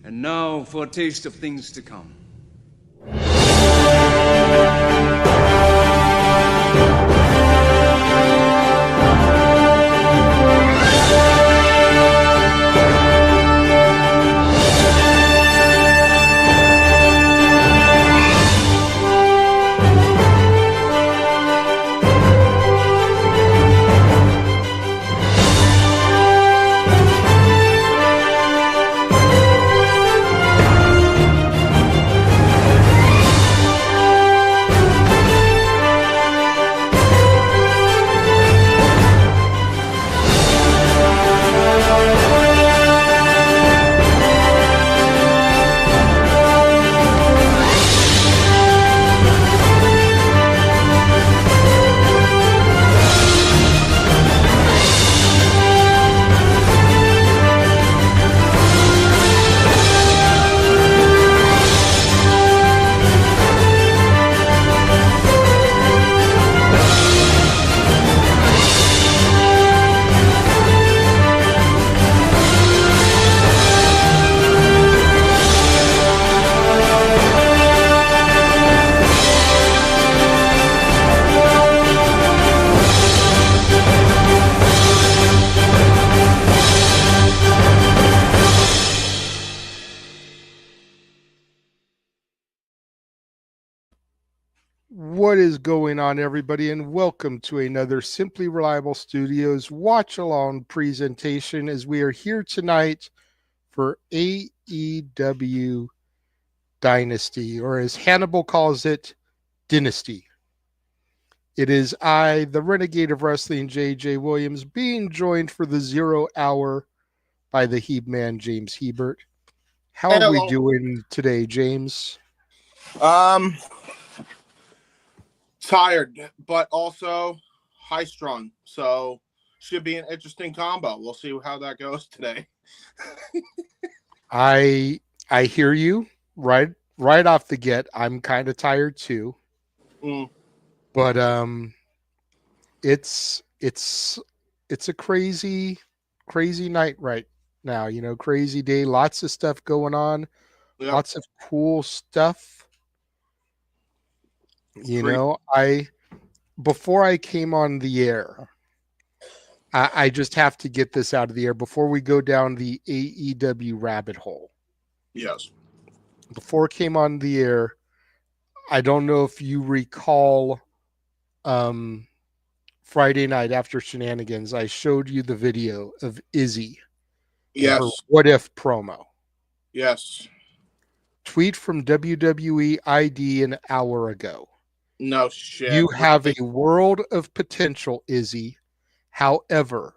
And now for a taste of things to come. What is going on, everybody, and welcome to another Simply Reliable Studios watch-along presentation as we are here tonight for AEW Dynasty, or as Hannibal calls it, Dynasty. It is I, the Renegade of Wrestling, J.J. Williams, being joined for the 0 hour by the Heeb-Man, James Hebert. How are we doing today, James? Tired, but also high strung. So should be an interesting combo. We'll see how that goes today. I hear you right off the get. I'm kind of tired too. But it's a crazy night right now, you know, crazy day, lots of stuff going on. Yep. Lots of cool stuff. You know, before I came on the air, I just have to get this out of the air before we go down the AEW rabbit hole. Yes. Before it came on the air, I don't know if you recall Friday night after Shenanigans, I showed you the video of Izzy. Yes. Her What If promo. Yes. Tweet from WWE ID an hour ago. No shit. You have a world of potential, Izzy. However,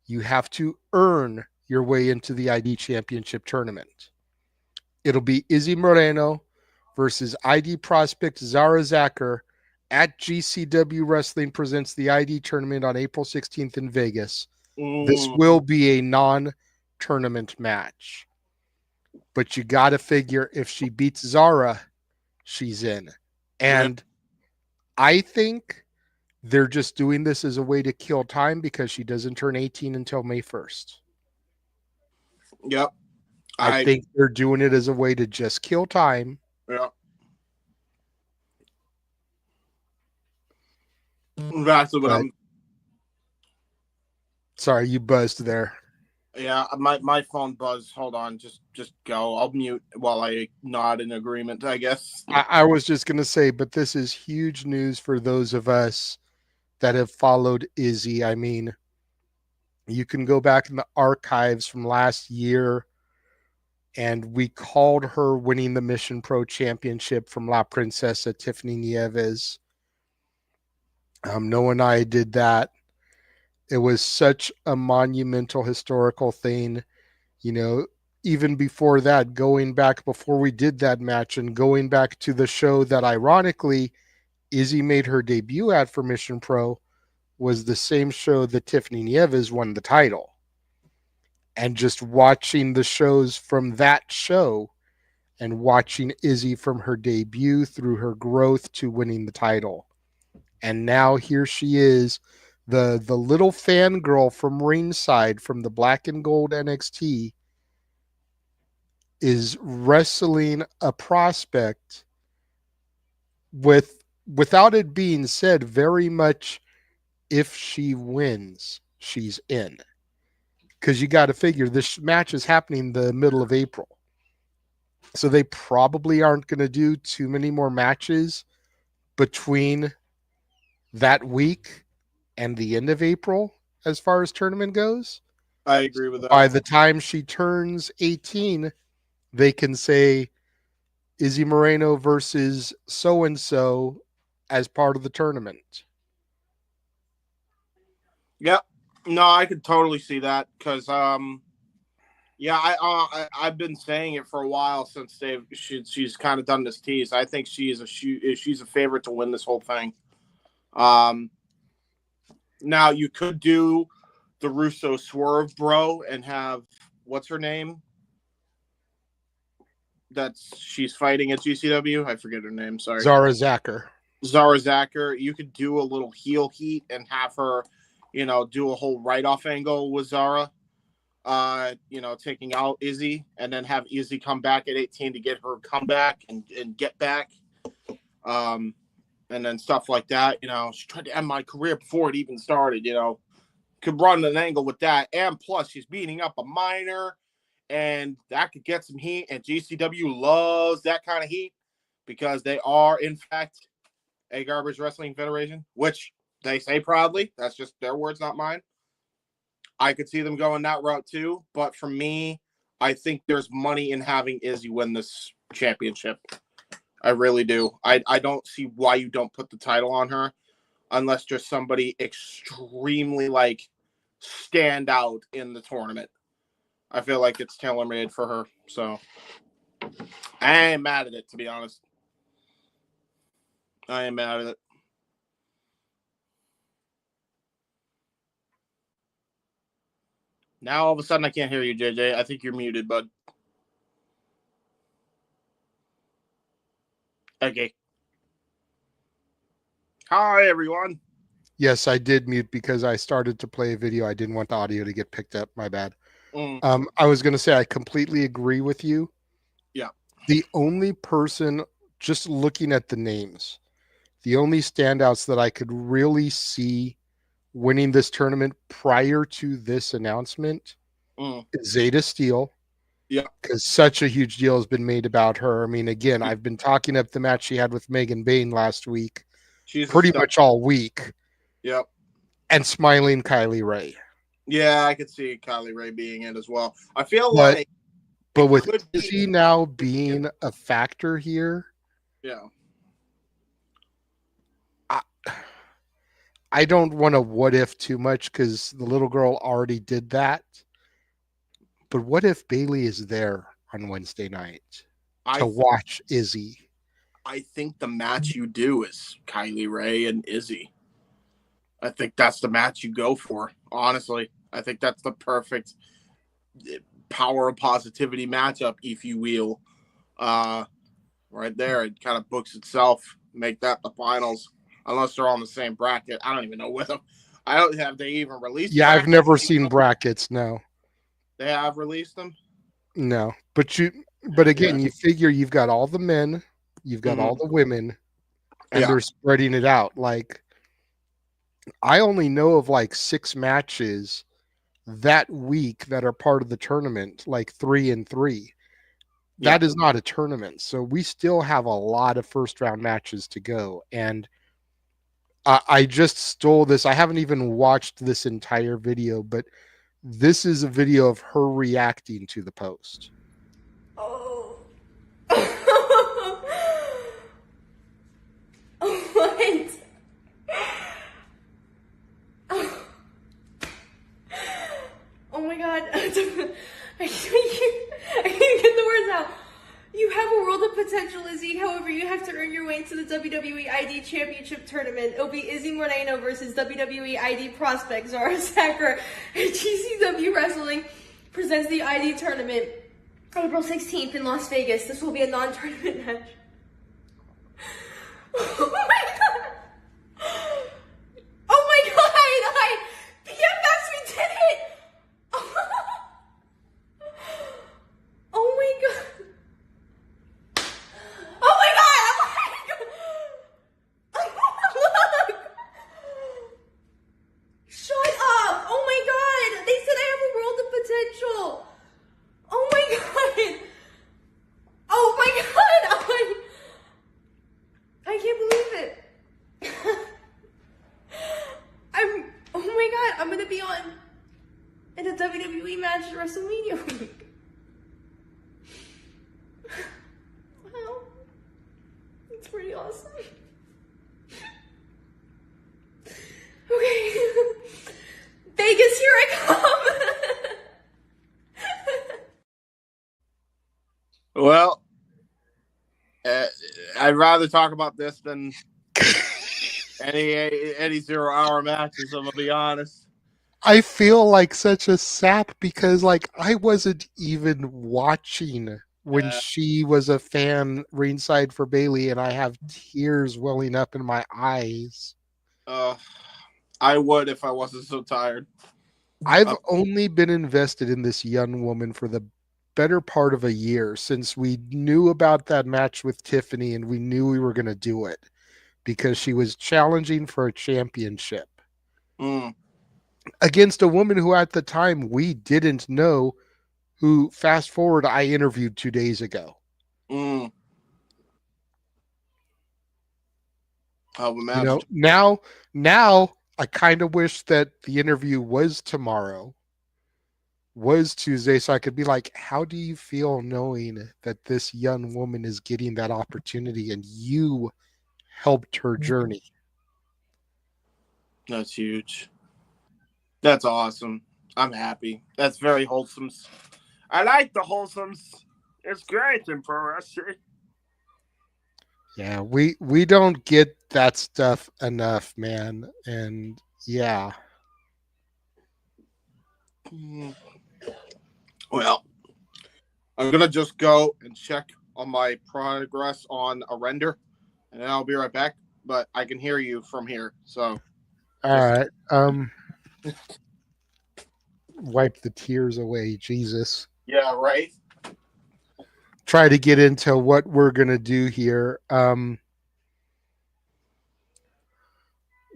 you have to earn your way into the ID Championship tournament. It'll be Izzy Moreno versus ID prospect Zara Zacher at GCW Wrestling presents the ID tournament on April 16th in Vegas. This will be a non-tournament match. But you got to figure if she beats Zara, she's in. And I think they're just doing this as a way to kill time because she doesn't turn 18 until May 1st. Yep. I think they're doing it as a way to just kill time. Yeah. Exactly what I'm. Sorry, you buzzed there. Yeah, my phone buzzed. Hold on, just go. I'll mute while I nod in agreement, I guess. I was just going to say, but this is huge news for those of us that have followed Izzy. I mean, you can go back in the archives from last year, and we called her winning the Mission Pro Championship from La Princesa Tiffany Nieves. Noah and I did that. It was such a monumental historical thing, you know. Even before that, going back before we did that match and going back to the show that ironically Izzy made her debut at for Mission Pro was the same show that Tiffany Nieves won the title. And just watching the shows from that show and watching Izzy from her debut through her growth to winning the title. And now here she is, the little fangirl from ringside from the Black and Gold NXT is wrestling a prospect without it being said very much if she wins, she's in. Because you got to figure this match is happening the middle of April. So they probably aren't going to do too many more matches between that week and the end of April as far as tournament goes. I agree with that. By the time she turns 18, they can say Izzy Moreno versus so-and-so as part of the tournament. Yep. No, I could totally see that because, I've been saying it for a while since she's kind of done this tease. I think she's a favorite to win this whole thing. Now you could do the Russo swerve, bro, and have what's her name? She's fighting at GCW. I forget her name. Sorry, Zara Zacher. You could do a little heel heat and have her, do a whole write-off angle with Zara. Taking out Izzy, and then have Izzy come back at 18 to get her comeback and get back. And then stuff like that. She tried to end my career before it even started, Could run an angle with that. And plus, she's beating up a minor, and that could get some heat. And GCW loves that kind of heat because they are, in fact, a garbage wrestling federation, which they say proudly. That's just their words, not mine. I could see them going that route too. But for me, I think there's money in having Izzy win this championship. I really do. I don't see why you don't put the title on her unless there's somebody extremely stand out in the tournament. I feel like it's tailor-made for her. So I ain't mad at it, to be honest. I ain't mad at it. Now all of a sudden I can't hear you, JJ. I think you're muted, bud. Okay. Hi, everyone. Yes, I did mute because I started to play a video. I didn't want the audio to get picked up. My bad. I was going to say I completely agree with you. Yeah. The only person, just looking at the names, the only standouts that I could really see winning this tournament prior to this announcement is Zeta Steel. Yeah. Because such a huge deal has been made about her. I mean, again, I've been talking up the match she had with Megan Bain last week. She's pretty much all week. Yep. And smiling Kylie Ray. Yeah, I could see Kylie Ray being it as well. I feel like... But with Izzy now being a factor here... Yeah. I don't want to what if too much because the little girl already did that. But what if Bailey is there on Wednesday night to watch Izzy? I think the match you do is Kylie Ray and Izzy. I think that's the match you go for, honestly. I think that's the perfect power of positivity matchup, if you will. Right there, it kind of books itself. Make that the finals. Unless they're all in the same bracket. I don't even know with them. I don't have they even released. Yeah, I've never seen brackets. No, they have released them. No, but again, you figure you've got all the men, you've got all the women, and they're spreading it out. I only know of 6 matches that week that are part of the tournament, 3 and 3. That is not a tournament, so we still have a lot of first round matches to go, and. I just stole this. I haven't even watched this entire video, but this is a video of her reacting to the post. Oh. What? Oh my god. I can't get the words out. You have a world of potential, Izzy. However, you have to earn your way into the WWE ID Championship Tournament. It'll be Izzy Moreno versus WWE ID prospect Zara Zacher. And GCW Wrestling presents the ID Tournament April 16th in Las Vegas. This will be a non-tournament match. Oh my god! Oh my god! PFS, we did it! Oh my god! match at WrestleMania week. Wow. It's pretty awesome. Okay. Vegas, here I come. Well, I'd rather talk about this than any 0 hour matches, I'm gonna be honest. I feel like such a sap because like I wasn't even watching when she was a fan ringside for Bailey, and I have tears welling up in my eyes. I would if I wasn't so tired. I've only been invested in this young woman for the better part of a year since we knew about that match with Tiffany and we knew we were going to do it because she was challenging for a championship against a woman who at the time we didn't know, who fast forward I interviewed 2 days ago. I would imagine. You know, now I kind of wish that the interview was tomorrow, was Tuesday, so I could be like, how do you feel knowing that this young woman is getting that opportunity and you helped her journey? That's huge. That's awesome. I'm happy. That's very wholesome. I like the wholesomes. It's great in pro wrestling. Yeah, we don't get that stuff enough, man. And yeah. Well, I'm going to just go and check on my progress on a render, and then I'll be right back. But I can hear you from here, so. All right. Wipe the tears away, Jesus. Yeah, right? Try to get into what we're going to do here.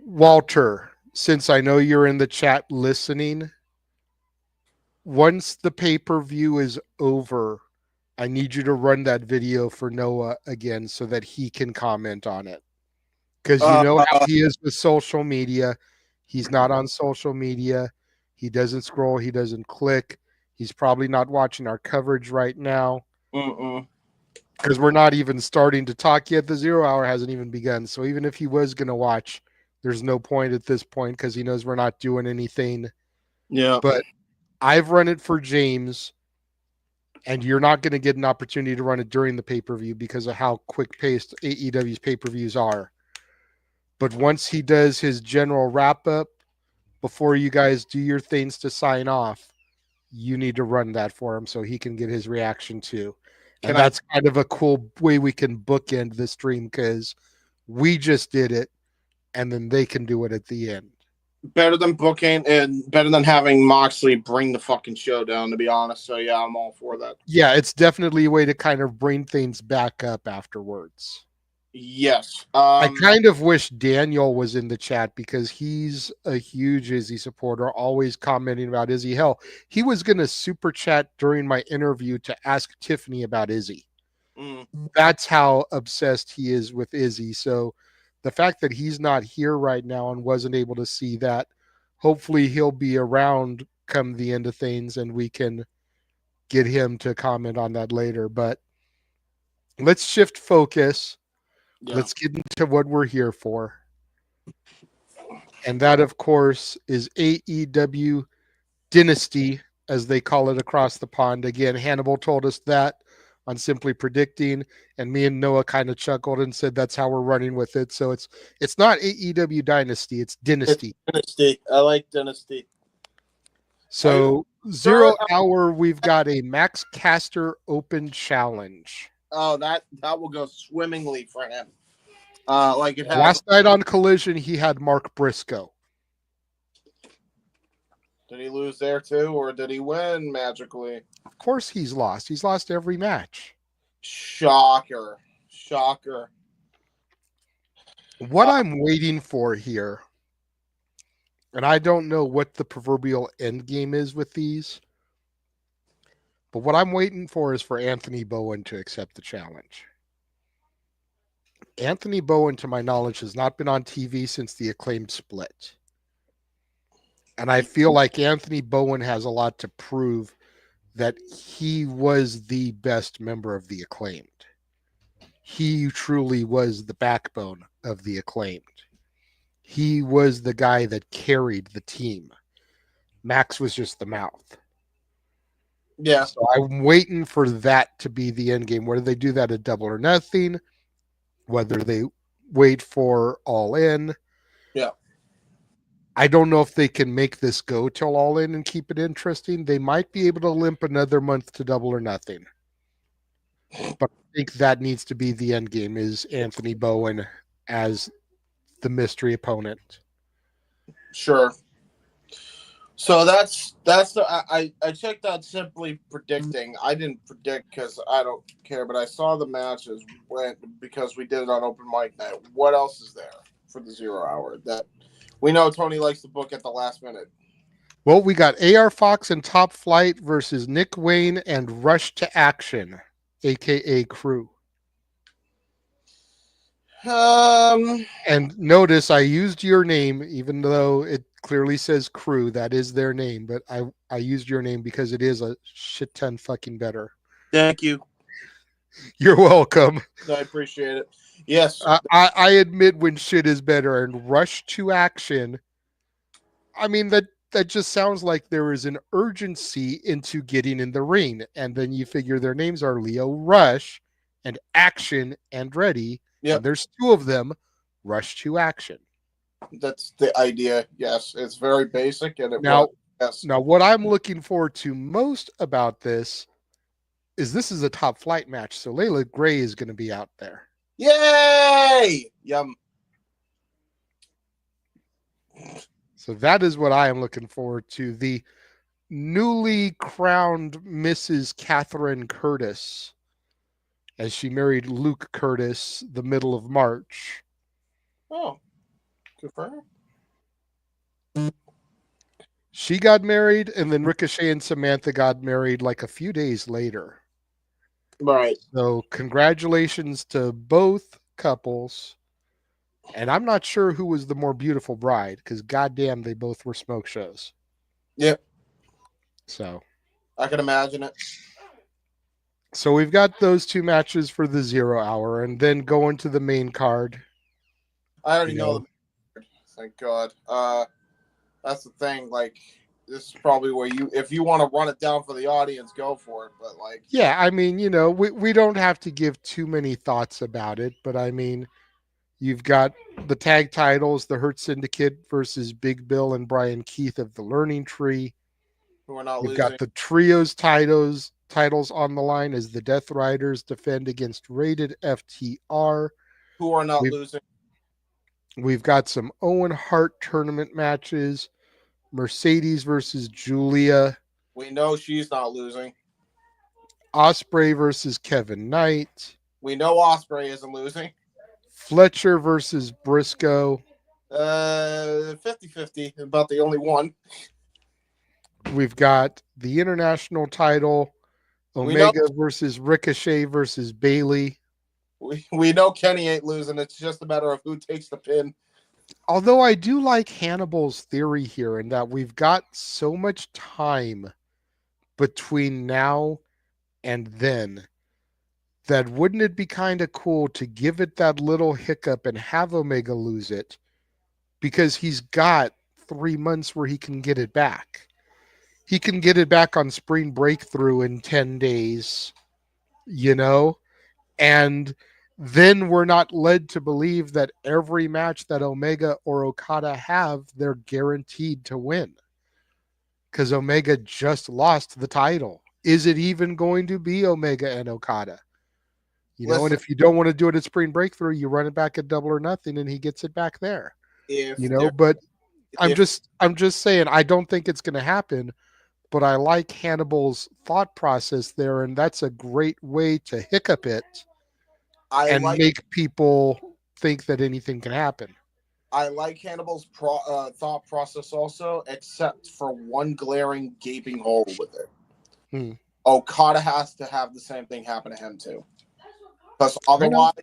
Walter, since I know you're in the chat listening, once the pay-per-view is over, I need you to run that video for Noah again so that he can comment on it. Because you know how he is with social media. He's not on social media. He doesn't scroll. He doesn't click. He's probably not watching our coverage right now. Because we're not even starting to talk yet. The 0 hour hasn't even begun. So even if he was going to watch, there's no point at this point because he knows we're not doing anything. Yeah. But I've run it for James, and you're not going to get an opportunity to run it during the pay-per-view because of how quick-paced AEW's pay-per-views are. But once he does his general wrap-up, before you guys do your things to sign off, you need to run that for him so he can get his reaction too. And that's kind of a cool way we can bookend the stream because we just did it, and then they can do it at the end. Better than booking and better than having Moxley bring the fucking show down, to be honest. So, yeah, I'm all for that. Yeah, it's definitely a way to kind of bring things back up afterwards. Yes. I kind of wish Daniel was in the chat because he's a huge Izzy supporter, always commenting about Izzy. Hell, he was going to super chat during my interview to ask Tiffany about Izzy. That's how obsessed he is with Izzy. So the fact that he's not here right now and wasn't able to see that, hopefully he'll be around come the end of things and we can get him to comment on that later. But let's shift focus. Yeah. Let's get into what we're here for. And that, of course, is AEW Dynasty, as they call it across the pond. Again, Hannibal told us that on Simply Predicting, and me and Noah kind of chuckled and said that's how we're running with it. So it's not AEW Dynasty, it's Dynasty. It's Dynasty. I like Dynasty. So 0 hour, we've got a Max Caster Open Challenge. Oh, that will go swimmingly for him. Like it had last night on Collision, he had Mark Briscoe. Did he lose there too, or did he win magically? Of course he's lost. He's lost every match. Shocker. What I'm waiting for here, and I don't know what the proverbial end game is with these, but what I'm waiting for is for Anthony Bowen to accept the challenge. Anthony Bowen, to my knowledge, has not been on TV since the Acclaimed split. And I feel like Anthony Bowen has a lot to prove that he was the best member of the Acclaimed. He truly was the backbone of the Acclaimed. He was the guy that carried the team. Max was just the mouth. Yeah. So I'm waiting for that to be the end game. Whether they do that at Double or Nothing, whether they wait for All In. Yeah. I don't know if they can make this go till All In and keep it interesting. They might be able to limp another month to Double or Nothing. But I think that needs to be the end game, is Anthony Bowen as the mystery opponent. Sure. So that's the I checked out Simply Predicting. I didn't predict because I don't care, but I saw the matches because we did it on open mic night. What else is there for the 0 hour that we know Tony likes to book at the last minute? Well, we got AR Fox and Top Flight versus Nick Wayne and Rush to Action, aka Crew. And notice I used your name, even though it clearly says Crew. That is their name, but I used your name because it is a shit ton fucking better. Thank you. You're welcome. I appreciate it. Yes. I admit when shit is better. And Rush to Action, I mean, that just sounds like there is an urgency into getting in the ring. And then you figure their names are Leo Rush and Action Andretti. Yeah. There's two of them. Rush to Action. That's the idea. Yes. It's very basic. And Now, yes. Now, what I'm looking forward to most about this is a Top Flight match. So Layla Gray is going to be out there. Yay! Yum. So that is what I am looking forward to. The newly crowned Mrs. Catherine Curtis, as she married Luke Curtis the middle of March. Oh, good for her. She got married, and then Ricochet and Samantha got married like a few days later. Right. So congratulations to both couples. And I'm not sure who was the more beautiful bride, because goddamn, they both were smoke shows. Yep. So I can imagine it. So we've got those two matches for the 0 hour, and then going to the main card. I already know the thank God. That's the thing. Like, this is probably where if you want to run it down for the audience, go for it. But like, yeah, I mean, we don't have to give too many thoughts about it, but I mean, you've got the tag titles, the Hurt Syndicate versus Big Bill and Brian Keith of the Learning Tree. who are not You've losing. got the trios titles on the line as the Death Riders defend against Rated FTR. Who are not losing. We've got some Owen Hart tournament matches. Mercedes versus Julia. We know she's not losing. Ospreay versus Kevin Knight. We know Ospreay isn't losing. Fletcher versus Briscoe. 50-50, about the only one. We've got the international title. Omega versus Ricochet versus Bailey. We know Kenny ain't losing. It's just a matter of who takes the pin. Although I do like Hannibal's theory here in that we've got so much time between now and then that wouldn't it be kind of cool to give it that little hiccup and have Omega lose it, because he's got 3 months where he can get it back. He can get it back on Spring Breakthrough in 10 days, and then we're not led to believe that every match that Omega or Okada have, they're guaranteed to win. Because Omega just lost the title. Is it even going to be Omega and Okada? And if you don't want to do it at Spring Breakthrough, you run it back at Double or Nothing and he gets it back there. But I'm just saying, I don't think it's going to happen, but I like Hannibal's thought process there, and that's a great way to hiccup it. Make people think that anything can happen. I like Hannibal's thought process also, except for one glaring gaping hole with it. Okada has to have the same thing happen to him too. Because otherwise,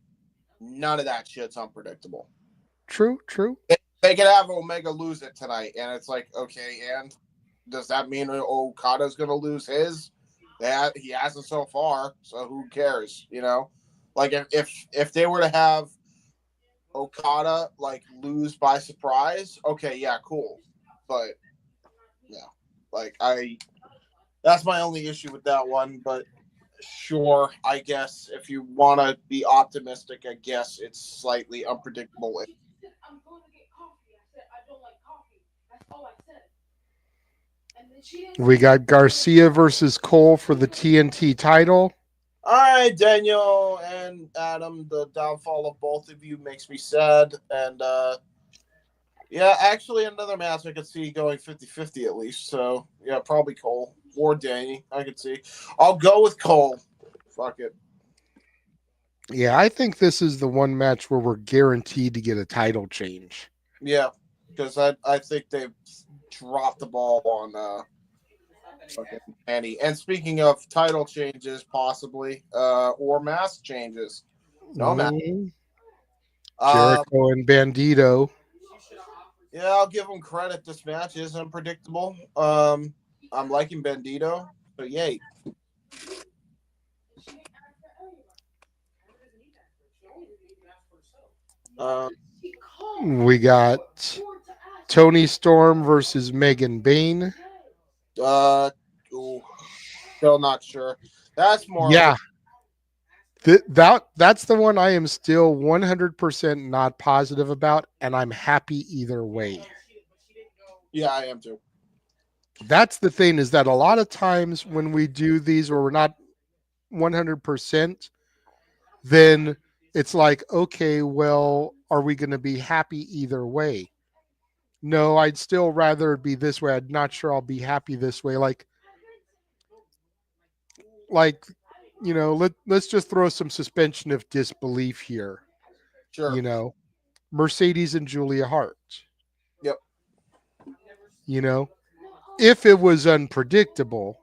none of that shit's unpredictable. True. They could have Omega lose it tonight, and it's like, okay, and does that mean Okada's going to lose his? He hasn't so far, so who cares? You know, like if they were to have Okada like lose by surprise, okay, yeah, cool, but yeah, like that's my only issue with that one. But sure, I guess if you want to be optimistic, I guess it's slightly unpredictable. I'm going to get coffee. I said I don't like coffee. That's all I said. And then she didn't. We got Garcia versus Cole for the TNT title. All right, Daniel and Adam, the downfall of both of you makes me sad. And yeah, actually another match I could see going 50-50 at least. So yeah, probably Cole or Danny. I could see. I'll go with Cole. Fuck it. Yeah, I think this is the one match where we're guaranteed to get a title change. Yeah, because I think they've dropped the ball on fucking Annie. And speaking of title changes, possibly, or mask changes. No mask. Jericho and Bandito. Yeah, I'll give them credit. This match is unpredictable. I'm liking Bandito, so yay. We got Tony Storm versus Megan Bain. Still not sure. That's more. Yeah. That's the one I am still 100% not positive about, and I'm happy either way. Yeah, I am too. That's the thing, is that a lot of times when we do these where we're not 100%, then it's like, okay, well, are we going to be happy either way? No, I'd still rather it be this way. I'm not sure I'll be happy this way. Like, you know, let's just throw some suspension of disbelief here. Sure. You know, Mercedes and Julia Hart. Yep. You know, if it was unpredictable,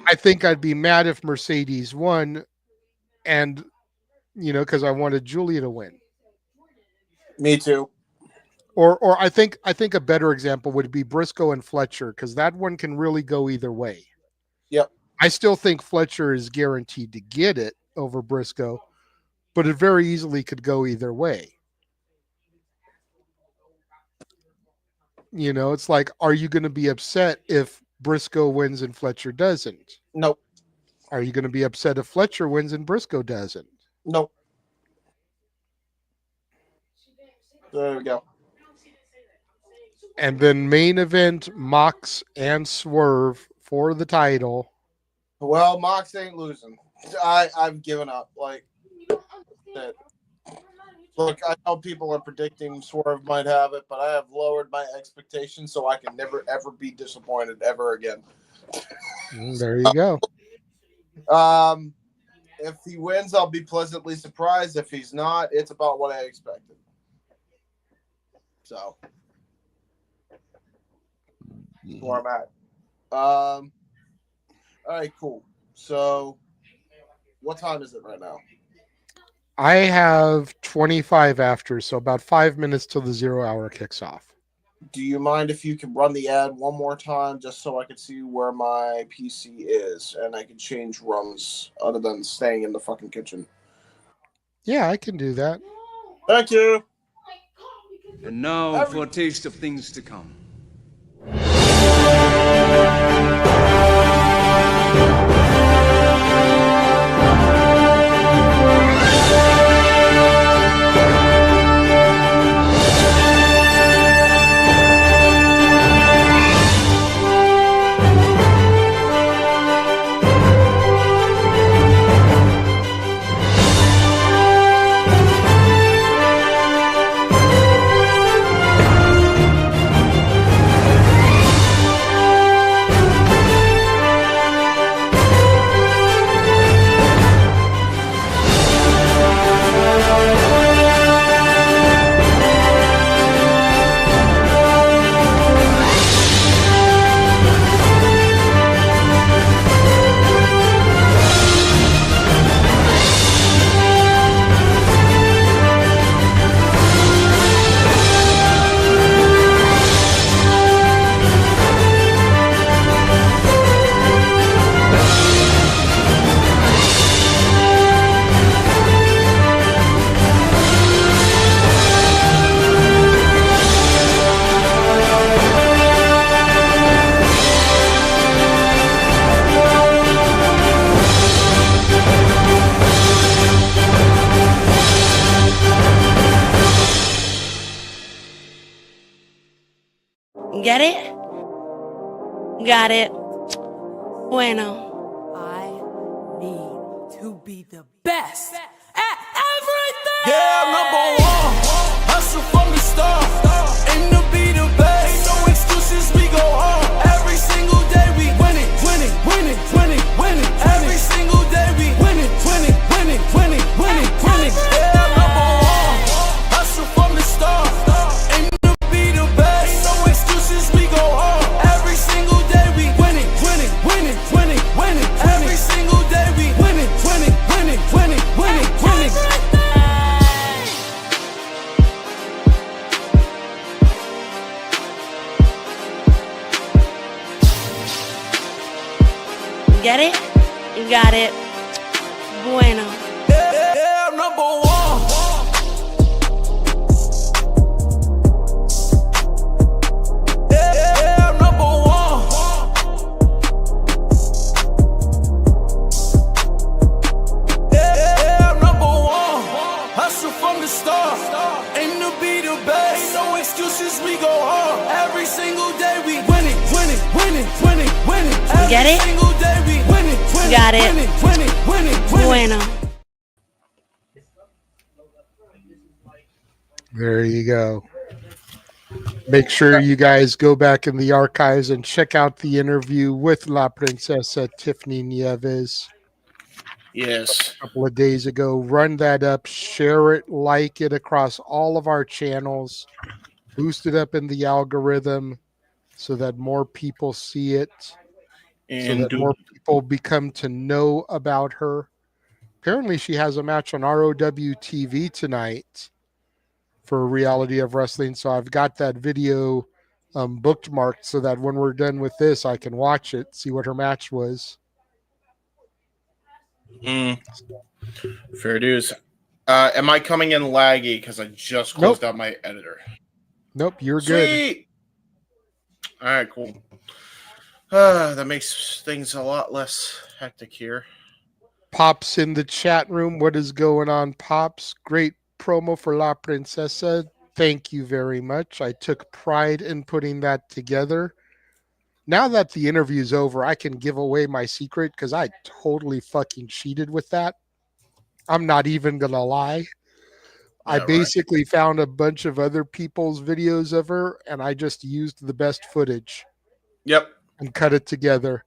I think I'd be mad if Mercedes won, and you know, because I wanted Julia to win. Me too. Or I think a better example would be Briscoe and Fletcher, because that one can really go either way. Yep. I still think Fletcher is guaranteed to get it over Briscoe, but it very easily could go either way. You know, it's like, are you going to be upset if Briscoe wins and Fletcher doesn't? Nope. Are you going to be upset if Fletcher wins and Briscoe doesn't? Nope. There we go. And then main event, Mox and Swerve for the title. Well, Mox ain't losing. I've given up. Like, that. Look, I know people are predicting Swerve might have it, but I have lowered my expectations so I can never, ever be disappointed ever again. There you go. If he wins, I'll be pleasantly surprised. If he's not, it's about what I expected. So, that's where I'm at. All right, cool. So, what time is it right now? I have 25 after, so about 5 minutes till the 0 hour kicks off. Do you mind if you can run the ad one more time just so I can see where my PC is and I can change rooms other than staying in the fucking kitchen? Yeah, I can do that. Thank you. And now for a taste of things to come. Get it? Got it. Bueno. I need to be the best at everything. Yeah, I'm number one. Hustle from the start. Aim to be the best. No excuses, we go hard. Every single day we winning, winning, winning, winning, winning. Every single day we winning, winning, winning, winning, winning, winning. Yeah, I'm number one. Hustle from the start. Aim to be the best. No excuses, we go hard. Every single day we winning, winning, winning, winning, winning. Every single day we winning, winning, winning, winning, winning, winning. Get it? Got it. Bueno. Yeah, I'm number one. Yeah, I'm number one. Yeah, I'm number one. Hustle from the start. Aim to be the best. No excuses, we go hard. Every single day we winning, winning, winning, winning, winning. Get it? Every single day we winning, winning, Got it. winning, winning, winning, winning. Bueno. There you go. Make sure you guys go back in the archives and check out the interview with La Princesa Tiffany Nieves Yes. a couple of days ago. Run that up, share it, like it across all of our channels, boost it up in the algorithm so that more people see it, so And that more people become to know about her. Apparently, she has a match on ROW TV tonight for Reality of Wrestling. So I've got that video bookmarked so that when we're done with this, I can watch it, see what her match was. Fair dues. Am I coming in laggy because I just closed out my editor? Nope, you're good. Sweet. All right, cool. That makes things a lot less hectic here. Pops in the chat room. What is going on, Pops? Great promo for La Princesa. Thank you very much. I took pride in putting that together. Now that the interview's over, I can give away my secret because I totally fucking cheated with that. I'm not even going to lie. I basically found a bunch of other people's videos of her, and I just used the best footage. Yep. And cut it together.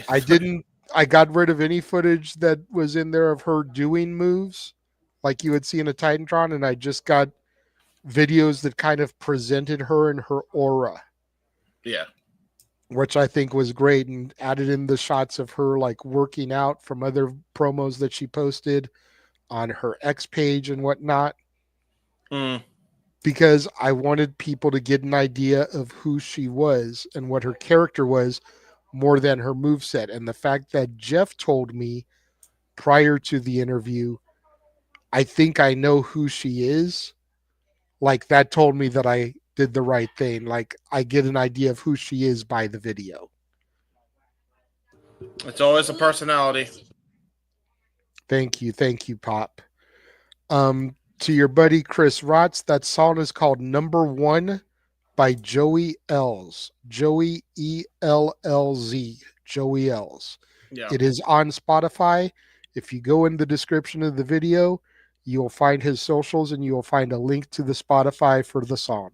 I got rid of any footage that was in there of her doing moves like you would see in a Titantron, and I just got videos that kind of presented her and her aura. Yeah. Which I think was great, and added in the shots of her like working out from other promos that she posted on her X page and whatnot. Because I wanted people to get an idea of who she was and what her character was more than her moveset. And the fact that Jeff told me prior to the interview, I think I know who she is, like that told me that I did the right thing. Like I get an idea of who she is by the video. It's always a personality. Thank you, Pop. To your buddy Chris Rotz, that song is called Number One by Joey L's. Joey ELLZ. Joey L's. Yeah. It is on Spotify. If you go in the description of the video, you'll find his socials and you'll find a link to the Spotify for the song.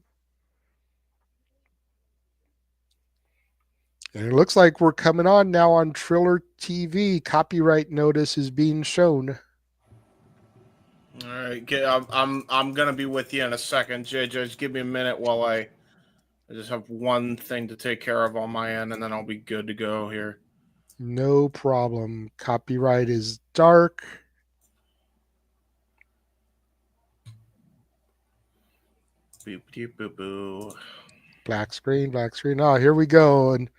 And it looks like we're coming on now on Triller TV. Copyright notice is being shown. All right, I'm gonna be with you in a second, Jay. Just give me a minute while I just have one thing to take care of on my end, and then I'll be good to go here. No problem. Copyright is dark. Boop, boop, boop, boo. Black screen. Oh, here we go. And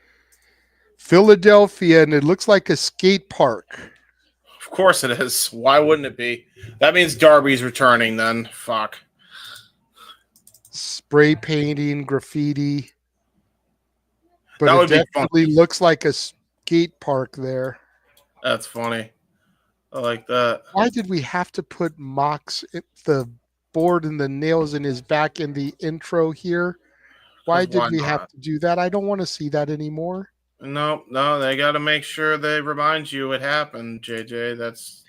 Philadelphia, and it looks like a skate park. Of course it is. Why wouldn't it be? That means Darby's returning then. Fuck. Spray painting, graffiti. But That it would be definitely looks like a skate park there. That's funny. I like that. Why did we have to put Mox, the board and the nails in his back in the intro here? Why 'Cause did why we not? have to do that? I don't want to see that anymore. No, they got to make sure they remind you it happened, JJ. That's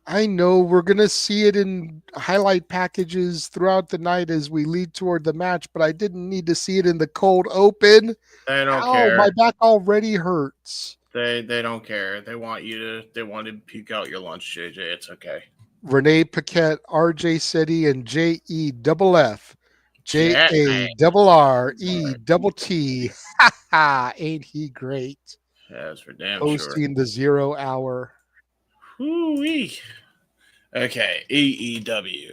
I know we're going to see it in highlight packages throughout the night as we lead toward the match, but I didn't need to see it in the cold open. they don't Ow, care. my back already hurts. They don't care. They want to puke out your lunch, JJ. It's okay. Renee Paquette, RJ Setti, and JEFF. JARRETT. Ha ha! Ain't he great? That's for damn Hosting the 0 hour. Hoo-wee. Okay, AEW.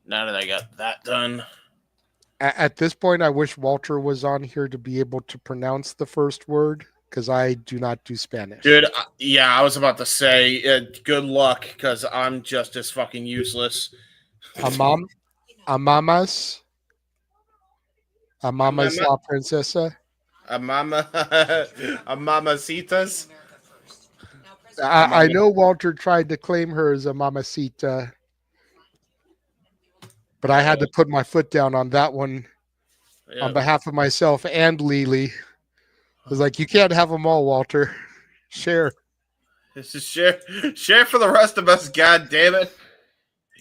Now that I got that done. At this point, I wish Walter was on here to be able to pronounce the first word because I do not do Spanish. Dude, yeah, I was about to say, good luck because I'm just as fucking useless. Amamas la princesa. Mamacitas. I know Walter tried to claim her as a mamacita, but I had to put my foot down on that one on behalf of myself and Lily. I was like, you can't have them all, Walter. Share. This is share for the rest of us, god damn it.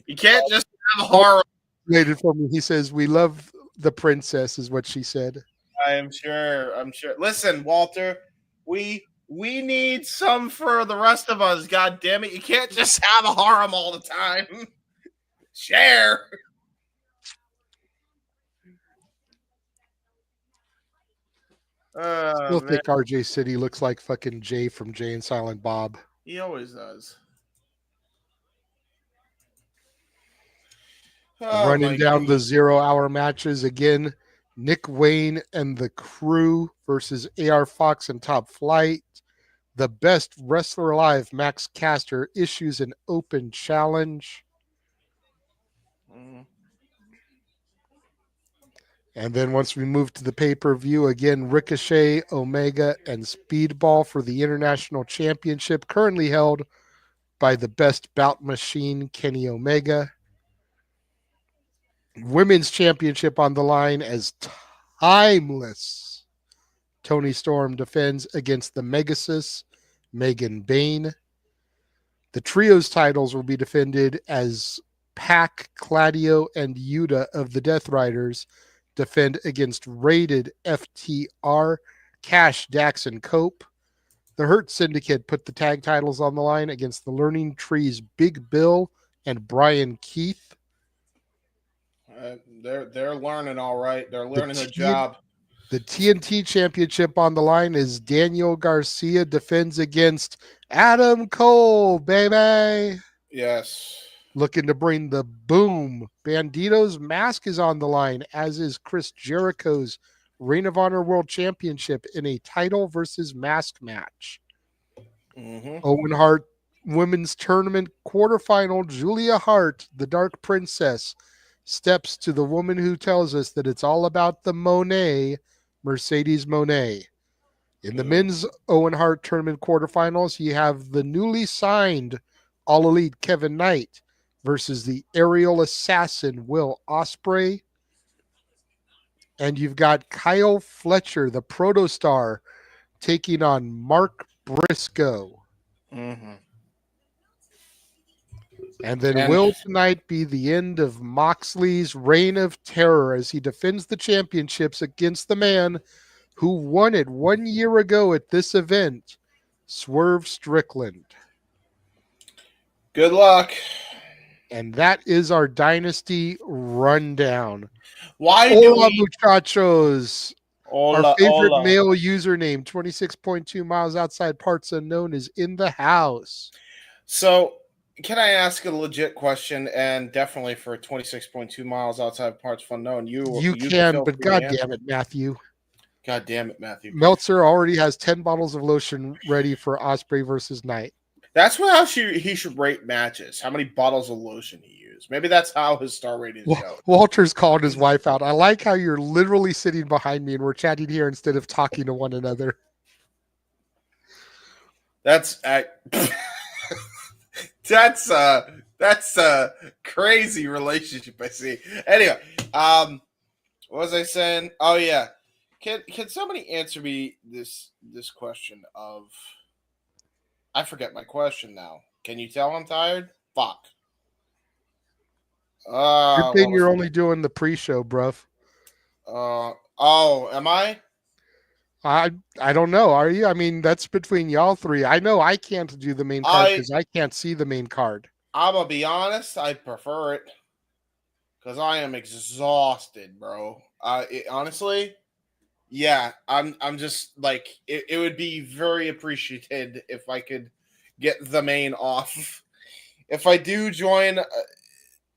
You can't just have horror. Waited for me. He says, we love the princess, is what she said. I'm sure. Listen, Walter, we need some for the rest of us, god damn it. You can't just have a harem all the time. Share. Still think RJ City looks like fucking Jay from Jay and Silent Bob. He always does. Running down the 0 hour matches again. Nick Wayne and the Crew versus AR Fox and Top Flight. The best wrestler alive, Max Caster, issues an open challenge. And then once we move to the pay-per-view, again, Ricochet, Omega, and Speedball for the International Championship, currently held by the best bout machine, Kenny Omega. Women's Championship on the line as Timeless Tony Storm defends against the Megasis, Megan Bayne. The Trios titles will be defended as Pac, Claudio, and Yuta of the Death Riders defend against Rated FTR, Cash, Dax, and Cope. The Hurt Syndicate put the tag titles on the line against the Learning Tree's Big Bill and Brian Keith. They're learning all right. They're learning the job. The TNT Championship on the line is Daniel Garcia defends against Adam Cole, baby. Yes. Looking to bring the boom. Bandito's mask is on the line, as is Chris Jericho's Ring of Honor World Championship in a title versus mask match. Owen Hart Women's Tournament quarterfinal, Julia Hart, the Dark Princess, steps to the woman who tells us that it's all about the Moné, Mercedes Moné. In the men's Owen Hart Tournament quarterfinals, you have the newly signed All Elite Kevin Knight versus the aerial assassin Will Ospreay. And you've got Kyle Fletcher, the protostar, taking on Mark Briscoe. And then will tonight be the end of Moxley's reign of terror as he defends the championships against the man who won it 1 year ago at this event, Swerve Strickland. Good luck. And that is our Dynasty rundown. Why Hola, muchachos. Hola, our favorite hola. male username, 26.2 miles outside parts unknown, is in the house. So, can I ask a legit question? And definitely for 26.2 miles outside parts unknown, you can, but God damn it, Matthew. God damn it, Matthew. Meltzer already has 10 bottles of lotion ready for Ospreay versus Knight. That's how he should rate matches. How many bottles of lotion he used. Maybe that's how his star rating is going. Walter's called his wife out. I like how you're literally sitting behind me and we're chatting here instead of talking to one another. That's that's a crazy relationship I see. Anyway, What was I saying? Oh yeah. Can somebody answer me this question of? I forget my question now. Can you tell I'm tired? Fuck. Good thing you're only doing the pre-show, bruv. Oh, am I? I don't know. Are you? I mean, that's between y'all three. I know I can't do the main card because I can't see the main card. I'm gonna be honest. I prefer it because I am exhausted, bro. Honestly, yeah. I'm just like it would be very appreciated if I could get the main off. If I do join,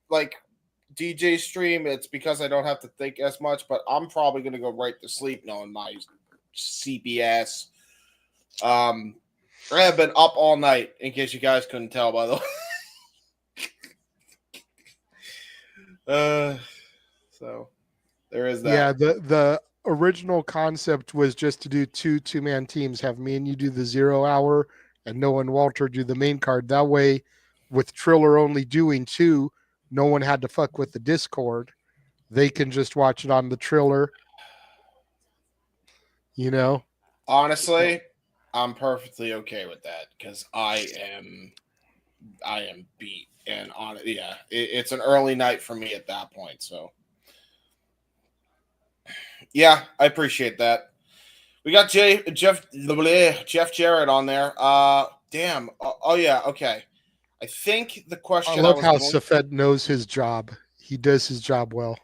like DJ stream, it's because I don't have to think as much. But I'm probably gonna go right to sleep knowing my CPS. I have been up all night, in case you guys couldn't tell, by the way. So there is that. Yeah, the original concept was just to do two-man teams, have me and you do the 0 hour and Noah and Walter do the main card. That way, with Triller only doing 2, no one had to fuck with the Discord. They can just watch it on the Triller. You know? Honestly, I'm perfectly okay with that because I am beat, and it's an early night for me at that point. So, yeah, I appreciate that. We got Jeff Jarrett on there. Damn. Oh yeah. Okay. I think the question. I love how Safed knows his job. He does his job well.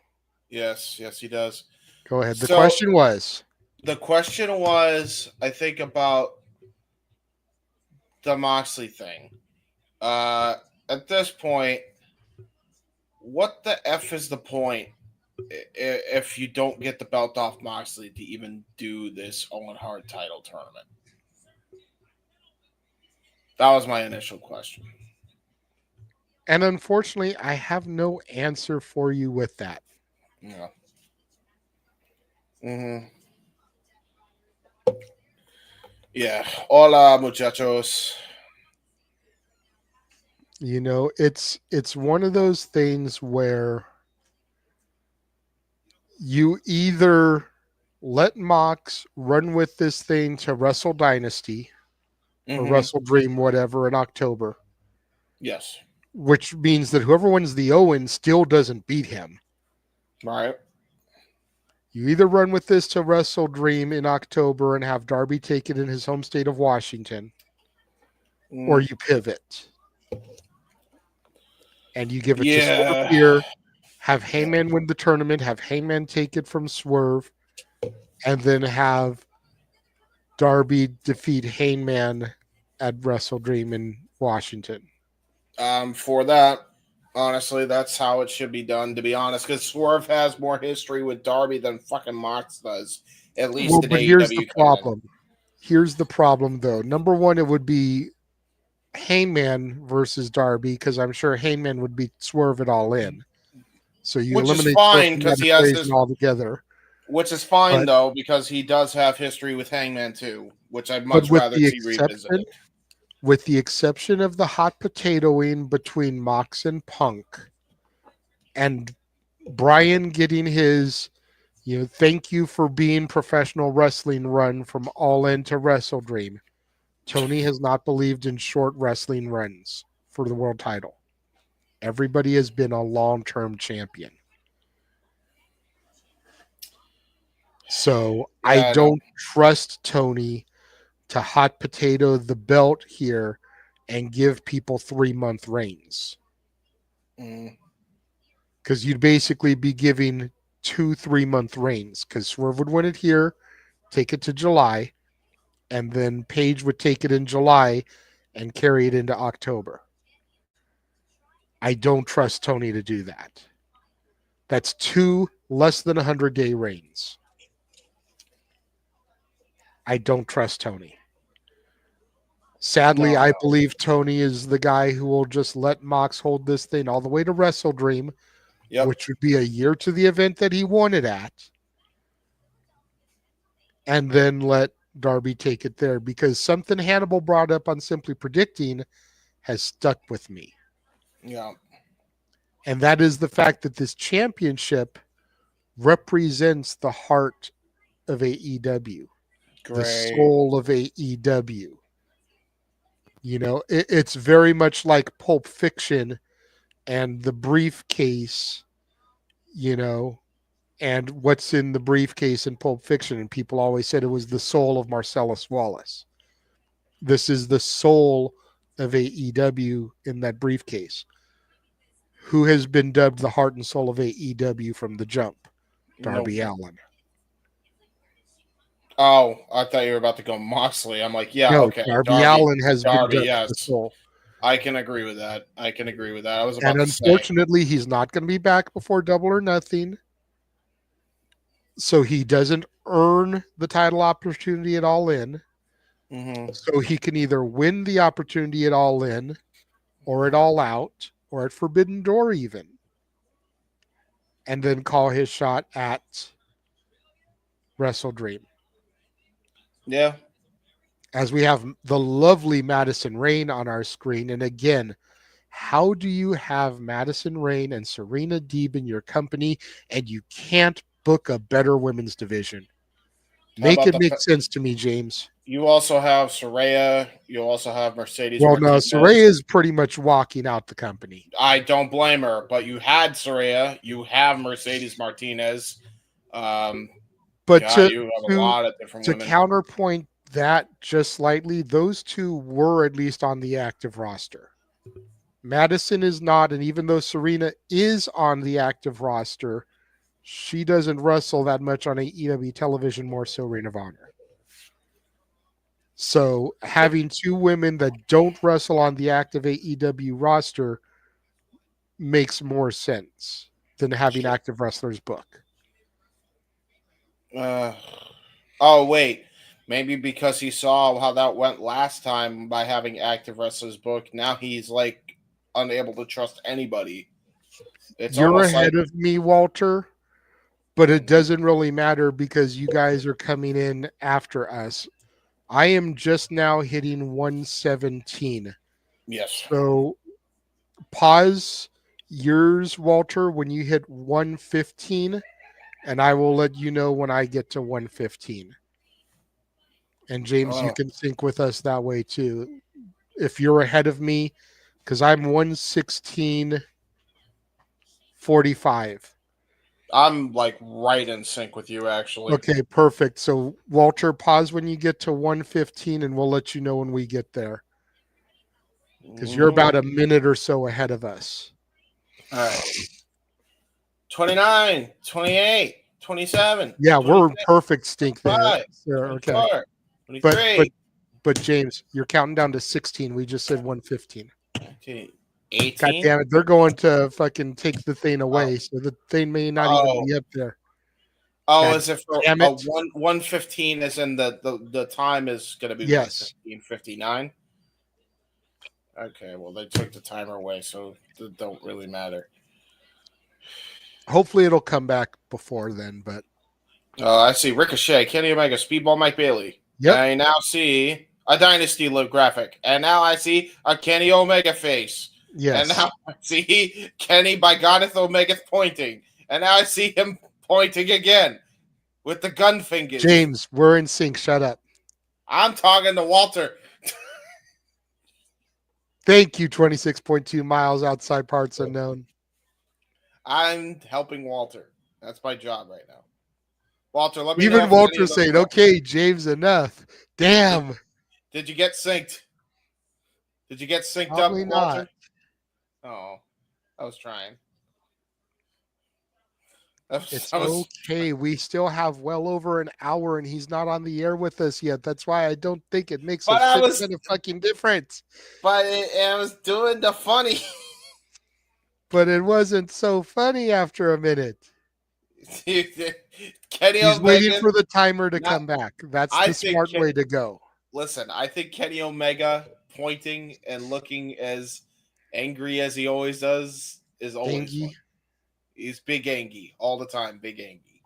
Yes, he does. Go ahead. The question was. The question was, I think, about the Moxley thing. At this point, what the F is the point if you don't get the belt off Moxley to even do this Owen Hart title tournament? That was my initial question. And unfortunately, I have no answer for you with that. Yeah. Mm-hmm. Yeah. Hola, muchachos. You know, it's one of those things where you either let Mox run with this thing to Wrestle Dynasty or Wrestle Dream, whatever, in October. Yes. Which means that whoever wins the Owen still doesn't beat him. Right. You either run with this to Wrestle Dream in October and have Darby take it in his home state of Washington, or you pivot. And you give it to Swerve here, have Heyman win the tournament, have Heyman take it from Swerve, and then have Darby defeat Heyman at Wrestle Dream in Washington. For that, honestly, that's how it should be done, to be honest, because Swerve has more history with Darby than fucking Mox does, at least in but AEW. Here's the problem. Here's the problem, though. Number one, it would be Heyman versus Darby, because I'm sure Heyman would beat Swerve it all in. So you eliminate fine because he has this altogether. Which is fine though, because he does have history with Hangman too, which I'd much rather see revisited. With the exception of the hot potatoing between Mox and Punk, and Bryan getting his, thank you for being professional wrestling run from All In to Wrestle Dream. Tony has not believed in short wrestling runs for the world title. Everybody has been a long-term champion. So I don't trust Tony to hot potato the belt here and give people 3-month reigns. Because you'd basically be giving 2 3-month reigns, because Swerve would win it here, take it to July, and then Paige would take it in July and carry it into October. I don't trust Tony to do that. That's 2 less than 100-day reigns. I don't trust Tony. Sadly, I believe Tony is the guy who will just let Mox hold this thing all the way to Wrestle Dream, which would be a year to the event that he won it at, and then let Darby take it there, because something Hannibal brought up on Simply Predicting has stuck with me. Yeah. And that is the fact that this championship represents the heart of AEW, the Great. soul of AEW. You know, it's very much like Pulp Fiction and the briefcase, you know, and what's in the briefcase in Pulp Fiction. And people always said it was the soul of Marcellus Wallace. This is the soul of AEW in that briefcase. Who has been dubbed the heart and soul of AEW from the jump? Darby Allin. Oh, I thought you were about to go Moxley. I'm like, yeah, No, okay. Darby Allin has been dubbed the yes. soul. I can agree with that. I was about And to say. unfortunately, he's not going to be back before Double or Nothing. So he doesn't earn the title opportunity at All In. Mm-hmm. So he can either win the opportunity at All In or at All Out or at Forbidden Door even. And then call his shot at Wrestle Dream. Yeah. As we have the lovely Madison Rayne on our screen. And again, how do you have Madison Rayne and Serena Deeb in your company and you can't book a better women's division? Make it make sense to me, James. You also have Saraya. You also have Mercedes. Well, no, Martinez. Saraya is pretty much walking out the company. I don't blame her, but you had Saraya. You have Mercedes Martinez. But you have a lot of different women. To counterpoint that just slightly, those two were at least on the active roster. Madison is not, and even though Serena is on the active roster, she doesn't wrestle that much on AEW television, more so Ring of Honor. So having two women that don't wrestle on the active AEW roster makes more sense than having active wrestlers book. Oh, wait. Maybe because he saw how that went last time by having active wrestlers book. Now he's like unable to trust anybody. You're ahead of me, Walter, but it doesn't really matter because you guys are coming in after us. I am just now hitting 117. Yes. So pause yours, Walter, when you hit 115, and I will let you know when I get to 115. And James, you can sync with us that way too. If you're ahead of me, because I'm 116.45. I'm like right in sync with you, actually. Okay, perfect. So Walter, pause when you get to 115 and we'll let you know when we get there. Because you're about a minute or so ahead of us. All right. 29, 28, 27. Yeah, we're in perfect sync there. Okay. 23. But James, you're counting down to 16. We just said 115. 18. God damn it. They're going to fucking take the thing away. So the thing may not even be up there. Oh, is it for 115 as in the time is going to be 1:59? Okay, well, they took the timer away, so it don't really matter. Hopefully it'll come back before then, but. Oh, I see. Ricochet, Kenny Omega, Speedball Mike Bailey. Yep. I now see a Dynasty look graphic. And now I see a Kenny Omega face. Yes. And now I see Kenny by Goddess Omega pointing. And now I see him pointing again with the gun fingers. James, we're in sync. Shut up. I'm talking to Walter. Thank you, 26.2 miles outside parts unknown. I'm helping Walter. That's my job right now. Walter, let me know. Even Walter saying, okay, James, enough. Damn. Did you get synced? Did you get synced Probably up, not. Walter? Oh, I was trying. It's okay. We still have well over an hour, and he's not on the air with us yet. That's why I don't think it makes a shit of fucking difference. But I was doing the funny. But it wasn't so funny after a minute. Kenny He's Omega, waiting for the timer to come back. That's the smart way to go. Listen, I think Kenny Omega pointing and looking as angry as he always does is always fun. He's big angry all the time, big angry.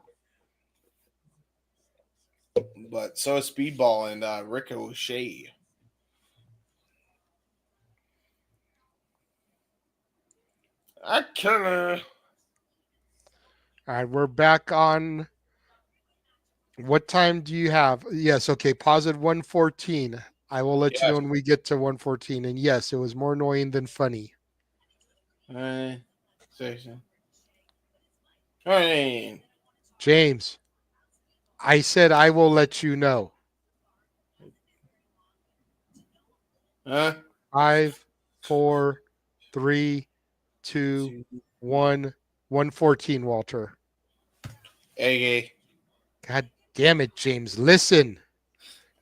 But so is Speedball and Ricochet. All right, we're back on. What time do you have? Yes, okay, pause at 114. I will let you know when we get to 114. And yes, it was more annoying than funny. Station. Hey. James, I said I will let you know. Huh? 5, 4, 3, 2, 1, 114, Walter. Hey. God damn it, James. Listen.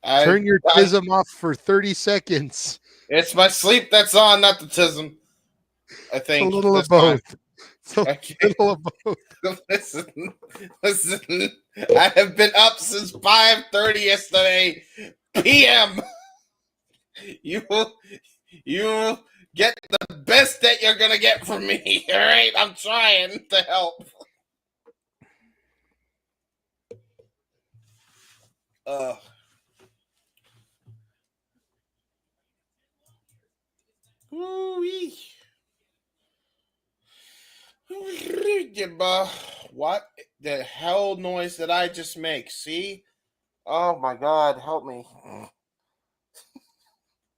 Turn your tism off for 30 seconds. It's my sleep that's on, not the tism. I think. It's a little of both. It's a little of both. Listen. I have been up since 5:30 yesterday p.m. You get the best that you're gonna get from me. All right, I'm trying to help. What the hell noise did I just make? See? Oh my God, help me.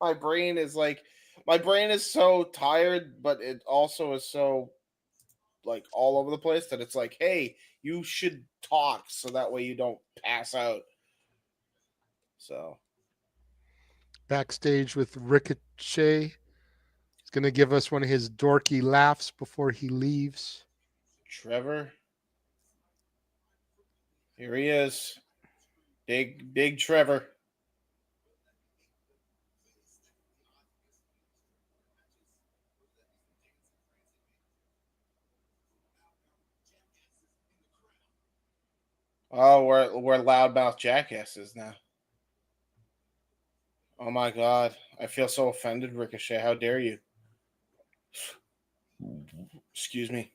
My brain is so tired, but it also is so like all over the place that it's like, hey, you should talk so that way you don't pass out. So backstage with Ricochet. He's going to give us one of his dorky laughs before he leaves. Trevor. Here he is. Big Trevor. Oh, we're loudmouth jackasses now. Oh my God. I feel so offended, Ricochet. How dare you? Excuse me.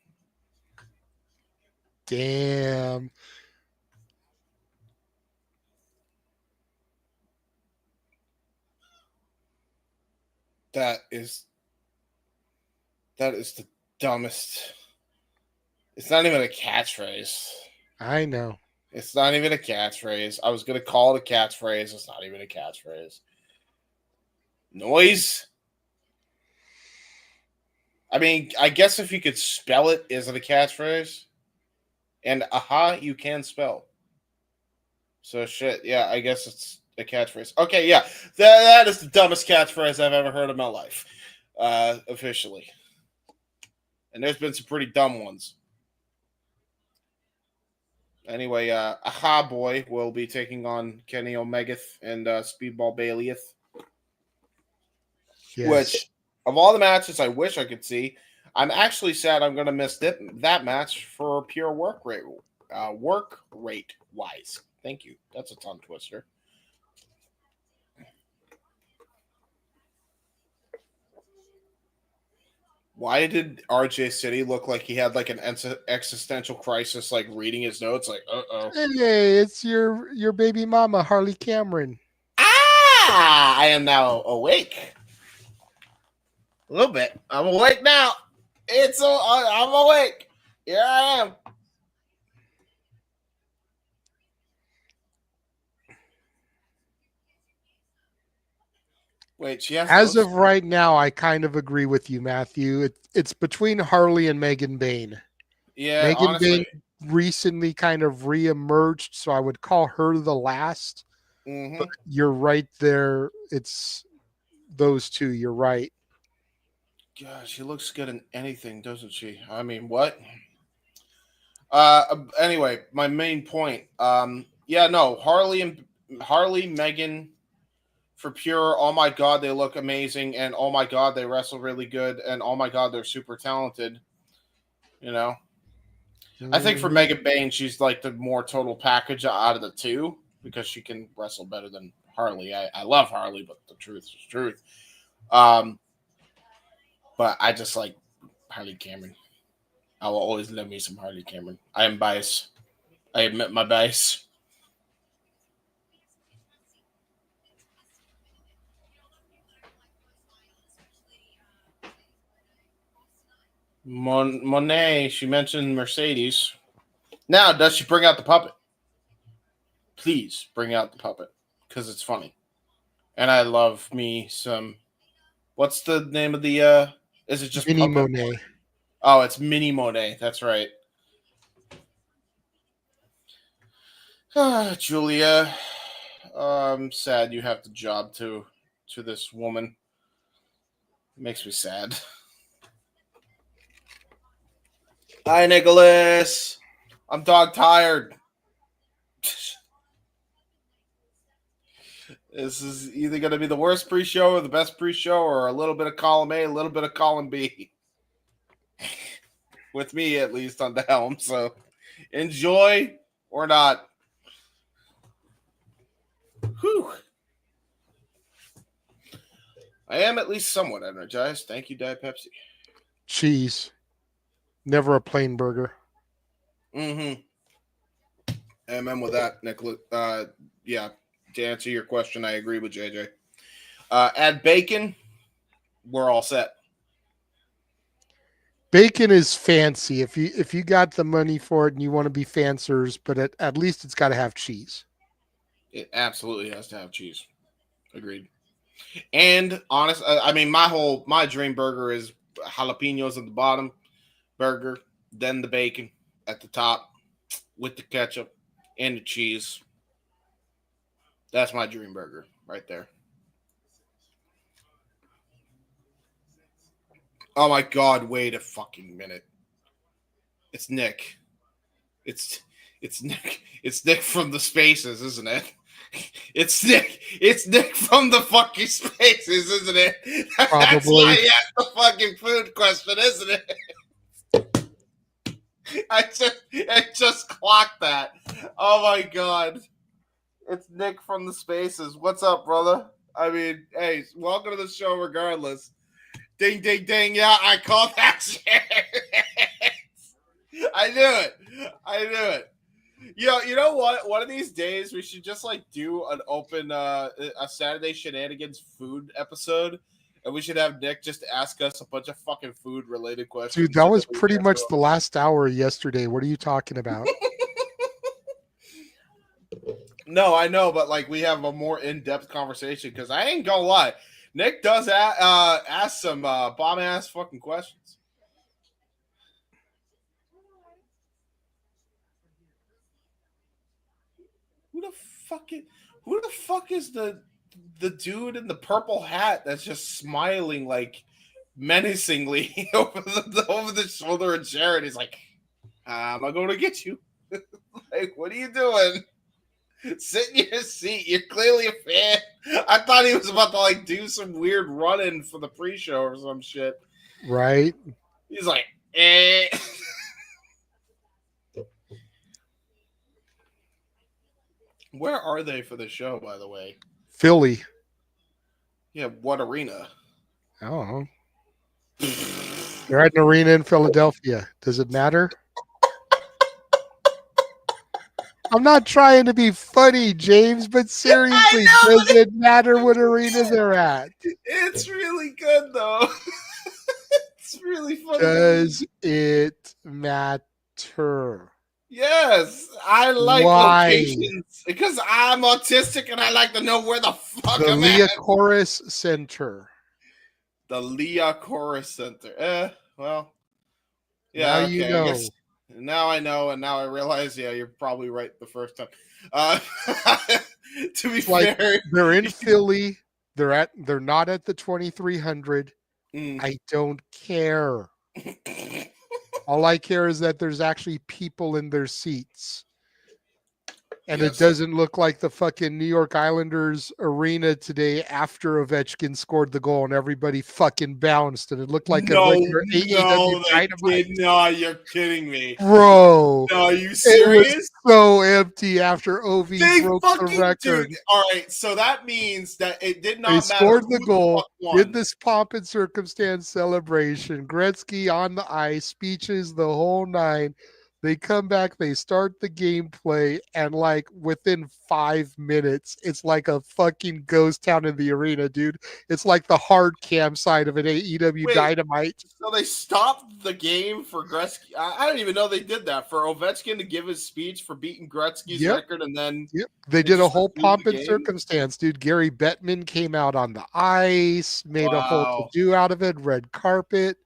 Damn. That is the dumbest. It's not even a catchphrase. I know. It's not even a catchphrase. I was going to call it a catchphrase. It's not even a catchphrase. Noise. I mean, I guess if you could spell it, is it a catchphrase? And aha, you can spell. So shit, yeah, I guess it's a catchphrase. Okay, yeah, that is the dumbest catchphrase I've ever heard in my life, officially. And there's been some pretty dumb ones. Anyway, Aha Boy will be taking on Kenny Omega and Speedball Baileyth. Yes. Which, of all the matches I wish I could see, I'm actually sad I'm going to miss that match for pure work rate wise. Thank you. That's a tongue twister. Why did RJ City look like he had like an existential crisis, like reading his notes? Like, Hey, it's your baby mama, Harley Cameron. Ah, I am now awake. A little bit. I'm awake now. I'm awake. Here I am. Wait, she has As of right now, I kind of agree with you, Matthew. It's between Harley and Megan Bayne. Yeah, Megan honestly. Bayne recently kind of reemerged, so I would call her the last. Mm-hmm. But you're right there. It's those two. You're right. God, she looks good in anything, doesn't she? I mean, what? Anyway, my main point. Harley, Megan, for pure. Oh my God, they look amazing, and oh my God, they wrestle really good, and oh my God, they're super talented. You know, I think for Megan Bayne, she's like the more total package out of the two because she can wrestle better than Harley. I love Harley, but the truth is truth. But I just like Harley Cameron. I will always love me some Harley Cameron. I am biased. I admit my bias. Moné, she mentioned Mercedes. Now, does she bring out the puppet? Please bring out the puppet because it's funny. And I love me some. What's the name of the? Is it just Mini puppet? Moné? Oh, it's Mini Moné. That's right. Julia, I'm sad you have to job to this woman. It makes me sad. Hi, Nicholas. I'm dog tired. This is either going to be the worst pre-show or the best pre-show, or a little bit of column A, a little bit of column B. With me, at least, on the helm. So enjoy or not. Whew. I am at least somewhat energized. Thank you, Diet Pepsi. Cheese. Never a plain burger. Mm-hmm. Amen with that, Nicholas. Yeah. To answer your question, I agree with JJ. Add bacon, we're all set. Bacon is fancy if you got the money for it and you want to be fanciers, but at least it's got to have cheese. It absolutely has to have cheese. Agreed. And honest, I mean, my dream burger is jalapenos at the bottom, burger, then the bacon at the top with the ketchup and the cheese. That's my dream burger right there. Oh my God! Wait a fucking minute. It's Nick. It's Nick. It's Nick from the Spaces, isn't it? It's Nick. It's Nick from the fucking Spaces, isn't it? Probably. That's why he asked the fucking food question, isn't it? I just clocked that. Oh my God. It's Nick from the Spaces. What's up, brother? I mean, hey, welcome to the show regardless. Ding, ding, ding. Yeah, I called that shit. I knew it. You know what? One of these days, we should just, do an open, a Saturday Shenanigans food episode. And we should have Nick just ask us a bunch of fucking food-related questions. Dude, that was pretty much the last hour yesterday. What are you talking about? No, I know, but we have a more in-depth conversation because I ain't gonna lie, Nick does ask some bomb-ass fucking questions. Who the fuck is the dude in the purple hat that's just smiling menacingly over the shoulder of Jared? He's like, I'm going to get you. What are you doing? Sit in your seat. You're clearly a fan. I thought he was about to do some weird run-in for the pre-show or some shit. Right. He's like, eh. Where are they for the show, by the way? Philly. Yeah, what arena? I don't know. They're at an arena in Philadelphia. Does it matter? I'm not trying to be funny, James, but seriously, does it matter what arena they're at? It's really good, though. It's really funny. Does it matter? Yes, I like Why? locations because I'm autistic and I like to know where the fuck The I'm Leah at. Chorus Center. The Leah Chorus Center. Well, yeah. Now you I know. guess. Now I know, and now I realize, yeah, you're probably right the first time. To be fair, they're in Philly. They're not at the 2300. I don't care. All I care is that there's actually people in their seats. And Yes. It doesn't look like the fucking New York Islanders arena today after Ovechkin scored the goal and everybody fucking bounced. And it looked like a regular AEW Dynamite. No, you're kidding me. Bro. No, are you It serious? was so empty after Ovi They broke fucking the record. did. All right, so that means that it did not They matter scored who the goal, fuck won. did this pomp and circumstance celebration. Gretzky on the ice, speeches, the whole nine. They come back, they start the gameplay, and like within 5 minutes, it's like a fucking ghost town in the arena, dude. It's like the hard cam side of an AEW Wait. Dynamite. So they stopped the game for Gretzky. I didn't even know they did that for Ovechkin to give his speech for beating Gretzky's record, and then They did a whole just pomp the and game? circumstance, dude. Gary Bettman came out on the ice, made a whole to-do out of it, red carpet.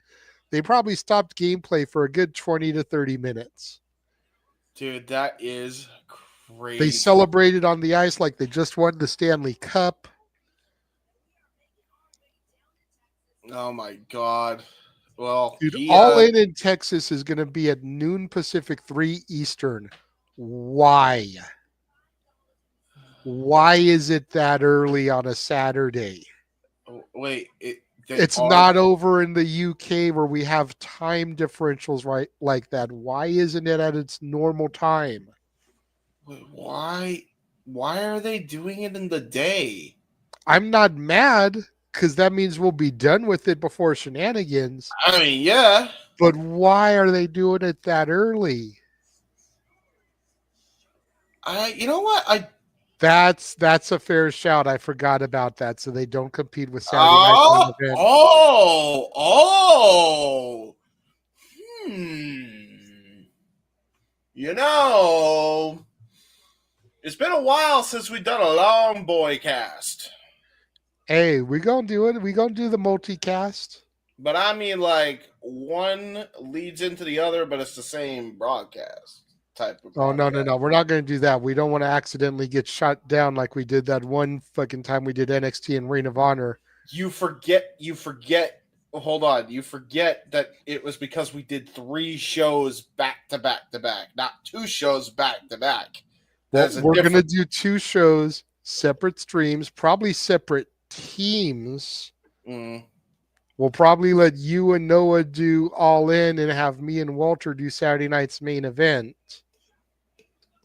They probably stopped gameplay for a good 20 to 30 minutes. Dude, that is crazy. They celebrated on the ice like they just won the Stanley Cup. Oh my God. Well, Dude, All in Texas is going to be at noon Pacific, 3 Eastern. Why? Why is it that early on a Saturday? Wait, It's not over in the UK where we have time differentials right like that. Why isn't it at its normal time? Wait, why are they doing it in the day? I'm not mad because that means we'll be done with it before shenanigans. I mean, yeah. But why are they doing it that early? You know what? That's a fair shout. I forgot about that. So they don't compete with Saturday night main event. You know, it's been a while since we've done a long boy cast. Hey, we're gonna do it. We're gonna do the multicast. But I mean, like, one leads into the other, but it's the same broadcast type of broadcast. No. We're not going to do that. We don't want to accidentally get shot down like we did that one fucking time we did NXT and Ring of Honor. You forget. Hold on. You forget that it was because we did 3 shows back to back to back, not 2 shows back to back. Well, we're going to do 2 shows, separate streams, probably separate teams. We'll probably let you and Noah do All In and have me and Walter do Saturday night's main event.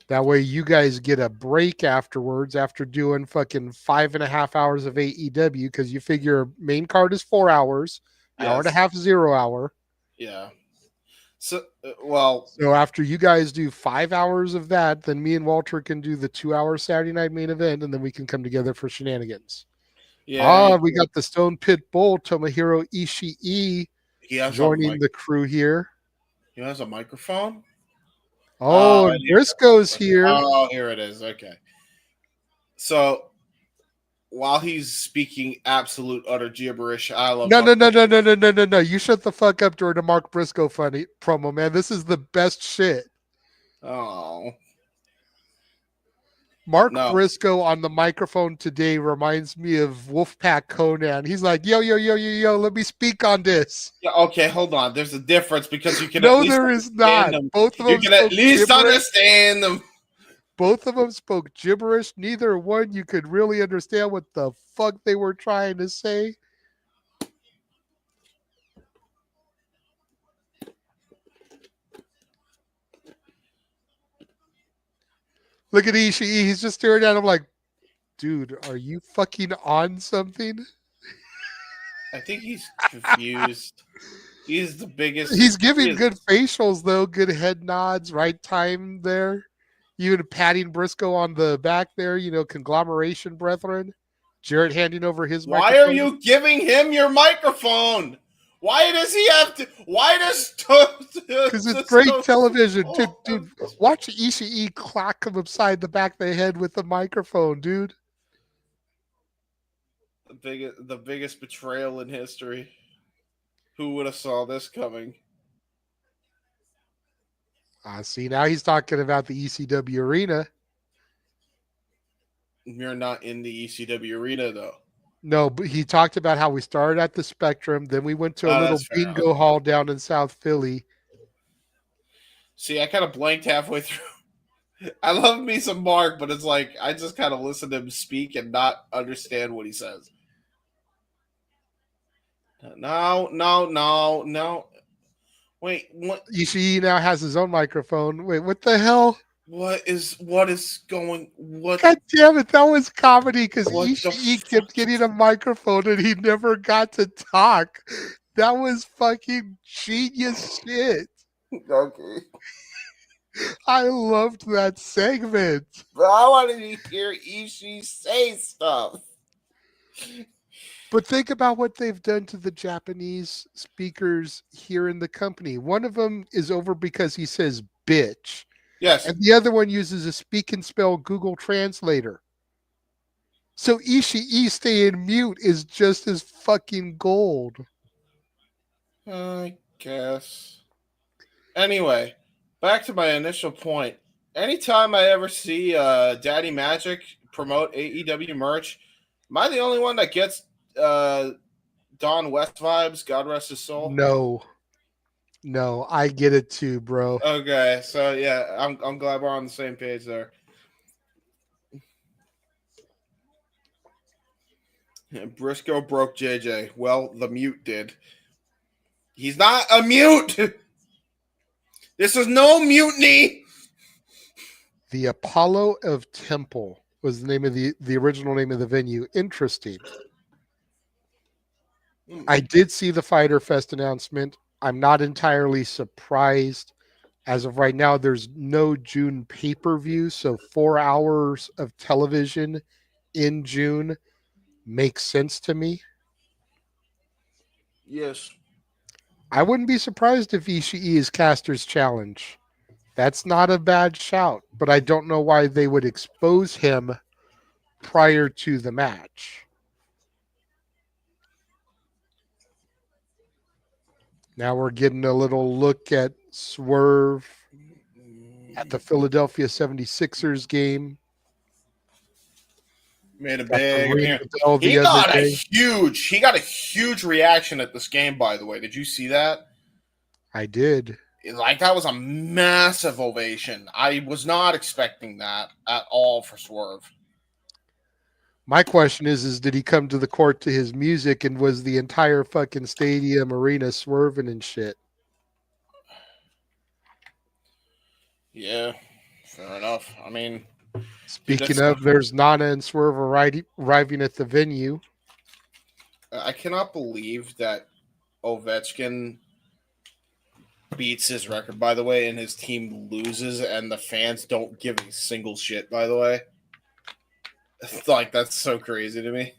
That way you guys get a break afterwards after doing fucking 5.5 hours of AEW because you figure main card is 4 hours, hour and a half, 0 hour. Yeah. So after you guys do 5 hours of that, then me and Walter can do the 2-hour Saturday night main event, and then we can come together for shenanigans. Yeah. We got the Stone Pit Bull, Tomohiro Ishii, joining the crew here. He has a microphone? Oh, Briscoe's here. Oh, here it is. Okay. So while he's speaking absolute utter gibberish, I love No. You shut the fuck up during the Mark Briscoe funny promo, man. This is the best shit. Oh. Mark Briscoe on the microphone today reminds me of Wolfpack Conan. He's like, yo, let me speak on this. Yeah, okay, hold on. There's a difference because you can there is not. Them. Both of them you can at least understand them. Both of them spoke gibberish. Neither one you could really understand what the fuck they were trying to say. Look at Ishii. He's just staring at him like, dude, are you fucking on something? I think he's confused. He's the biggest. He's giving good facials, though. Good head nods, right time there. Even patting Briscoe on the back there, conglomeration brethren. Jarrett handing over his microphone. Why are you giving him your microphone? Why does he have to? Why does? Because it's great television, dude. Watch Ishii clack him upside the back of the head with the microphone, dude. The biggest betrayal in history. Who would have saw this coming? See, now he's talking about the ECW arena. You're not in the ECW arena, though. No, but he talked about how we started at the Spectrum, then we went to a little bingo hall down in South Philly. See, I kind of blanked halfway through. I love me some Mark, but it's like I just kind of listen to him speak and not understand what he says. No. Wait, what? Ishii now has his own microphone. Wait, what the hell? What is going? What? God damn it! That was comedy because Ishii kept getting a microphone and he never got to talk. That was fucking genius shit. Okay. I loved that segment. But I wanted to hear Ishii say stuff. But think about what they've done to the Japanese speakers here in the company. One of them is over because he says bitch. Yes. And the other one uses a speak and spell Google Translator. So Ishii staying mute is just as fucking gold. I guess. Anyway, back to my initial point. Anytime I ever see Daddy Magic promote AEW merch, am I the only one that gets Don West vibes? God rest his soul. No, I get it too, bro. Okay, so yeah, I'm glad we're on the same page there. Briscoe broke JJ. Well, the mute did. He's not a mute. This is no mutiny. The Apollo of Temple was the name of the original name of the venue. Interesting. I did see the Fyter Fest announcement. I'm not entirely surprised. As of right now, there's no June pay-per-view, so 4 hours of television in June makes sense to me. Yes. I wouldn't be surprised if Ishii is Caster's challenge. That's not a bad shout, but I don't know why they would expose him prior to the match. Now we're getting a little look at Swerve at the Philadelphia 76ers game. Made a Got the big ring appearance. bell the other day. He got a huge reaction at this game, by the way. Did you see that? I did. Like, that was a massive ovation. I was not expecting that at all for Swerve. My question is did he come to the court to his music and was the entire fucking stadium arena swerving and shit? Yeah, fair enough. I mean, speaking of, there's Nana and Swerve arriving at the venue. I cannot believe that Ovechkin beats his record, by the way, and his team loses, and the fans don't give a single shit, by the way. Like, that's so crazy to me.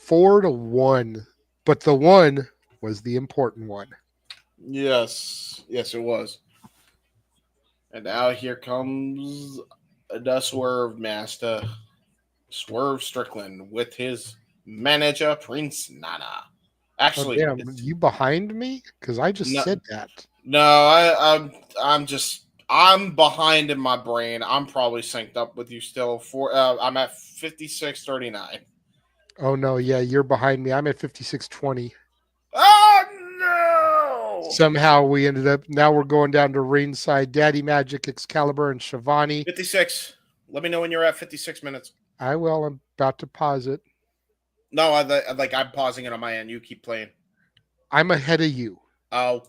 4-1, but the one was the important one. Yes, it was. And now here comes the Swerve Master, Swerve Strickland, with his manager, Prince Nana. Actually, damn, you behind me? Because I just said that. No, I'm behind in my brain. I'm probably synced up with you still. I'm at 56:39. Oh no, yeah, you're behind me. I'm at 56:20. Oh no! Somehow we ended up. Now we're going down to ringside. Daddy Magic, Excalibur, and Shivani. 56. Let me know when you're at 56 minutes. I will. I'm about to pause it. No, I'm pausing it on my end. You keep playing. I'm ahead of you. Oh.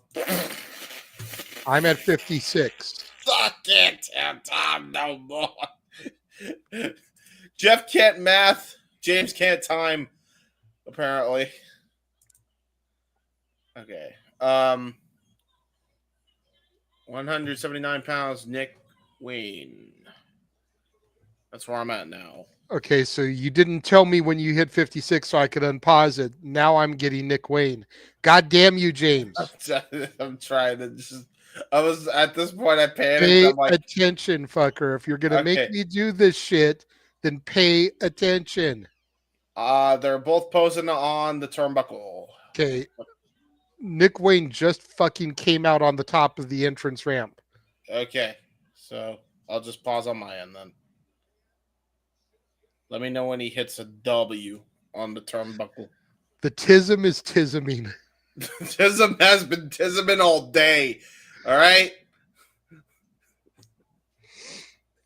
I'm at 56. I can't tell Tom no more. Jeff can't math. James can't time, apparently. Okay. 179 pounds, Nick Wayne. That's where I'm at now. Okay, so you didn't tell me when you hit 56 so I could unpause it. Now I'm getting Nick Wayne. God damn you, James. I'm trying to just... I was at this point. I panicked. Pay I'm like, attention, fucker. If you're gonna make me do this shit, then pay attention. They're both posing on the turnbuckle. Okay. Nick Wayne just fucking came out on the top of the entrance ramp. Okay, so I'll just pause on my end then. Let me know when he hits a W on the turnbuckle. The tism is tisming. Tism has been tisming all day. All right.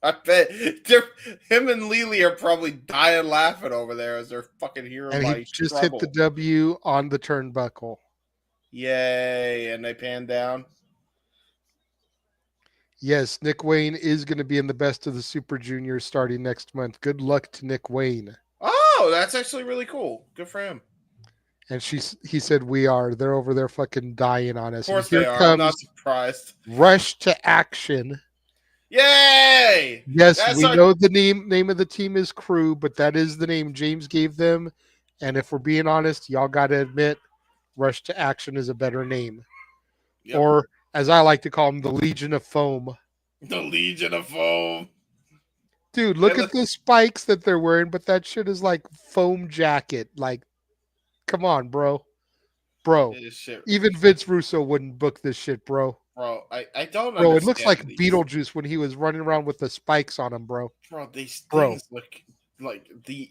I bet him and Lily are probably dying laughing over there as they're fucking hearing and my he just struggle. hit the W on the turnbuckle. Yay! And they pan down. Yes, Nick Wayne is going to be in the Best of the Super Juniors starting next month. Good luck to Nick Wayne. Oh, that's actually really cool. Good for him. And he said, we are. They're over there fucking dying on us. Of course And they here are. I'm comes not surprised. Rush to Action. Yay! Yes, That's we our- know the name of the team is Crew, but that is the name James gave them. And if we're being honest, y'all got to admit, Rush to Action is a better name. Yep. Or, as I like to call them, the Legion of Foam. The Legion of Foam. Dude, look at the spikes that they're wearing, but that shit is like foam jacket. Like, come on, bro. Bro, Shit. even Vince Russo wouldn't book this shit, bro. Bro, I don't Bro, it understand looks like these. Beetlejuice when he was running around with the spikes on him, bro. Bro, these Bro. things look like the...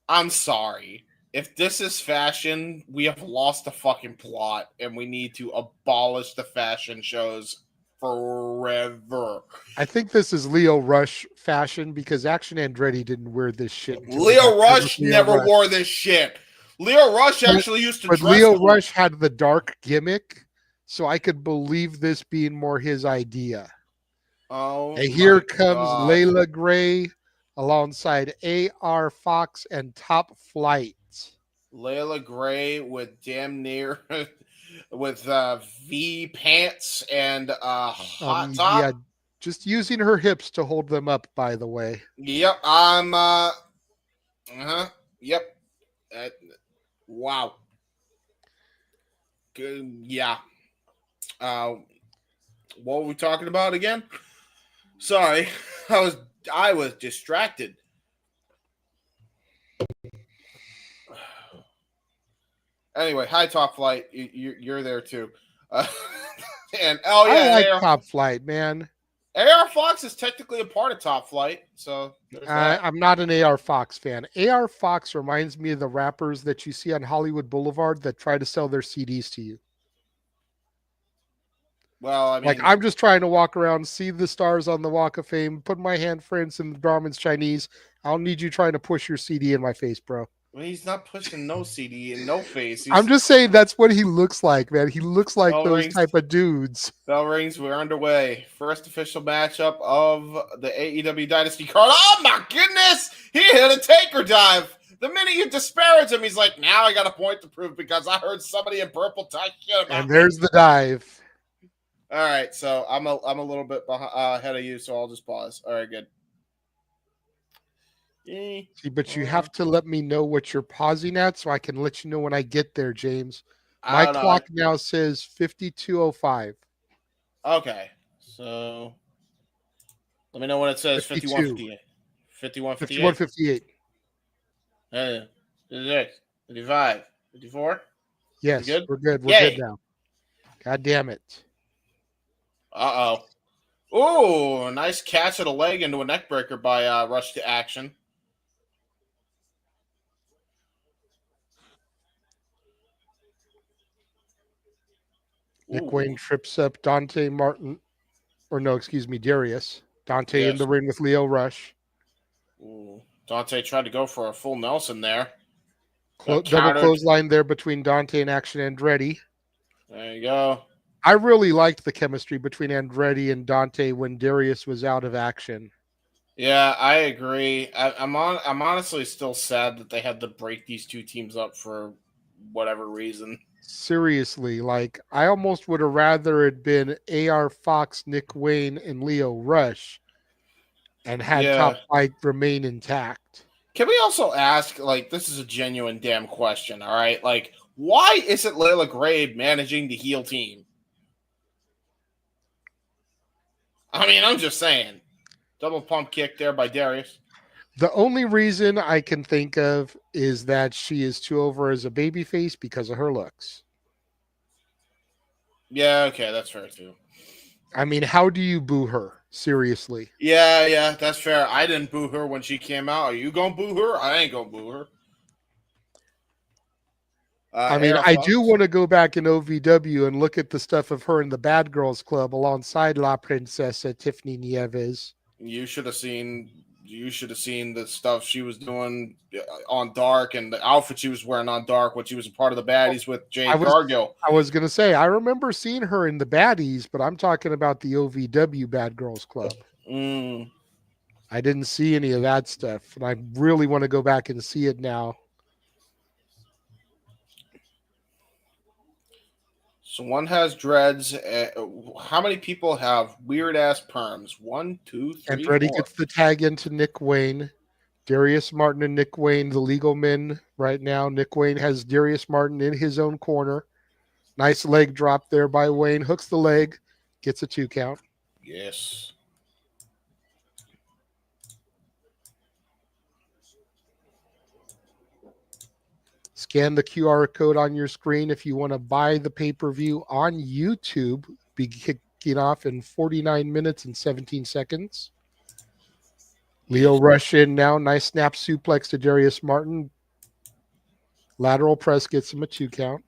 I'm sorry. If this is fashion, we have lost the fucking plot, and we need to abolish the fashion shows forever. I think this is Leo Rush fashion because Action Andretti didn't wear this shit. until Leo he got Rush Leo never Rush. wore this shit. Leo Rush actually used to But dress Leo cool. Rush had the dark gimmick, so I could believe this being more his idea. Oh, And here my comes God. Layla Gray alongside AR Fox and Top Flight. Layla Gray with damn near with V pants and hot top. Yeah, just using her hips to hold them up, by the way. Yep, I'm yep. Wow. Good. Yeah. What were we talking about again? Sorry, I was distracted. Anyway, hi Top Flight. You're there too. And oh yeah, I like AR, Top Flight, man. AR Fox is technically a part of Top Flight, so there's that. I'm not an AR Fox fan. AR Fox reminds me of the rappers that you see on Hollywood Boulevard that try to sell their CDs to you. Well, I mean, Like, I'm just trying to walk around, see the stars on the Walk of Fame, put my hand friends in the Brahmins Chinese. I don't need you trying to push your CD in my face, bro. well, he's not pushing no CD in no face. I'm just saying that's what he looks like, man. He looks like Bell those rings. type of dudes. Bell rings. We're underway. First official matchup of the AEW Dynasty card. Oh my goodness! He hit a Taker dive. The minute you disparage him, he's like, "Now I got a point to prove because I heard somebody in purple talk shit about And me." there's the dive. All right, so I'm a little bit ahead of you, so I'll just pause. All right, good. See, but you have to let me know what you're pausing at so I can let you know when I get there, James. I My don't clock now says 52:05. know. Okay, so let me know when it says 52. 51, 58. 51:58. 56, 55, 54. Yes, good? we're good. We're Yay. good now. God damn it. Uh-oh. Oh, a nice catch of the leg into a neck breaker by Rush to Action. Nick Ooh. Wayne trips up Dante Martin, or no, excuse me, Darius. Dante in Yes. the ring with Leo Rush. Ooh. Dante tried to go for a full Nelson there. Double Countered. clothesline there between Dante and Action Andretti. There you go. I really liked the chemistry between Andretti and Dante when Darius was out of action. Yeah, I agree. I'm honestly still sad that they had to break these two teams up for whatever reason. Seriously, like I almost would have rather it been AR Fox, Nick Wayne, and Leo Rush and had Yeah. Top Flight remain intact. Can we also ask, like, this is a genuine damn question, all right? Like, why isn't Layla Gray managing the heel team? I mean, I'm just saying. Double pump kick there by Darius. The only reason I can think of is that she is too over as a babyface because of her looks. Yeah, okay, that's fair too. I mean, how do you boo her? Seriously. Yeah, that's fair. I didn't boo her when she came out. Are you gonna boo her? I ain't gonna boo her. I mean, I do want to go back in OVW and look at the stuff of her in the Bad Girls Club alongside La Princesa Tiffany Nieves. You should have seen the stuff she was doing on Dark and the outfit she was wearing on Dark when she was a part of the baddies with Jade Cargill. I was going to say, I remember seeing her in the baddies, but I'm talking about the OVW Bad Girls Club. I didn't see any of that stuff, and I really want to go back and see it now. So one has dreads. How many people have weird ass perms? 1, 2, 3, Andretti 4. gets the tag into Nick Wayne. Darius Martin and Nick Wayne, the legal men right now. Nick Wayne has Darius Martin in his own corner. Nice leg drop there by Wayne. Hooks the leg. Gets a 2 count. Yes. Scan the QR code on your screen if you want to buy the pay-per-view on YouTube. Be kicking off in 49 minutes and 17 seconds. Leo Rush in now. Nice snap suplex to Darius Martin. Lateral press gets him a 2 count.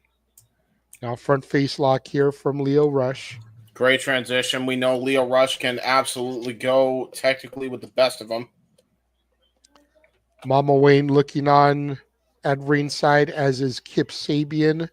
Now front face lock here from Leo Rush. Great transition. We know Leo Rush can absolutely go technically with the best of them. Mama Wayne looking on at ringside, as is Kip Sabian.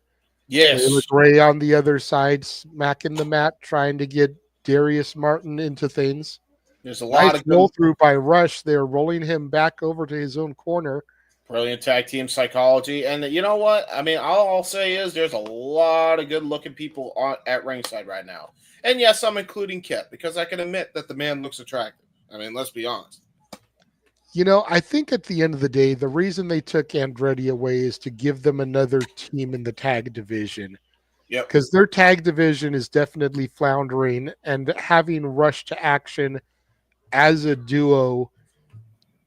Yes. Taylor Gray on the other side, smacking the mat, trying to get Darius Martin into things. There's a lot Nice of roll through by Rush. They're rolling him back over to his own corner. brilliant tag team psychology. And you know what? I mean, all I'll say is there's a lot of good-looking people at ringside right now. And yes, I'm including Kip, because I can admit that the man looks attractive. I mean, let's be honest. You know, I think at the end of the day, the reason they took Andretti away is to give them another team in the tag division. Yep. Because their tag division is definitely floundering, and having Rush to Action as a duo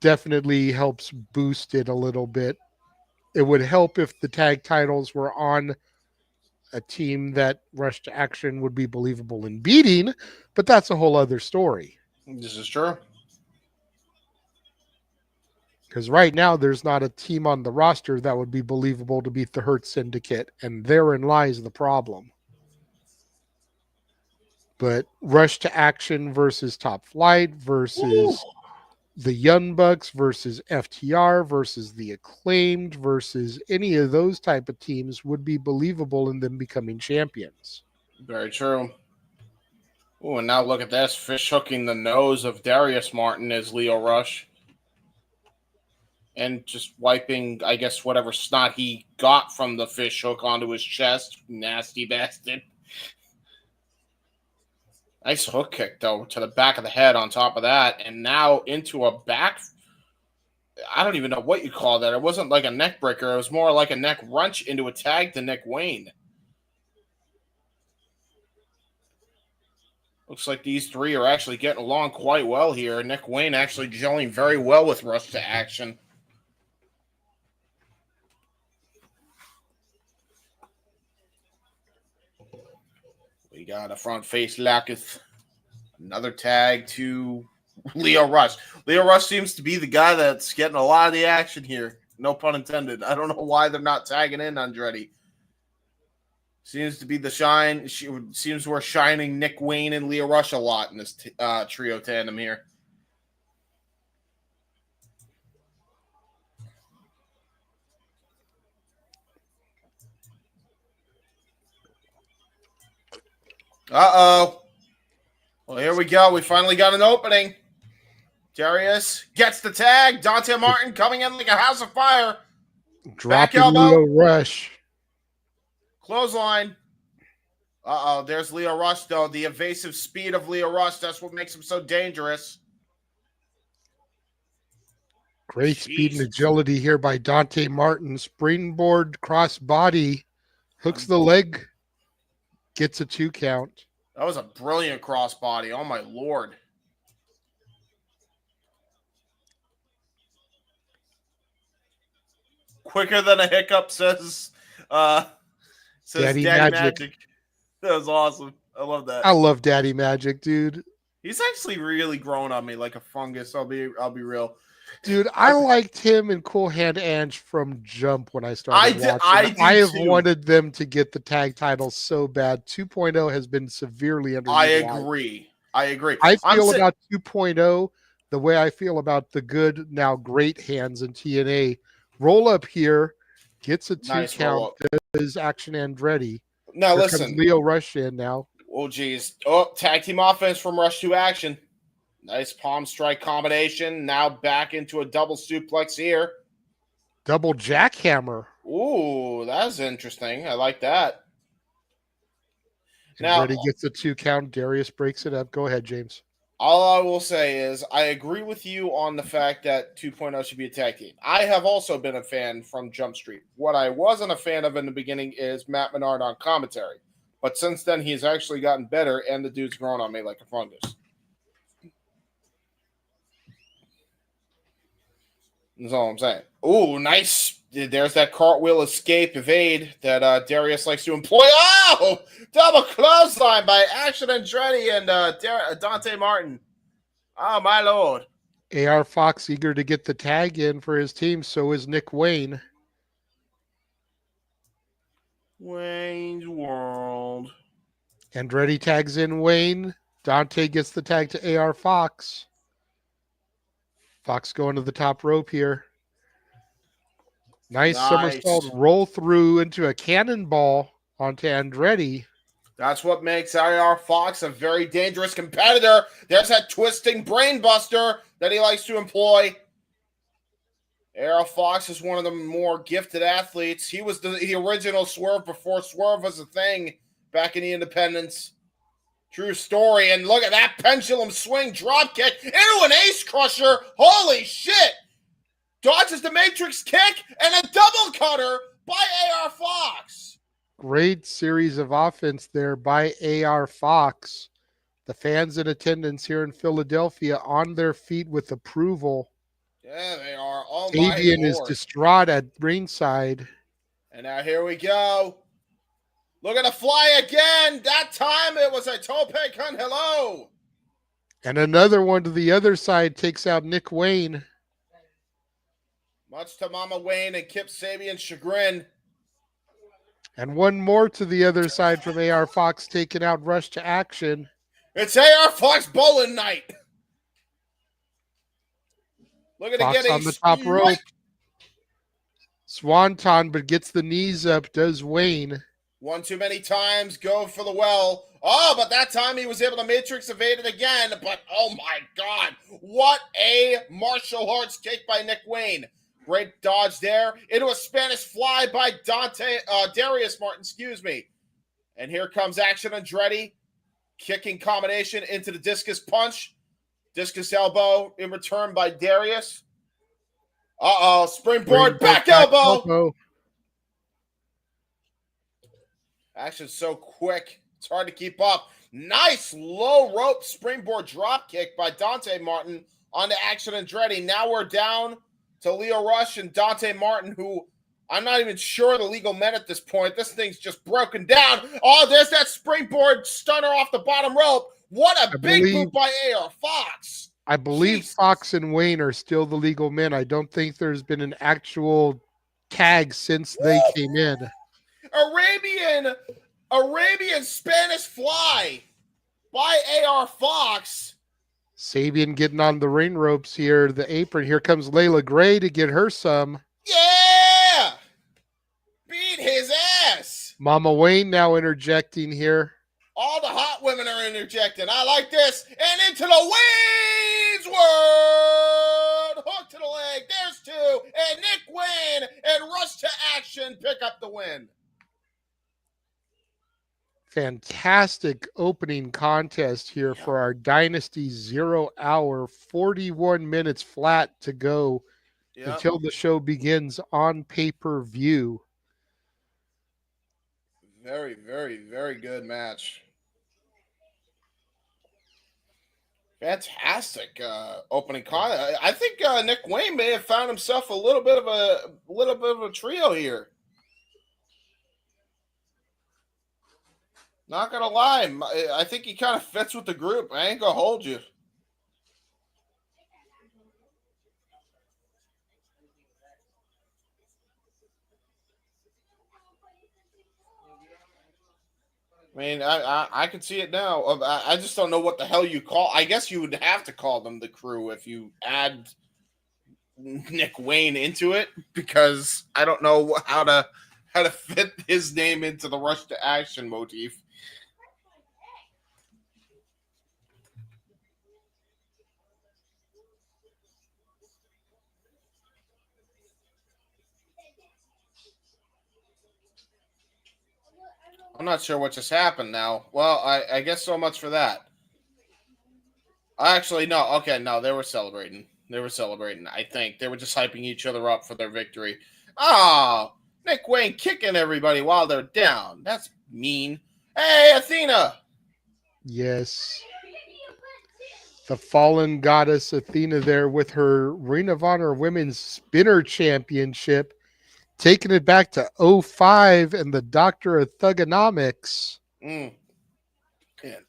definitely helps boost it a little bit. It would help if the tag titles were on a team that Rush to Action would be believable in beating, but that's a whole other story. This is true. Because right now, there's not a team on the roster that would be believable to beat the Hurt Syndicate, and therein lies the problem. But Rush to Action versus Top Flight versus the Young Bucks versus FTR versus the Acclaimed versus any of those type of teams would be believable in them becoming champions. Very true. Oh, and now look at this. Fish hooking the nose of Darius Martin as Leo Rush. And just wiping, I guess, whatever snot he got from the fish hook onto his chest. Nasty bastard. Nice hook kick, though, to the back of the head on top of that. And now into a back. I don't even know what you call that. It wasn't like a neck breaker. It was more like a neck wrench into a tag to Nick Wayne. Looks like these three are actually getting along quite well here. Nick Wayne actually gelling very well with Rush to Action. We got a front face locketh. Another tag to Leo Rush. Leo Rush seems to be the guy that's getting a lot of the action here. No pun intended. I don't know why they're not tagging in Andretti. Seems to be the shine. Seems we're shining Nick Wayne and Leo Rush a lot in this trio tandem here. Uh-oh. Well, here we go. We finally got an opening. Darius gets the tag. Dante Martin coming in like a house of fire. Dropping Leo Rush. Clothesline. Uh-oh. There's Leo Rush, though. The evasive speed of Leo Rush. That's what makes him so dangerous. Great speed and agility here by Dante Martin. Springboard cross body. Hooks the leg. Gets a 2 count. That was a brilliant crossbody. Oh, my Lord. Quicker than a hiccup, says Daddy Magic. That was awesome. I love that. I love Daddy Magic, dude. He's actually really growing on me like a fungus. I'll be real. Dude, I liked him and Cool Hand Ange from Jump when I started watching. I have wanted them to get the tag titles so bad. 2.0 has been severely underutilized. I agree. I feel about 2.0 the way I feel about the good, now great hands in TNA. Roll up here, gets a 2 count, does Action Andretti. Now Here listen. comes Leo Rush in now. Oh, geez. Oh, tag team offense from Rush to Action. Nice palm strike combination. Now back into a double suplex here. Double jackhammer. Ooh, that's interesting. I like that. Now, Andretti gets a 2 count. Darius breaks it up. Go ahead, James. all I will say is I agree with you on the fact that 2.0 should be a tag team. I have also been a fan from Jump Street. What I wasn't a fan of in the beginning is Matt Menard on commentary. But since then, he's actually gotten better, and the dude's grown on me like a fungus. That's all I'm saying. Ooh, nice. There's that cartwheel escape evade that Darius likes to employ. Oh! Double clothesline by Action Andretti and Dante Martin. Oh, my lord. AR Fox eager to get the tag in for his team. So is Nick Wayne. Wayne's World. Andretti tags in Wayne. Dante gets the tag to AR Fox. Fox going to the top rope here. Nice somersault roll through into a cannonball onto Andretti. That's what makes AR Fox a very dangerous competitor. There's that twisting brainbuster that he likes to employ. AR Fox is one of the more gifted athletes. He was the original Swerve before Swerve was a thing back in the Independents. True story. And look at that pendulum swing drop kick into an ace crusher. Holy shit. Dodges the Matrix kick and a double cutter by AR Fox. Great series of offense there by AR Fox. The fans in attendance here in Philadelphia on their feet with approval. Yeah, they are. Oh, Fabian is distraught at ringside. And now here we go. Look at the fly again. That time it was a tope con hello. And another one to the other side takes out Nick Wayne. Much to Mama Wayne and Kip Sabian's chagrin. And one more to the other side from AR Fox taking out Rush to Action. It's AR Fox bowling night. Look at Fox it getting on the top rope. Swanton, but gets the knees up, does Wayne. One too many times, go for the well. Oh, but that time he was able to Matrix evade it again. But, oh my God, what a martial arts kick by Nick Wayne. Great dodge there. Into a Spanish fly by Darius Martin, excuse me. And here comes Action Andretti. Kicking combination into the discus punch. Discus elbow in return by Darius. Uh-oh, springboard back elbow. Action's so quick. It's hard to keep up. Nice low rope springboard drop kick by Dante Martin onto Action Andretti. Now we're down to Leo Rush and Dante Martin, who I'm not even sure the legal men at this point. This thing's just broken down. Oh, there's that springboard stunner off the bottom rope. What a big move by AR Fox. I believe Fox and Wayne are still the legal men. I don't think there's been an actual tag since they came in. Arabian Spanish fly by AR Fox. Sabian getting on the ring ropes here, the apron. Here comes Layla Gray to get her some. Yeah! Beat his ass. Mama Wayne now interjecting here. All the hot women are interjecting. I like this. And into the Wayne's World. Hook to the leg. There's two. And Nick Wayne and Rush to Action pick up the win. Fantastic opening contest here for our Dynasty 0 hour, 41 minutes flat to go until the show begins on pay-per-view. Very, very, very good match. Fantastic opening contest. I think Nick Wayne may have found himself a little bit of a trio here. Not gonna lie, I think he kind of fits with the group. I ain't gonna hold you. I mean, I can see it now. I just don't know what the hell you call. I guess you would have to call them the Crew if you add Nick Wayne into it, because I don't know how to fit his name into the Rush to Action motif. I'm not sure what just happened now. Well, I guess so much for that. Actually, no. Okay, no, they were celebrating. I think. They were just hyping each other up for their victory. Oh, Nick Wayne kicking everybody while they're down. That's mean. Hey, Athena! Yes. The fallen goddess Athena there with her Ring of Honor Women's Spinner Championship, taking it back to 05 and the Doctor of Thugonomics. And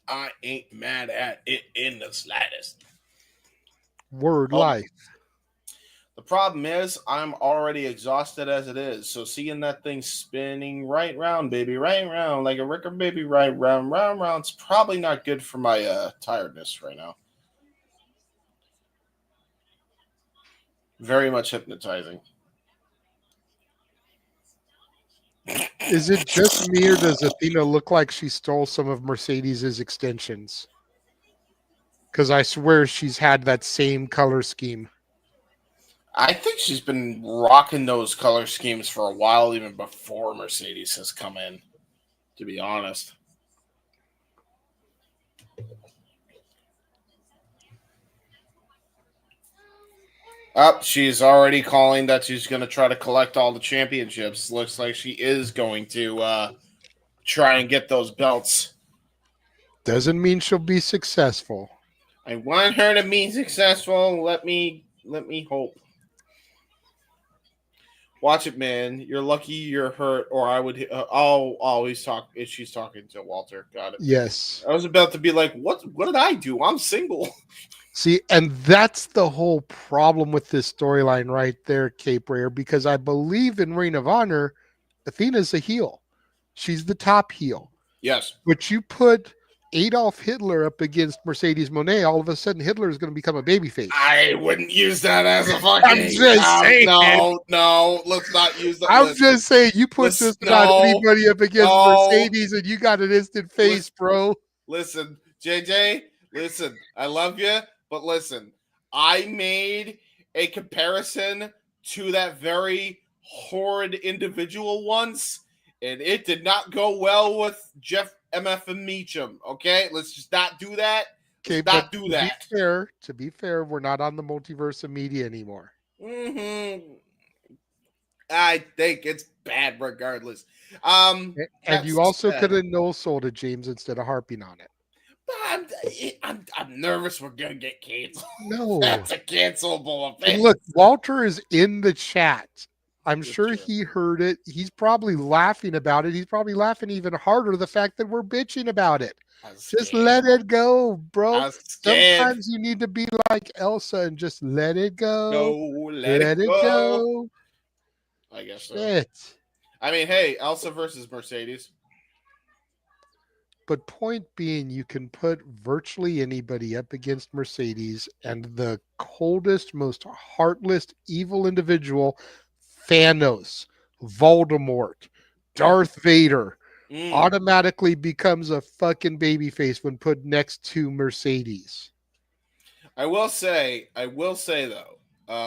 I ain't mad at it in the slightest. Word life. The problem is I'm already exhausted as it is. So seeing that thing spinning right round, baby, right round, like a record baby, right round, round, round, it's probably not good for my tiredness right now. Very much hypnotizing. Is it just me or does Athena look like she stole some of Mercedes's extensions? Because I swear she's had that same color scheme. I think she's been rocking those color schemes for a while, even before Mercedes has come in, to be honest. She's already calling that she's going to try to collect all the championships. Looks like she is going to try and get those belts. Doesn't mean she'll be successful. I want her to be successful. Let me hope. Watch it, man. You're lucky you're hurt, or I would. She's talking to Walter. Got it. Yes. I was about to be like, what did I do? I'm single. See, and that's the whole problem with this storyline right there, Cape Rare, because I believe in Ring of Honor, Athena's a heel. She's the top heel. Yes. But you put Adolf Hitler up against Mercedes Moné, all of a sudden Hitler is going to become a babyface. I wouldn't use that as a fucking... I'm just saying. No, let's not use that. I'm just saying, you put just about anybody up against Mercedes and you got an instant face, bro. Listen, JJ, listen, I love you, but listen, I made a comparison to that very horrid individual once, and it did not go well with Jeff MF and Meacham. Okay, let's just not do that. Okay, not do that. To be fair, we're not on the multiverse of media anymore. I think it's bad regardless. And you also could have no-sold it, James, instead of harping on it. I'm nervous we're gonna get canceled. No, that's a cancelable event. And look, Walter is in the chat. I'm sure he heard it. He's probably laughing about it. He's probably laughing even harder the fact that we're bitching about it. Just let it go, bro. Sometimes you need to be like Elsa and just let it go. Let it go. I guess so. Shit. I mean, hey, Elsa versus Mercedes. But point being, you can put virtually anybody up against Mercedes, and the coldest, most heartless, evil individual, Thanos, Voldemort, Darth Vader, automatically becomes a fucking babyface when put next to Mercedes. I will say though,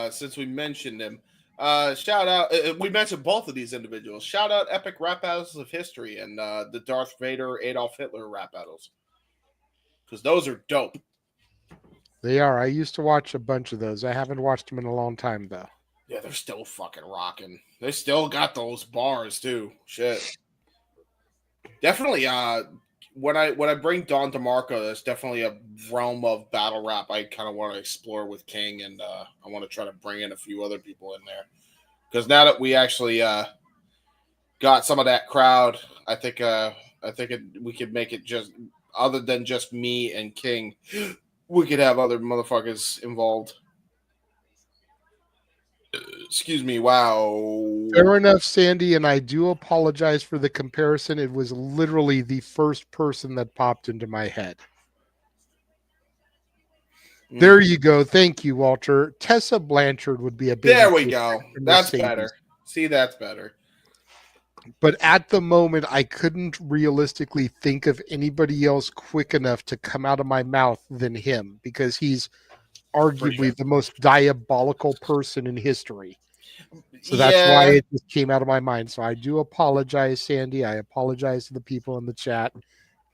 since we mentioned him, shout out. We mentioned both of these individuals. Shout out epic rap battles of history and the Darth Vader Adolf Hitler rap battles, because those are dope. They are. I used to watch a bunch of those. I haven't watched them in a long time though. Yeah, they're still fucking rocking. They still got those bars too. Shit. Definitely. When I bring Don DeMarco, that's definitely a realm of battle rap I kind of want to explore with King, and I want to try to bring in a few other people in there, because now that we actually got some of that crowd, I think we could make it just other than just me and King. We could have other motherfuckers involved. Excuse me. Wow. Fair enough, Sandy, and I do apologize for the comparison. It was literally the first person that popped into my head. There you go. Thank you, Walter. Tessa Blanchard would be a big. There we go. That's better. See, that's better. But at the moment, I couldn't realistically think of anybody else quick enough to come out of my mouth than him, because he's arguably the most diabolical person in history. So that's why it just came out of my mind. So I do apologize, Sandy. I apologize to the people in the chat.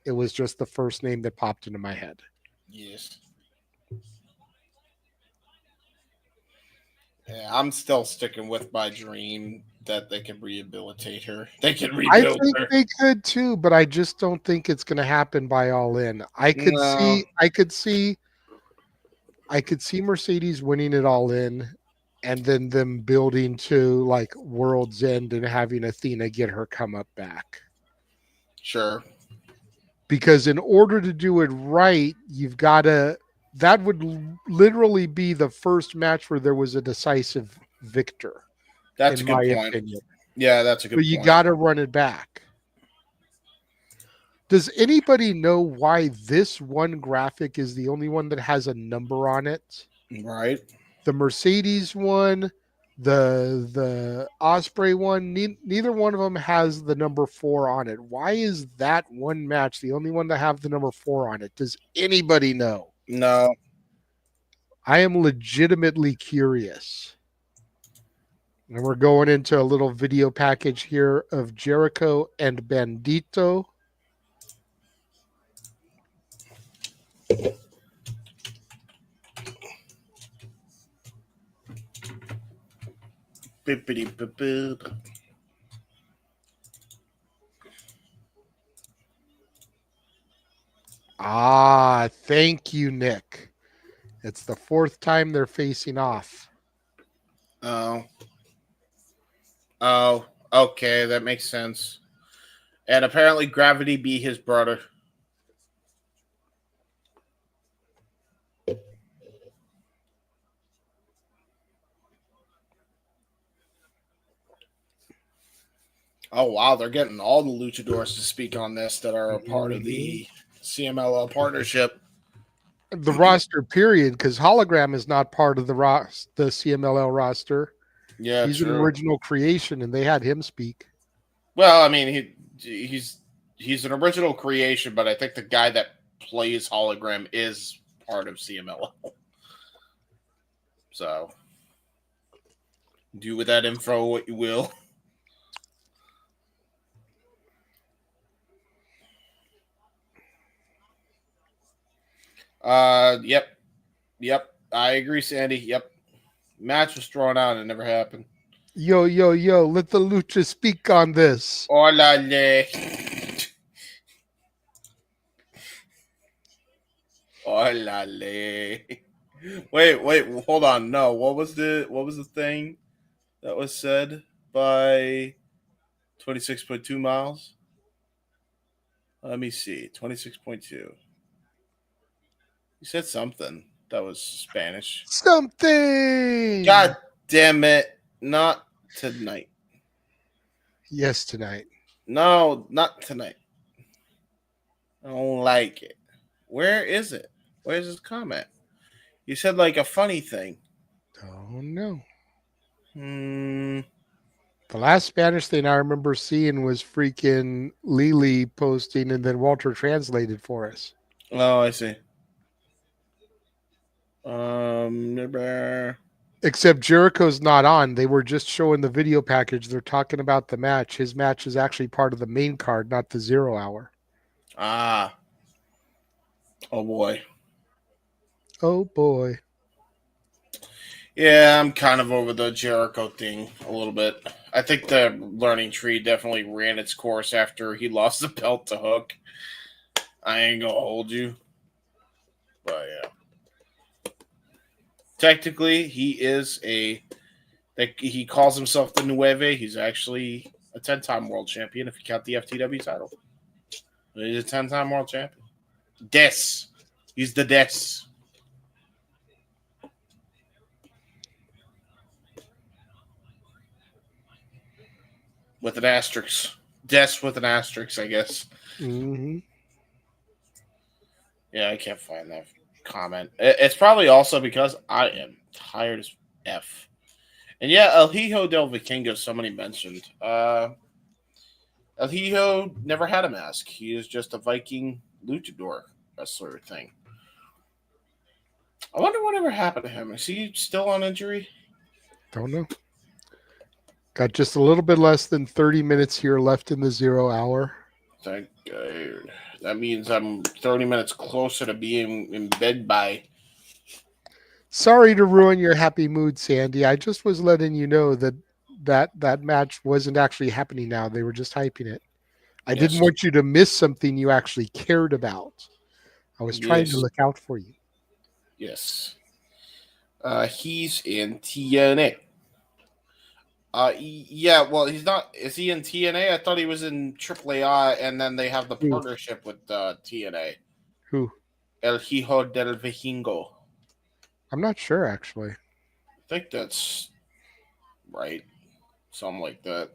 It was just the first name that popped into my head. Yes. Yeah, I'm still sticking with my dream that they can rehabilitate her. They can rebuild I think her. they could too, but I just don't think it's going to happen by All In. I could see Mercedes winning it All In, and then them building to like World's End and having Athena get her come up back. Sure. Because in order to do it right, you've got to. That would literally be the first match where there was a decisive victor. That's a good point. Opinion. Yeah, that's a good point. But you got to run it back. Does anybody know why this one graphic is the only one that has a number on it? Right. The Mercedes one, the Ospreay one, neither one of them has the number 4 on it. Why is that one match the only one to have the number 4 on it? Does anybody know? No. I am legitimately curious. And we're going into a little video package here of Jericho and Bandito. Ah, thank you, Nick. It's the 4th time they're facing off. Oh, okay, that makes sense. And apparently Gravity be his brother. Oh, wow, they're getting all the luchadors to speak on this that are a part of the CMLL partnership. The roster, period, because Hologram is not part of the CMLL roster. Yeah, he's an original creation, and they had him speak. Well, I mean, he's an original creation, but I think the guy that plays Hologram is part of CMLL. So, do with that info what you will. Yep. I agree, Sandy. Yep. Match was thrown out and it never happened. Yo, let the lucha speak on this. Orale. Orale. Wait, hold on. No, what was the thing that was said by 26.2 miles? Let me see. 26.2. You said something that was Spanish. Something. God damn it. Not tonight. Yes, tonight. No, not tonight. I don't like it. Where is it? Where's his comment? You said like a funny thing. Don't know. The last Spanish thing I remember seeing was freaking Lily posting and then Walter translated for us. Oh, I see. Except Jericho's not on. They were just showing the video package. They're talking about the match. His match is actually part of the main card, not the 0 hour. Ah. Oh, boy. Oh, boy. Yeah, I'm kind of over the Jericho thing a little bit. I think the learning tree definitely ran its course after he lost the belt to Hook. I ain't gonna hold you. But, yeah. Technically, he calls himself the Nueve. He's actually a 10-time world champion if you count the FTW title. He's a 10-time world champion. He's the Des. With an asterisk. Des with an asterisk, I guess. Mm-hmm. Yeah, I can't find that comment. It's probably also because I am tired as F. And yeah, El Hijo del Vikingo, somebody mentioned. El Hijo never had a mask. He is just a Viking luchador wrestler thing. I wonder whatever happened to him. Is he still on injury? Don't know. Got just a little bit less than 30 minutes here left in the 0 hour. Thank God. That means I'm 30 minutes closer to being in bed by. Sorry to ruin your happy mood, Sandy. I just was letting you know that match wasn't actually happening now. They were just hyping it. I didn't want you to miss something you actually cared about. I was trying to look out for you. Yes. He's in TNA. Yeah, well, he's not. Is he in TNA? I thought he was in AAA, and then they have the partnership with TNA. Who? El Hijo del Vikingo. I'm not sure, actually. I think that's right. Something like that.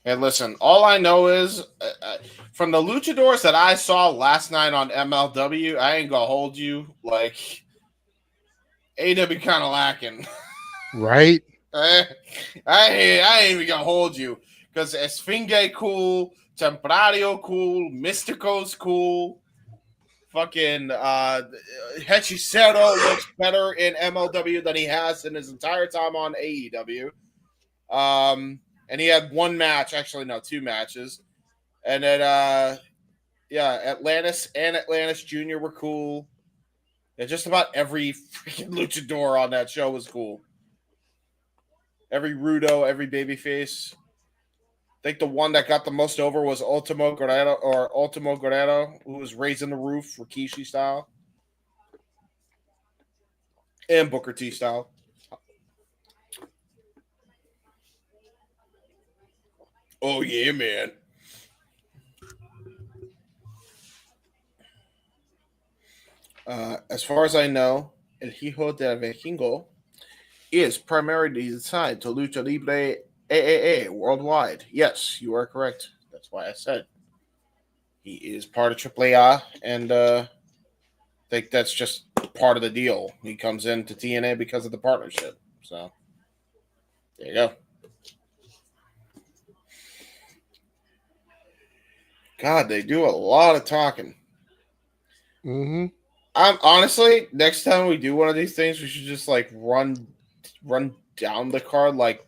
Hey, listen, all I know is from the luchadors that I saw last night on MLW, I ain't gonna hold you. Like, AEW kind of lacking. Right? I ain't even gonna hold you because Esfinge cool, Temprario cool, Mystico's cool. Fucking Hechicero looks better in MLW than he has in his entire time on AEW. And he had one match, actually no, two matches. And then Atlantis and Atlantis Jr. were cool. Yeah, just about every freaking luchador on that show was cool. Every Rudo, every babyface. I think the one that got the most over was Ultimo Guerrero, who was raising the roof Rikishi style. And Booker T style. Oh, yeah, man. As far as I know, El Hijo del Vikingo is primarily assigned to Lucha Libre AAA worldwide. Yes, you are correct. That's why I said he is part of AAA, and I think that's just part of the deal. He comes into TNA because of the partnership. So, there you go. God, they do a lot of talking. Mm-hmm. I'm honestly, next time we do one of these things, we should just like run down the card like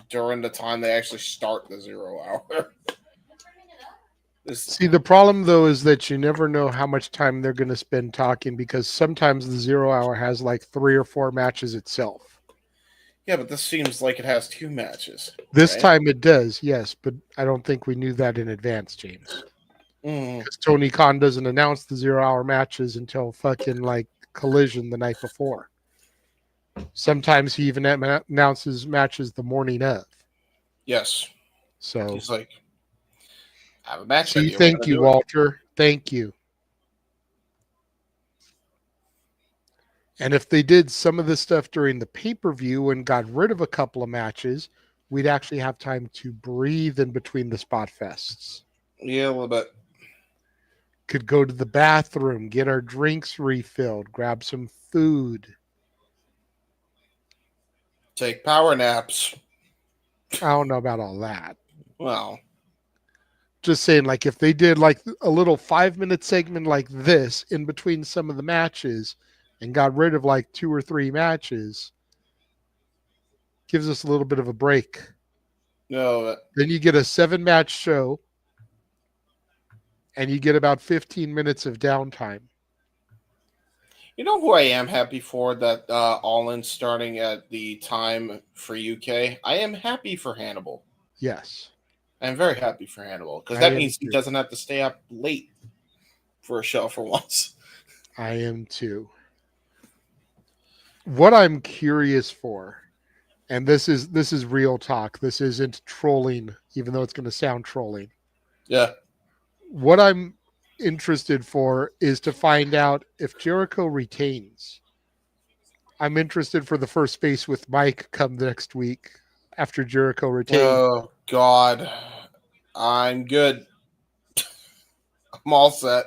during the time they actually start the 0 hour. See, the problem though is that you never know how much time they're going to spend talking because sometimes the 0 hour has like 3 or 4 matches itself. Yeah, but this seems like it has 2 matches. This time it does, yes, but I don't think we knew that in advance, James. Because Tony Khan doesn't announce the 0 hour matches until fucking like Collision the night before. Sometimes he even announces matches the morning of. Yes. So he's like, I have a match. See, thank you, Walter. Thank you. And if they did some of this stuff during the pay-per-view and got rid of a couple of matches, we'd actually have time to breathe in between the spot fests. Yeah, a little bit. Could go to the bathroom, get our drinks refilled, grab some food. Take power naps. I don't know about all that. Well, just saying, like if they did like a little 5-minute segment like this in between some of the matches and got rid of like 2 or 3 matches, gives us a little bit of a break. No. Then you get a 7-match show and you get about 15 minutes of downtime. You know who I am happy for that All In starting at the time for UK? I am happy for Hannibal. Yes. I'm very happy for Hannibal because that means he doesn't have to stay up late for a show for once. I am too. What I'm curious for, and this is real talk. This isn't trolling, even though it's going to sound trolling. Yeah. What I'm interested for is to find out if Jericho retains. I'm interested for the first face with Mike come next week after Jericho retains. Oh, God. I'm good. I'm all set.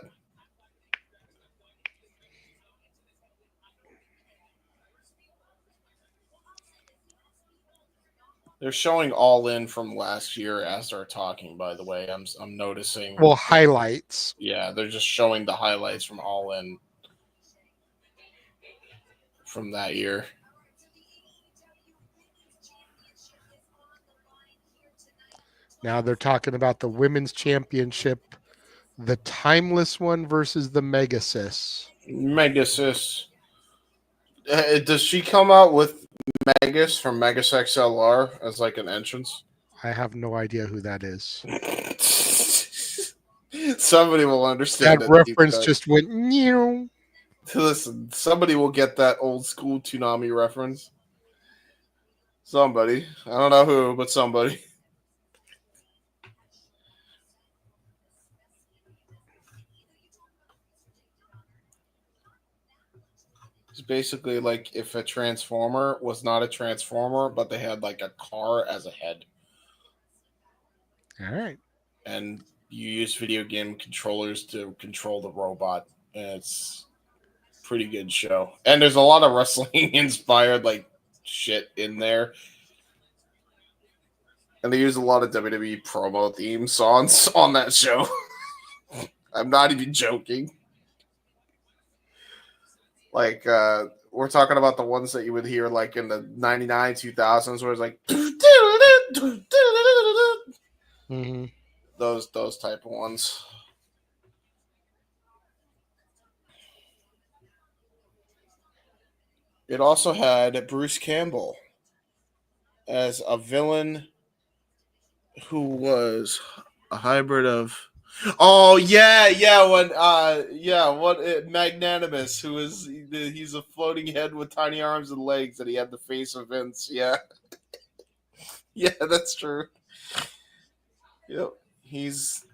They're showing All In from last year as they're talking, by the way. I'm noticing. Well, highlights. Yeah, they're just showing the highlights from All In from that year. Now they're talking about the women's championship, the timeless one versus the Megasis. Megasis. Does she come out with Megas from Megas XLR as like an entrance? I have no idea who that is. Somebody will understand That reference just went new. Listen, somebody will get that old school Toonami reference. Somebody. I don't know who, but somebody. It's basically like if a transformer was not a transformer, but they had like a car as a head. All right. And you use video game controllers to control the robot. And it's a pretty good show. And there's a lot of wrestling inspired like shit in there. And they use a lot of WWE promo theme songs on that show. I'm not even joking. Like, we're talking about the ones that you would hear like in the 99, 2000s where it's like Mm-hmm. those type of ones. It also had Bruce Campbell as a villain who was a hybrid of Magnanimous, who is he's a floating head with tiny arms and legs, and he had the face of Vince. Yeah. Yeah, that's true. Yep. He's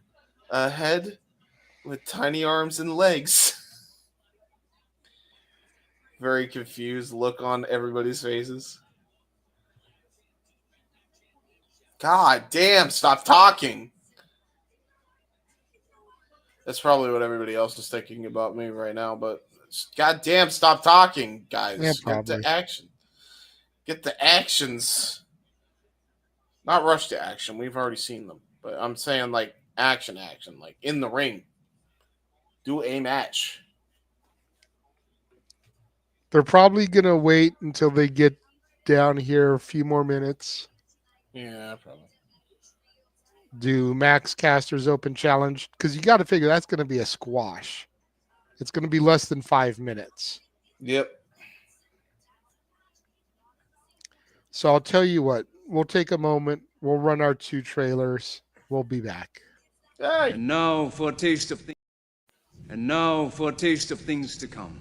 a head with tiny arms and legs. Very confused look on everybody's faces. God damn, stop talking. That's probably what everybody else is thinking about me right now, but god damn, stop talking, guys. Yeah, get the action. Get the actions. Not rush to action. We've already seen them. But I'm saying like action, like in the ring. Do a match. They're probably going to wait until they get down here a few more minutes. Yeah, probably. Do Max Caster's open challenge, because you got to figure that's going to be a squash. It's going to be less than 5 minutes. Yep. So I'll tell you what, we'll take a moment. We'll run our 2 trailers. We'll be back. Hey. And now for a taste of things to come.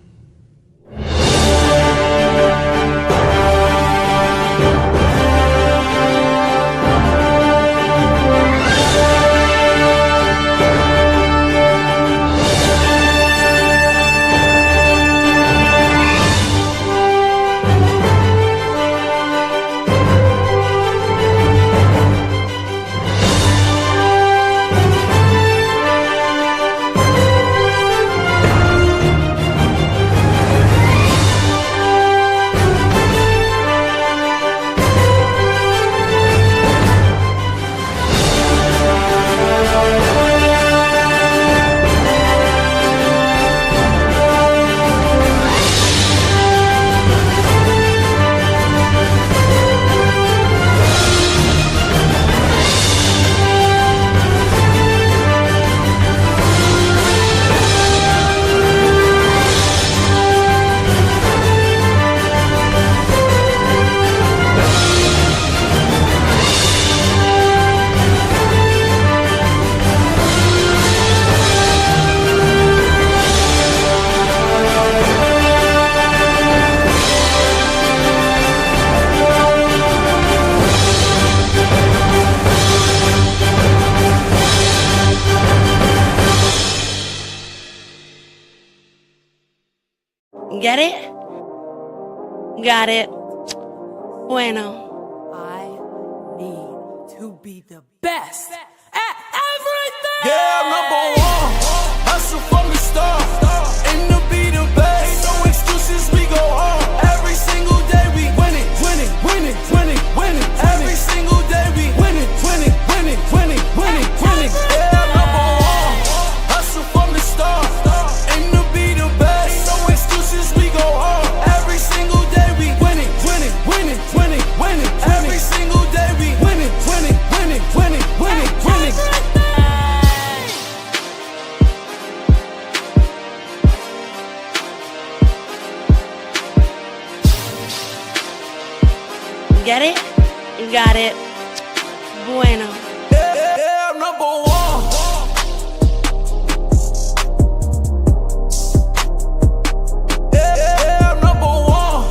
Get it? Got it. Bueno. I need to be the best at everything. Yeah, number one. Hustle from the start. Aim to be the best. No excuses, we go on. Every single day we winning, winning, winning, winning, winning. Every single day we winning, winning, winning, winning, winning, winning. Yeah, number one. Hustle from the start. Aim to be the best. No excuses, we go on. Every single day we winning, winning, winning, winning, winning. Every single day we winning, winning, winning, winning, winning. Get it? Got it. Bueno. Yeah, number one. Yeah, number one.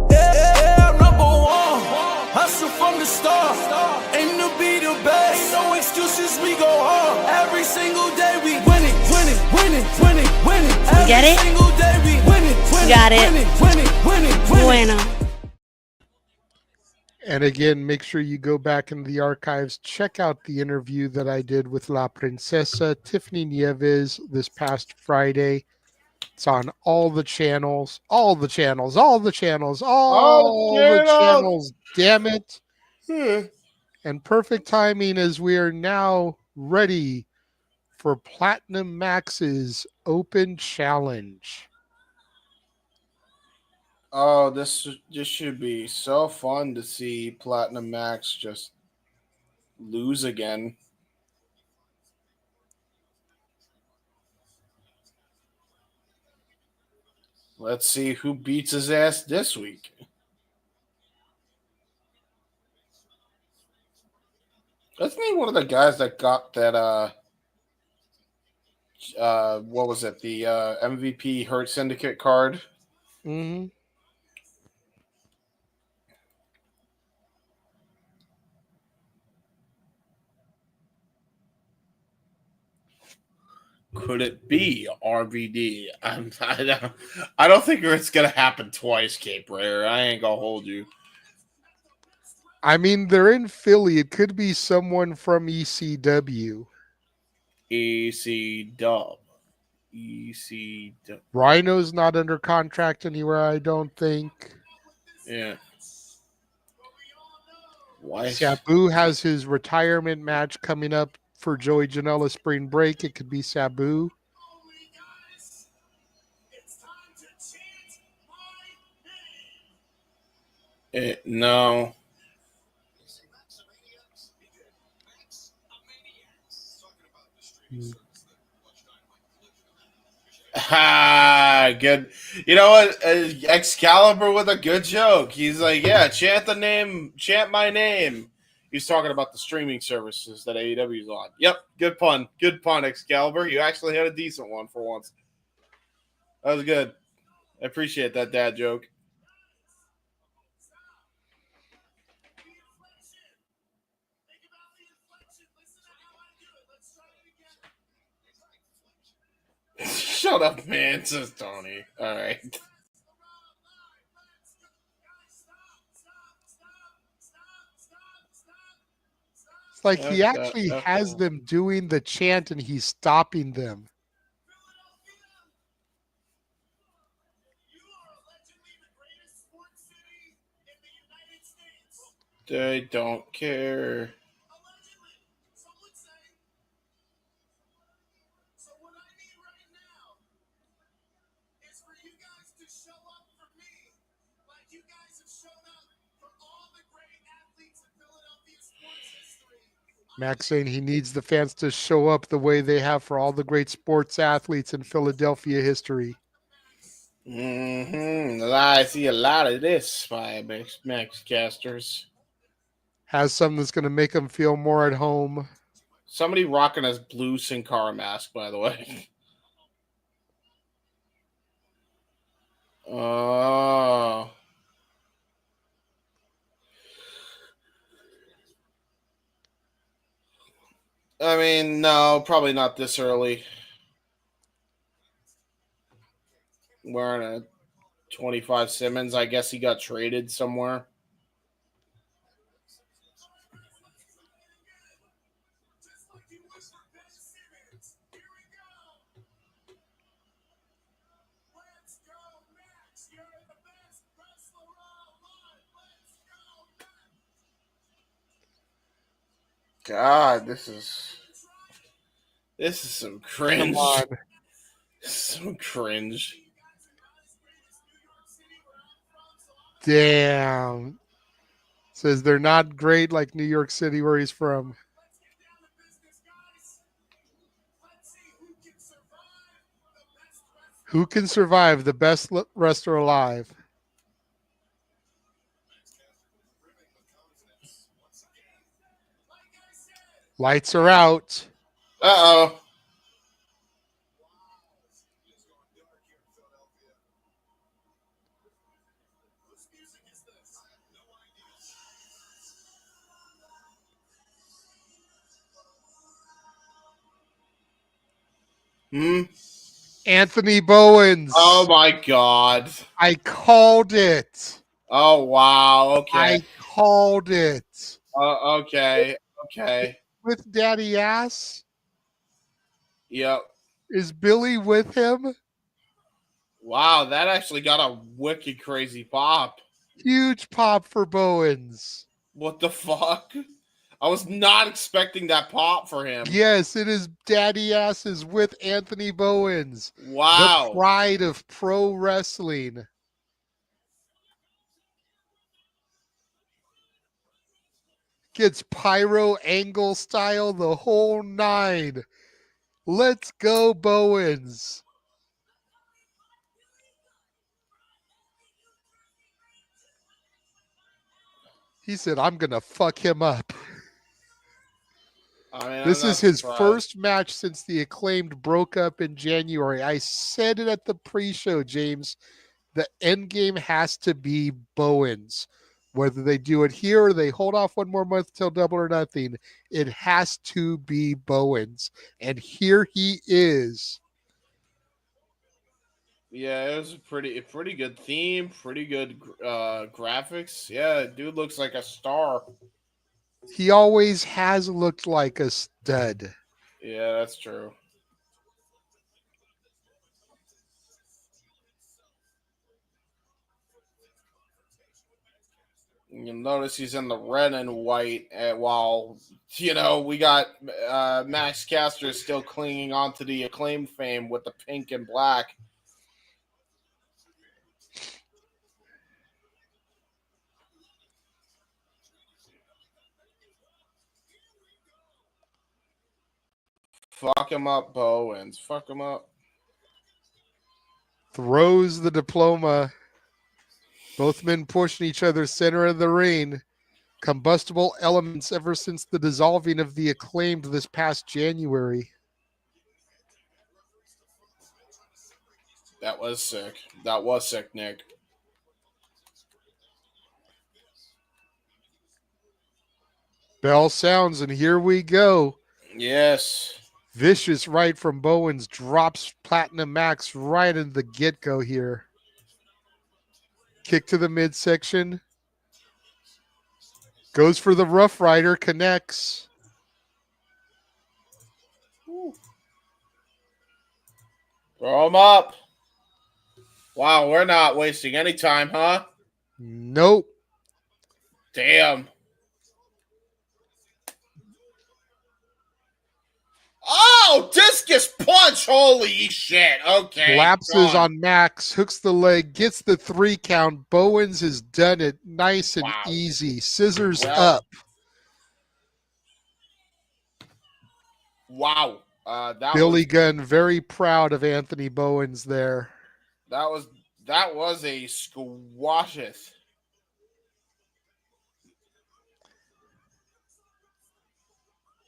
Yeah, number one. Hustle from the start. Aim to be the best. Ain't no excuses, we go hard. Every single day we winning, winning, winning, winning, winning. Every Get it? single day we winning, winning, Got it. winning, winning, winning, winning. Bueno. And again, make sure you go back into the archives, check out the interview that I did with La Princesa, Tiffany Nieves, this past Friday. It's on all the channels, damn it. And perfect timing as we are now ready for Platinum Max's Open Challenge. Oh, this should be so fun to see Platinum Max just lose again. Let's see who beats his ass this week. Wasn't he one of the guys that got that what was it? The MVP Hurt Syndicate card? Mm-hmm. Could it be RVD? I don't think it's gonna happen twice, Cape Rare. I ain't gonna hold you. I mean, they're in Philly. It could be someone from ECW. ECW. Rhino's not under contract anywhere, I don't think. Yeah. Why? Sabu has his retirement match coming up for Joey Janela Spring Break. It could be Sabu. No. Good. You know what? Excalibur with a good joke. He's like, yeah, chant my name. He's talking about the streaming services that AEW is on. Yep, good pun, Excalibur. You actually had a decent one for once. That was good. I appreciate that dad joke. Shut up, man, says Tony. All right. It's like he actually has them doing the chant and he's stopping them. They don't care. Max saying he needs the fans to show up the way they have for all the great sports athletes in Philadelphia history. I see a lot of this by Max Casters. Has something that's going to make them feel more at home. Somebody rocking a blue Sin Cara mask, by the way. Oh. I mean, no, probably not this early. Wearing a 25 Simmons. I guess he got traded somewhere. God, this is some cringe. Come on. Some cringe. Damn. Says they're not great like New York City where he's from. Who can survive the best wrestler alive? Lights are out. Uh-oh. Anthony Bowens. Oh my God. I called it. Oh wow. Okay. I called it. Okay. With Daddy Ass? Yep. Is Billy with him? Wow, that actually got a wicked crazy pop. Huge pop for Bowens. What the fuck? I was not expecting that pop for him. Yes, it is Daddy Asses with Anthony Bowens. Wow. The pride of pro wrestling. Gets pyro angle style, the whole 9. Let's go, Bowens. He said, I'm going to fuck him up. I mean, This I'm is not his surprised. first match since the Acclaimed broke up in January. I said it at the pre-show, James. The end game has to be Bowens. Whether they do it here or they hold off one more month till Double or Nothing, it has to be Bowens. And here he is. Yeah, it was a pretty good theme, pretty good graphics. Yeah, dude looks like a star. He always has looked like a stud. Yeah, that's true. You'll notice he's in the red and white, while we got Max Caster still clinging on to the Acclaimed fame with the pink and black. Fuck him up, Bowens. Fuck him up. Throws the diploma. Both men pushing each other center of the ring. Combustible elements ever since the dissolving of the Acclaimed this past January. That was sick. That was sick, Nick. Bell sounds, and here we go. Yes. Vicious right from Bowens drops Platinum Max right in the get-go here. Kick to the midsection. Goes for the Rough Rider, connects. Throw him up. Wow, we're not wasting any time, huh? Nope. Damn. Oh, discus punch. Holy shit. Okay. Lapses gone. on Max, hooks the leg, gets the 3 count. Bowens has done it nice and easy. Scissors up. Wow. That Billy Gunn very proud of Anthony Bowens there. That was a squasheth.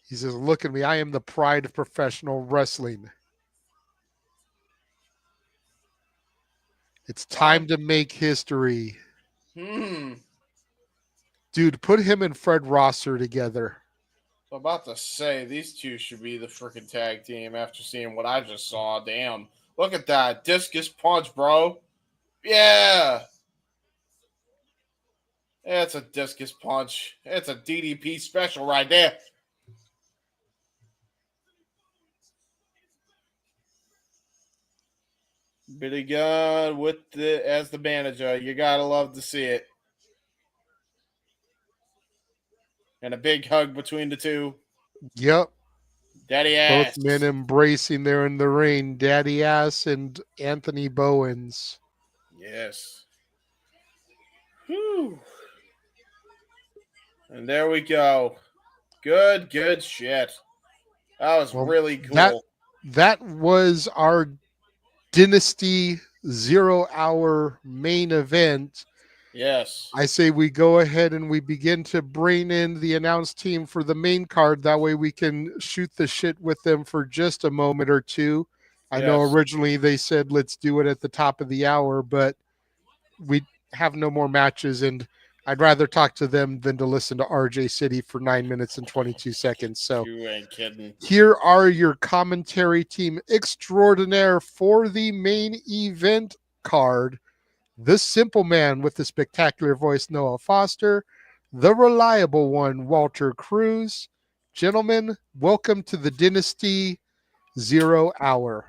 He says, look at me. I am the pride of professional wrestling. It's time to make history. Dude, put him and Fred Rosser together. I'm about to say, these two should be the freaking tag team after seeing what I just saw. Damn. Look at that. Discus punch, bro. Yeah. It's a discus punch. It's a DDP special right there. Billy Gunn as the manager. You gotta love to see it. And a big hug between the two. Yep. Daddy Ass. Both men embracing there in the ring. Daddy Ass and Anthony Bowens. Yes. Whew. And there we go. Good shit. That was really cool. That was our Dynasty 0 hour main event. Yes. I say we go ahead and we begin to bring in the announced team for the main card. That way we can shoot the shit with them for just a moment or two. I know originally they said let's do it at the top of the hour, but we have no more matches, and I'd rather talk to them than to listen to RJ City for 9 minutes and 22 seconds. So You ain't kidding. here are your commentary team extraordinaire for the main event card. The simple man with the spectacular voice, Noah Foster. The reliable one, Walter Cruz. Gentlemen, welcome to the Dynasty 0 hour.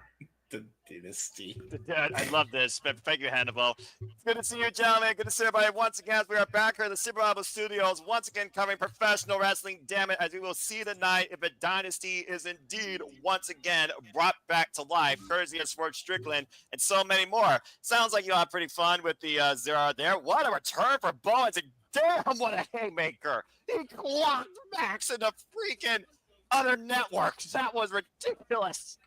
The Dynasty. Dude, I love this. Thank you, Hannibal. It's good to see you, gentlemen. Good to see everybody once again. We are back here in the Super Rebel Studios, once again covering professional wrestling. Damn it, as we will see tonight, if a dynasty is indeed once again brought back to life, courtesy of Swerve Strickland, and so many more. Sounds like you'll have pretty fun with the Zero there. What a return for Bowens, and damn, what a haymaker. He clocked Max in the freaking other networks. That was ridiculous.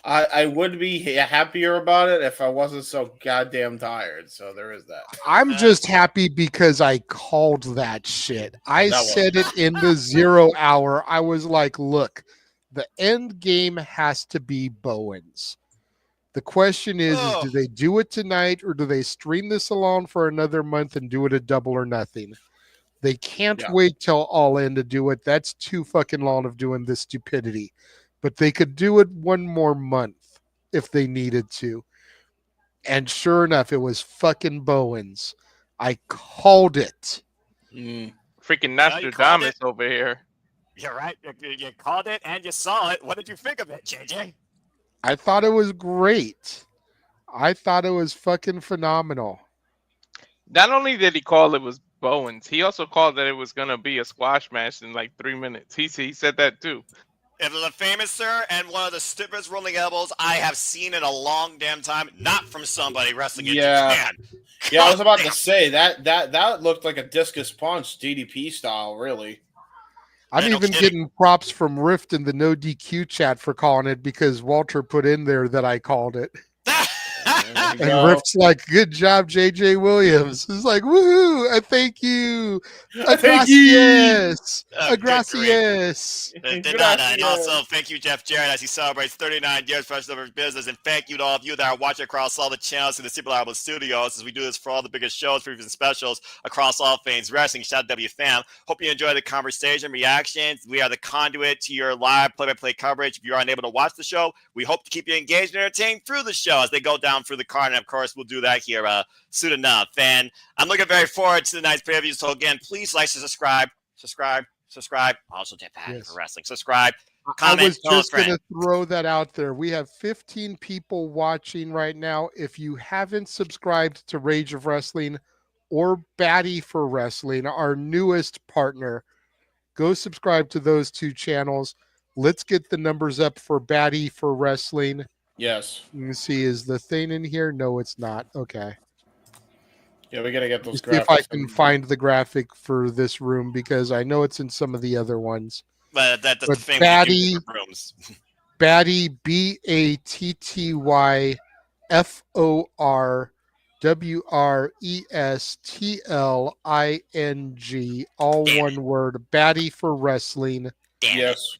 I would be happier about it if I wasn't so goddamn tired. So there is that. I'm just happy because I called that shit. I said it in the 0 hour. I was like, look, the end game has to be Bowens. The question is do they do it tonight or do they stream this alone for another month and do it a double or nothing? They can't wait till All In to do it. That's too fucking long of doing this stupidity. But they could do it one more month if they needed to. And sure enough, it was fucking Bowens. I called it. Freaking Nostradamus over here. You're right. You called it and you saw it. What did you think of it, JJ? I thought it was great. I thought it was fucking phenomenal. Not only did he call it was Bowens, he also called that it was going to be a squash match in like 3 minutes. He said that too. It was a famous, sir, and one of the stiffest rolling elbows I have seen in a long damn time. Not from somebody wrestling in Japan. Yeah, I was about to say that looked like a discus punch, DDP style, really. I'm even getting props from Rift in the no DQ chat for calling it because Walter put in there that I called it. And Rift's like, good job, JJ Williams. It's like, woohoo, I thank you. Gracias. Gracias. And also, thank you, Jeff Jarrett, as he celebrates 39 years for his business. And thank you to all of you that are watching across all the channels in the Super Liable Studios as we do this for all the biggest shows, previews, and specials across all things wrestling. Shout out W fam. Hope you enjoy the conversation, reactions. We are the conduit to your live play-by-play coverage. If you're unable to watch the show, we hope to keep you engaged and entertained through the show as they go down through the card. And of course, we'll do that here soon enough. And I'm looking very forward to tonight's preview. So again, please like, subscribe. Also, tap for wrestling. Subscribe. Comment. I was just going to throw that out there. We have 15 people watching right now. If you haven't subscribed to Rage of Wrestling or Batty for Wrestling, our newest partner, go subscribe to those two channels. Let's get the numbers up for Batty for Wrestling. Yes. Let me see. Is the thing in here? No, it's not. Okay. Yeah, we got to get those graphics. If I can find the graphic for this room, because I know it's in some of the other ones. But that's the thing. Batty, rooms. Batty, BATTYFORWRESTLING, all one word. Batty for Wrestling. Yes.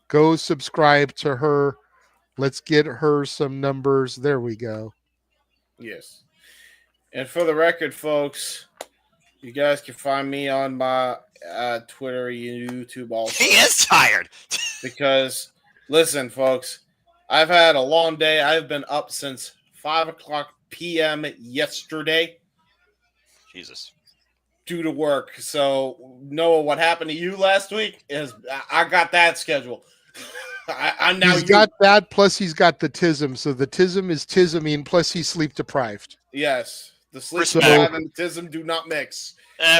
Go subscribe to her. Let's get her some numbers. There we go. Yes. And for the record, folks, you guys can find me on my Twitter, YouTube also. He is tired. Because, listen, folks, I've had a long day. I've been up since 5 o'clock p.m. yesterday. Jesus. Due to work. So, Noah, what happened to you last week is I got that schedule. I'm now. He's got that, plus he's got the tism. So the tism is tisming, plus he's sleep deprived. Yes. The sleep deprived and the tism do not mix.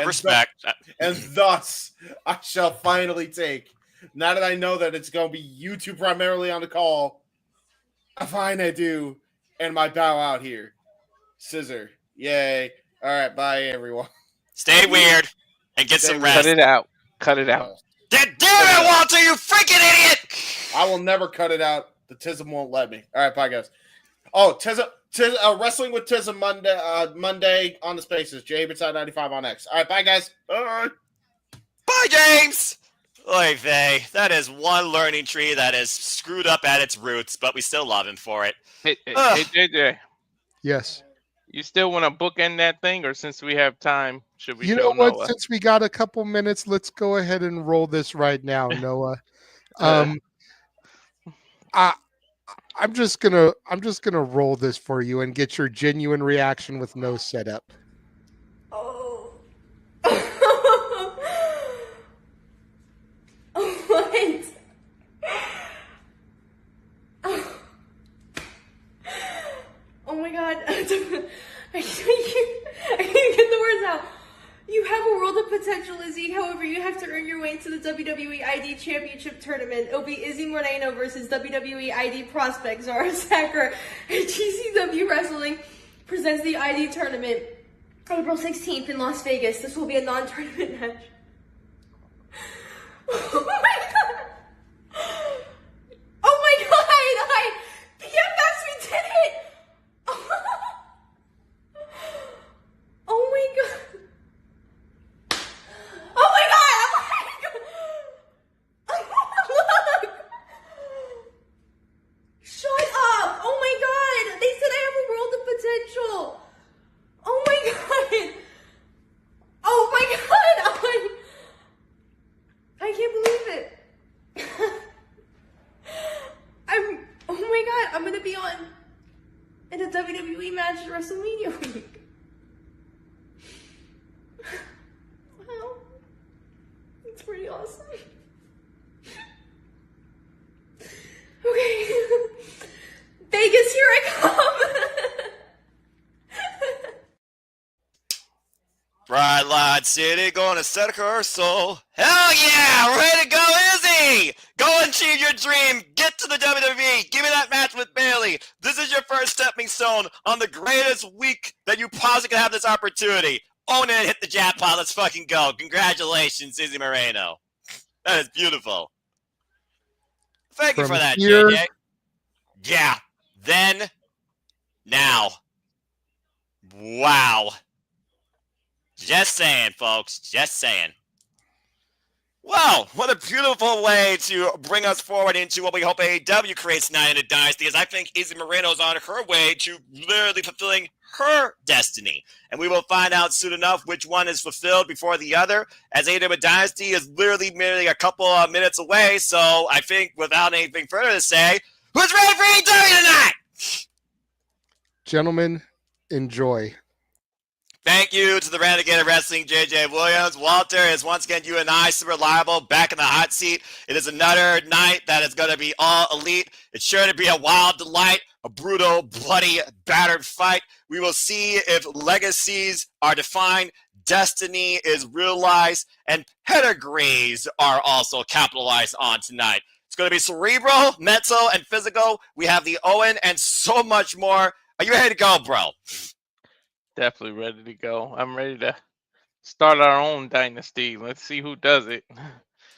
Respect. And thus, I shall finally take, now that I know that it's going to be you two primarily on the call, fine I do, and my bow out here. Scissor. Yay. All right, bye, everyone. Stay weird and get some rest. Cut it out. Damn it, Walter, you freaking idiot! I will never cut it out. The tism won't let me. All right, bye, guys. Wrestling with Tizza Monday on the Spaces. Jay Abitside 95 on X. All right, bye guys. Bye, James. Oy vey. That is one learning tree that is screwed up at its roots, but we still love him for it. Hey, JJ. Yes. You still want to bookend that thing, or since we have time, should we? You show know what? Noah? Since we got a couple minutes, let's go ahead and roll this right now, Noah. I'm just gonna roll this for you and get your genuine reaction with no setup. Oh. What? Oh my god. I can't get the words out. You have a world of potential, Izzy. However, you have to earn your way into the WWE ID Championship Tournament. It'll be Izzy Moreno versus WWE ID prospect Zara Sacker. And GCW Wrestling presents the ID Tournament April 16th in Las Vegas. This will be a non-tournament match. Oh my god! Oh my god! PFS, we did it! Oh my god! Oh my god! Look! Shut up! Oh my god! They said I have a world of potential! Oh my god! Oh my god! I can't believe it! Oh my god! I'm gonna be on in a WWE match at WrestleMania week. Wow. It's pretty awesome. Okay. Vegas, here I come. Bright Light City gonna set her soul. Hell yeah! Ready to go, Izzy! Go and achieve your dream. Get to the WWE. Give me that match with Bailey. This is your first stepping stone on the greatest week that you possibly could have this opportunity. Own it, hit the jackpot. Let's fucking go. Congratulations, Izzy Moreno. That is beautiful. Thank you for that, JJ. Yeah. Then, now. Wow. Just saying, folks. Just saying. Wow, what a beautiful way to bring us forward into what we hope AEW creates tonight in the Dynasty, as I think Izzy Moreno's on her way to literally fulfilling her destiny. And we will find out soon enough which one is fulfilled before the other, as AEW Dynasty is literally merely a couple of minutes away. So I think without anything further to say, who's ready for AEW tonight? Gentlemen, enjoy. Thank you to the Renegade Wrestling, JJ Williams. Walter is once again you and I, super reliable, back in the hot seat. It is another night that is going to be all elite. It's sure to be a wild delight, a brutal, bloody, battered fight. We will see if legacies are defined, destiny is realized, and pedigrees are also capitalized on tonight. It's going to be cerebral, mental, and physical. We have the Owen and so much more. Are you ready to go, bro? Definitely ready to go. I'm ready to start our own dynasty. Let's see who does it.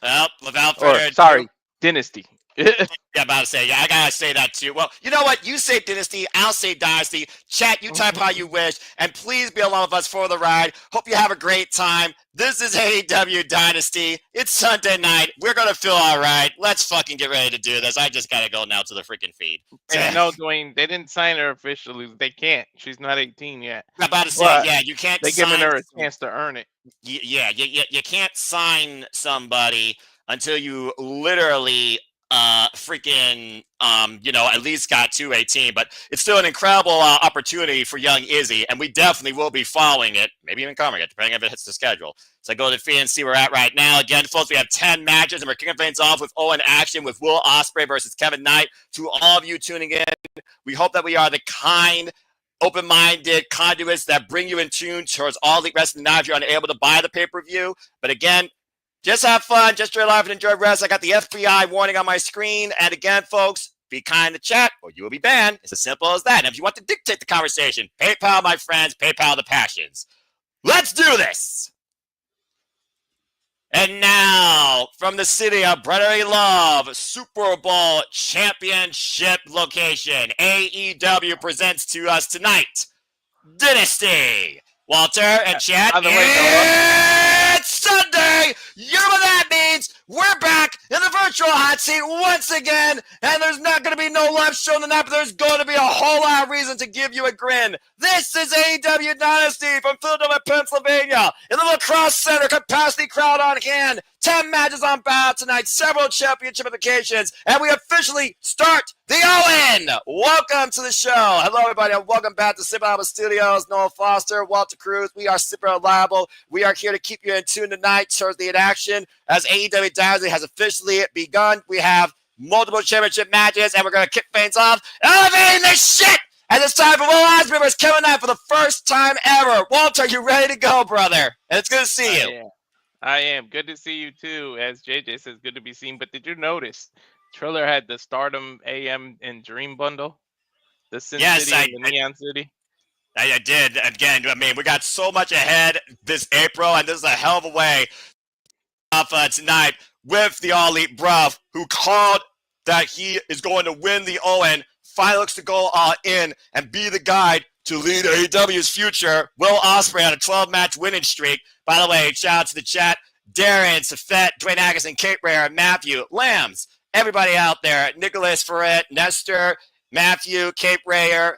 Well, without further ado. Sorry, dynasty. Yeah, about to say, yeah, I gotta say that too. Well, you know what? You say Dynasty, I'll say Dynasty. Chat, you type how you wish, and please be along with us for the ride. Hope you have a great time. This is AEW Dynasty. It's Sunday night. We're gonna feel all right. Let's fucking get ready to do this. I just gotta go now to the freaking feed. And no, Dwayne, they didn't sign her officially. They can't. She's not 18 yet. I'm about to say, But yeah, you can't. They're giving her a chance to earn it. Yeah, you can't sign somebody until you literally freaking at least got to 18, but it's still an incredible opportunity for young Izzy, and we definitely will be following it, maybe even covering it, depending if it hits the schedule. So go to the feed and see where we're at right now. Again, folks, we have 10 matches, and we're kicking things off with Owen action with Will Ospreay versus Kevin Knight. To all of you tuning in, we hope that we are the kind, open-minded conduits that bring you in tune towards all Elite Wrestling now if you're unable to buy the pay-per-view. But again, just have fun, just enjoy life and enjoy rest. I got the FBI warning on my screen. And again, folks, be kind to chat or you will be banned. It's as simple as that. And if you want to dictate the conversation, PayPal, my friends, PayPal the passions. Let's do this. And now, from the city of brotherly love, Super Bowl championship location, AEW presents to us tonight, Dynasty. Walter and Chad, By the way, Noah, it's Sunday! You know what that means? We're back in the virtual hot seat once again, and there's not going to be no live show tonight, but there's going to be a whole lot of reason to give you a grin. This is AEW Dynasty from Philadelphia, Pennsylvania, in the Lacrosse Center, capacity crowd on hand, 10 matches on bout tonight, several championship implications, and we officially start the Owen! Welcome to the show. Hello, everybody, and welcome back to Super Reliable Studios. Noah Foster, Walter Cruz. We are Super Reliable. We are here to keep you in tune tonight towards the action as AEW Dynasty has officially begun. We have multiple championship matches, and we're going to kick things off, elevating the shit! And it's time for Will Ospreay versus Kevin Knight for the first time ever. Walter, you ready to go, brother? And it's good to see you. I am. Good to see you too. As JJ says, good to be seen. But did you notice Triller had the Stardom AM and Dream bundle? The Sin City and the Neon City? I did. Again, I mean, we got so much ahead this April, and this is a hell of a way off tonight with the All Elite Bruv, who called that he is going to win the Owen. Finally looks to go all in and be the guide to lead AEW's future. Will Ospreay on a 12-match winning streak. By the way, shout out to the chat. Darren, Safet, Dwayne Atkinson, Kate Rare, Matthew, Lambs, everybody out there. Nicholas Ferret, Nestor, Matthew, Kate Rayer,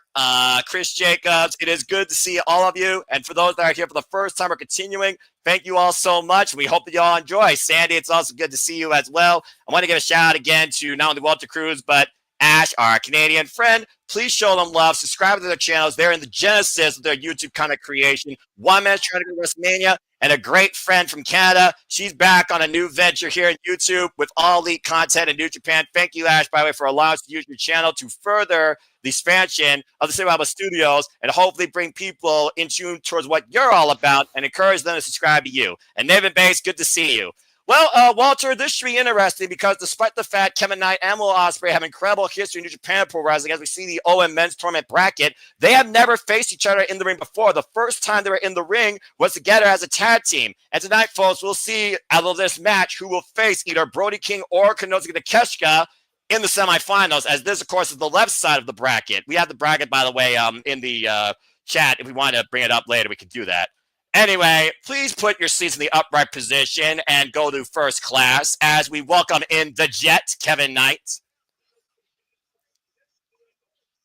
Chris Jacobs. It is good to see all of you. And for those that are here for the first time or continuing, thank you all so much. We hope that you all enjoy. Sandy, it's also good to see you as well. I want to give a shout out again to not only Walter Cruz, but Ash, our Canadian friend. Please show them love. Subscribe to their channels. They're in the genesis of their YouTube content creation. 1 minute trying to go to WrestleMania. And a great friend from Canada. She's back on a new venture here in YouTube with all elite content in New Japan. Thank you, Ash, by the way, for allowing us to use your channel to further the expansion of the Super Reliable Studios and hopefully bring people in tune towards what you're all about and encourage them to subscribe to you. And Nathan Bates, good to see you. Well, Walter, this should be interesting because despite the fact Kevin Knight and Will Ospreay have incredible history in New Japan Pro Wrestling, as we see the Owen men's tournament bracket, they have never faced each other in the ring before. The first time they were in the ring was together as a tag team. And tonight, folks, we'll see out of this match who will face either Brody King or Konosuke Takeshita in the semifinals, as this, of course, is the left side of the bracket. We have the bracket, by the way, in the chat. If we want to bring it up later, we can do that. Anyway, please put your seats in the upright position and go to first class as we welcome in the Jet, Kevin Knight.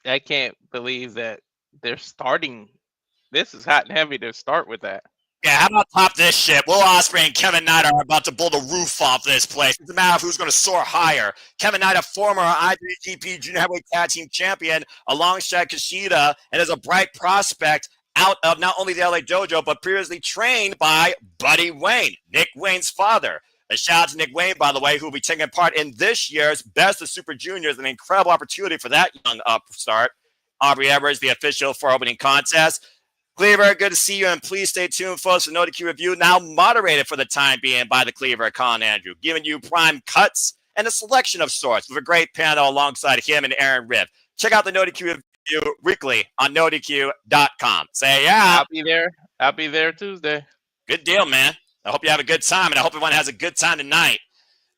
I can't believe that they're starting. This is hot and heavy to start with that. Yeah, how about top this shit? Will Ospreay and Kevin Knight are about to blow the roof off this place. It's a matter of who's going to soar higher. Kevin Knight, a former IWGP Junior Heavyweight Tag Team Champion alongside Kushida, and is a bright prospect out of not only the LA Dojo, but previously trained by Buddy Wayne, Nick Wayne's father. A shout out to Nick Wayne, by the way, who will be taking part in this year's Best of Super Juniors. An incredible opportunity for that young upstart. Aubrey Edwards, the official for opening contest. Cleaver, good to see you, and please stay tuned, folks, for No DQ Review, now moderated for the time being by the Cleaver, Colin Andrew, giving you prime cuts and a selection of sorts with a great panel alongside him and Aaron Riff. Check out the No DQ Review weekly on NoDQ.com. Say yeah. I'll be there. I'll be there Tuesday. Good deal, man. I hope you have a good time, and I hope everyone has a good time tonight.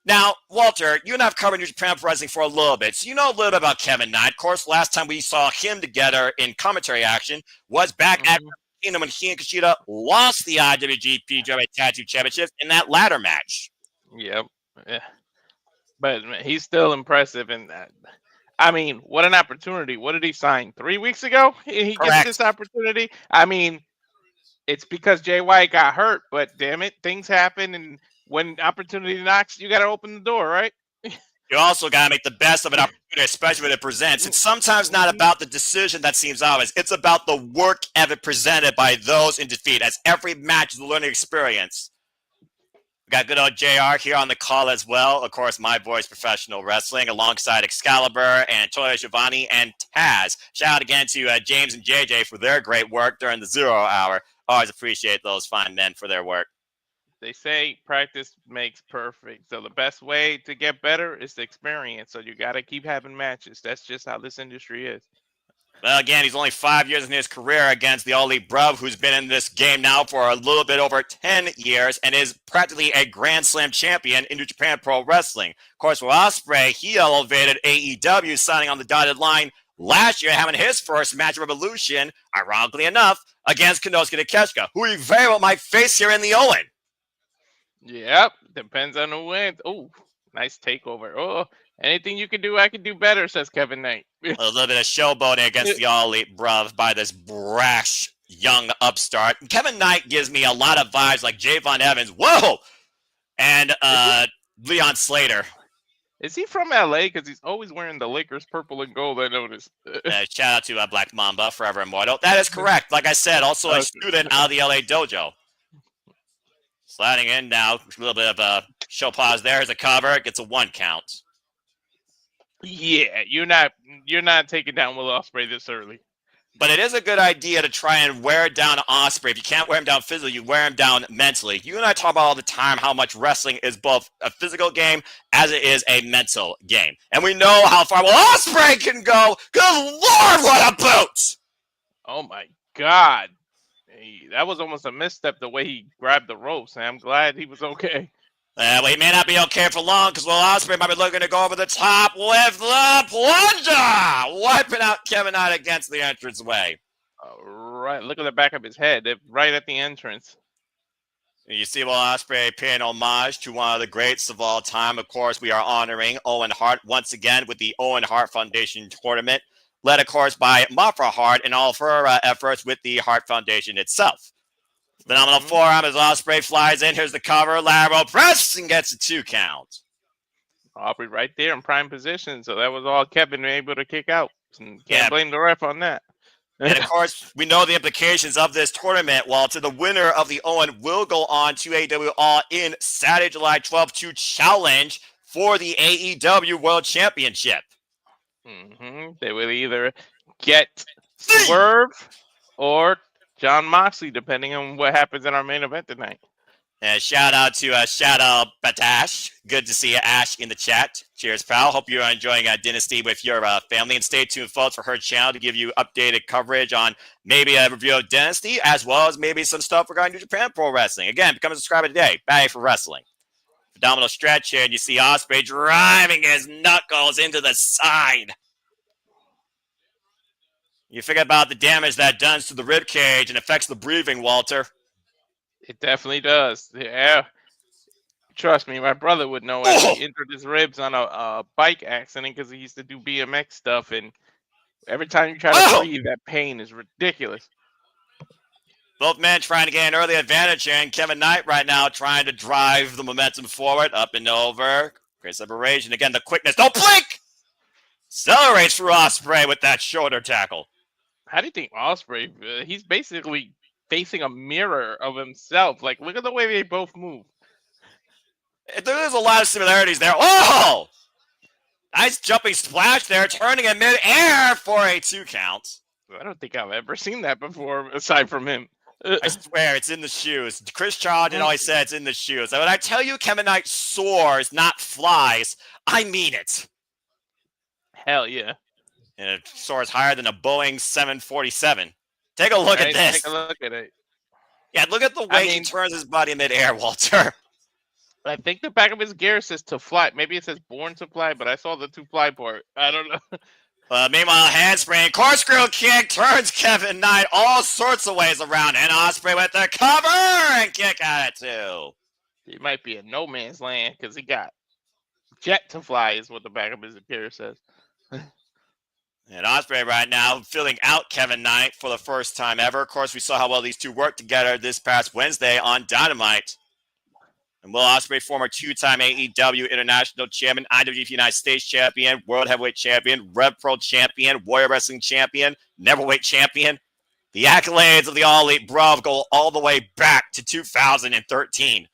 Now, Walter, you and I have covered New Japan Pro Wrestling for a little bit, so you know a little bit about Kevin Knight. Of course, last time we saw him together in commentary action was back at Kingdom when he and Kushida lost the IWGP Junior Tag Team Championships in that ladder match. Yep. Yeah. But he's still impressive in that. I mean, what an opportunity. What did he sign 3 weeks ago? He gets this opportunity. I mean, it's because Jay White got hurt, but damn it, things happen. And when opportunity knocks, you got to open the door, right? You also got to make the best of an opportunity, especially when it presents. It's sometimes not about the decision that seems obvious. It's about the work ever presented by those in defeat, as every match is a learning experience. We got good old JR here on the call as well. Of course, My Voice Professional Wrestling alongside Excalibur and Toya Giovanni and Taz. Shout out again to James and JJ for their great work during the 0 hour. Always appreciate those fine men for their work. They say practice makes perfect. So the best way to get better is to experience. So you got to keep having matches. That's just how this industry is. Well, again, he's only 5 years in his career against the All Elite Bruv, who's been in this game now for a little bit over 10 years and is practically a Grand Slam champion in New Japan Pro Wrestling. Of course, with Ospreay, he elevated AEW, signing on the dotted line last year, having his first match of Revolution, ironically enough, against Konosuke Takeshita, who he very well might face here in the Owen. Yep, depends on who wins. Oh, nice takeover. Oh, anything you can do, I can do better, says Kevin Knight. A little bit of showboating against the All Elite Bruv by this brash young upstart. Kevin Knight gives me a lot of vibes like Javon Evans. Whoa! And Leon Slater. Is he from LA? Because he's always wearing the Lakers purple and gold, I noticed. Shout out to Black Mamba, forever immortal. That is correct. Like I said, also a student out of the LA dojo. Sliding in now. A little bit of a show pause there. Here's a cover. It gets a 1 count. Yeah, you're not taking down Will Ospreay this early. But it is a good idea to try and wear down Ospreay. If you can't wear him down physically, you wear him down mentally. You and I talk about all the time how much wrestling is both a physical game as it is a mental game. And we know how far Ospreay can go. Good Lord, what a boot! Oh my God. That was almost a misstep the way he grabbed the ropes, and I'm glad he was okay. Well, he may not be okay for long because Will Ospreay might be looking to go over the top with the plunger, wiping out Kevin Knight against the entranceway. Right, look at the back of his head. They're right at the entrance. You see Will Ospreay paying homage to one of the greats of all time. Of course, we are honoring Owen Hart once again with the Owen Hart Foundation tournament, led, of course, by Mafra Hart and all of her efforts with the Hart Foundation itself. Phenomenal forearm as Ospreay flies in. Here's the cover. Lateral press and gets a 2 count. Aubrey right there in prime position. So that was all Kevin able to kick out. Can't blame the ref on that. And, of course, we know the implications of this tournament. Walter, the winner of the Owen will go on to AEW All In Saturday, July 12th to challenge for the AEW World Championship. They will either get Swerve or John Moxley, depending on what happens in our main event tonight. And shout out to Shadow Batash. Good to see you, Ash, in the chat. Cheers, pal. Hope you're enjoying Dynasty with your family. And stay tuned, folks, for her channel to give you updated coverage on maybe a review of Dynasty, as well as maybe some stuff regarding New Japan Pro Wrestling. Again, become a subscriber today. Bye for wrestling. Phenomenal stretch here, and you see Ospreay driving his knuckles into the side. You figure about the damage that does to the rib cage and affects the breathing, Walter. It definitely does. Yeah. Trust me, my brother would know as he injured his ribs on a bike accident because he used to do BMX stuff, and every time you try to breathe, that pain is ridiculous. Both men trying to gain an early advantage here, and Kevin Knight right now trying to drive the momentum forward, up and over. Great separation. Again, the quickness. Don't blink! Accelerates through Ospreay with that shoulder tackle. How do you think Ospreay? He's basically facing a mirror of himself. Like, look at the way they both move. There is a lot of similarities there. Oh! Nice jumping splash there, turning in mid-air for a 2 count. I don't think I've ever seen that before, aside from him. I swear, it's in the shoes. Chris Charlton always said it's in the shoes. And when I tell you Kevin Knight soars, not flies, I mean it. Hell yeah. And it soars higher than a Boeing 747. Take a look at this. Take a look at it. Yeah, look at the way he turns his body in midair, Walter. I think the back of his gear says to fly. Maybe it says born to fly, but I saw the to fly part. I don't know. Meanwhile, handspring, corkscrew kick turns Kevin Knight all sorts of ways around. And Ospreay with the cover and kick at it, too. He might be in no man's land because he got jet to fly is what the back of his gear says. And Ospreay right now filling out Kevin Knight for the first time ever. Of course, we saw how well these two worked together this past Wednesday on Dynamite. And Will Ospreay, former 2-time AEW International Champion, IWGP United States Champion, World Heavyweight Champion, Rev Pro Champion, Warrior Wrestling Champion, Neverweight Champion. The accolades of the All Elite Bruv go all the way back to 2013.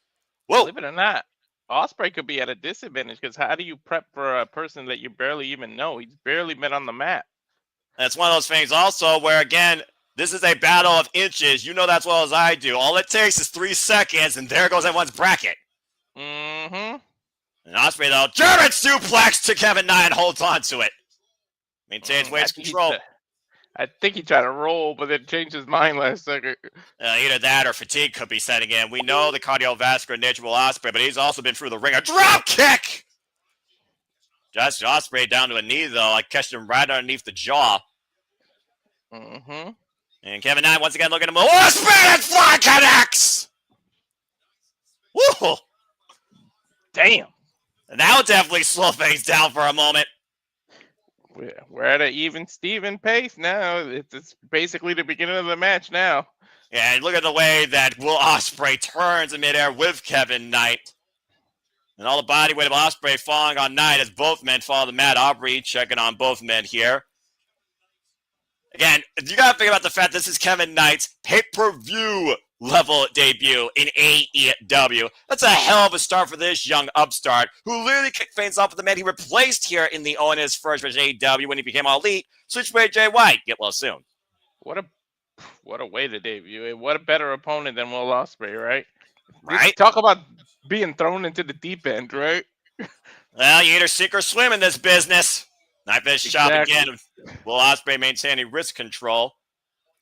Whoa. Believe it or not, Ospreay could be at a disadvantage because how do you prep for a person that you barely even know? He's barely been on the mat. That's one of those things also where, again, this is a battle of inches. You know that as well as I do. All it takes is 3 seconds, and there goes everyone's bracket. Mm-hmm. And Ospreay, though, German suplex to Kevin Knight and holds on to it. Maintains weight control. I think he tried to roll, but then changed his mind last second. Either that or fatigue could be setting in. We know the cardiovascular nature of Will Ospreay, but he's also been through the ring. A drop kick! Just Ospreay down to a knee, though. I catched him right underneath the jaw. Mm-hmm. And Kevin Knight once again looking at him. Ospreay and fly connects! Woo! Damn. And that would definitely slow things down for a moment. We're at an even Steven pace now. It's basically the beginning of the match now. Yeah, and look at the way that Will Ospreay turns in midair with Kevin Knight. And all the body weight of Ospreay falling on Knight as both men fall to Matt Aubrey, checking on both men here. Again, you got to think about the fact this is Kevin Knight's pay-per-view level debut in AEW. That's a hell of a start for this young upstart who literally kicked things off with the man he replaced here in the Owen his first version of AEW when he became All Elite, Switchblade Jay White. Get well soon. What a way to debut. What a better opponent than Will Ospreay, right? Right? Talk about being thrown into the deep end, right? Well, you either sink or swim in this business. Knife Fish shop again. Will Ospreay maintaining wrist control.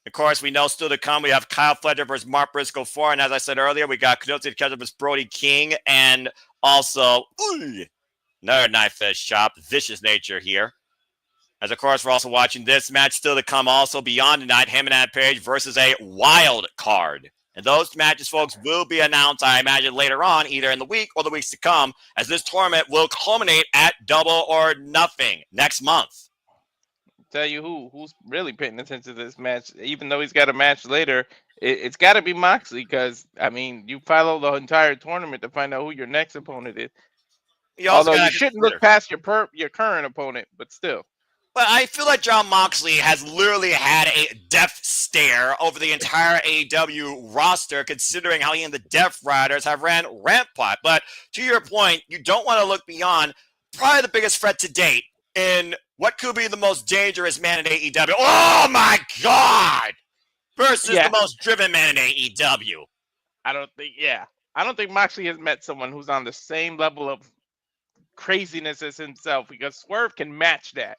Of course, we know still to come, we have Kyle Fletcher versus Mark Briscoe 4. And as I said earlier, we got Canucci to catch up with Brody King. And also, another Knife Fish shop. Vicious nature here. As, of course, we're also watching this match still to come also beyond tonight. Hangman Page versus a wild card. And those matches, folks, will be announced, I imagine, later on, either in the week or the weeks to come, as this tournament will culminate at Double or Nothing next month. Tell you who's really paying attention to this match, even though he's got a match later, it's got to be Moxley, because, I mean, you follow the entire tournament to find out who your next opponent is. Although you shouldn't look past your current opponent, but still. But I feel like Jon Moxley has literally had a death stare over the entire AEW roster, considering how he and the Death Riders have ran rampant. But to your point, you don't want to look beyond probably the biggest threat to date in what could be the most dangerous man in AEW. Oh my God! Versus the most driven man in AEW. I don't think Moxley has met someone who's on the same level of craziness as himself, because Swerve can match that.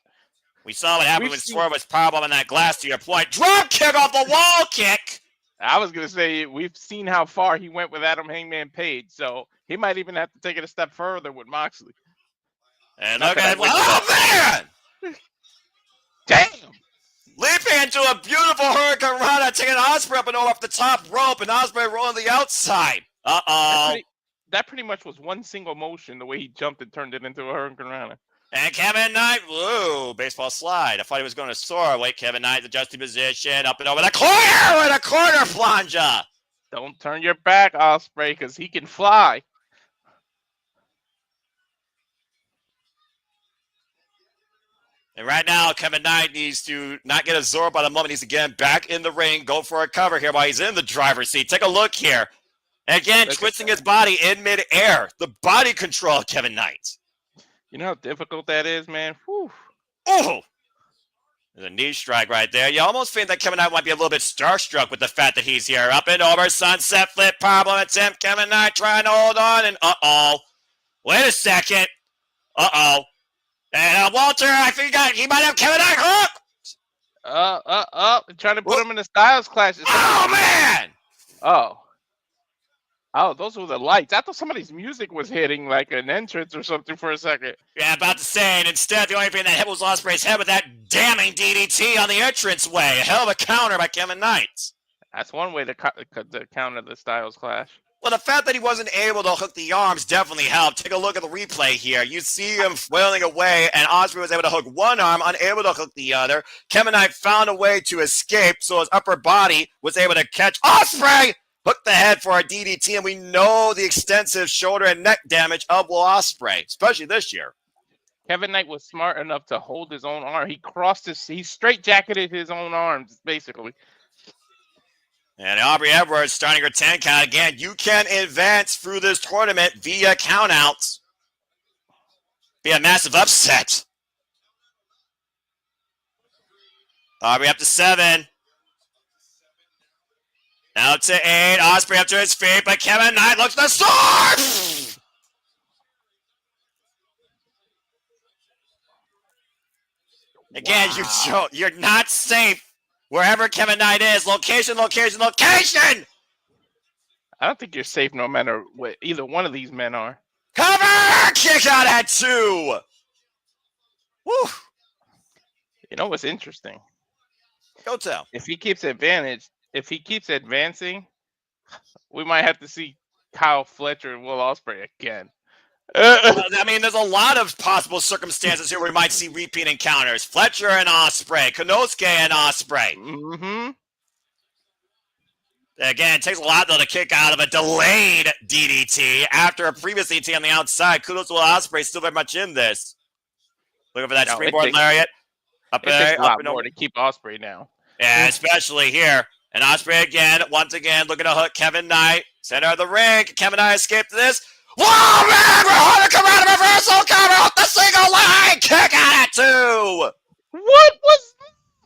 We saw what happened when Swerve was powerbomb on that glass, to your point. Drop kick off the wall kick! I was going to say, we've seen how far he went with Adam Hangman Page, so he might even have to take it a step further with Moxley. And look at oh, man! Damn! Leaping into a beautiful Hurricane Rana, taking Ospreay up and over off the top rope, and Ospreay rolling the outside. Uh-oh. That pretty much was one single motion, the way he jumped and turned it into a Hurricane Rana. And Kevin Knight, woo, baseball slide. I thought he was going to soar. Wait, Kevin Knight, adjusting position, up and over the corner with a corner plunger. Don't turn your back, Ospreay, because he can fly. And right now, Kevin Knight needs to not get absorbed by the moment. He's to get him back in the ring, go for a cover here while he's in the driver's seat. Take a look here. And again, twisting his body in midair. The body control of Kevin Knight. You know how difficult that is, man? Whew. Oh! There's a knee strike right there. You almost think that Kevin Knight might be a little bit starstruck with the fact that he's here. Up and over, sunset flip, powerbomb attempt. Kevin Knight trying to hold on, and uh-oh. Wait a second. Uh-oh. And Walter, I think he might have Kevin Knight hooked. Trying to put him in the Styles Clash. Oh, man! Oh, those were the lights. I thought somebody's music was hitting like an entrance or something for a second. Yeah, about to say, and instead the only thing that hit was Ospreay's head with that damning DDT on the entranceway. A hell of a counter by Kevin Knight. That's one way to counter the Styles Clash. Well, the fact that he wasn't able to hook the arms definitely helped. Take a look at the replay here. You see him flailing away, and Ospreay was able to hook one arm, unable to hook the other. Kevin Knight found a way to escape, so his upper body was able to catch Ospreay! Hook the head for our DDT, and we know the extensive shoulder and neck damage of Will Ospreay, especially this year. Kevin Knight was smart enough to hold his own arm. He straight-jacketed his own arms, basically. And Aubrey Edwards starting her 10 count again. You can advance through this tournament via countouts. Be a massive upset. Aubrey up to 7. Now to 8. Ospreay up to his feet, but Kevin Knight looks the sword! Again, Wow. you're not safe wherever Kevin Knight is. Location, location, location! I don't think you're safe no matter what either one of these men are. Cover! Kick out at 2! Woo! You know what's interesting? Go tell. If he keeps advancing, we might have to see Kyle Fletcher and Will Ospreay again. Well, I mean, there's a lot of possible circumstances here where we might see repeat encounters. Fletcher and Ospreay, Konosuke and Ospreay. Mm-hmm. Again, it takes a lot, though, to kick out of a delayed DDT after a previous DDT on the outside. Kudos to Will Ospreay, still very much in this. Looking for that springboard lariat. Up It there, takes a lot more to keep Ospreay now. Yeah, especially here. And Ospreay again, once again, looking to hook Kevin Knight. Center of the ring. Can Kevin Knight escape this? Whoa, man! We're on to come out of reversal cover off the single line! Kick out at 2! What was...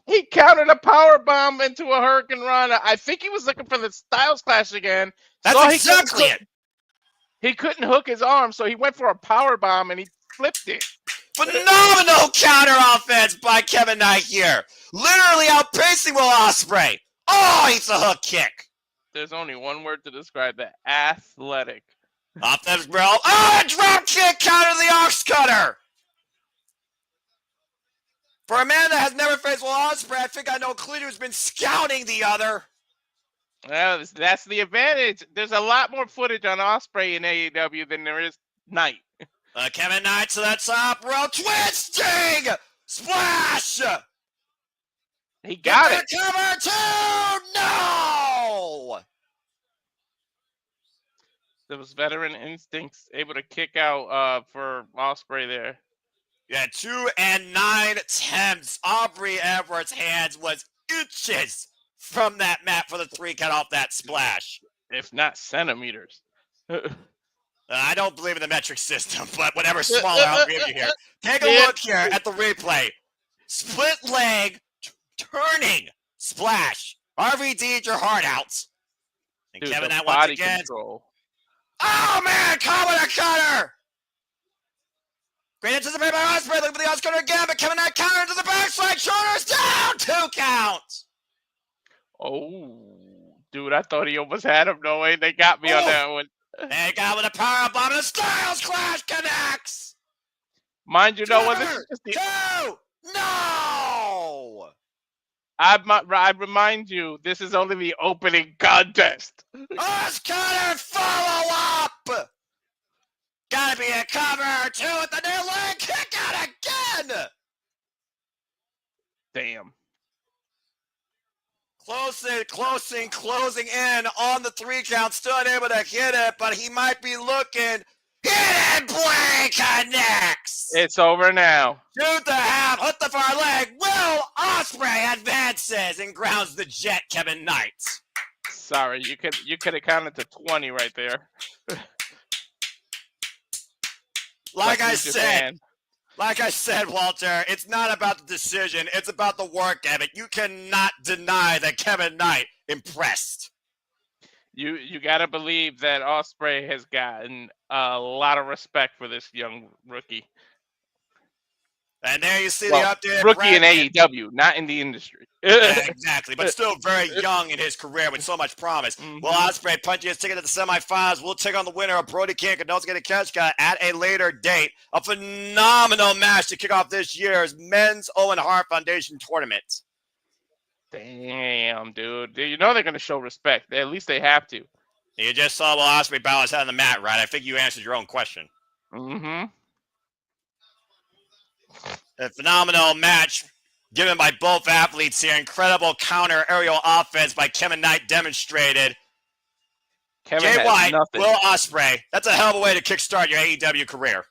He countered a power bomb into a Hurricane Rana. I think he was looking for the Styles Clash again. That's exactly it. He couldn't hook his arm, so he went for a power bomb and he flipped it. Phenomenal counter offense by Kevin Knight here. Literally outpacing Will Ospreay. Oh, it's a hook kick. There's only one word to describe that. Athletic. Off the grill. Oh, a drop kick counter to the Ox Cutter. For a man that has never faced Will Ospreay, I think I know Claudio's been scouting the other. Well, that's the advantage. There's a lot more footage on Ospreay in AEW than there is Knight. Kevin Knight to the top rope. Twisting! Splash! He got it. Cover 2! No! There was veteran instincts able to kick out for Ospreay there. Yeah, 2 and 9 attempts. Aubrey Everett's hands was inches from that mat for the 3 count off that splash. If not centimeters. I don't believe in the metric system, but whatever smaller I'll give you here. Take a look here at the replay. Split leg, turning, splash. RVD'd your heart out. And Dude, Kevin Knight once again. Control. Oh, man, Commodore Cutter! Great anticipated by Ospreay, looking for the Oscar again, but Kevin Knight counter to the backside, shoulders down, 2 counts. Oh, dude, I thought he almost had him. No way, they got me on that one. They got with a power bomb and a Styles Clash connects. Mind you, no one. This is just No! I remind you, this is only the opening contest. Oscar, follow up. Gotta be a cover 2 at the new leg. Kick out again. Damn. Closing in on the 3 count. Still unable to hit it, but he might be looking. Hit and play connects. It's over now. Shoot the half, hit the far leg. Will Ospreay advances and grounds the jet. Kevin Knight. Sorry, you could have counted to 20 right there. Like I said, Walter, it's not about the decision. It's about the work ethic. You cannot deny that Kevin Knight impressed. You got to believe that Ospreay has gotten a lot of respect for this young rookie. And there you see the updated rookie in AEW, not in the industry. Yeah, exactly, but still very young in his career with so much promise. Will Ospreay punching his ticket to the semifinals. We'll take on the winner of Brody King and Konosuke Takeshita at a later date. A phenomenal match to kick off this year's Men's Owen Hart Foundation tournament. Damn, dude. You know they're going to show respect. At least they have to. You just saw Will Ospreay bow his head on the mat, right? I think you answered your own question. Mm-hmm. A phenomenal match given by both athletes here. Incredible counter aerial offense by Kevin Knight demonstrated. Jay White, Will Ospreay. That's a hell of a way to kickstart your AEW career.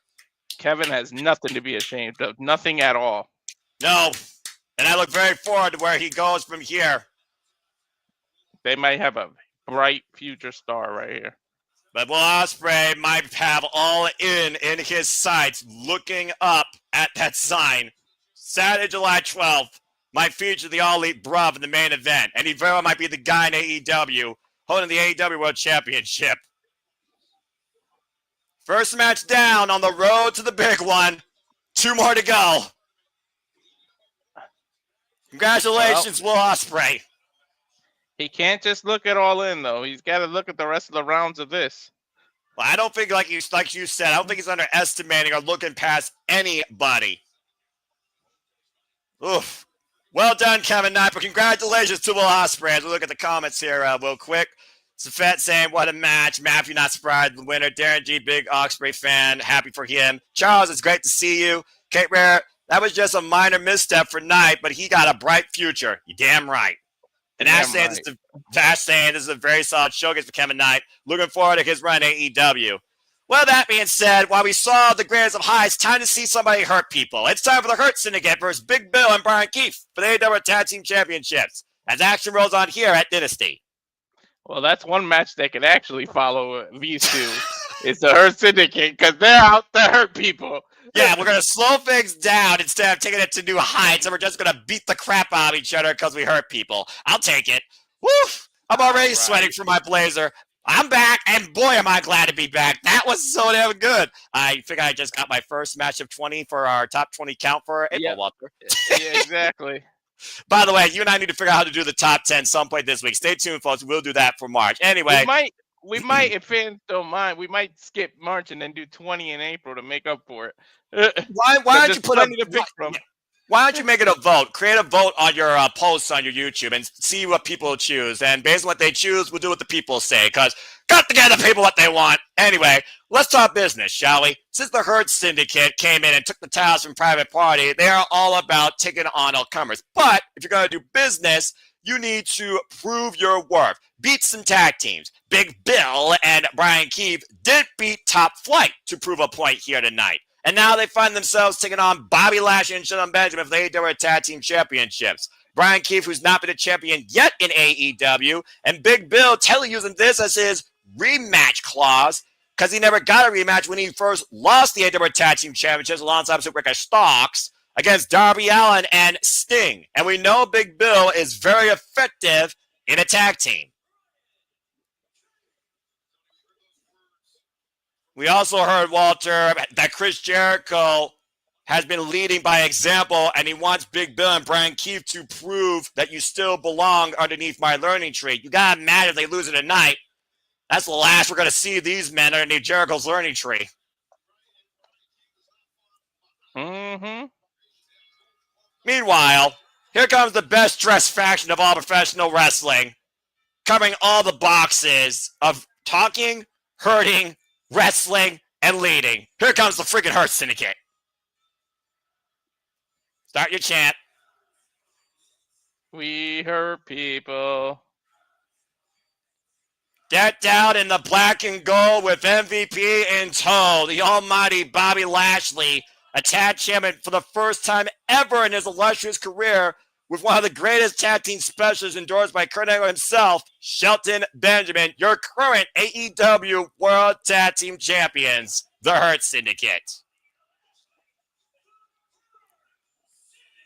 Kevin has nothing to be ashamed of. Nothing at all. No. And I look very forward to where he goes from here. They might have a bright future star right here. But Will Ospreay might have all in his sights, looking up at that sign. Saturday, July 12th, might feature the All Elite Bruv in the main event. And he very well might be the guy in AEW holding the AEW World Championship. First match down on the road to the big one. 2 more to go. Congratulations, Will Ospreay. He can't just look at All In, though. He's got to look at the rest of the rounds of this. Well, I don't think, like you said, I don't think he's underestimating or looking past anybody. Oof. Well done, Kevin Knight, but congratulations to Will Ospreay. As we look at the comments here real quick. Safet saying, what a match. Matthew not surprised, the winner. Darren G, big Ospreay fan. Happy for him. Charles, it's great to see you. Kate Rare, that was just a minor misstep for Knight, but he got a bright future. You damn right. And Ash saying, this is a very solid showcase for Kevin Knight. Looking forward to his run at AEW. Well, that being said, while we saw the greatest of highs, time to see somebody hurt people. It's time for the Hurt Syndicate versus Big Bill and Bryan Keith for the AEW Tag Team Championships. As action rolls on here at Dynasty. Well, that's one match that could actually follow these two. It's the Hurt Syndicate because they're out to hurt people. Yeah, we're going to slow things down instead of taking it to new heights, and we're just going to beat the crap out of each other because we hurt people. I'll take it. Woof! I'm already sweating for my blazer. I'm back, and boy, am I glad to be back. That was so damn good. I think I just got my first match of 20 for our top 20 count for April Walker. Yeah, exactly. By the way, you and I need to figure out how to do the top 10 some point this week. Stay tuned, folks. We'll do that for March. Anyway. We might, if fans don't mind, we might skip March and then do 20 in April to make up for it. Why don't you put why don't you make it a vote? Create a vote on your posts on your YouTube and see what people choose. And based on what they choose, we'll do what the people say. Because got to give the people what they want. Anyway, let's talk business, shall we? Since the Hurt Syndicate came in and took the titles from Private Party, they are all about taking on all comers. But if you're going to do business, you need to prove your worth. Beat some tag teams. Big Bill and Bryan Keith did beat Top Flight to prove a point here tonight. And now they find themselves taking on Bobby Lashley and Shelton Benjamin for the AEW Tag Team Championships. Bryan Keith, who's not been a champion yet in AEW, and Big Bill using this as his rematch clause because he never got a rematch when he first lost the AEW Tag Team Championships alongside Super Starks against Darby Allin and Sting. And we know Big Bill is very effective in a tag team. We also heard, Walter, that Chris Jericho has been leading by example, and he wants Big Bill and Bryan Keith to prove that you still belong underneath my learning tree. You got to imagine if they lose it tonight. That's the last we're going to see these men underneath Jericho's learning tree. Mm-hmm. Meanwhile, here comes the best-dressed faction of all professional wrestling, covering all the boxes of talking, hurting, wrestling, and leading. Here comes the freaking Hurt Syndicate. Start your chant. We hurt people. Get down in the black and gold with MVP in tow. The almighty Bobby Lashley, a tag champion for the first time ever in his illustrious career with one of the greatest tag team specialists endorsed by Kurt Angle himself, Shelton Benjamin, your current AEW World Tag Team Champions, the Hurt Syndicate.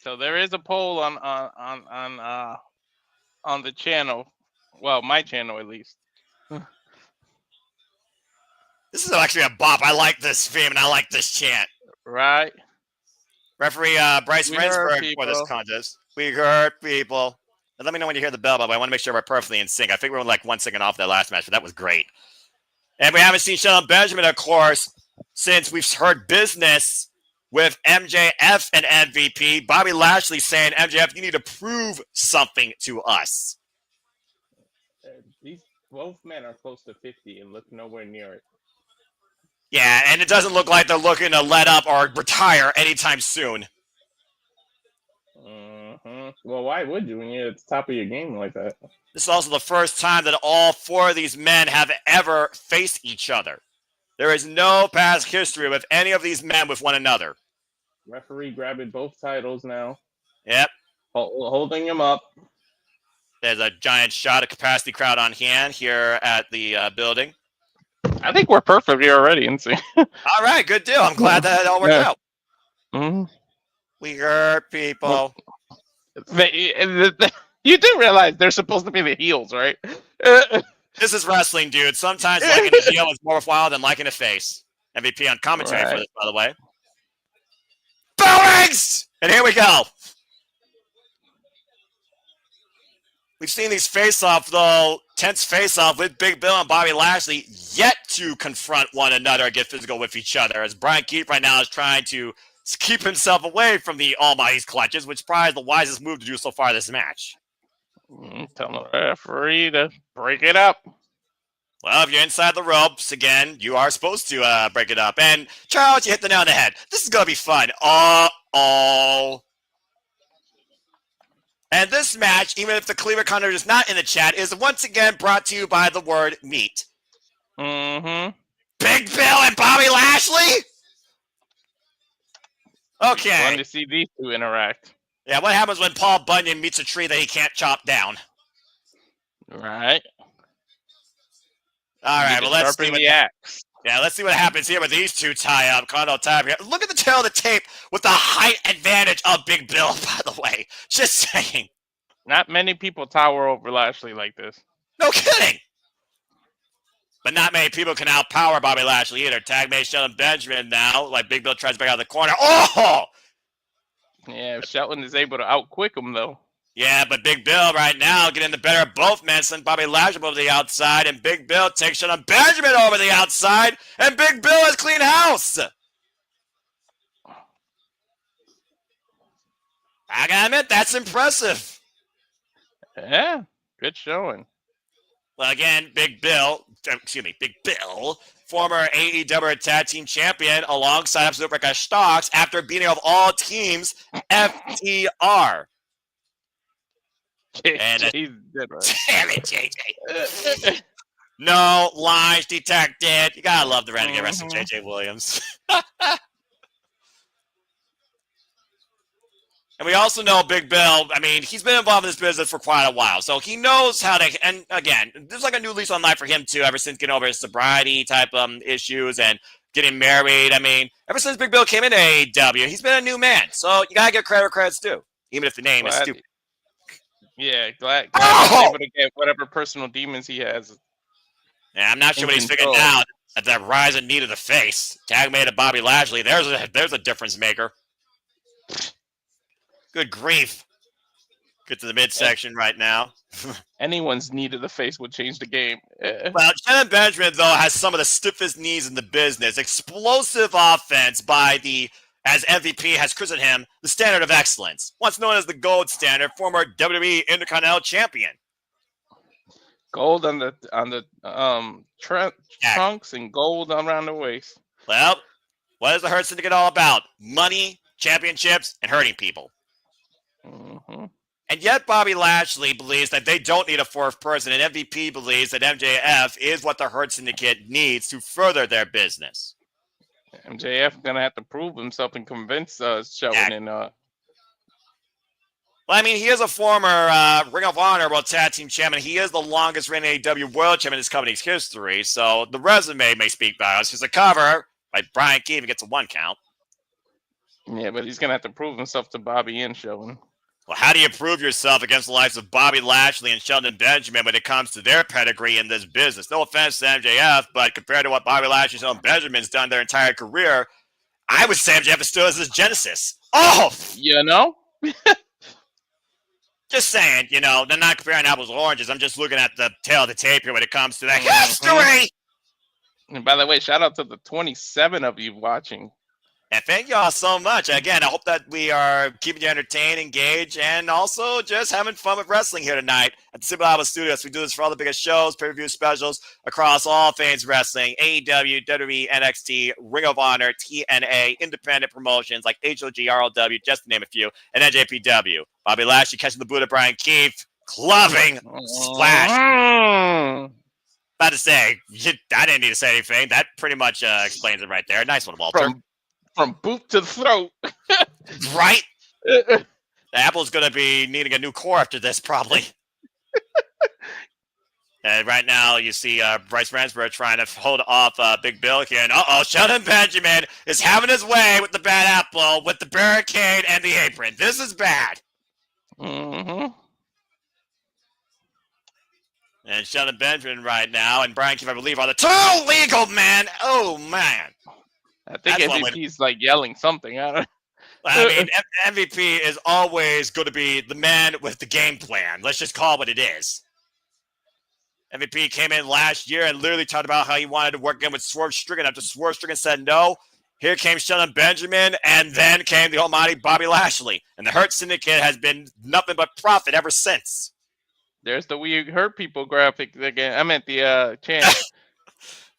So there is a poll on the channel. Well, my channel at least. This is actually a bop. I like this theme and I like this chant. Right. Referee Bryce Rensburg for this contest. We hurt people. And let me know when you hear the bell, but I want to make sure we're perfectly in sync. I think we were like 1 second off that last match, but that was great. And we haven't seen Shelton Benjamin, of course, since we've heard business with MJF and MVP. Bobby Lashley saying, MJF, you need to prove something to us. These both men are close to 50 and look nowhere near it. Yeah, and it doesn't look like they're looking to let up or retire anytime soon. Mm-hmm. Well, why would you when you're at the top of your game like that? This is also the first time that all four of these men have ever faced each other. There is no past history with any of these men with one another. Referee grabbing both titles now. Yep. Holding them up. There's a giant shot of capacity crowd on hand here at the building. I think we're perfect here already. All right, good deal. I'm glad that it all worked out. Mm-hmm. We hurt people. You do realize they're supposed to be the heels, right? This is wrestling, dude. Sometimes liking a heel is more worthwhile than liking a face. MVP on commentary for this, by the way. Bowings! And here we go. We've seen these face-off, though, tense face-off with Big Bill and Bobby Lashley yet to confront one another and get physical with each other, as Bryan Keith right now is trying to keep himself away from the Almighty's clutches, which is probably the wisest move to do so far this match. Tell the referee to break it up. Well, if you're inside the ropes, again, you are supposed to break it up. And Charles, you hit the nail on the head. This is going to be fun. Uh-oh. And this match, even if the Cleaver Counter is not in the chat, is once again brought to you by the word meat. Mm-hmm. Big Bill and Bobby Lashley? Okay. Fun to see these two interact. Yeah, what happens when Paul Bunyan meets a tree that he can't chop down? Right. All right, well, let's see the axe. Yeah, let's see what happens here with these two tie-up. Look at the tail of the tape with the height advantage of Big Bill, by the way. Just saying. Not many people tower over Lashley like this. No kidding. But not many people can outpower Bobby Lashley either. Tag mate Shelton Benjamin now, like Big Bill tries to back out of the corner. Oh! Yeah, Shelton is able to outquick him, though. Yeah, but Big Bill right now getting the better of both men, sending Bobby Lashley over the outside, and Big Bill takes Shelton Benjamin over the outside, and Big Bill has clean house. I gotta admit, that's impressive. Yeah, good showing. Well, again, Big Bill, former AEW Tag Team Champion, alongside Absolute Record Stocks after beating of all teams, FTR. And damn it, JJ. No lines detected. You gotta love the Renegade Wrestler, JJ Williams. And we also know Big Bill, I mean, he's been involved in this business for quite a while. So he knows how to, and again, there's like a new lease on life for him too, ever since getting over his sobriety type issues and getting married. I mean, ever since Big Bill came into AEW, he's been a new man. So you gotta give credit where credit's due, even if the name is stupid. Yeah, glad he's able to get whatever personal demons he has. Yeah, I'm not sure what he's figured out at that rise and need of the face. Tag made of Bobby Lashley. There's a difference maker. Good grief. Get to the midsection right now. Anyone's knee to the face would change the game. Well, Shelton Benjamin, though, has some of the stiffest knees in the business. Explosive offense by the, as MVP has christened him, the standard of excellence. Once known as the gold standard, former WWE Intercontinental Champion. Gold on the trunks and gold around the waist. Well, what is the Hurt Syndicate all about? Money, championships, and hurting people. Mm-hmm. And yet Bobby Lashley believes that they don't need a fourth person, and MVP believes that MJF is what the Hurt Syndicate needs to further their business. MJF going to have to prove himself and convince Shelton. Well, I mean, he is a former Ring of Honor World Tag Team Champion. He is the longest reigning AEW World Champion in his company's history, so the resume may speak by us. He's a cover by Bryan Keith gets a 1 count. Yeah, but he's going to have to prove himself to Bobby and Shelton. Well, how do you prove yourself against the likes of Bobby Lashley and Shelton Benjamin when it comes to their pedigree in this business? No offense to MJF, but compared to what Bobby Lashley and Shelton Benjamin's done their entire career, I would say MJF is still as his genesis. Oh! You know? Just saying, you know, they're not comparing apples to oranges. I'm just looking at the tail of the tape here when it comes to that history! And by the way, shout out to the 27 of you watching. And thank you all so much. Again, I hope that we are keeping you entertained, engaged, and also just having fun with wrestling here tonight at the Super Alpha Studios. We do this for all the biggest shows, pay-per-view specials across all things wrestling, AEW, WWE, NXT, Ring of Honor, TNA, independent promotions like HOG, RLW, just to name a few, and NJPW. Bobby Lashley catching the boot of Bryan Keith, clubbing, splash. About to say, I didn't need to say anything. That pretty much explains it right there. Nice one, Walter. From boot to throat. Right? The Apple's going to be needing a new core after this, probably. And right now, you see Bryce Ransford trying to hold off Big Bill here. And Shelton Benjamin is having his way with the bad apple, with the barricade and the apron. This is bad. Mm-hmm. And Shelton Benjamin right now and Bryan Keith, I believe, are the two legal men. Oh, man. I think MVP's like yelling something. I I mean, MVP is always going to be the man with the game plan. Let's just call it what it is. MVP came in last year and literally talked about how he wanted to work in with Swerve Strickland. After Swerve Strickland said no, here came Shelton Benjamin, and then came the almighty Bobby Lashley. And the Hurt Syndicate has been nothing but profit ever since. There's the We Hurt People graphic again. I meant the chant.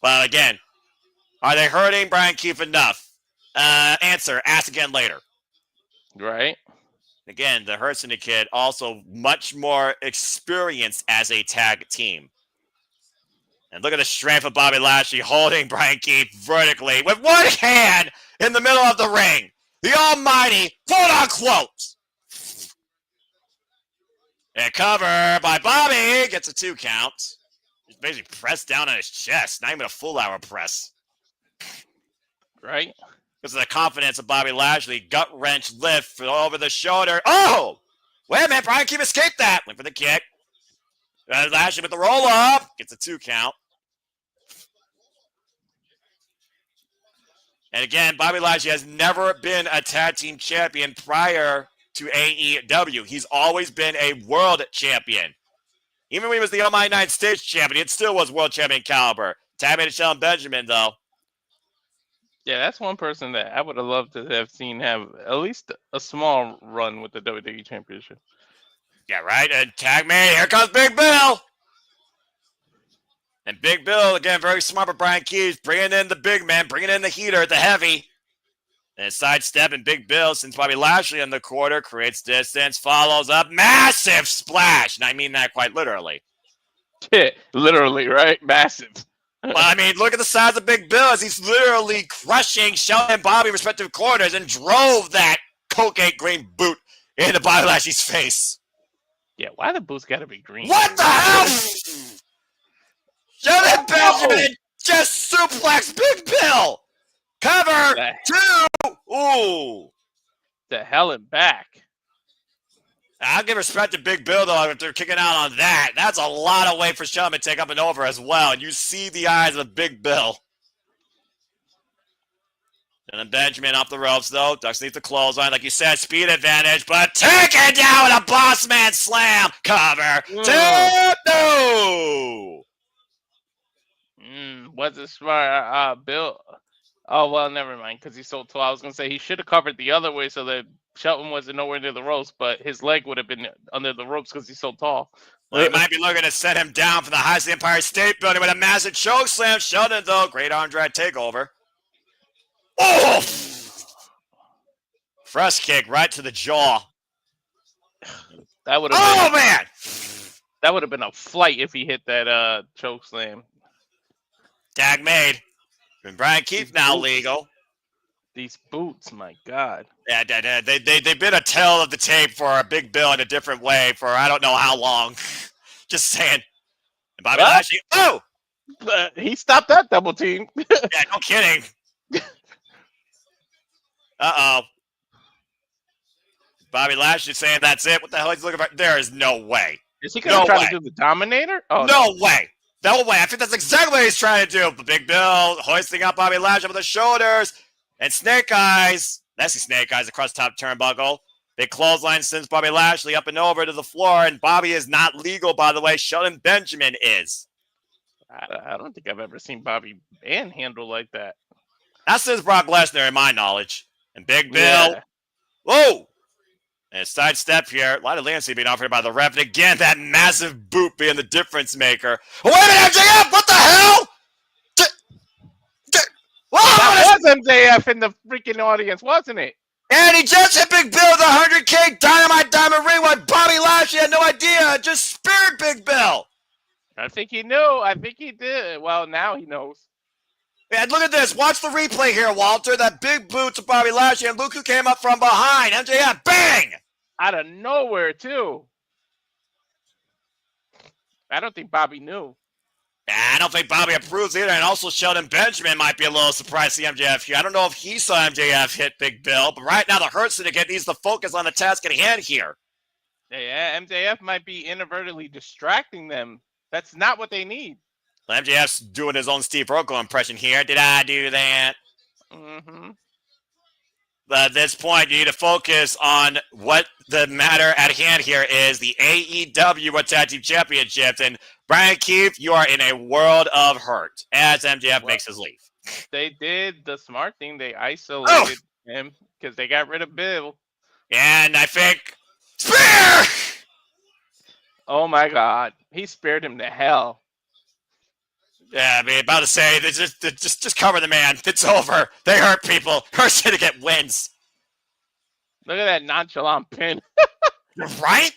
Well, again, are they hurting Brian Keefe enough? Answer, ask again later. Right. Again, the Hurt Syndicate also much more experienced as a tag team. And look at the strength of Bobby Lashley holding Brian Keefe vertically with one hand in the middle of the ring. The almighty, quote-unquote. And cover by Bobby gets a 2 count. He's basically pressed down on his chest. Not even a full hour press. Right. Because of the confidence of Bobby Lashley. Gut wrench lift over the shoulder. Oh! Wait a minute. Brian Keefe escaped that. Went for the kick. Lashley with the roll up. Gets a 2 count. And again, Bobby Lashley has never been a tag team champion prior to AEW. He's always been a world champion. Even when he was the Almighty United States champion, it still was world champion caliber. Tag made Shelton Benjamin, though. Yeah, that's one person that I would have loved to have seen have at least a small run with the WWE Championship. Yeah, right? And tag made. Here comes Big Bill. And Big Bill, again, very smart for Brian Keefe, bringing in the big man, bringing in the heater, the heavy. And sidestep, and Big Bill, since Bobby Lashley in the quarter, creates distance, follows up, massive splash. And I mean that quite literally. Yeah, literally, right? Massive. Well, I mean, look at the size of Big Bill as he's literally crushing Shelton and Bobby respective corners and drove that cocaine green boot into Bobby Lashley's face. Yeah, why the boots gotta be green? What the hell? Shelton Benjamin just suplexed Big Bill. Cover two. Ooh. The hell and back. I'll give respect to Big Bill, though, if they're kicking out on that. That's a lot of weight for Shelton to take up and over as well. And you see the eyes of Big Bill. And then Benjamin off the ropes, though. Ducks needs the clothesline. Like you said, speed advantage. But take it down with a boss man slam. Cover. Two. No. Was it smart? Bill. Oh, well, never mind, because he's so tall. I was going to say he should have covered the other way so that Shelton wasn't nowhere near the ropes, but his leg would have been under the ropes because he's so tall. Well, he might be looking to set him down from the heights of the Empire State Building with a massive choke slam. Shelton, though, great arm drag takeover. Oh! Fresh kick right to the jaw. That would have been, man! That would have been a flight if he hit that choke slam. Tag made. And Brian Keefe now legal. These boots, my God. Yeah, they've been a tale of the tape for a Big Bill in a different way for I don't know how long. Just saying. And Bobby Lashley. Oh! He stopped that double team. Yeah, no kidding. Uh-oh. Bobby Lashley saying that's it. What the hell is he looking for? There is no way. Is he going to try to do the Dominator? Oh, no way. No way. I think that's exactly what he's trying to do. But Big Bill hoisting up Bobby Lashley with the shoulders. And Snake Eyes. Messy Snake Eyes across the top turnbuckle. Big clothesline sends Bobby Lashley up and over to the floor. And Bobby is not legal, by the way. Shelton Benjamin is. I don't think I've ever seen Bobby handle like that. That's since Brock Lesnar, in my knowledge. And Big Bill. Yeah. Whoa! And a sidestep here. A lot of leniency being offered by the ref. And again, that massive boot being the difference maker. Oh, wait a minute, MJF! What the hell? That was MJF in the freaking audience, wasn't it? And he just hit Big Bill with a 100K Dynamite Diamond Ring while Bobby Lashley had no idea. Just speared Big Bill. I think he knew. I think he did. Well, now he knows. And look at this. Watch the replay here, Walter. That big boot to Bobby Lashley, and look who came up from behind. MJF, bang! Out of nowhere, too. I don't think Bobby knew. I don't think Bobby approves either. And also Shelton Benjamin might be a little surprised to see MJF here. I don't know if he saw MJF hit Big Bill, but right now the Hurt Syndicate needs to focus on the task at hand here. Yeah, MJF might be inadvertently distracting them. That's not what they need. MJF's doing his own Steve Urkel impression here. Did I do that? Mm-hmm. At this point, you need to focus on what the matter at hand here is, the AEW World Tag Team Championships. And Bryan Keith, you are in a world of hurt as MJF makes his leave. They did the smart thing. They isolated him because they got rid of Bill. And I think spear. Oh my God, he spared him to hell. Yeah, I mean, about to say, just cover the man. It's over. They hurt people. Hurt Syndicate wins. Look at that nonchalant pin. Right?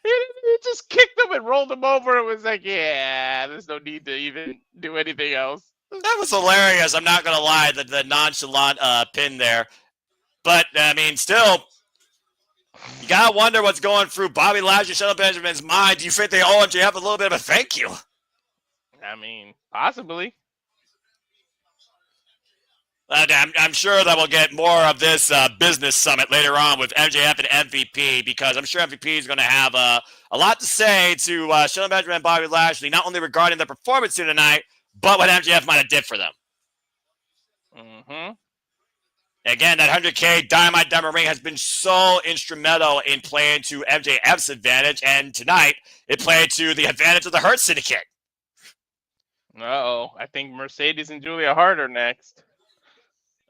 He just kicked him and rolled him over. It was like, yeah, there's no need to even do anything else. That was hilarious. I'm not going to lie, the nonchalant pin there. But, I mean, still, you got to wonder what's going through Bobby Lashley, Shelton Benjamin's mind. Do you think they owe MJF a little bit of a thank you? I mean, possibly. I'm sure that we'll get more of this business summit later on with MJF and MVP, because I'm sure MVP is going to have a lot to say to Shelton Benjamin and Bobby Lashley, not only regarding their performance here tonight, but what MJF might have did for them. Mm-hmm. Again, that 100K Dynamite Diamond Ring has been so instrumental in playing to MJF's advantage, and tonight it played to the advantage of the Hurt Syndicate. Uh-oh. I think Mercedes and Julia Hart are next.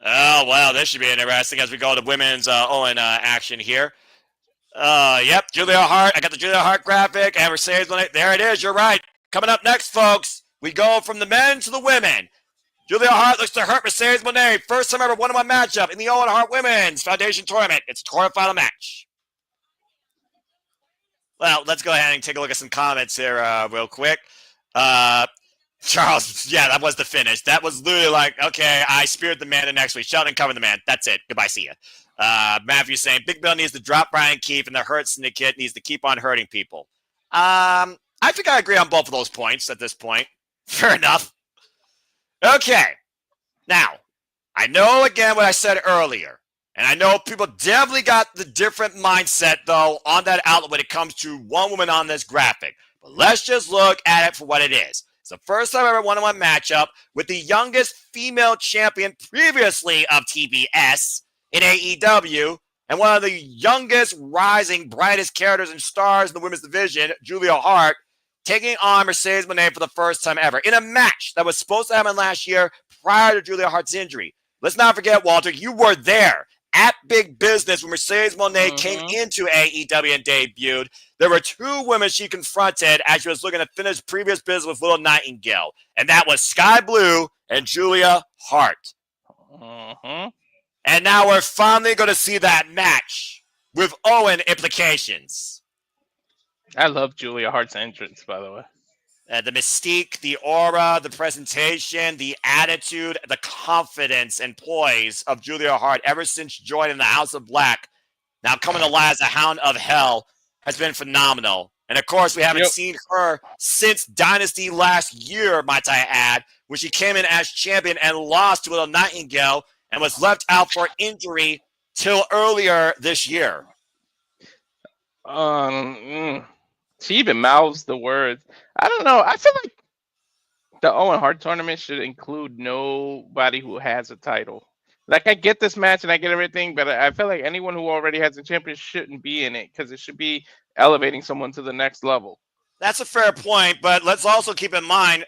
Oh, well, this should be interesting as we go to women's Owen action here. Yep, Julia Hart. I got the Julia Hart graphic and Mercedes. There it is. You're right. Coming up next, folks, we go from the men to the women. Julia Hart looks to hurt Mercedes Moné. First time ever one-on-one matchup in the Owen Hart Women's Foundation Tournament. It's a quarterfinal match. Well, let's go ahead and take a look at some comments here real quick. Charles, yeah, that was the finish. That was literally like, okay, I speared the man the next week. Sheldon covered the man. That's it. Goodbye. See ya. Matthew saying, Big Bill needs to drop Bryan Keith and the Hurt Syndicate needs to keep on hurting people. I think I agree on both of those points at this point. Fair enough. Okay. Now, I know, again, what I said earlier. And I know people definitely got the different mindset, though, on that outlet when it comes to one woman on this graphic. But let's just look at it for what it is. It's the first time ever one-on-one matchup with the youngest female champion previously of TBS in AEW and one of the youngest rising, brightest characters and stars in the women's division, Julia Hart, taking on Mercedes Moné for the first time ever in a match that was supposed to happen last year prior to Julia Hart's injury. Let's not forget, Walter, you were there at Big Business when Mercedes Moné came into AEW and debuted. There were two women she confronted as she was looking to finish previous business with Little Nightingale, and that was Sky Blue and Julia Hart. And now we're finally going to see that match with Owen implications. I love Julia Hart's entrance, by the way. The mystique, the aura, the presentation, the attitude, the confidence and poise of Julia Hart ever since joining the House of Black, now coming to life as a Hound of Hell, has been phenomenal. And, of course, we haven't seen her since Dynasty last year, might I add, when she came in as champion and lost to Little Nightingale and was left out for injury till earlier this year. She even mouths the words. I don't know. I feel like the Owen Hart tournament should include nobody who has a title. Like, I get this match and I get everything, but I feel like anyone who already has a champion shouldn't be in it because it should be elevating someone to the next level. That's a fair point, but let's also keep in mind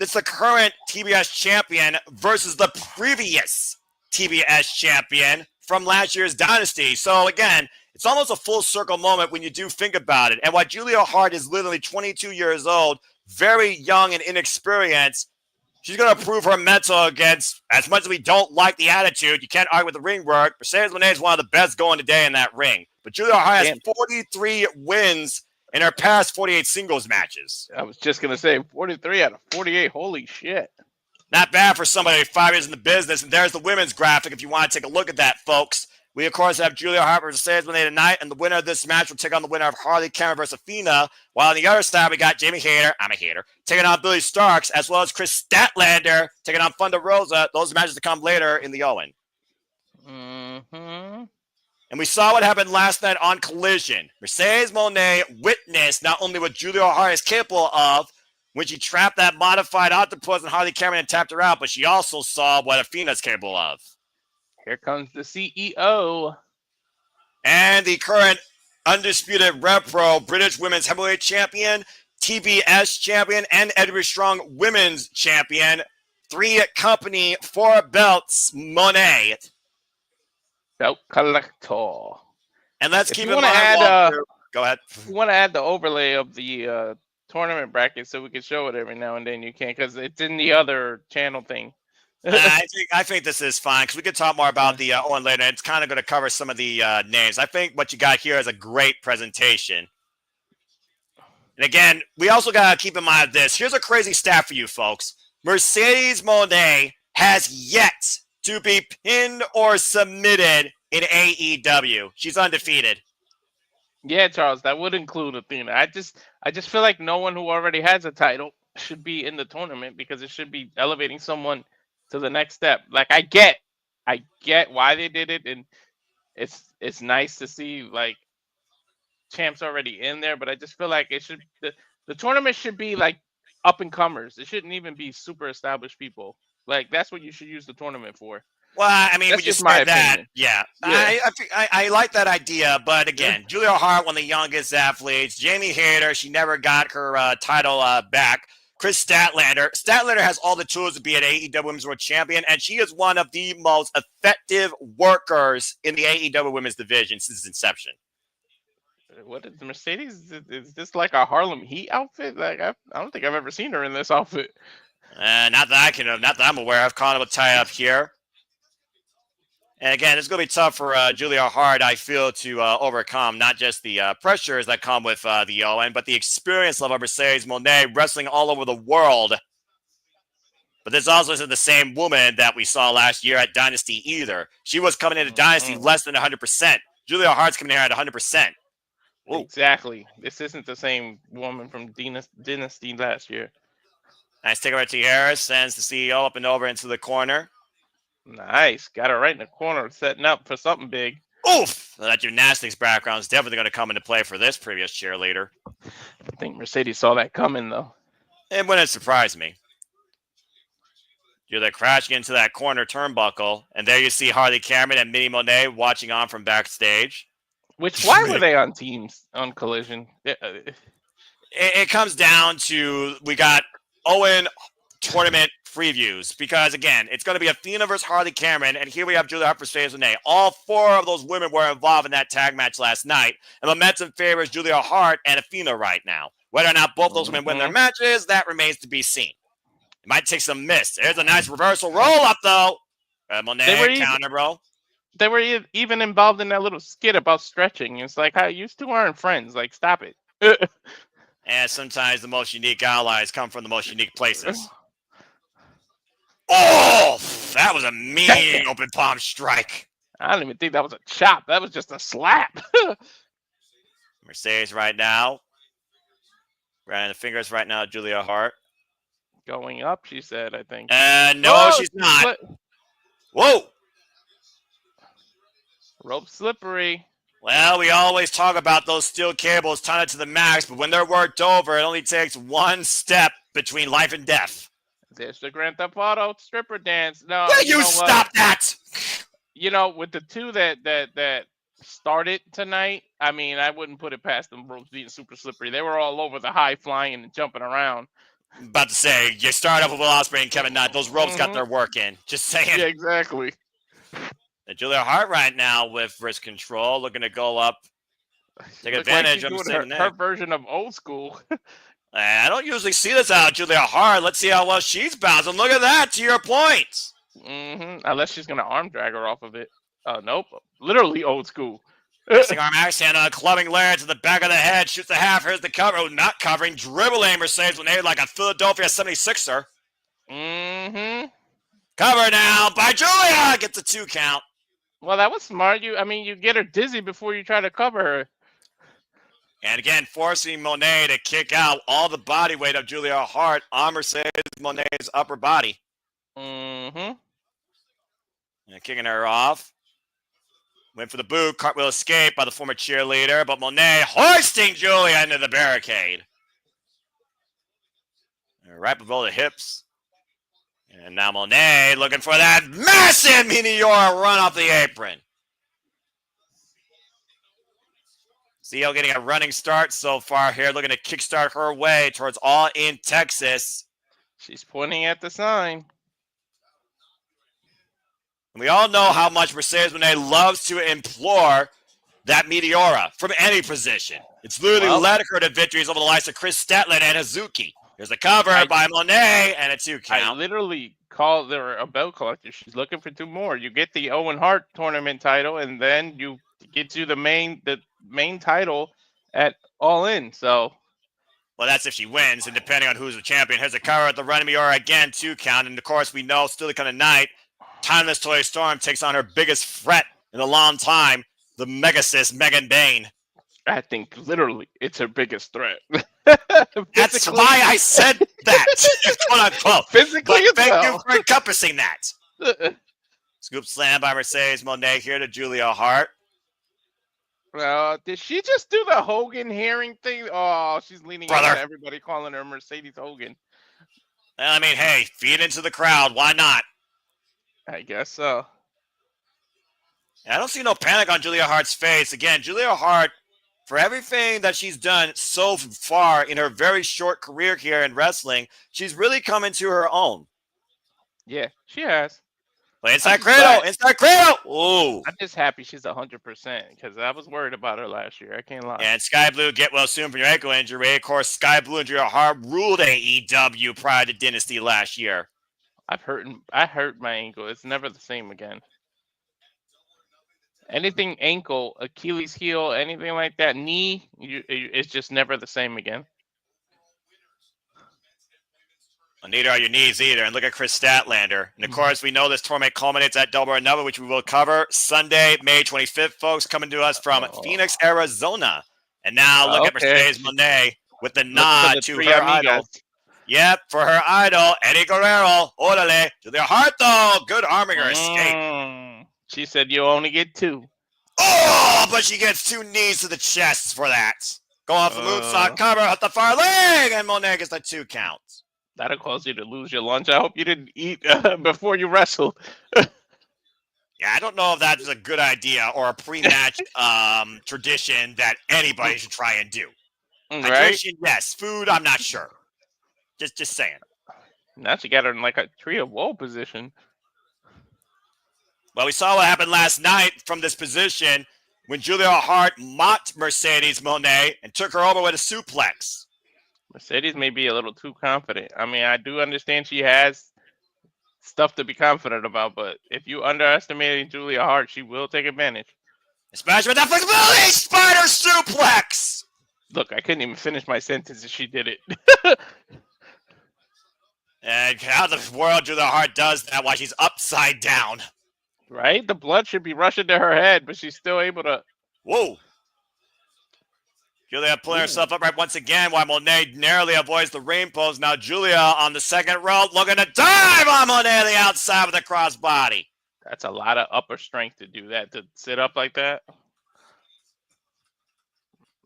it's the current TBS champion versus the previous TBS champion from last year's Dynasty. So, again, it's almost a full circle moment when you do think about it. And while Julia Hart is literally 22 years old, very young and inexperienced, she's going to prove her mettle against, as much as we don't like the attitude, you can't argue with the ring work. Mercedes Moné is one of the best going today in that ring. But Julia Hart has 43 wins in her past 48 singles matches. I was just going to say 43 out of 48. Holy shit. Not bad for somebody 5 years in the business. And there's the women's graphic if you want to take a look at that, folks. We, of course, have Julia Hart versus Mercedes Moné tonight, and the winner of this match will take on the winner of Harley Cameron versus Athena, while on the other side, we got Jamie Hayter, I'm a hater, taking on Billy Starks, as well as Chris Statlander taking on Thunder Rosa. Those matches to come later in the Owen. And we saw what happened last night on Collision. Mercedes Moné witnessed not only what Julia Hart is capable of when she trapped that modified octopus and Harley Cameron and tapped her out, but she also saw what Athena's capable of. Here comes the CEO. And the current undisputed Rev Pro British Women's Heavyweight Champion, TBS Champion, and Edward Strong Women's Champion. 3 company, 4 belts, Moné. Belt collector. And let's If keep you in wanna mind. add, Go ahead. If you want to add the overlay of the tournament bracket so we can show it every now and then, you can, because it's in the other channel thing. I think this is fine because we could talk more about the Owen later. It's kind of going to cover some of the names. I think what you got here is a great presentation. And again, we also got to keep in mind this. Here's a crazy stat for you folks. Mercedes Moné has yet to be pinned or submitted in AEW. She's undefeated. Yeah, Charles, that would include Athena. I just feel like no one who already has a title should be in the tournament because it should be elevating someone to the next step. Like I get why they did it, and it's nice to see like champs already in there, but I just feel like it should the tournament should be like up and comers. It shouldn't even be super established people. Like that's what you should use the tournament for. Well, I mean, That's we just just my said that. opinion. Yeah. Yeah. I like that idea, but again, Julia Hart, one of the youngest athletes. Jamie Hayter, she never got her title back. Chris Statlander. Statlander has all the tools to be an AEW Women's World Champion, and she is one of the most effective workers in the AEW Women's Division since its inception. What is Mercedes? Is this like a Harlem Heat outfit? Like I don't think I've ever seen her in this outfit. Not that I'm aware of. Connor will tie up here. And again, it's going to be tough for Julia Hart, I feel, to overcome not just the pressures that come with the Owen, but the experience level of Mercedes Moné wrestling all over the world. But this also isn't the same woman that we saw last year at Dynasty either. She was coming into Dynasty less than 100%. Julia Hart's coming here at 100%. Ooh. Exactly. This isn't the same woman from Dynasty last year. Nice take over to Harris, sends the CEO up and over into the corner. Nice. Got her right in the corner, setting up for something big. Oof! That gymnastics background is definitely going to come into play for this previous cheerleader. I think Mercedes saw that coming, though. It wouldn't surprise me. You're crashing into that corner turnbuckle, and there you see Harley Cameron and Minnie Moné watching on from backstage. Why were they on teams on Collision? It comes down to we got Owen tournament previews because, again, it's going to be Athena versus Harley Cameron, and here we have Julia Hart versus Mercedes Moné. All 4 of those women were involved in that tag match last night, and momentum favors Julia Hart and Athena right now. Whether or not both those women win their matches, that remains to be seen. It might take some miss. There's a nice reversal roll-up, though. Moné counter, bro. They were even involved in that little skit about stretching. It's like, how you two aren't friends. Like, stop it. And sometimes the most unique allies come from the most unique places. Oh, that was a mean open palm strike. I don't even think that was a chop. That was just a slap. Mercedes right now. Running the fingers right now, Julia Hart. Going up, she said, I think. No, she's not. Whoa. Rope slippery. Well, we always talk about those steel cables tied to the max, but when they're worked over, it only takes one step between life and death. There's the Grand Theft Auto stripper dance. No, Will you stop that? You know, with the 2 that started tonight, I mean, I wouldn't put it past them ropes being super slippery. They were all over the high flying and jumping around. I'm about to say, you start off with Will Ospreay and Kevin Nutt. Those ropes got their work in. Just saying. Yeah, exactly. Julia Hart right now with wrist control, looking to go up, take advantage of her version of old school. I don't usually see this out, Julia Hart. Let's see how well she's bouncing. Look at that, to your point. Unless she's going to arm drag her off of it. Nope. Literally old school. Missing arm accent on a clubbing layer to the back of the head. Shoots the half. Here's the cover. Oh, not covering. Dribbling Mercedes Moné like a Philadelphia 76er. Cover now by Julia. Gets a 2 count. Well, that was smart. You get her dizzy before you try to cover her. And again, forcing Moné to kick out all the body weight of Julia Hart on Mercedes Moné's upper body. And kicking her off. Went for the boot. Cartwheel escape by the former cheerleader, but Moné hoisting Julia into the barricade. Right below the hips. And now Moné looking for that massive meteor run off the apron. Zio getting a running start so far here, looking to kickstart her way towards All In Texas. She's pointing at the sign. And we all know how much Mercedes Moné loves to implore that Meteora from any position. It's literally led her to victories over the likes of Chris Statler and Hazuki. Here's a cover by Moné and a 2 count. I literally called her a belt collector. She's looking for 2 more. You get the Owen Hart tournament title, and then you get you the main title at All In. So, well, that's if she wins, and depending on who's the champion. Here's a cover at the Running Meteora again, 2 count. And of course, we know still the kind of night, Timeless Toy Storm takes on her biggest threat in a long time, the Megasis Megan Bain. I think literally it's her biggest threat. That's why I said that, quote unquote. Physically, but thank you for encompassing that. Scoop slam by Mercedes Moné here to Julia Hart. Did she just do the Hogan hearing thing? Oh, she's leaning into everybody calling her Mercedes Hogan. I mean, hey, feed into the crowd. Why not? I guess so. I don't see no panic on Julia Hart's face. Again, Julia Hart, for everything that she's done so far in her very short career here in wrestling, she's really come into her own. Yeah, she has. But inside cradle, inside cradle. Ooh. I'm just happy she's 100% because I was worried about her last year. I can't lie. And Sky Blue, get well soon from your ankle injury. Of course, Sky Blue and Julia Hart ruled AEW prior to Dynasty last year. I hurt my ankle. It's never the same again. Anything ankle, Achilles heel, anything like that, knee, it's just never the same again. Neither are your knees either. And look at Chris Statlander. And of course, we know this tournament culminates at Double or Nothing, which we will cover Sunday, May 25th, folks, coming to us from Phoenix, Arizona. And now look at Mercedes Moné with the nod to her idol. Yep, for her idol, Eddie Guerrero. Orale. Julia Hart, though. Good arming her escape. She said you only get 2. Oh, but she gets 2 knees to the chest for that. Go off the moonsault cover at the far leg, and Moné gets the 2 count. That'll cause you to lose your lunch. I hope you didn't eat before you wrestled. Yeah, I don't know if that's a good idea or a pre-match tradition that anybody should try and do. Right? Hydration, yes. Food, I'm not sure. Just saying. Now she got her in like a tree of woe position. Well, we saw what happened last night from this position when Julia Hart mocked Mercedes Moné and took her over with a suplex. Mercedes may be a little too confident. I mean, I do understand she has stuff to be confident about, but if you underestimate Julia Hart, she will take advantage. Especially with that flexibility spider suplex! Look, I couldn't even finish my sentence and she did it. And how the world Julia Hart does that while she's upside down. Right? The blood should be rushing to her head, but she's still able to... Whoa! Julia pulling herself upright once again while Moné narrowly avoids the ring post. Now Julia on the second rope looking to dive on Moné on the outside with a crossbody. That's a lot of upper strength to do that, to sit up like that.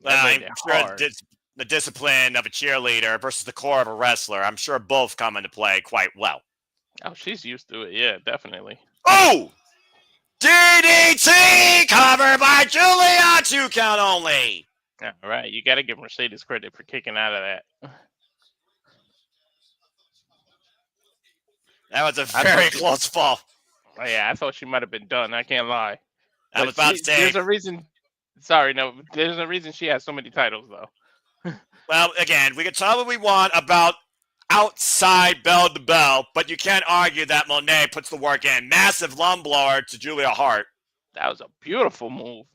Well, I'm sure the discipline of a cheerleader versus the core of a wrestler, I'm sure both come into play quite well. Oh, she's used to it. Yeah, definitely. Oh! DDT covered by Julia, 2 count only. All right, you got to give Mercedes credit for kicking out of that. That was a very close fall. Oh, yeah, I thought she might have been done. I can't lie. I was about to say. There's a reason. Sorry, no. There's a reason she has so many titles, though. Well, again, we can talk what we want about outside bell to bell, but you can't argue that Moné puts the work in. Massive lung blower to Julia Hart. That was a beautiful move.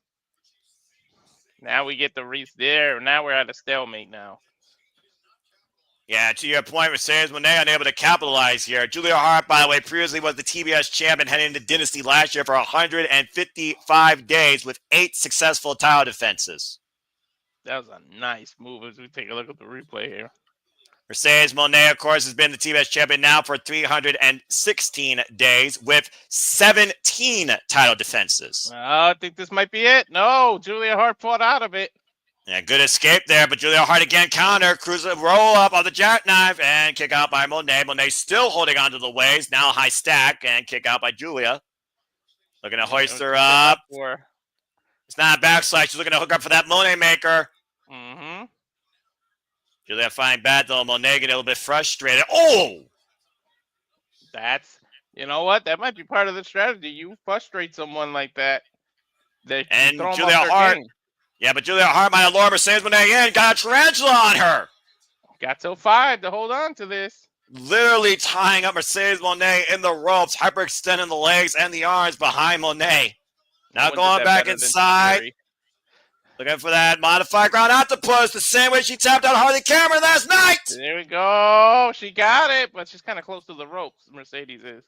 Now we get the Reese there. Now we're at a stalemate now. Yeah, to your point, Mercedes Moné unable to capitalize here. Julia Hart, by the way, previously was the TBS champion heading into Dynasty last year for 155 days with 8 successful title defenses. That was a nice move as we take a look at the replay here. Mercedes Moné, of course, has been the TBS champion now for 316 days with 17 title defenses. I think this might be it. No, Julia Hart fought out of it. Yeah, good escape there, but Julia Hart again counter, cruiser roll up on the jackknife, and kick out by Moné. Moné still holding onto the waist, now high stack, and kick out by Julia. Looking to hoist her up. It's not a backslide, she's looking to hook up for that Moné maker. Mm-hmm. Julia fine bad though, Moné getting a little bit frustrated. Oh! That's, you know what? That might be part of the strategy. You frustrate someone like that. And Julia Hart. Yeah, but Julia Hart might have lured Mercedes Moné in. Got a tarantula on her. Got till 5 to hold on to this. Literally tying up Mercedes Moné in the ropes, hyperextending the legs and the arms behind Moné. Now going back inside. Looking for that modified ground octopus, the same way she tapped out Harley Cameron last night. There we go. She got it, but she's kind of close to the ropes. Mercedes is.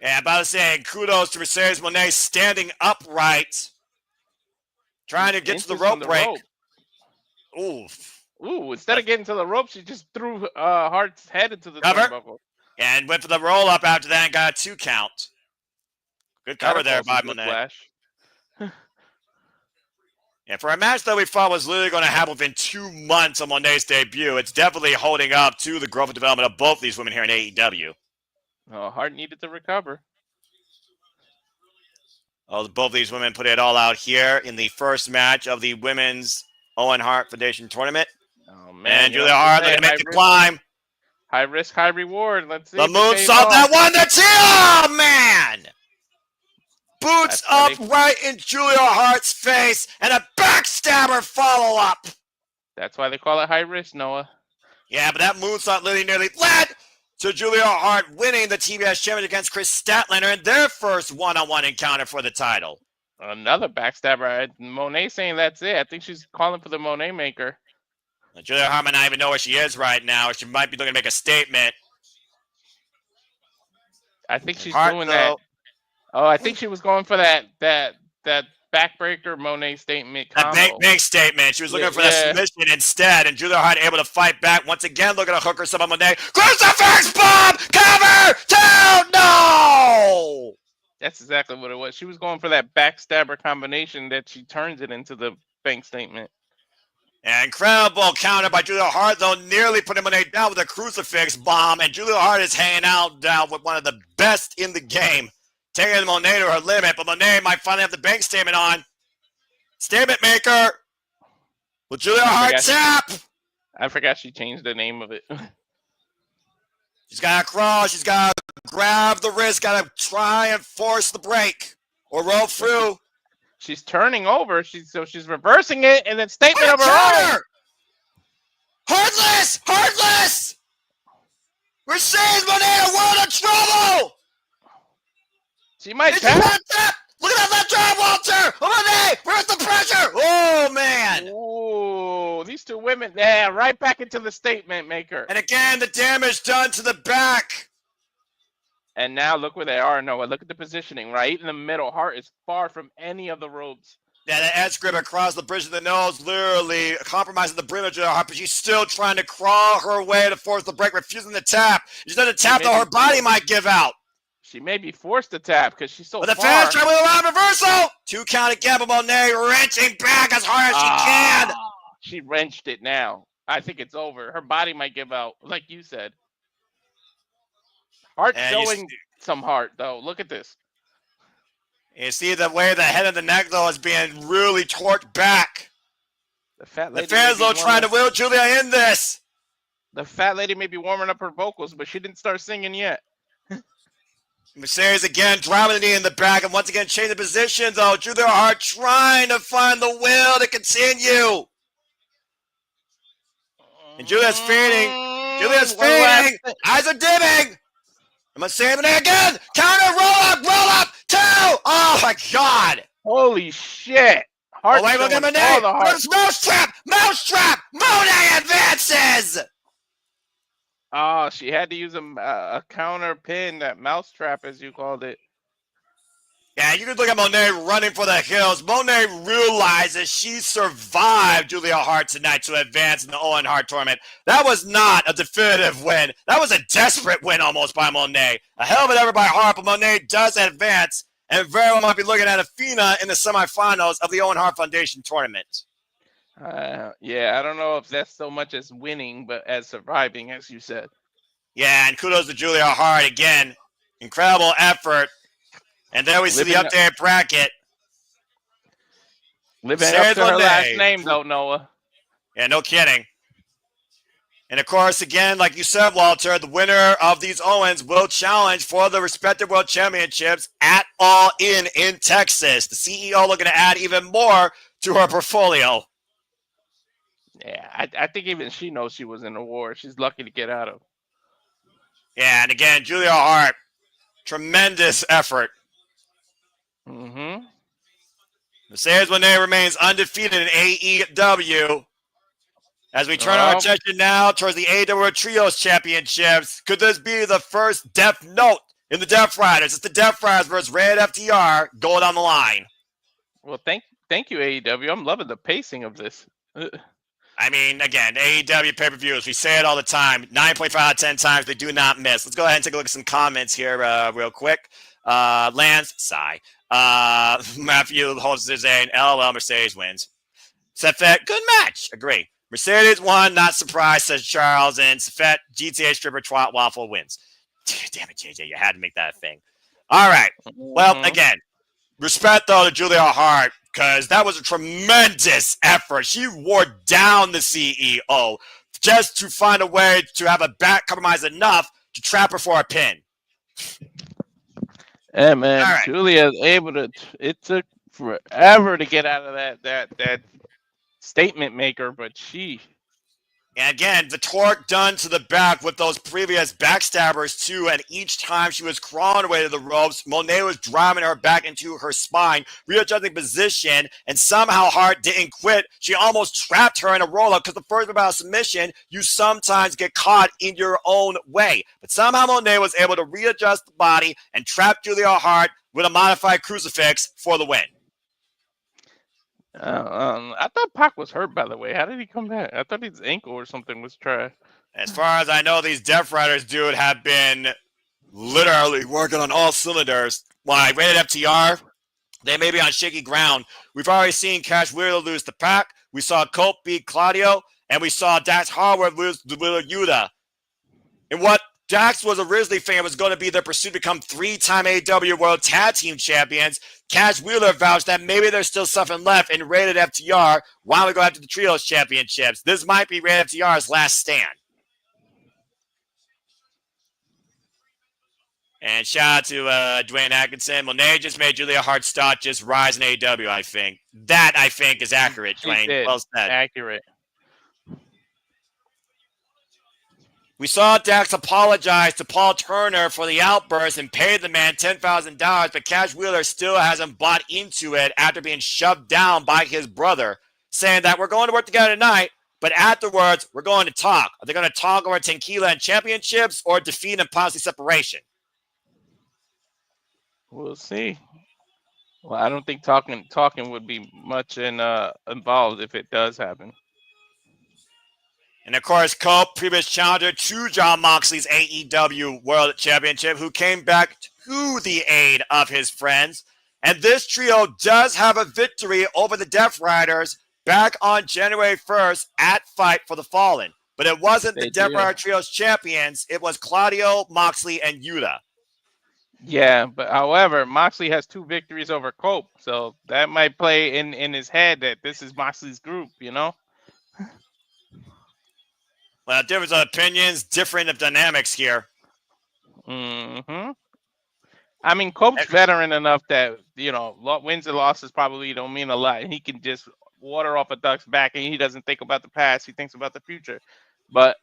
Yeah, about to say kudos to Mercedes Moné standing upright. Trying to get to the rope break. Ooh, instead of getting to the rope, she just threw Hart's head into the turnbuckle. And went for the roll up after that and got a 2 count. Good cover there by Moné. Yeah, for a match that we thought was literally going to happen within 2 months of Moné's debut, it's definitely holding up to the growth and development of both these women here in AEW. Oh, Hart needed to recover. Oh, both these women put it all out here in the first match of the Women's Owen Hart Foundation Tournament. Oh, man. And Julia Hart looking to make the climb. High risk, high reward. Let's see. The moonsault that won the team. Oh, man. Boots up right in Julia Hart's face and a backstabber follow-up. That's why they call it high risk, Noah. Yeah, but that moonsault literally nearly led to Julia Hart winning the TBS Championship against Chris Statlander in their first one-on-one encounter for the title. Another backstabber. Moné saying that's it. I think she's calling for the Moné maker. Julia Hart might not even know where she is right now. She might be looking to make a statement. I think she's doing that. Oh, I think she was going for that backbreaker Moné statement combo. A big statement. She was looking for that submission instead, and Julia Hart able to fight back once again, looking to hook herself on Moné. Crucifix bomb! Cover! 2! No! That's exactly what it was. She was going for that backstabber combination that she turns it into the bank statement. An incredible counter by Julia Hart, though, nearly putting Moné down with a crucifix bomb, and Julia Hart is hanging out down with one of the best in the game. Taking Moné to her limit, but Moné might finally have the bank statement on. Statement maker. Will Julia Hart tap? I forgot she changed the name of it. She's got to crawl. She's got to grab the wrist. Got to try and force the break or roll through. She's turning over. She's reversing it, and then statement of her own. Heartless! Heartless! Mercedes Moné, world of trouble! She might tap. Look at that left drive, Walter! Moné, where's the pressure? Oh, man. Ooh, these two women, right back into the statement maker. And again, the damage done to the back. And now look where they are, Noah. Look at the positioning, right in the middle. Hart is far from any of the ropes. Yeah, the edge grip across the bridge of the nose, literally compromising the bridge of Julia Hart, but she's still trying to crawl her way to force the break, refusing to tap. She doesn't tap, though her body might give out. She may be forced to tap because she's so far. But the fans try with a round reversal. 2 count again, but Moné wrenching back as hard as she can. She wrenched it now. I think it's over. Her body might give out, like you said. Hart showing some heart, though. Look at this. You see the way the head of the neck, though, is being really torqued back. The fans, though, trying to will Julia in this. The fat lady may be warming up her vocals, but she didn't start singing yet. Mercedes again driving the knee in the back and once again changing position, though. Julia Hart trying to find the will to continue. And Julia's fading. Julia's fading. Eyes are dimming. And Mercedes again. Counter, roll up, 2. Oh, my God. Holy shit. Hart wait, look at Moné. Mousetrap. Moné advances. Oh, she had to use a counter pin, that mousetrap, as you called it. Yeah, you can look at Moné running for the hills. Moné realizes she survived Julia Hart tonight to advance in the Owen Hart tournament. That was not a definitive win. That was a desperate win almost by Moné. A hell of an effort by Hart, but Moné does advance and very well might be looking at Athena in the semifinals of the Owen Hart Foundation tournament. Yeah, I don't know if that's so much as winning, but as surviving, as you said. Yeah, and kudos to Julia Hart again. Incredible effort. And there we see the updated bracket. Living up to her last name, though, Noah. Yeah, no kidding. And of course, again, like you said, Walter, the winner of these Owens will challenge for the respective world championships at All In Texas. The CEO looking to add even more to her portfolio. Yeah, I think even she knows she was in a war. She's lucky to get out of. Yeah, and again, Julia Hart, tremendous effort. Mm-hmm. Mercedes Moné remains undefeated in AEW. As we turn our attention now towards the AEW Trios Championships, could this be the first Death Note in the Death Riders? It's the Death Riders versus Red FTR going on the line. Well, thank you, AEW. I'm loving the pacing of this. I mean, again, AEW pay-per-views, we say it all the time. 9.5 out of 10 times, they do not miss. Let's go ahead and take a look at some comments here real quick. Lance, sigh. Matthew holds his saying, LOL, Mercedes wins. Sefet, good match. Agree. Mercedes won, not surprised, says Charles. And Sefet, GTA stripper twat waffle wins. Damn it, JJ, you had to make that a thing. All right. Well, again, respect, though, to Julia Hart, because that was a tremendous effort. She wore down the CEO just to find a way to have a back compromise enough to trap her for a pin. Yeah, man. Julia able to. It took forever to get out of that statement maker, but she. And again, the torque done to the back with those previous backstabbers too, and each time she was crawling away to the ropes, Moné was driving her back into her spine, readjusting position, and somehow Hart didn't quit. She almost trapped her in a roll-up, because the first about submission, you sometimes get caught in your own way. But somehow Moné was able to readjust the body and trap Julia Hart with a modified crucifix for the win. I thought Pac was hurt, by the way. How did he come back? I thought his ankle or something was trash. As far as I know, these Death Riders, dude, have been literally working on all cylinders. Why, rated FTR, they may be on shaky ground. We've already seen Cash Wheeler lose to Pac. We saw Colt beat Claudio, and we saw Dax Harwood lose to Yuta. And what Dax was originally thinking was going to be their pursuit to become 3-time AEW World Tag Team Champions. Cash Wheeler vouched that maybe there's still something left in Rated FTR while we go after the Trios Championships. This might be Rated FTR's last stand. And shout out to Dwayne Atkinson. Moné just made Julia Hart stock just rise in AEW, I think. That, I think, is accurate, Dwayne. Well said. Accurate. We saw Dax apologize to Paul Turner for the outburst and pay the man $10,000, but Cash Wheeler still hasn't bought into it after being shoved down by his brother, saying that we're going to work together tonight, but afterwards we're going to talk. Are they going to talk over tequila and championships or defeat and possibly separation? We'll see. Well, I don't think talking would be much involved if it does happen. And of course, Cope, previous challenger to Jon Moxley's AEW World Championship, who came back to the aid of his friends. And this trio does have a victory over the Death Riders back on January 1st at Fight for the Fallen. But it wasn't the Death Rider Trio's champions. It was Claudio, Moxley, and Yuta. Yeah, but however, Moxley has 2 victories over Cope. So that might play in his head that this is Moxley's group, you know? Well, difference of opinions, different of dynamics here. Mm-hmm. I mean, Cope's veteran enough that, you know, wins and losses probably don't mean a lot. He can just water off a duck's back, and he doesn't think about the past. He thinks about the future. But,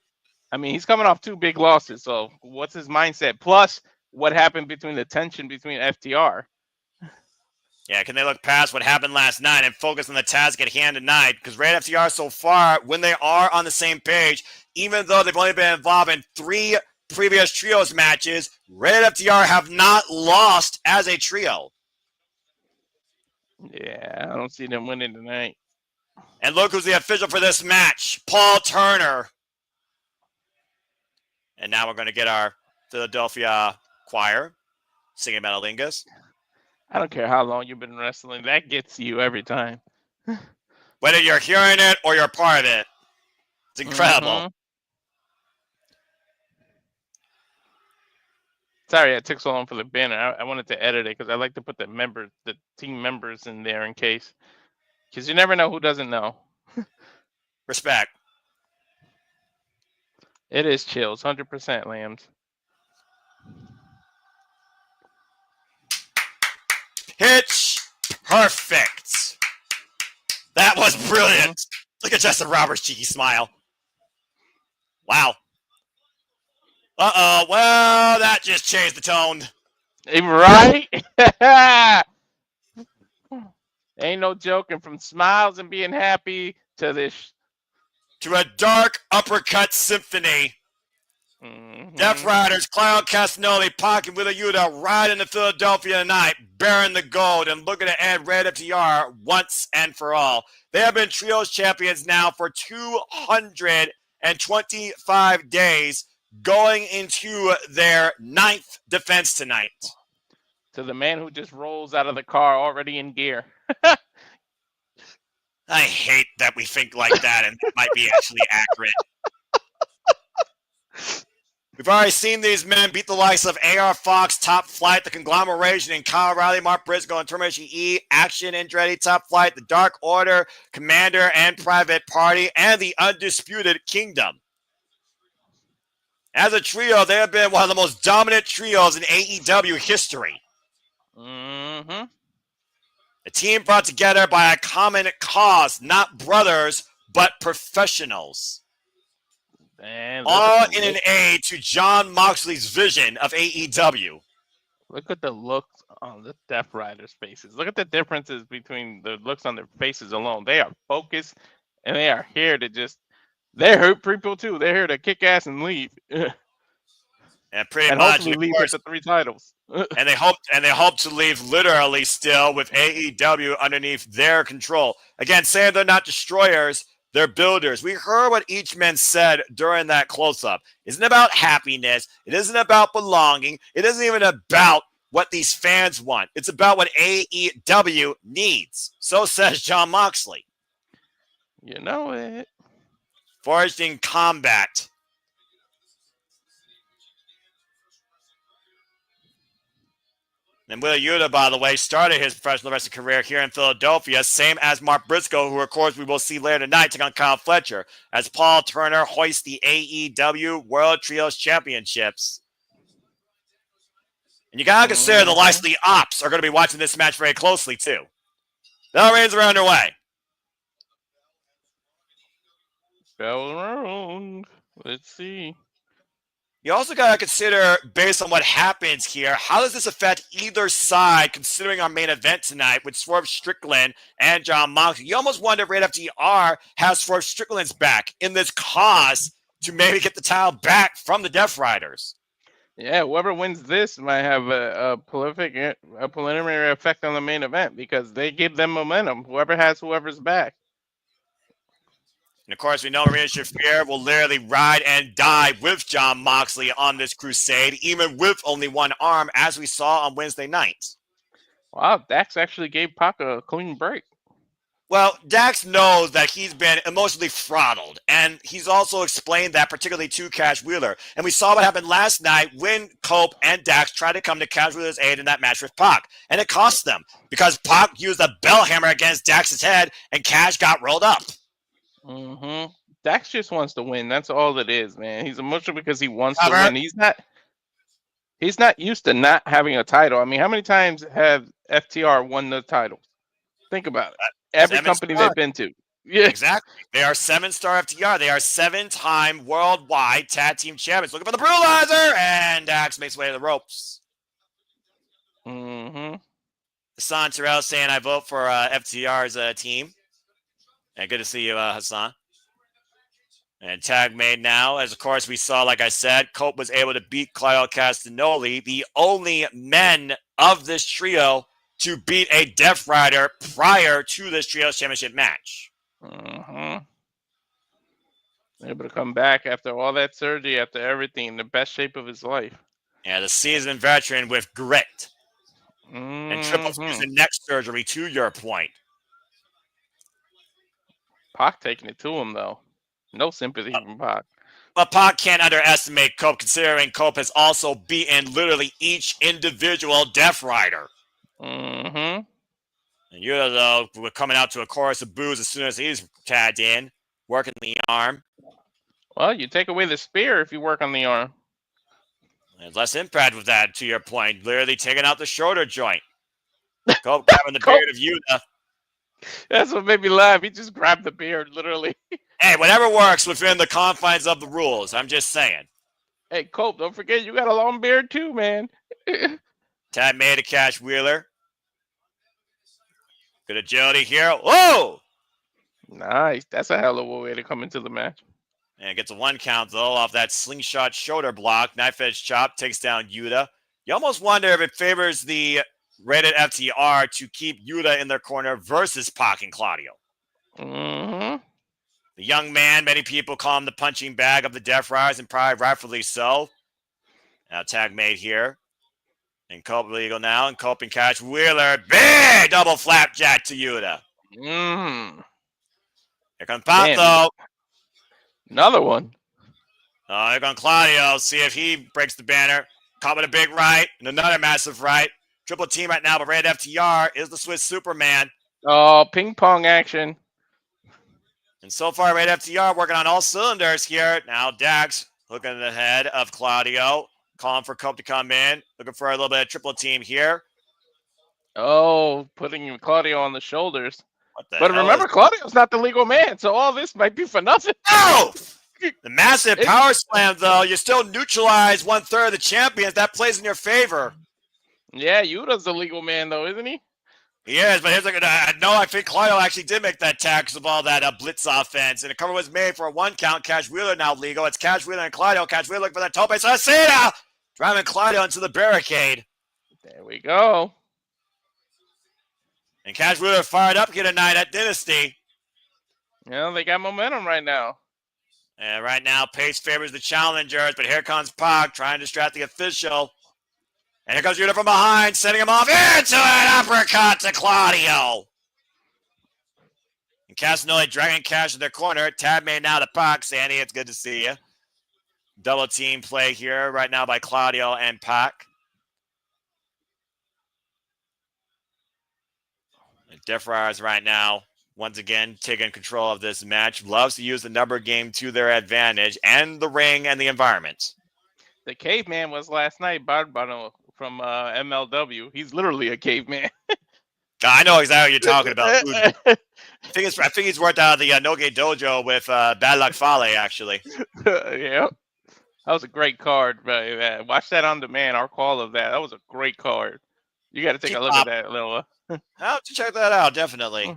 I mean, he's coming off 2 big losses. So what's his mindset? Plus, what happened between the tension between FTR? Yeah, can they look past what happened last night and focus on the task at hand tonight? Because Red FTR so far, when they are on the same page, even though they've only been involved in 3 previous trios matches, Red FTR have not lost as a trio. Yeah, I don't see them winning tonight. And look who's the official for this match, Paul Turner. And now we're going to get our Philadelphia choir singing Metalingus. I don't care how long you've been wrestling. That gets you every time. Whether you're hearing it or you're part of it. It's incredible. Mm-hmm. Sorry, I took so long for the banner. I wanted to edit it because I like to put the team members in there in case. Because you never know who doesn't know. Respect. It is chills, 100% Lambs. Pitch perfect. That was brilliant. Look at Justin Roberts' cheeky smile. Wow. Uh-oh. Well, that just changed the tone. Right? Ain't no joking. From smiles and being happy to this. To a dark uppercut symphony. Death Riders, Claudio Castagnoli, Pac and Wheeler Yuta riding to Philadelphia tonight, bearing the gold and looking to add Red FTR once and for all. They have been Trios champions now for 225 days, going into their 9th defense tonight. To the man who just rolls out of the car already in gear. I hate that we think like that, and that might be actually accurate. We've already seen these men beat the likes of AR Fox, Top Flight, the Conglomeration, and Kyle Riley, Mark Briscoe, and Termination E, Action, Andretti, Top Flight, the Dark Order, Commander, and Private Party, and the Undisputed Kingdom. As a trio, they have been one of the most dominant trios in AEW history. Mm-hmm. A team brought together by a common cause, not brothers, but professionals. Man, all in an aid to Jon Moxley's vision of AEW. Look at the looks on the Death Riders' faces. Look at the differences between the looks on their faces alone. They are focused, and they are here to just... They hurt people, too. They're here to kick ass and leave. And pretty and much, hopefully leave with the 3 titles. and they hope to leave literally still with AEW underneath their control. Again, saying they're not destroyers, they're builders. We heard what each man said during that close-up. It isn't about happiness. It isn't about belonging. It isn't even about what these fans want. It's about what AEW needs. So says Jon Moxley. You know it. Forged in combat. And Wheeler Yuta, by the way, started his professional wrestling career here in Philadelphia, same as Mark Briscoe, who, of course, we will see later tonight take on Kyle Fletcher, as Paul Turner hoists the AEW World Trios Championships. And you got to consider the Lashley Ops are going to be watching this match very closely, too. Bell rings are underway. Bell rung. Let's see. You also got to consider, based on what happens here, how does this affect either side, considering our main event tonight with Swerve Strickland and Jon Moxley? You almost wonder if Red FTR has Swerve Strickland's back in this cause to maybe get the title back from the Death Riders. Yeah, whoever wins this might have a preliminary effect on the main event because they give them momentum. Whoever has whoever's back. And, of course, we know Marina Shafir will literally ride and die with Jon Moxley on this crusade, even with only one arm, as we saw on Wednesday night. Wow, Dax actually gave Pac a clean break. Well, Dax knows that he's been emotionally throttled, and he's also explained that particularly to Cash Wheeler. And we saw what happened last night when Cope and Dax tried to come to Cash Wheeler's aid in that match with Pac. And it cost them, because Pac used a bell hammer against Dax's head, and Cash got rolled up. Mm-hmm. Dax just wants to win. That's all it is, man. He's emotional because he wants to win. He's not used to not having a title. I mean, how many times have FTR won the titles? Think about it. Every company they've been to. Yeah, exactly. They are 7-star FTR. They are 7-time worldwide tag team champions. Looking for the Brutalizer, and Dax makes way to the ropes. Mm-hmm. Hassan Terrell saying I vote for FTR's team. And good to see you, Hassan. And tag made now, as of course we saw, like I said, Cope was able to beat Claudio Castagnoli, the only men of this trio to beat a Death Rider prior to this Trios Championship match. Mm-hmm. Able to come back after all that surgery, after everything, in the best shape of his life. Yeah, the seasoned veteran with grit. Mm-hmm. And Triple F's neck surgery, to your point. Pac taking it to him, though. No sympathy from Pac. But Pac can't underestimate Cope, considering Cope has also beaten literally each individual Death Rider. Mm-hmm. And Yuta, though, we're coming out to a chorus of boos as soon as he's tagged in, working the arm. Well, you take away the spear if you work on the arm. There's less impact with that, to your point. Literally taking out the shoulder joint. Cope grabbing the beard of Yuta. That's what made me laugh. He just grabbed the beard, literally. Hey, whatever works within the confines of the rules. I'm just saying. Hey, Cope, don't forget you got a long beard too, man. Tad made a Cash Wheeler. Good agility here. Whoa! Nice. That's a hell of a way to come into the match. And gets a 1 count, though, off that slingshot shoulder block. Knife edge chop takes down Yuta. You almost wonder if it favors the rated FTR to keep Yuta in their corner versus Pac and Claudio. Mm-hmm. The young man, many people call him the punching bag of the Death Riders, and probably rightfully so. Now tag made here. And Cope legal now, and Cope and Cash Wheeler. Big double flapjack to Yuta. Mm. Here comes Pac, though. Another one. Here comes Claudio. See if he breaks the banner. Caught with a big right and another massive right. Triple team right now, but Red FTR is the Swiss Superman. Oh, ping pong action. And so far, Red FTR working on all cylinders here. Now Dax looking at the head of Claudio. Calling for Cope to come in. Looking for a little bit of triple team here. Oh, putting Claudio on the shoulders. But remember, Claudio's not the legal man, so all this might be for nothing. No! The massive power slam, though, you still neutralize 1/3 of the champions. That plays in your favor. Yeah, Yuta's the legal man, though, isn't he? He is, but here's I think Claudio actually did make that tag because of all that blitz offense. And the cover was made for a 1 count. Cash Wheeler now legal. It's Cash Wheeler and Claudio. Cash Wheeler looking for that tope asesina. Driving Claudio into the barricade. There we go. And Cash Wheeler fired up here tonight at Dynasty. Yeah, they got momentum right now. And right now, pace favors the challengers, but here comes Pac trying to distract the official. And here comes Yuta from behind, sending him off into an uppercut to Claudio. And Castagnoli dragging Cash in their corner. Tab made now to Pac. Sandy, it's good to see you. Double team play here right now by Claudio and Pac. Death Riders right now, once again, taking control of this match. Loves to use the number game to their advantage and the ring and the environment. The caveman was last night, Barbano from MLW. He's literally a caveman. I know exactly what you're talking about. I think he's worked out of the Noge Dojo with Bad Luck Fale, actually. Yeah. That was a great card. Watch that on demand, our call of that. That was a great card. You got to take a look at that little... I'll have to check that out, definitely.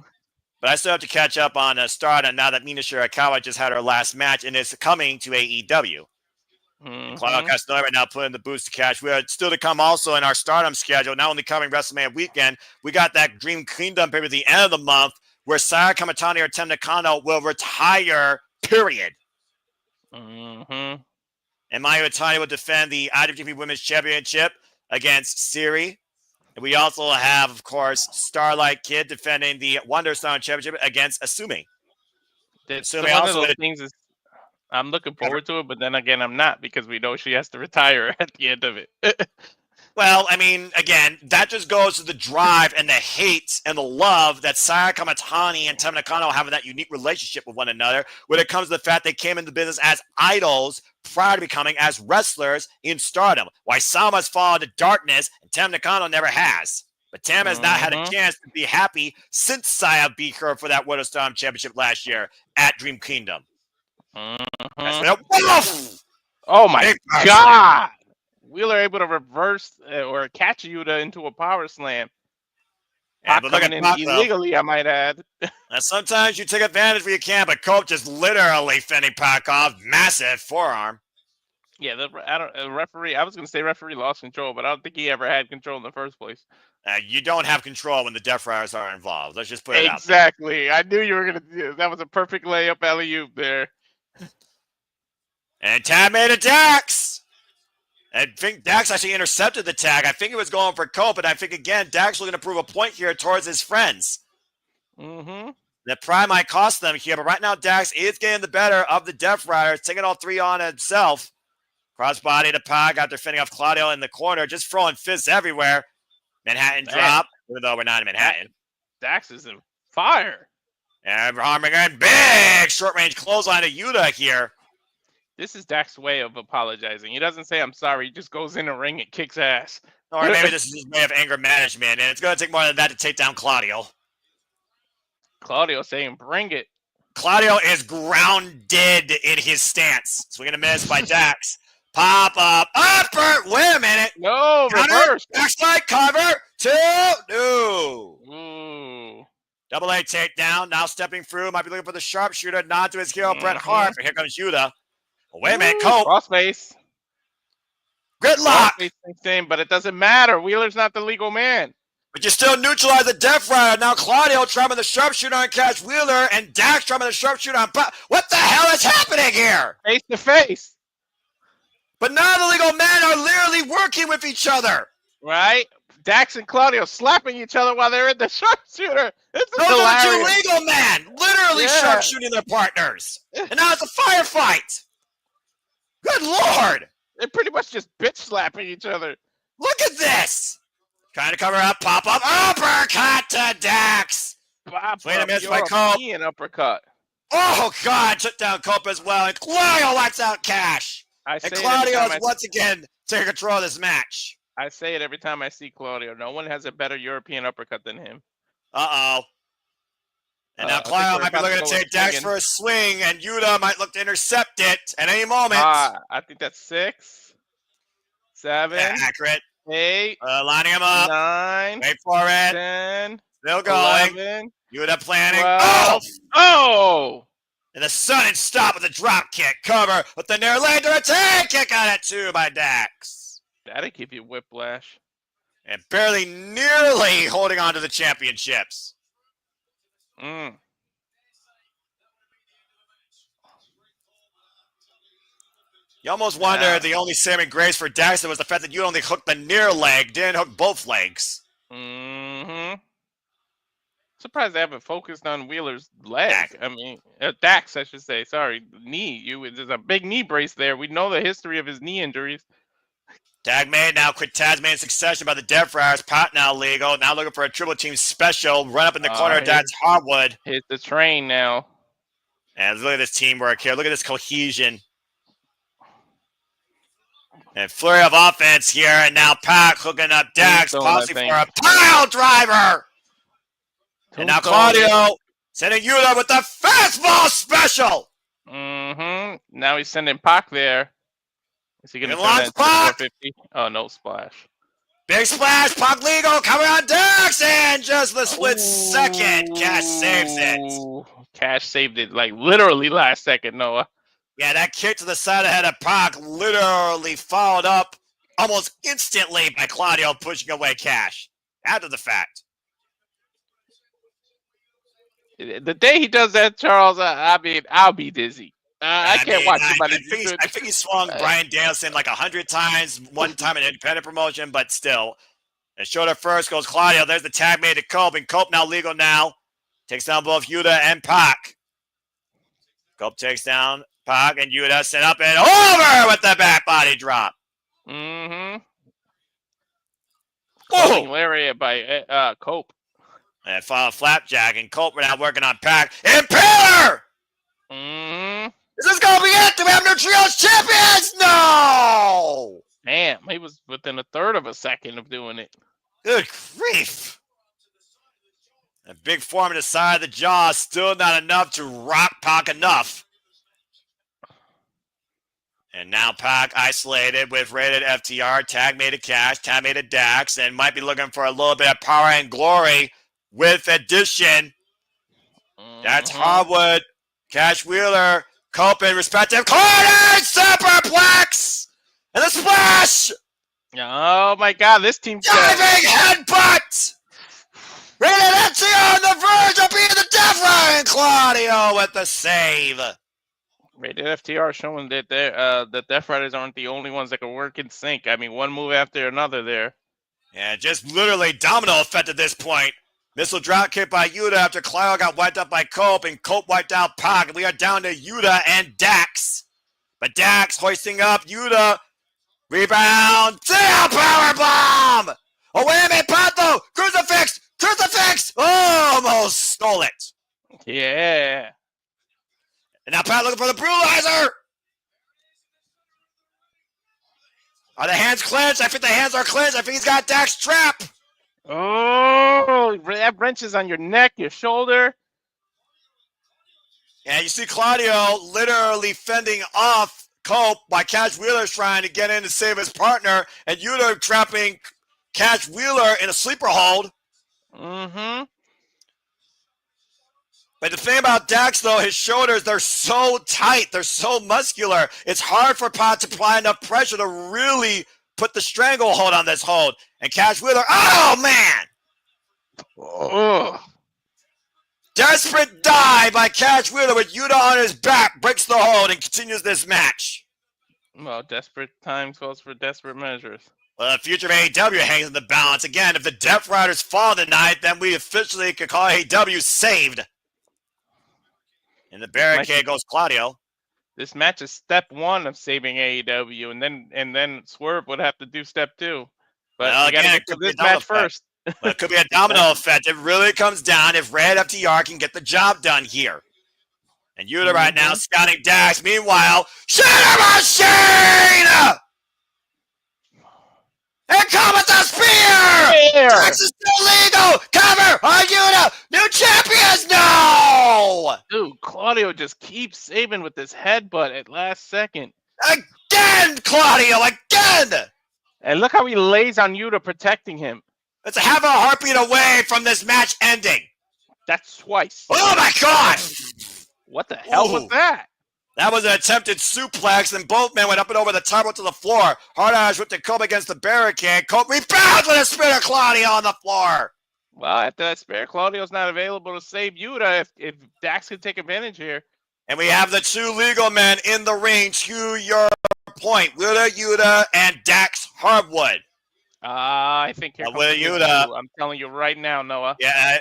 But I still have to catch up on Stardom now that Mina Shirakawa just had her last match and is coming to AEW. Mm-hmm. Claudio Castagnoli right now putting the boost to Cash. We are still to come also in our Stardom schedule, not only coming WrestleMania weekend, we got that Dream Kingdom pay at the end of the month where Saya Kamatani or Tem Nakano will retire, period. Mm-hmm. And Mayu Iwatani will defend the IWGP Women's Championship against Siri. And we also have, of course, Starlight Kid defending the Wonderstone Championship against Asumi. Asumi one of those things is I'm looking forward to it, but then again, I'm not because we know she has to retire at the end of it. Well, I mean, again, that just goes to the drive and the hate and the love that Saya Kamatani and Tem Nakano have in that unique relationship with one another when it comes to the fact they came into business as idols prior to becoming as wrestlers in Stardom. Why Sama has fallen to darkness and Tem Nakano never has. But Tam has not had a chance to be happy since Saya beat her for that World of Stardom Championship last year at Dream Kingdom. Oh my God! Wheeler able to reverse or catch Yuta into a power slam. Yeah, but coming in illegally, I might add. Sometimes you take advantage where you can, but Cope just literally fending Pac off. Massive forearm. Yeah, the referee, I was going to say referee lost control, but I don't think he ever had control in the first place. You don't have control when the Death Riders are involved. Let's just put it out there. Exactly. I knew you were going to do that. Was a perfect layup alley-oop there. And Tam made a Dax. I think Dax actually intercepted the tag. I think it was going for Cope, and I think, again, Dax was going to prove a point here towards his friends. Mm-hmm. The Prime might cost them here, but right now Dax is getting the better of the Death Riders, taking all three on himself. Crossbody to Pac after fending off Claudio in the corner, just throwing fists everywhere. Manhattan drop, even though we're not in Manhattan. Dax is in fire. And Harmon, big short-range clothesline to Yuta here. This is Dax's way of apologizing. He doesn't say, I'm sorry. He just goes in the ring and kicks ass. Or maybe this is his way of anger management, and it's going to take more than that to take down Claudio. Claudio saying, bring it. Claudio is grounded in his stance. Swing and a miss by Dax. Pop up. Upper. Wait a minute. No, reverse. Backside cover. 2. No. Ooh. Double A takedown. Now stepping through. Might be looking for the sharpshooter. Nod to his hero, Bret Hart. But here comes Yuta. Oh, wait a minute. Cope. Crossface. Gridlock. Thing, but it doesn't matter. Wheeler's not the legal man. But you still neutralize the Death Rider. Now Claudio trapping the sharpshooter on Cash Wheeler and Dax trapping the sharpshooter on Pop. What the hell is happening here? Face to face. But now the legal men are literally working with each other. Right? Dax and Claudio slapping each other while they're in the sharpshooter. This is Those hilarious. are the two legal men literally sharpshooting their partners. And now it's a firefight. Good Lord. They're pretty much just bitch slapping each other. Look at this. Trying to cover up, pop up, uppercut to Dax. Wait a minute, by Cope. An uppercut. Oh, God, took down Cope as well. And Claudio lets out Cash. And Claudio is once again taking control of this match. I say it every time I see Claudio. No one has a better European uppercut than him. Uh-oh. And now Claudio might be looking to take Dax for a swing, and Yuta might look to intercept it at any moment. I think that's 6, 7. Yeah, accurate. 8. Lining him up. 9. Wait for it. 10. Still going. 11, Yuta planning. 12. Oh! And the sudden stop with a drop kick. Cover with the near leg to a tag kick on it too by Dax. That'll give you whiplash. And barely nearly holding on to the championships. Mm. You almost wonder the only saving grace for Dax was the fact that you only hooked the near leg, didn't hook both legs. Mm-hmm. Surprised they haven't focused on Wheeler's leg. I mean, Dax, I should say. Sorry, knee. There's a big knee brace there. We know the history of his knee injuries. Tag made now, quick tag made in succession by the Death Riders. Pot now legal. Now looking for a triple team special. Run up in the corner. That's Hardwood. Hit the train now. And look at this teamwork here. Look at this cohesion. And flurry of offense here. And now Pac hooking up Dax. Possibly for a pile driver. And now Claudio sending Yuta with the fastball special. Mm-hmm. Now he's sending Pac there. Is he going to launch Pac? Oh, no splash. Big splash. Pac legal coming on Dax. And just the split second. Cash saves it. Cash saved it like literally last second, Noah. Yeah, that kick to the side of the head of Pac literally followed up almost instantly by Claudio pushing away Cash. After the fact. The day he does that, Charles, I mean, I'll be dizzy. I can't watch somebody do it. I think he swung Bryan Danielson like 100 times, one time in an independent promotion, but still. And shoulder first goes Claudio. There's the tag made to Cope, and Cope now legal now. Takes down both Yuta and Pac. Cope takes down Pac, and Yuta set up and over with the back body drop. Mm-hmm. Oh! Lariat by Cope. And final flapjack, and Cope now working on Pac. Impaler! Mm-hmm. Is this going to be it? Do we have new trios champions? No! Damn, he was within a third of a second of doing it. Good grief. A big form to the side of the jaw, still not enough to rock Pac enough. And now Pac isolated with rated FTR, tag made to Cash, tag made to Dax, and might be looking for a little bit of power and glory with addition. That's Hardwood, Cash Wheeler, Cope in respective corners, superplex, and the splash. Oh my God, this team's diving headbutt. Rated FTR on the verge of being the Death Rider, and Claudio with the save. Rated FTR showing that the Death Riders aren't the only ones that can work in sync. I mean, one move after another there. Yeah, just literally domino effect at this point. Missile drop kick by Yuta after Claudio got wiped out by Cope, and Cope wiped out Pac. We are down to Yuta and Dax. But Dax hoisting up Yuta. Rebound. Power bomb. Oh, wait a minute, Pato. Crucifix. Crucifix. Oh, almost stole it. Yeah. And now Pat looking for the brutalizer. Are the hands clenched? I think the hands are clenched. I think he's got Dax trapped. Oh, that wrenches on your neck, your shoulder. And you see Claudio literally fending off Cope by Cash Wheeler's trying to get in to save his partner, and Yuta trapping Cash Wheeler in a sleeper hold. Mm-hmm. But the thing about Dax, though, his shoulders, they're so tight. They're so muscular. It's hard for Pot to apply enough pressure to really put the stranglehold on this hold. And Cash Wheeler, oh, man! Oh. Desperate dive by Cash Wheeler with Yuta on his back, breaks the hold and continues this match. Well, desperate times calls for desperate measures. Well, the future of AEW hangs in the balance. Again, if the Death Riders fall tonight, then we officially could call AEW saved. In the barricade goes Claudio. This match is step one of saving AEW, and then Swerve would have to do step two. But well, we gotta again, get to this match first. Well, it could be a domino effect. It really comes down if Red FTR can get the job done here. And Yuta right now scouting Dax. Meanwhile, Shatter Machine! And come with the spear! Dax is still legal! Cover on Yuta! New champions! No! Dude, Claudio just keeps saving with this headbutt at last second. Again, Claudio! Again! And look how he lays on Yuta protecting him. It's a half a heartbeat away from this match ending. That's twice. Oh my God! What the hell was that? That was an attempted suplex, and both men went up and over the top to the floor. Hard Eyes ripped the Cope against the barricade. Cope rebounds with a spear of Claudio on the floor. Well, after that spear, Claudio's not available to save Yuta if Dax can take advantage here. And we have the two legal men in the ring, to your point. Yuta and Dax Hardwood. I think here comes Yuta. I'm telling you right now, Noah. Yeah,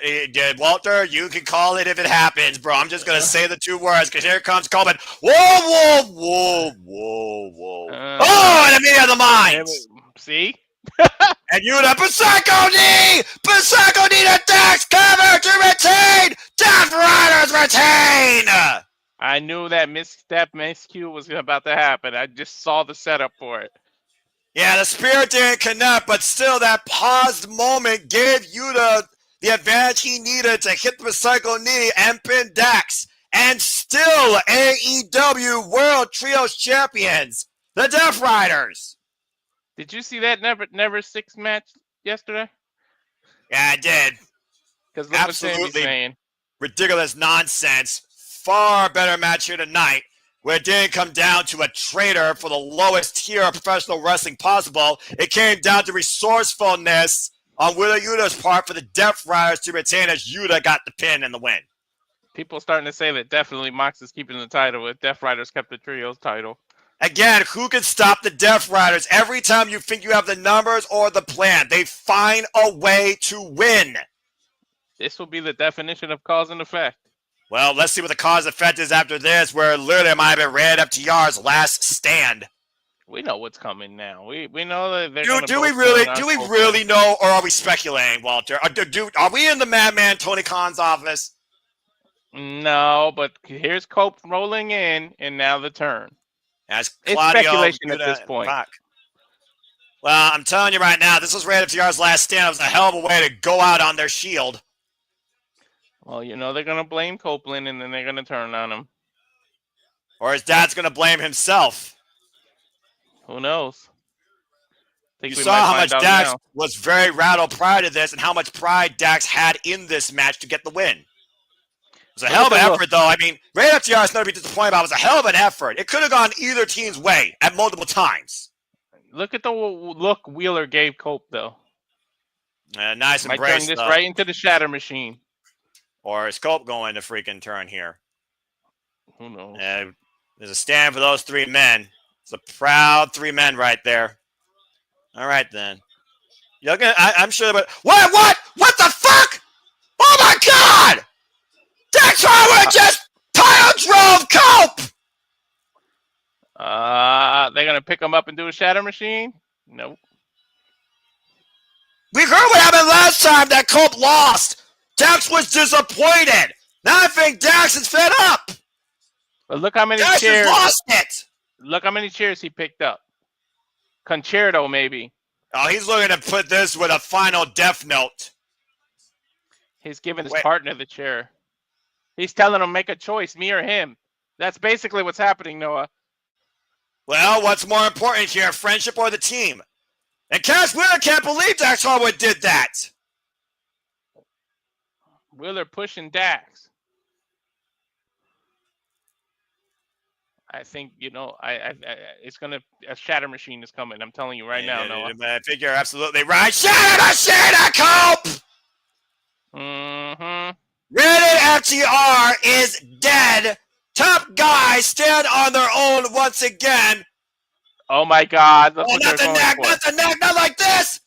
Walter, you can call it if it happens, bro. I'm just going to say the two words, because here comes Coleman. Whoa, whoa, whoa, whoa, whoa. Oh, and a meeting of the minds. See? And Yuta, Psycho knee! Psycho knee to Dax, cover to retain! Death Riders retain! I knew that miscue was about to happen. I just saw the setup for it. Yeah, the spear didn't connect, but still that paused moment gave Yuta the advantage he needed to hit the Psycho knee and pin Dax. And still AEW World Trios Champions, the Death Riders. Did you see that Never Six match yesterday? Yeah, I did. Because absolutely ridiculous nonsense. Far better match here tonight, where it didn't come down to a traitor for the lowest tier of professional wrestling possible. It came down to resourcefulness on Wheeler Yuta's part for the Death Riders to retain, as Yuta got the pin and the win. People starting to say that definitely Mox is keeping the title if Death Riders kept the Trios title. Again, who can stop the Death Riders? Every time you think you have the numbers or the plan, they find a way to win. This will be the definition of cause and effect. Well, let's see what the cause and effect is after this, where literally might have been Red FTR's last stand. We know what's coming now. We know that they're do we really know, or are we speculating, Walter? Are we in the Madman Tony Khan's office? No, but here's Cope rolling in, and now the turn. As Claudio, it's speculation at this point. Well, I'm telling you right now, this was Red FTR's last stand. It was a hell of a way to go out on their shield. Well, you know they're going to blame Copeland, and then they're going to turn on him. Or his dad's going to blame himself. Who knows? You saw how much Dax was very rattled prior to this, and how much pride Dax had in this match to get the win. It was a hell of an effort, though. I mean, Red FTR is not to be disappointed about. It was a hell of an effort. It could have gone either team's way at multiple times. Look at the look Wheeler gave Cope, though. Nice Might embrace, turn this right into the Shatter Machine. Or is Cope going to freaking turn here? Who knows? There's a stand for those three men. It's a proud three men right there. All right, then. I'm sure. But what the fuck? God! That's why we just pile drove Cope! They're gonna pick him up and do a shatter machine? Nope. We heard what happened last time that Cope lost. Dax was disappointed. Now I think Dax is fed up. But look how many Dax chairs. has lost it. Look how many chairs he picked up. Concerto, maybe. Oh, he's looking to put this with a final death note. He's giving his partner the chair. He's telling him make a choice, me or him. That's basically what's happening, Noah. Well, what's more important here, friendship or the team? And Cass Wheeler can't believe Dax Harwood did that. Wheeler pushing Dax. I think, it's gonna, a shatter machine is coming. I'm telling you right now, Noah. I think you're absolutely right. Shatter machine, a Cope! Mm-hmm. Rated FTR is dead. Top guys stand on their own once again. Oh my God! Oh, not the neck, not the neck, not like this.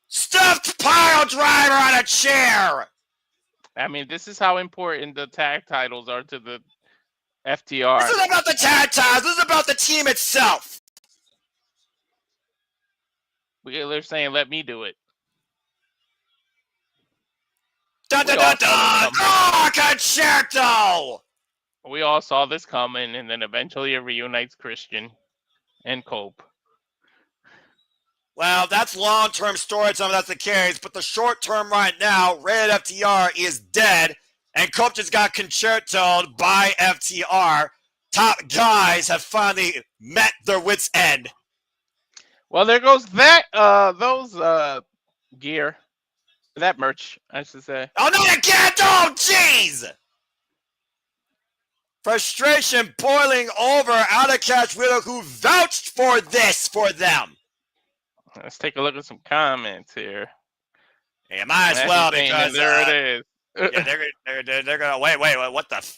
Stuffed pile driver on a chair. I mean, this is how important the tag titles are to the FTR. This isn't about the tag titles. This is about the team itself. They're saying, "Let me do it." Dun dun dun dun! Oh, concerto! We all saw this coming, and then eventually it reunites Christian and Cope. Well, that's long-term story time. That's the case, but the short-term right now, Rated FTR is dead, and Cope just got concertoed by FTR. Top guys have finally met their wits' end. Well, there goes that those gear, that merch, I should say. Oh, not again! Oh, jeez! Frustration boiling over out of Cash Wheeler, who vouched for this for them. Let's take a look at some comments here. Yeah, might as well, because there it is. Yeah, they're gonna wait. What the?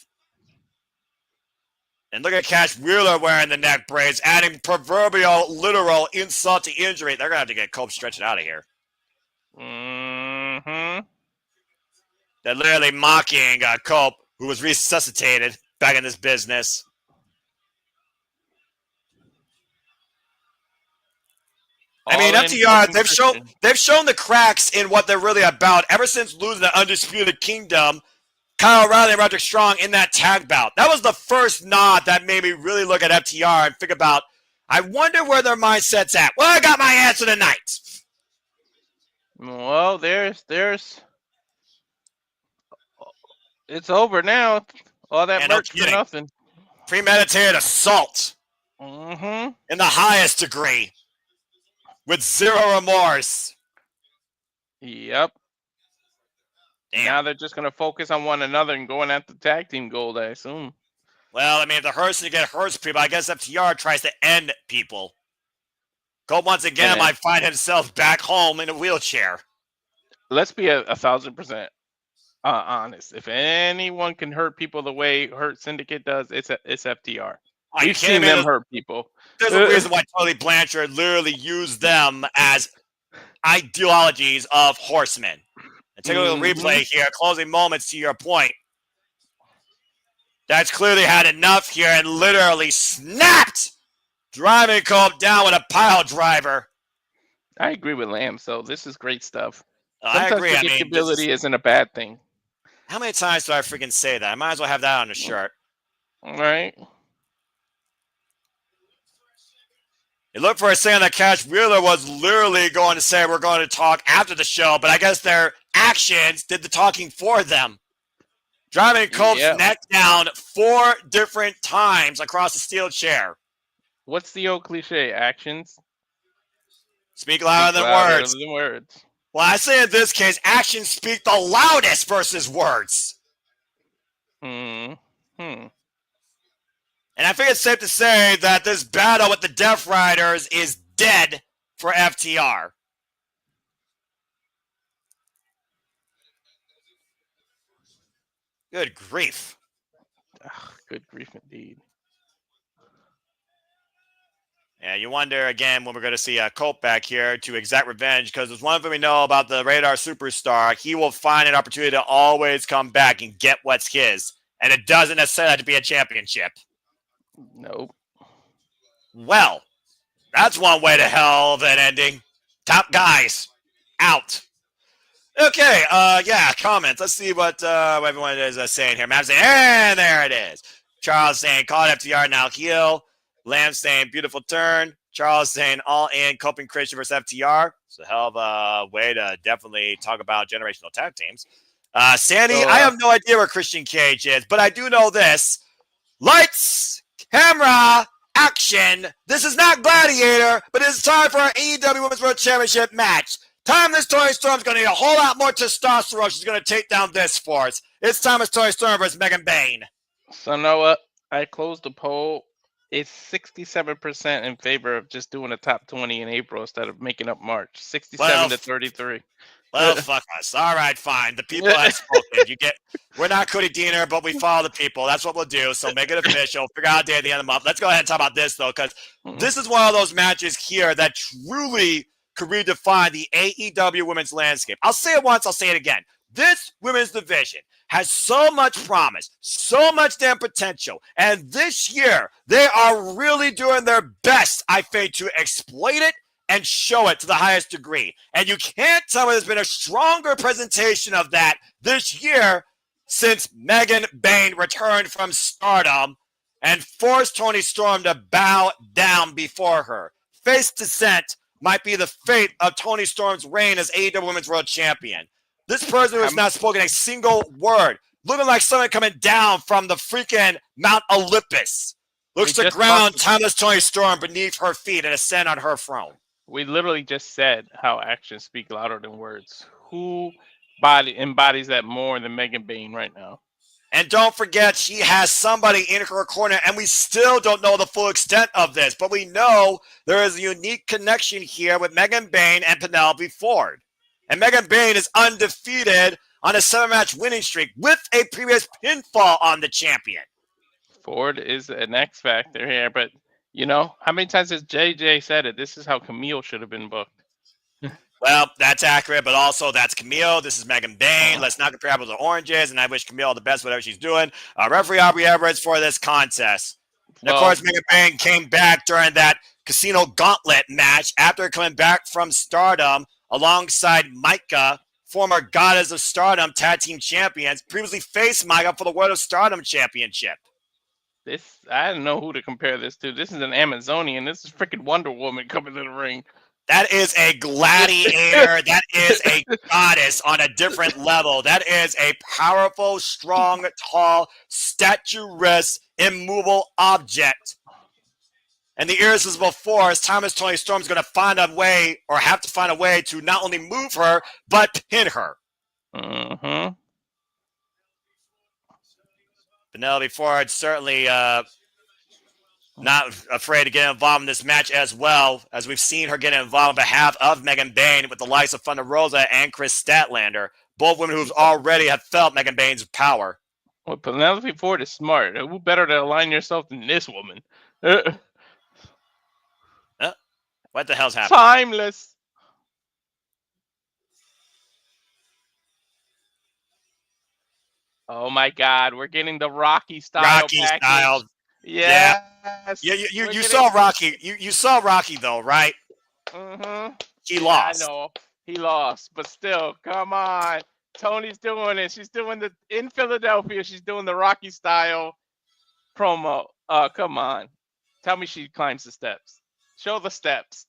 And look at Cash Wheeler wearing the neck braids, adding proverbial, literal insult to injury. They're gonna have to get Cope stretched out of here. Mm-hmm. They're literally mocking Cope, who was resuscitated back in this business. I mean, FTR, they've shown the cracks in what they're really about ever since losing the Undisputed Kingdom, Kyle O'Reilly and Roderick Strong in that tag bout. That was the first nod that made me really look at FTR and think about, I wonder where their mindset's at. Well, I got my answer tonight. Well, there's it's over now. All that merch for nothing. Premeditated assault. Mm-hmm. In the highest degree. With zero remorse. Yep. Damn. Now they're just going to focus on one another and going at the tag team gold, I assume. Well, I mean, if the Syndicate hurts people, I guess FTR tries to end people. Cope once again might find himself back home in a wheelchair. Let's be 1,000% honest. If anyone can hurt people the way Hurt Syndicate does, it's FTR. We've seen them hurt people. There's a reason why Tully Blanchard literally used them as ideologies of horsemen. And take a little replay here, closing moments to your point. That's clearly had enough here and literally snapped, driving Cope down with a pile driver. I agree with Lamb, so this is great stuff. I agree. Predictability isn't a bad thing. How many times do I freaking say that? I might as well have that on the shirt. All right. It looked for a second that Cash Wheeler was literally going to say we're going to talk after the show, but I guess their actions did the talking for them. Driving Cope's neck down 4 different times across the steel chair. What's the old cliche? Actions speak louder than words. Well, I say in this case, actions speak the loudest versus words. And I think it's safe to say that this battle with the Death Riders is dead for FTR. Good grief. Good grief indeed. Yeah, you wonder again when we're going to see Colt back here to exact revenge, because there's one thing we know about the Radar Superstar. He will find an opportunity to always come back and get what's his. And it doesn't necessarily have to be a championship. Nope. Well, that's one way to hell of an ending. Top guys out. Okay, comments. Let's see what everyone is saying here. Matt saying, and there it is. Charles saying, call it FTR, now heel. Lamb saying, beautiful turn. Charles saying, all in, Coping Christian versus FTR. It's a hell of a way to definitely talk about generational tag teams. Sandy, I have no idea where Christian Cage is, but I do know this. Lights, camera, action. This is not Gladiator, but it's time for our AEW Women's World Championship match. Timeless Toni Storm's going to need a whole lot more testosterone. She's going to take down this force. It's Timeless Toni Storm versus Megan Bayne. So, Noah, I closed the poll. It's 67% in favor of just doing a top 20 in April instead of making up March. 67 to 33. Well, fuck us. All right, fine. The people have spoken. We're not Cody Diener, but we follow the people. That's what we'll do. So make it official. Figure out a day at the end of the month. Let's go ahead and talk about this, though, because this is one of those matches here that truly could redefine the AEW women's landscape. I'll say it once. I'll say it again. This women's division has so much promise, so much damn potential. And this year, they are really doing their best, I think, to exploit it and show it to the highest degree. And you can't tell me there's been a stronger presentation of that this year since Megan Bayne returned from Stardom and forced Toni Storm to bow down before her. Face descent might be the fate of Toni Storm's reign as AEW Women's World Champion. This person who has not spoken a single word, looking like someone coming down from the freaking Mount Olympus, looks to ground Timeless Toni Storm beneath her feet and ascend on her throne. We literally just said how actions speak louder than words. Who embodies that more than Megan Bayne right now? And don't forget, she has somebody in her corner, and we still don't know the full extent of this, but we know there is a unique connection here with Megan Bayne and Penelope Ford. And Megan Bayne is undefeated on a 7-match winning streak with a previous pinfall on the champion. Ford is an X factor here, but you know, how many times has JJ said it? This is how Camille should have been booked. Well, that's accurate, but also that's Camille. This is Megan Bayne. Let's not compare apples to oranges, and I wish Camille all the best, whatever she's doing. Referee Aubrey Everett for this contest. And of course, Megan Bayne came back during that Casino Gauntlet match after coming back from Stardom alongside Micah, former Goddess of Stardom Tag Team Champions, previously faced Micah for the World of Stardom Championship. I don't know who to compare this to. This is an Amazonian. This is freaking Wonder Woman coming to the ring. That is a gladiator. That is a goddess on a different level. That is a powerful, strong, tall, statuesque, immovable object. And the irresistible force, Timeless Toni Storm is going to find a way, or have to find a way, to not only move her, but pin her. Mm-hmm. Penelope Ford certainly not afraid to get involved in this match as well, as we've seen her get involved on behalf of Megan Bayne with the likes of Thunder Rosa and Chris Statlander, both women who already have felt Megan Bayne's power. Well, Penelope Ford is smart. Who better to align yourself than this woman? What the hell's happening? Timeless. Oh my God, we're getting the Rocky style. Rocky package. style. Yes. Yeah. You saw Rocky. You saw Rocky though, right? Mm-hmm. He lost. I know. He lost, but still, come on. Tony's doing it. She's doing in Philadelphia. She's doing the Rocky style promo. Come on. Tell me she climbs the steps. Show the steps.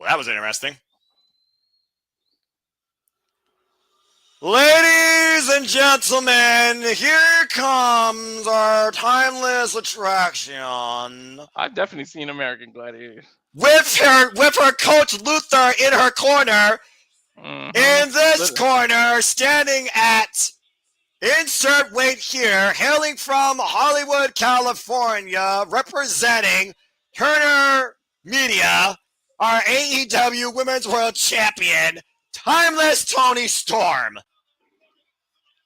Well, that was interesting. Ladies and gentlemen, here comes our timeless attraction. I've definitely seen American Gladiators. With her coach Luther in her corner. Mm-hmm. In this corner, standing at insert weight here, hailing from Hollywood, California, representing Turner Media, our AEW Women's World Champion, Timeless Toni Storm.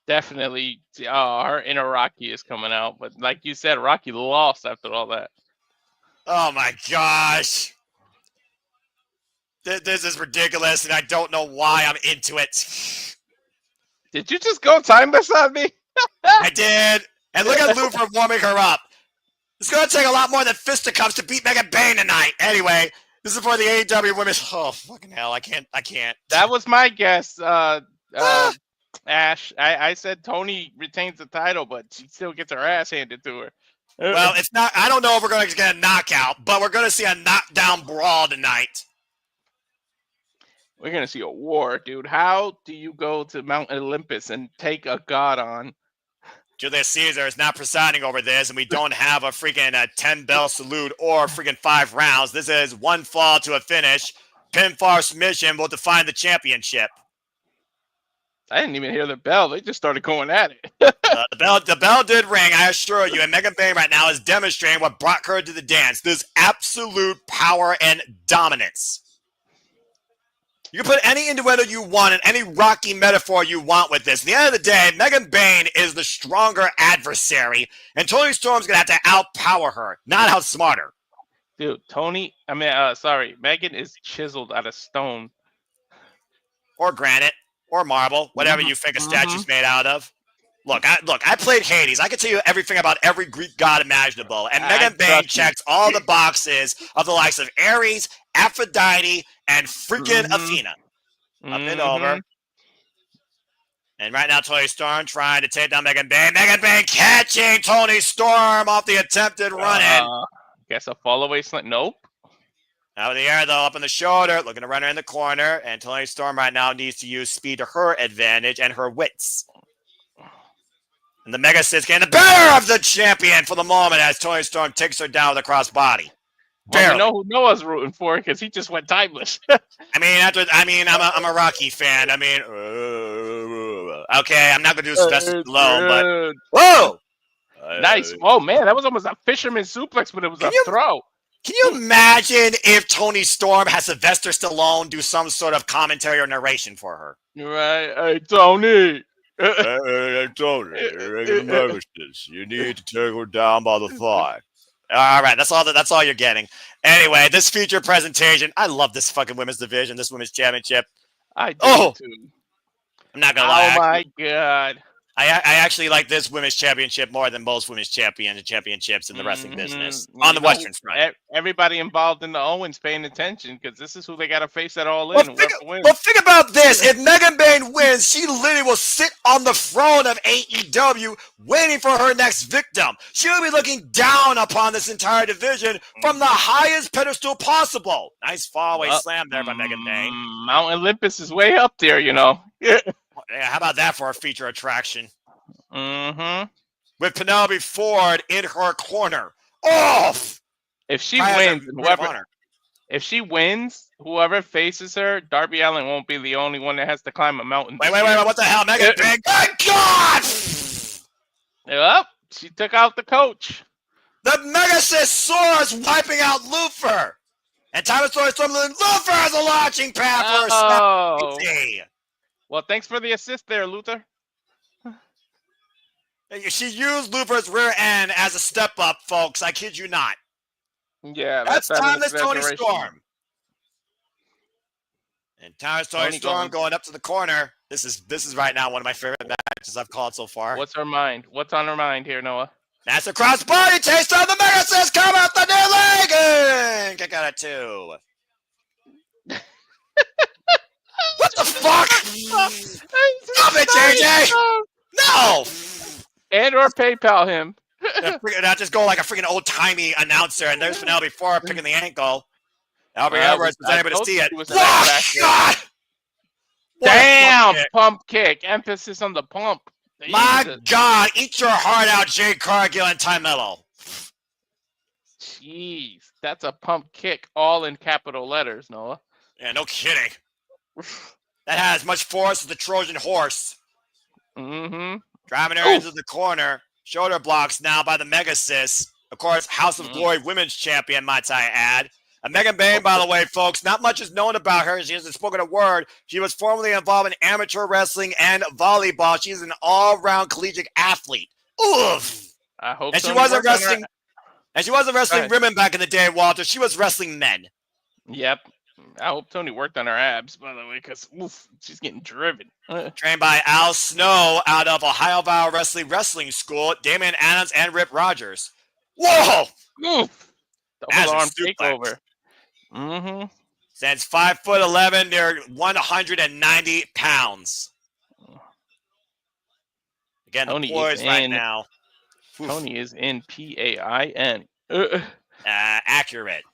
Definitely, her inner Rocky is coming out. But like you said, Rocky lost after all that. Oh my gosh. This is ridiculous, and I don't know why I'm into it. Did you just go timeless on me? I did. And look at Luther warming her up. It's going to take a lot more than fisticuffs to beat Megan Bayne tonight. Anyway, this is for the AEW women's. Oh, fucking hell. I can't. That was my guess, Ash. I said Tony retains the title, but she still gets her ass handed to her. Well, it's not. I don't know if we're going to get a knockout, but we're going to see a knockdown brawl tonight. We're going to see a war, dude. How do you go to Mount Olympus and take a god on? Julius Caesar is not presiding over this, and we don't have a freaking 10-bell salute or freaking 5 rounds. This is one fall to a finish. Pinfall submission will define the championship. I didn't even hear the bell. They just started going at it. The bell did ring, I assure you. And Megan Bayne right now is demonstrating what brought her to the dance. This absolute power and dominance. You can put any innuendo you want and any Rocky metaphor you want with this. At the end of the day, Megan Bayne is the stronger adversary, and Toni Storm's going to have to outpower her, not outsmart her. Dude, Megan is chiseled out of stone. Or granite, or marble, whatever you think a statue's made out of. Look, I played Hades. I can tell you everything about every Greek god imaginable. And Megan Bayne checks all the boxes of the likes of Ares, Aphrodite, and freaking Athena. Up and over. And right now, Toni Storm trying to take down Megan Bayne. Megan Bayne catching Toni Storm off the attempted run-in. Guess a fall-away slant. Nope. Out of the air, though, up in the shoulder, looking to run her in the corner. And Toni Storm right now needs to use speed to her advantage and her wits. And the Mega Sis getting the better of the champion for the moment as Toni Storm takes her down with a crossbody. Well, we know who Noah's rooting for because he just went timeless. I'm a Rocky fan. Okay, I'm not gonna do Sylvester Stallone, but whoa, nice. Oh man, that was almost a fisherman suplex, but it was a throw. Can you imagine if Toni Storm has Sylvester Stallone do some sort of commentary or narration for her? Right, hey Tony. Hey Tony, you need to take her down by the thigh. All right, that's all you're getting. Anyway, this feature presentation, I love this fucking women's division, this women's championship. I do too. I'm not gonna lie. Oh my god. I actually like this women's championship more than most women's championships in the wrestling business on the Western front. Everybody involved in the Owens paying attention because this is who they got to face at All In. Well, think about this. If Megan Bayne wins, she literally will sit on the throne of AEW waiting for her next victim. She will be looking down upon this entire division from the highest pedestal possible. Nice fall-away slam there by Megan Bayne. Mount Olympus is way up there, you know. Yeah, how about that for a feature attraction? Mm-hmm. With Penelope Ford in her corner. Off! If she wins, whoever faces her, Darby Allin won't be the only one that has to climb a mountain. Wait, what the hell? Megan Bayne? My God! Yep, she took out the coach. The Megasis soars wiping out Luther. And Thomas Storm Luther has a launching pad for Well, thanks for the assist there, Luther. She used Luther's rear end as a step up, folks. I kid you not. Yeah, that's timeless Toni Storm. And timeless Toni Storm going up to the corner. This is right now one of my favorite matches I've called so far. What's her mind? What's on her mind here, Noah? That's a cross body taste on the Mega Sis. Come out the near leg and kick out at 2. What the fuck? Stop it, JJ! No! And or PayPal him. Not just go like a freaking old-timey announcer, and there's Penelope Ford picking the ankle. Albert Edwards was unable to see it. God! Damn! Pump kick. Emphasis on the pump. My God! Eat your heart out, Jade Cargill and Ty Mello. Jeez. That's a pump kick, all in capital letters, Noah. Yeah, no kidding. That has much force as the Trojan horse. Mm-hmm. Driving her into the corner. Shoulder blocks now by the Mega Sis. Of course, House of Glory Women's Champion, might I add. Megan Bayne, by the way, folks, not much is known about her. She hasn't spoken a word. She was formerly involved in amateur wrestling and volleyball. She's an all-round collegiate athlete. Oof. I hope. And she wasn't wrestling. And she wasn't wrestling women back in the day, Walter. She was wrestling men. Yep. I hope Tony worked on her abs, by the way, because she's getting driven. Trained by Al Snow out of Ohio Valley Wrestling School, Damian Adams and Rip Rogers. Whoa! Oof. Double arm suplex. takeover. Stands 5'11", near 190 pounds. Again, Tony the boys right now. Tony is in PAIN. Accurate.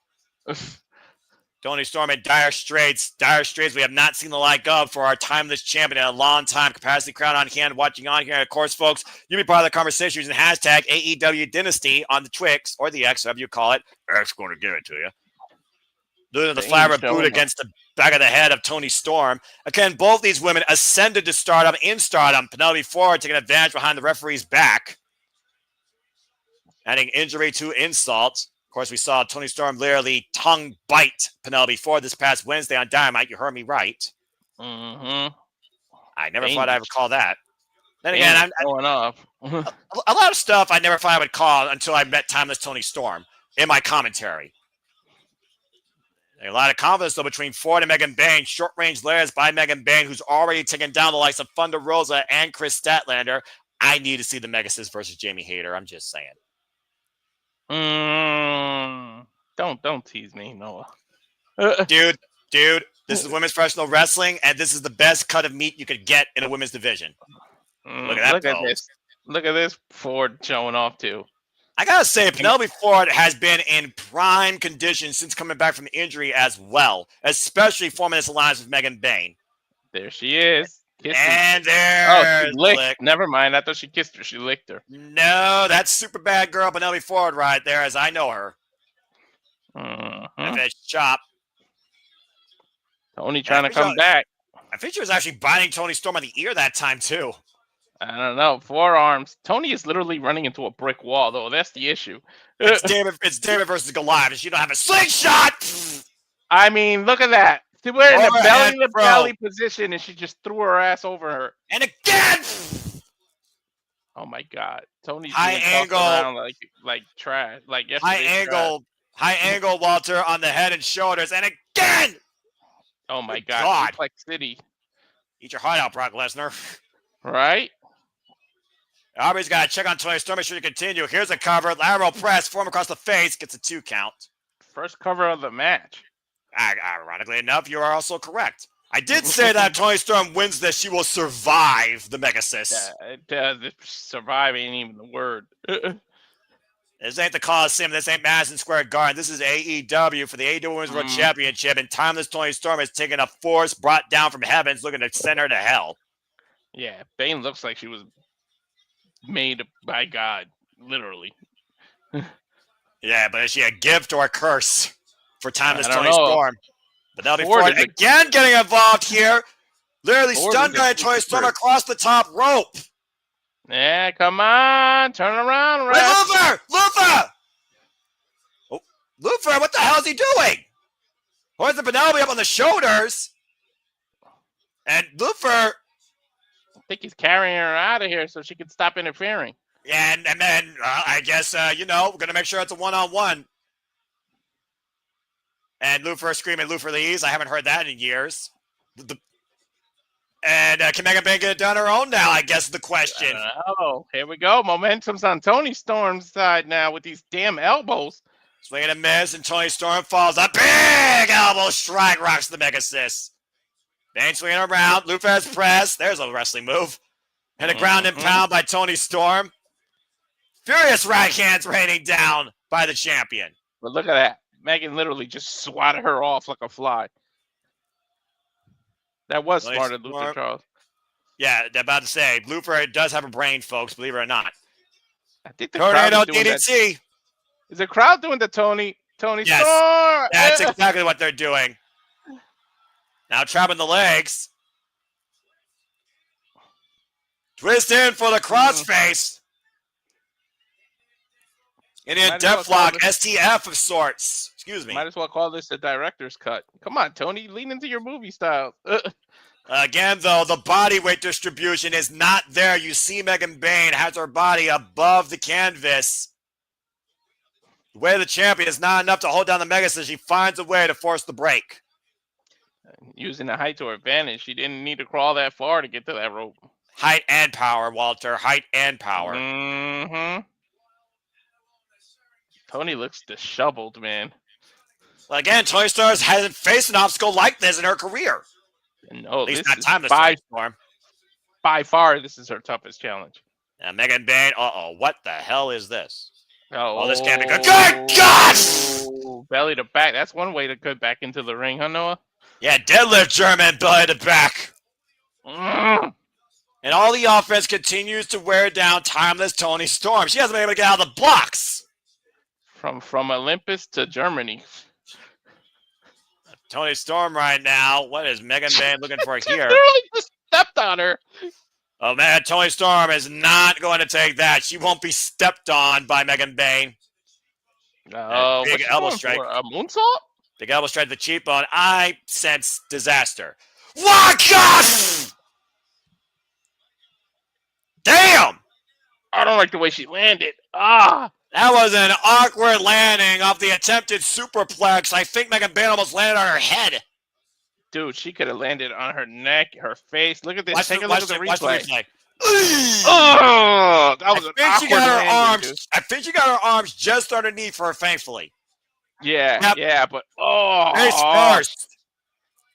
Tony Storm in dire straits. Dire straits we have not seen the like of for our timeless champion in a long time. Capacity crowd on hand, watching on here. And of course, folks, you be part of the conversation using hashtag AEW Dynasty on the Twix or the X, whatever you call it. Eric's going to give it to you. Doing the flower boot against the back of the head of Tony Storm. Again, both these women ascended to stardom in stardom. Penelope Ford taking advantage behind the referee's back. Adding injury to insult. Of course, we saw Tony Storm literally tongue bite Penelope Ford this past Wednesday on Dynamite. You heard me right. I never thought I would call that. Then again, I'm going off. a lot of stuff I never thought I would call until I met Timeless Tony Storm in my commentary. A lot of confidence, though, between Ford and Megan Bayne. Short-range layers by Megan Bayne, who's already taken down the likes of Thunder Rosa and Chris Statlander. I need to see the Megasis versus Jamie Hayter. I'm just saying. Don't tease me, Noah. Dude, this is women's professional wrestling, and this is the best cut of meat you could get in a women's division. Look at that. Look at this Ford showing off, too. I gotta say, Penelope Ford has been in prime condition since coming back from the injury as well, especially forming this alliance with Megan Bayne. There she is. And there. She licked. Never mind. I thought she kissed her. She licked her. No, that's super bad girl Penelope Ford right there, as I know her. And chop. Tony trying to come back. I think she was actually biting Tony Storm on the ear that time, too. I don't know. Forearms. Tony is literally running into a brick wall, though. That's the issue. It's David versus Goliath, and she don't have a slingshot! I mean, look at that. She were in a belly position, and she just threw her ass over her. And again! Oh, my God. Tony's high angle around like trash. Like high angle, Walter, on the head and shoulders. And again! Oh, my God. Like City. Eat your heart out, Brock Lesnar. Right? Aubrey's got to check on Tony Storm. Make sure to continue. Here's a cover. Lateral press. Form across the face. Gets a 2 count. First cover of the match. Ironically enough, you are also correct. I did say that if Tony Storm wins this, she will survive the Megasis. Survive ain't even the word. This ain't the Coliseum. This ain't Madison Square Garden. This is AEW for the AEW Women's World Championship. And timeless Tony Storm has taken a force brought down from heavens, looking to send her to hell. Yeah, Bayne looks like she was made by God, literally. Yeah, but is she a gift or a curse for timeless Tony Storm? But that'll be Ford again getting involved here. Literally stunned by Tony Storm across the top rope. Yeah, come on. Turn around, Wait, Luther! Oh, Luther, what the hell is he doing? Where's the Penelope up on the shoulders? And Luther... I think he's carrying her out of here so she can stop interfering. Yeah, and then I guess, we're going to make sure it's a one-on-one. And Luther screaming Luther Lees. I haven't heard that in years. And can Megan Bayne get it done on her own now, I guess is the question. Oh, here we go. Momentum's on Tony Storm's side now with these damn elbows. Swing and a miss, and Tony Storm falls. A big elbow strike rocks the Megasis. Bayne swinging around. Luther's press. There's a wrestling move. And a ground and pound by Tony Storm. Furious right hands raining down by the champion. But look at that. Megan literally just swatted her off like a fly. That was smart of Luther, Charles. Yeah, they're about to say. Luther does have a brain, folks, believe it or not. I think the crowd is doing DDT. Is the crowd doing the Tony Storm? That's exactly what they're doing. Now trapping the legs. Twist in for the crossface. Indian Deathlock, STF of sorts. Excuse me. Might as well call this a director's cut. Come on, Tony, lean into your movie style. Again, though, the body weight distribution is not there. You see Megan Bayne has her body above the canvas. The weight of the champion is not enough to hold down the Megasis. She finds a way to force the break. Using the height to her advantage, she didn't need to crawl that far to get to that rope. Height and power, Walter. Height and power. Mm-hmm. Tony looks disheveled, man. Well, again, Tony Stars hasn't faced an obstacle like this in her career. No, At least this not is time to storm. By far, this is her toughest challenge. And Megan Bayne, what the hell is this? Oh, this can't be good. Good God! Belly to back. That's one way to get back into the ring, huh, Noah? Yeah, deadlift German, belly to back. Mm. And all the offense continues to wear down timeless Tony Storm. She hasn't been able to get out of the blocks. From Olympus to Germany. Tony Storm right now. What is Megan Bayne looking for here? Literally just stepped on her. Oh, man, Tony Storm is not going to take that. She won't be stepped on by Megan Bayne. Big elbow strike. A moonsault? Big elbow strike to the cheekbone. I sense disaster. Waka! Damn! I don't like the way she landed. Ah! That was an awkward landing off the attempted superplex. I think Megan Bayne almost landed on her head. Dude, she could have landed on her neck, her face. Look at this. Take a Watch look at the the replay. Oh, that was an awkward landing, dude. I think she got her arms just underneath her, thankfully. Yeah, yeah, but face first.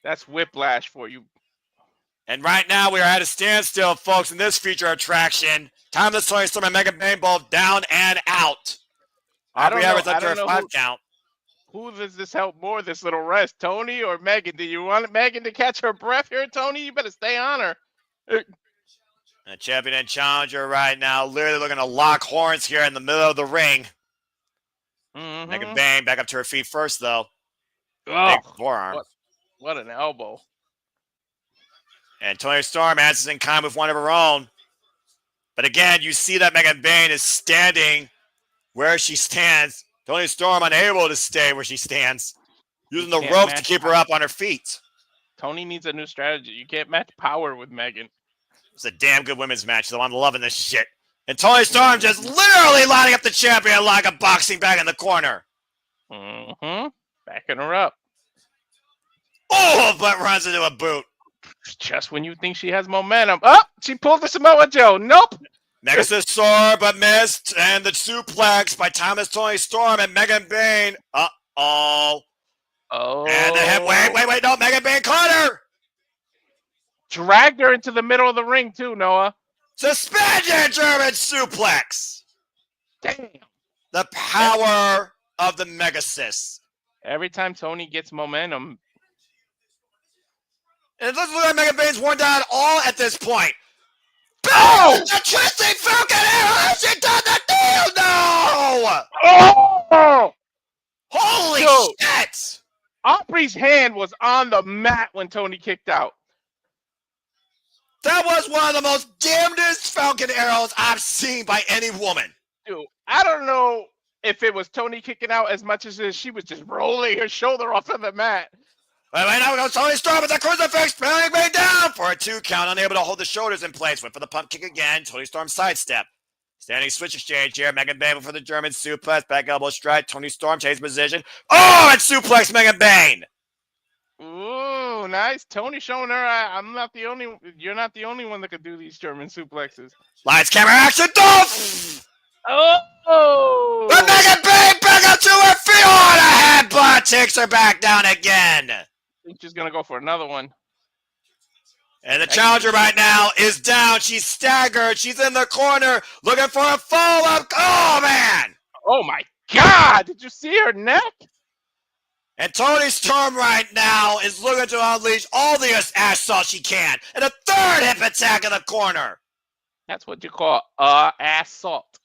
That's whiplash for you. And right now we are at a standstill, folks, in this feature attraction. Timeless Tony Storm and Megan Bayne both down and out. I don't know, a 5 count. Who does this help more, this little rest, Tony or Megan? Do you want Megan to catch her breath here, Tony? You better stay on her. The champion and challenger right now literally looking to lock horns here in the middle of the ring. Mm-hmm. Megan Bayne back up to her feet first, though. Oh, big forearm. What an elbow. And Tony Storm answers in kind with one of her own. But again, you see that Megan Bayne is standing where she stands. Tony Storm unable to stay where she stands, using the ropes to keep her up on her feet. Tony needs a new strategy. You can't match power with Megan. It's a damn good women's match, though. I'm loving this shit. And Tony Storm just literally lining up the champion like a boxing bag in the corner. Mm-hmm. Backing her up. Oh, but runs into a boot. Just when you think she has momentum. Oh, she pulled the Samoa Joe. Nope. Megasis soar, but missed. And the suplex by Thomas Tony Storm and Megan Bayne. Uh-oh. Oh. And the hip. Wait. No, Megan Bayne caught her. Dragged her into the middle of the ring, too, Noah. Suspended German suplex. Damn. The power of the Megasis. Every time Tony gets momentum. And it doesn't look like Megan Bayne's worn down at all at this point. Oh! The twisting Falcon Arrow! She done the deal! No! Oh! Holy shit! Aubrey's hand was on the mat when Tony kicked out. That was one of the most damnedest Falcon Arrows I've seen by any woman. Dude, I don't know if it was Tony kicking out as much as she was just rolling her shoulder off of the mat. Right now we go Tony Storm with the crucifix, Megan Bayne down for a 2 count, unable to hold the shoulders in place. Went for the pump kick again. Tony Storm sidestep. Standing switch exchange here. Megan Bayne for the German suplex, back elbow strike. Tony Storm change position. Oh, and suplex Megan Bayne. Ooh, nice. Tony showing her I'm not the only. You're not the only one that could do these German suplexes. Lights, camera, action, Dolph! Oh! But Megan Bayne back up to her feet. Oh, and a headbutt takes her back down again. I think she's gonna go for another one. And the challenger right now is down. She's staggered. She's in the corner looking for a follow-up. Oh, man. Oh, my God. Did you see her neck? And Tony Storm right now is looking to unleash all the assault she can. And a third hip attack in the corner. That's what you call assault.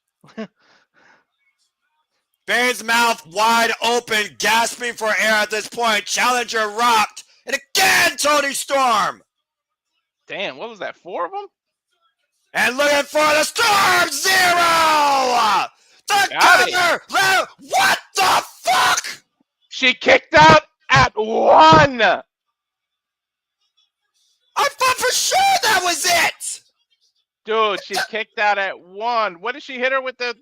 Bayne's mouth wide open, gasping for air at this point. Challenger rocked. And again, Tony Storm. Damn, what was that, 4 of them? And looking for the Storm 0! the cover! What the fuck? She kicked out at 1. I thought for sure that was it. Dude, she kicked out at 1. What did she hit her with the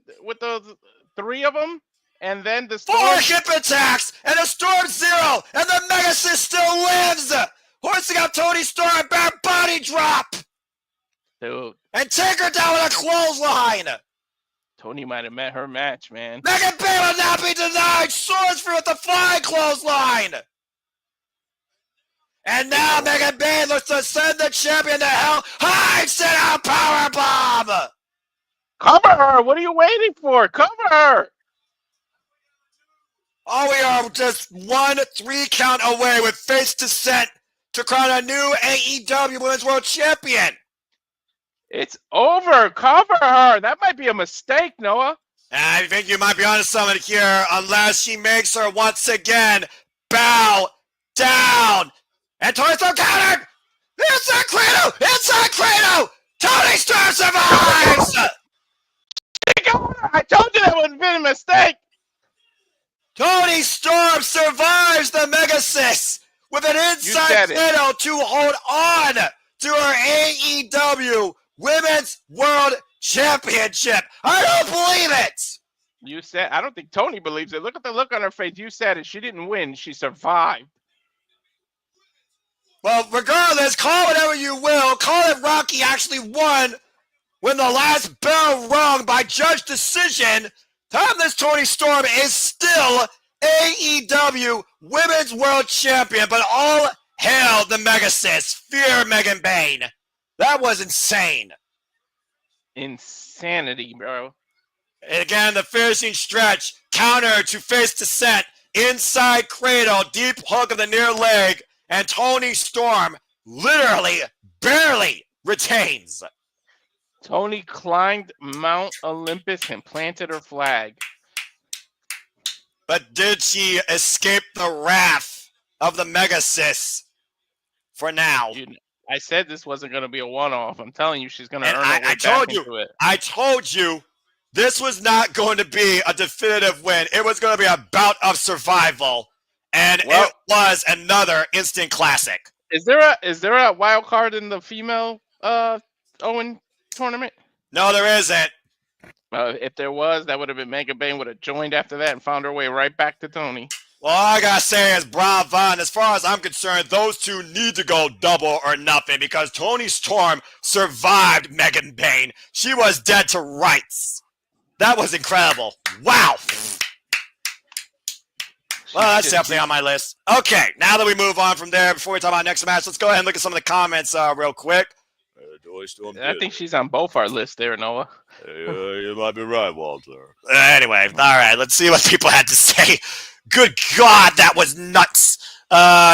3 of them? And then the storm. 4 hip attacks and a Storm Zero, and the Mega Assist still lives. Hoisting out Toni Storm, back body drop. Dude. And take her down with a clothesline. Toni might have met her match, man. Megan Bayne will not be denied. Soars through with the flying clothesline. And now Megan Bayne looks to send the champion to hell. High sit out powerbomb. Cover her. What are you waiting for? Cover her. Oh, we are just 1 3 count away with Face Descent to crown a new AEW Women's World Champion. It's over. Cover her. That might be a mistake, Noah. I think you might be onto something here, unless she makes her once again bow down. And Toni Storm countered. Inside Cradle. Inside Cradle. Toni Storm survives. I told you that would have been a mistake. Toni Storm survives the Mega Assist with an inside cradle to hold on to her AEW Women's World Championship. I don't believe it. You said, I don't think Toni believes it. Look at the look on her face. You said it. She didn't win. She survived. Well, regardless, call whatever you will. Call it Rocky actually won when the last bell rung by judge decision. Timeless Toni Storm is still AEW Women's World Champion, but all hail the Mega Assist. Fear Megan Bayne. That was insane. Insanity, bro. And again, the finishing stretch, counter to Face Descent, inside cradle, deep hook of the near leg, and Toni Storm literally barely retains. Toni climbed Mount Olympus and planted her flag. But did she escape the wrath of the Mega Assist for now? Dude, I said this wasn't going to be a one-off. I'm telling you, she's going to earn her way back into it. I told you this was not going to be a definitive win. It was going to be a bout of survival, and it was another instant classic. Is there a wild card in the female Owen tournament? No, there isn't. If there was, that would have been Megan Bayne would have joined after that and found her way right back to Toni. Well, all I gotta say is bravo. And as far as I'm concerned, those two need to go double or nothing because Toni Storm survived Megan Bayne. She was dead to rights. That was incredible. Wow. Well, that's definitely on my list. Okay, now that we move on from there, before we talk about next match, let's go ahead and look at some of the comments real quick. I think she's on both our lists there, Noah. You might be right, Walter. Anyway, all right, let's see what people had to say. Good God, that was nuts.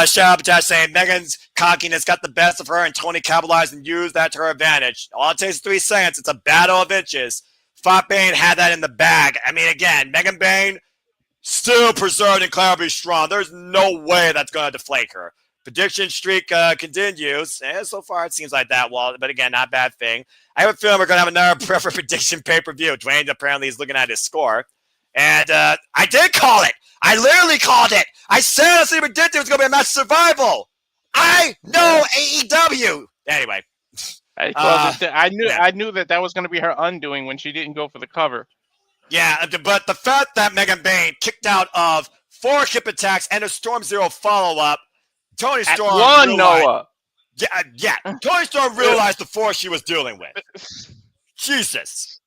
Shelton saying Megan's cockiness got the best of her and Toni capitalized and used that to her advantage. All it takes is 3 seconds. It's a battle of inches. Fought Bayne had that in the bag. I mean, again, Megan Bayne still preserved and incredibly strong. There's no way that's going to deflate her. Prediction streak continues. And so far, it seems like that, Walt. But again, not a bad thing. I have a feeling we're going to have another preferred prediction pay-per-view. Dwayne apparently is looking at his score. And I did call it. I literally called it. I said I predicted it was going to be a match survival. I know AEW. Anyway. I knew that was going to be her undoing when she didn't go for the cover. Yeah, but the fact that Megan Bayne kicked out of 4 hip attacks and a Storm Zero follow-up, Toni Storm realized, Noah. Yeah. Toni Storm realized the force she was dealing with. Jesus.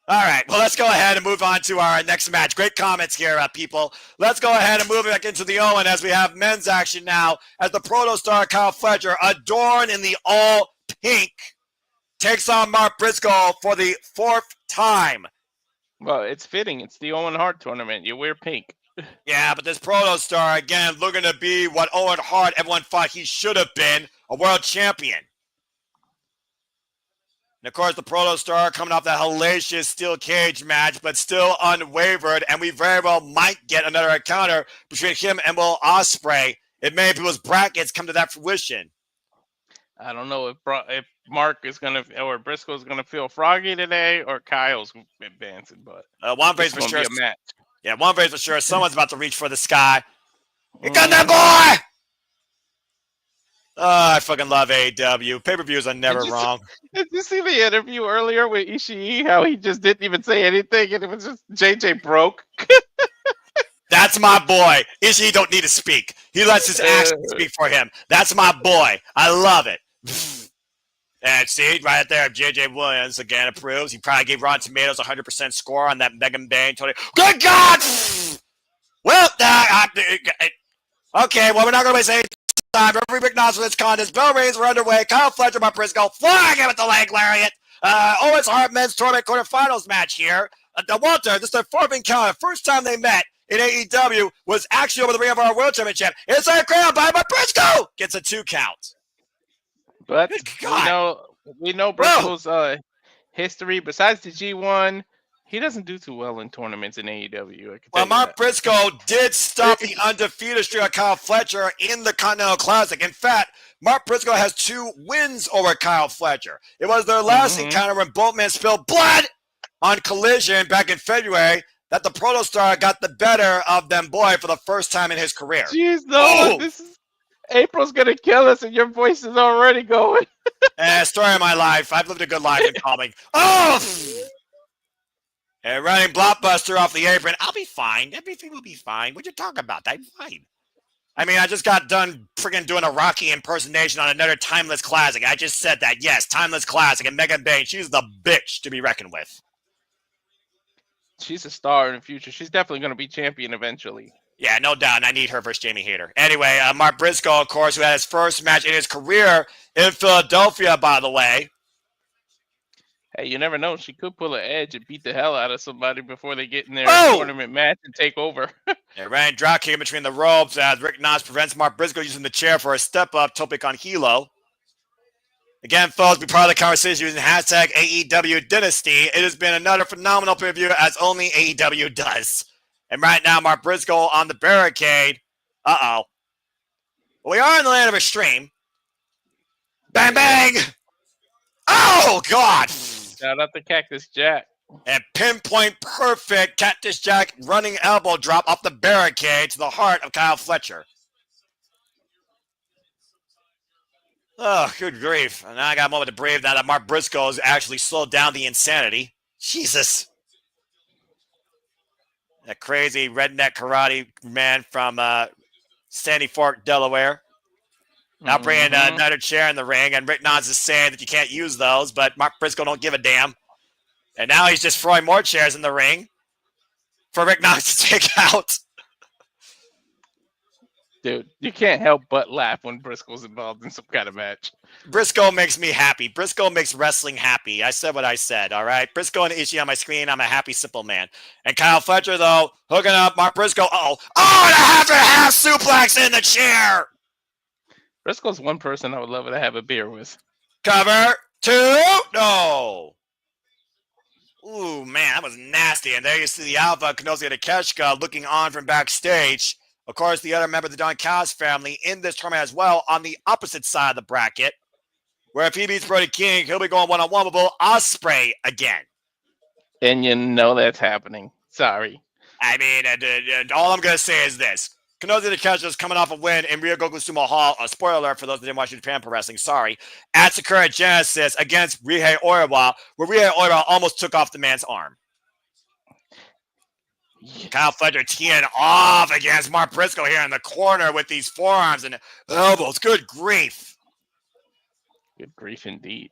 All right, well, let's go ahead and move on to our next match. Great comments here, people. Let's go ahead and move back into the Owen as we have men's action now as the Proto-Star Kyle Fletcher, adorned in the all-pink, takes on Mark Briscoe for the 4th time. Well, it's fitting. It's the Owen Hart tournament. You wear pink. Yeah, but this Proto-Star, again, looking to be what Owen Hart, everyone thought he should have been, a world champion. And, of course, the Proto-Star coming off that hellacious steel cage match, but still unwavered, and we very well might get another encounter between him and Will Ospreay if many people's brackets come to that fruition. I don't know if Mark is gonna or Briscoe is gonna feel froggy today or Kyle's advancing, but one thing's it's for gonna sure. be a match. Yeah, one thing's for sure. Someone's about to reach for the sky. You got that boy! Oh, I fucking love AEW. Pay-per-views are never wrong. Did you see the interview earlier with Ishii? How he just didn't even say anything, and it was just JJ broke. That's my boy. Ishii don't need to speak. He lets his actions speak for him. That's my boy. I love it. And see, right there, JJ Williams again approves. He probably gave Rotten Tomatoes 100% score on that Megan Bane. Good God! Well, okay, well, we're not going to waste any time. Referee acknowledges this contest. Bell rings were underway. Kyle Fletcher by Briscoe flying in with the leg lariat. Owens Hart men's tournament quarterfinals match here. Walter, this is their fourth encounter. First time they met in AEW was actually over the Ring of Honor World Championship. Inside crowd by Briscoe gets a 2 count. But we know Briscoe's history. Besides the G1, he doesn't do too well in tournaments in AEW. Well, Mark Briscoe did stop the undefeated streak of Kyle Fletcher in the Continental Classic. In fact, Mark Briscoe has 2 wins over Kyle Fletcher. It was their last encounter when both men spilled blood on Collision back in February that the Protostar got the better of them boy for the first time in his career. Jeez, no, April's gonna kill us, and your voice is already going. Story of my life. I've lived a good life in comic. Oh! And running Blockbuster off the apron. I'll be fine. Everything will be fine. What you talking about? I'm fine. I mean, I just got done friggin' doing a Rocky impersonation on another Timeless Classic. I just said that. Yes, Timeless Classic. And Megan Bane, she's the bitch to be reckoned with. She's a star in the future. She's definitely going to be champion eventually. Yeah, no doubt. And I need her versus Jamie Hayter. Anyway, Mark Briscoe, of course, who had his first match in his career in Philadelphia, by the way. Hey, you never know. She could pull an edge and beat the hell out of somebody before they get in their tournament match and take over. Ryan drop kick between the ropes as Rick Knox prevents Mark Briscoe using the chair for a step-up topic on Hilo. Again, folks, be part of the conversation using hashtag AEW Dynasty. It has been another phenomenal preview as only AEW does. And right now, Mark Briscoe on the barricade. Uh-oh. We are in the land of extreme. Bang, bang! Oh, God! Shout out to Cactus Jack. And pinpoint perfect Cactus Jack running elbow drop off the barricade to the heart of Kyle Fletcher. Oh, good grief. And now I got a moment to breathe now that Mark Briscoe has actually slowed down the insanity. Jesus. That crazy redneck karate man from Sandy Fork, Delaware. Now bringing another chair in the ring, and Rick Knox is saying that you can't use those, but Mark Briscoe don't give a damn. And now he's just throwing more chairs in the ring for Rick Knox to take out. Dude, you can't help but laugh when Briscoe's involved in some kind of match. Briscoe makes me happy. Briscoe makes wrestling happy. I said what I said, all right? Briscoe and Ishii on my screen. I'm a happy, simple man. And Kyle Fletcher, though, hooking up Mark Briscoe. Uh-oh. Oh, and a half suplex in the chair. Briscoe's one person I would love to have a beer with. Cover 2. No. Ooh, man, that was nasty. And there you see the Alpha, Kenosia Takeshita, looking on from backstage. Of course, the other member of the Don Callis family in this tournament as well on the opposite side of the bracket, where if he beats Brody King, he'll be going one-on-one with Osperay again. And you know that's happening. Sorry. I mean, all I'm going to say is this. Kenosia Takeshita is coming off a win in Ryogoku Sumo Hall. A spoiler alert for those that didn't watch New Japan Pro Wrestling. Sorry. At Sakura Genesis against Rihei Oiwa, where Rihei Oiwa almost took off the man's arm. Yes. Kyle Fletcher teeing off against Mark Briscoe here in the corner with these forearms and elbows. Good grief. Good grief indeed.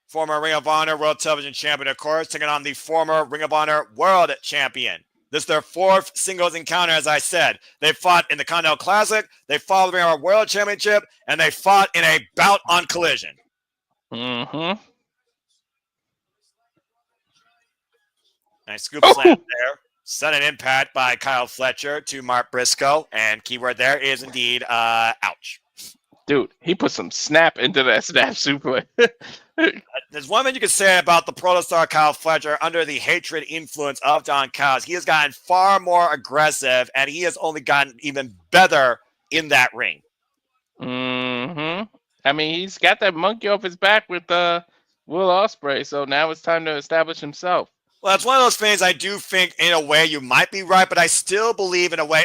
Former Ring of Honor World Television Champion, of course, taking on the former Ring of Honor World Champion. This is their fourth singles encounter, as I said. They fought in the Continental Classic, they fought in the Ring of Honor World Championship, and they fought in a bout on Collision. Mm-hmm. Nice scoop slam there. Sudden impact by Kyle Fletcher to Mark Briscoe. And keyword there is indeed, ouch. Dude, he put some snap into that snap suplex. There's one thing you can say about the protostar Kyle Fletcher under the hatred influence of Don Callis. He has gotten far more aggressive, and he has only gotten even better in that ring. Mm-hmm. I mean, he's got that monkey off his back with Will Ospreay, so now it's time to establish himself. Well, it's one of those things I do think, in a way, you might be right, but I still believe in a way,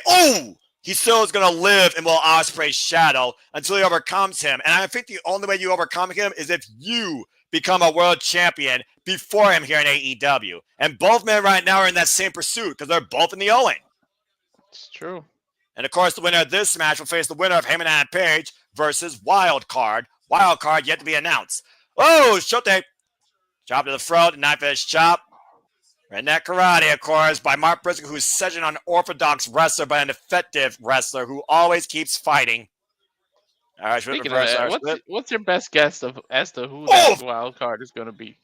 he still is going to live in Will Ospreay's shadow until he overcomes him. And I think the only way you overcome him is if you become a world champion before him here in AEW. And both men right now are in that same pursuit because they're both in the Owen. It's true. And, of course, the winner of this match will face the winner of Heyman and Page versus Wild Card. Wild Card yet to be announced. Oh, Shote. Chop to the throat, knife edge chop. Redneck Karate, of course, by Mark Briscoe, who's such an unorthodox wrestler, but an effective wrestler who always keeps fighting. All right, Speaking of that, what's your best guess as to who that wild card is going to be?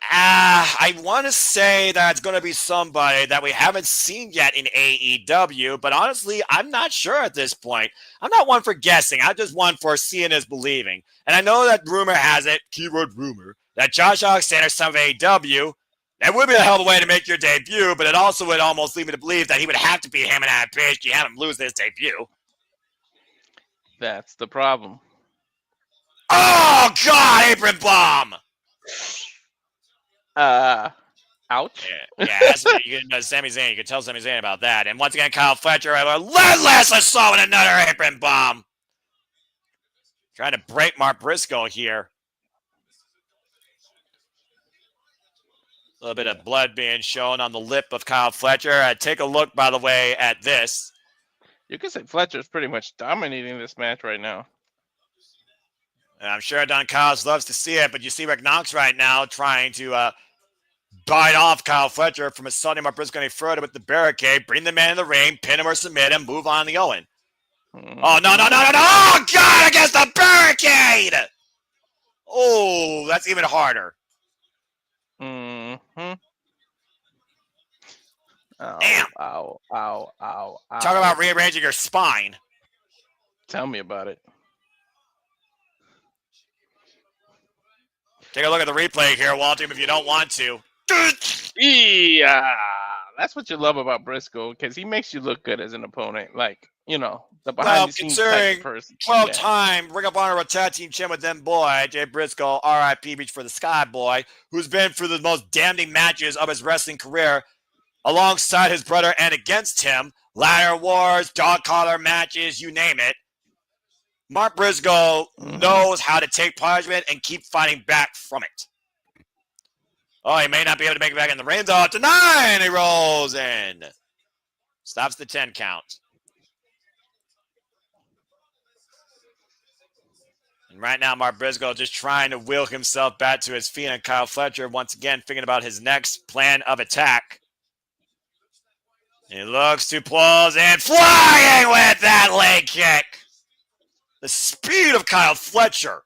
I want to say that it's going to be somebody that we haven't seen yet in AEW, but honestly, I'm not sure at this point. I'm not one for guessing. I'm just one for seeing is believing. And I know that rumor has it, keyword rumor, that Josh Alexander's son of AEW. That would be a hell of a way to make your debut, but it also would almost lead me to believe that he would have to be Heyman and Page to have him lose his debut. That's the problem. Oh, God, apron bomb! Ouch. Yeah, you can, Sami Zayn. You can tell Sami Zayn about that. And once again, Kyle Fletcher, relentless assault with another apron bomb. Trying to break Mark Briscoe here. A little bit of blood being shown on the lip of Kyle Fletcher. Take a look, by the way, at this. You could say Fletcher's pretty much dominating this match right now. And I'm sure Don Kyles loves to see it, but you see Rick Knox right now trying to bite off Kyle Fletcher from assaulting Mark Briscoe any further with the barricade, bring the man in the ring, pin him or submit him, move on the Owen. Oh, no. Oh, God, against the barricade! Oh, that's even harder. Mm-hmm. Ow, damn. Ow. Talk about rearranging your spine. Tell me about it. Take a look at the replay here, Walter, if you don't want to. Yeah, that's what you love about Briscoe, because he makes you look good as an opponent. Like, you know, the behind-the-scenes type of person. 12-time Ring of Honor Tag Team Champ with them boy, Jay Briscoe, R.I.P. Reach for the Sky boy, who's been through the most damning matches of his wrestling career, alongside his brother and against him. Ladder wars, dog collar matches, you name it. Mark Briscoe knows how to take punishment and keep fighting back from it. Oh, he may not be able to make it back in the ring, though. To 9, he rolls in. Stops the 10 count. And right now, Mark Briscoe just trying to will himself back to his feet, and Kyle Fletcher once again thinking about his next plan of attack. He looks to pulls in, flying with that leg kick. The speed of Kyle Fletcher.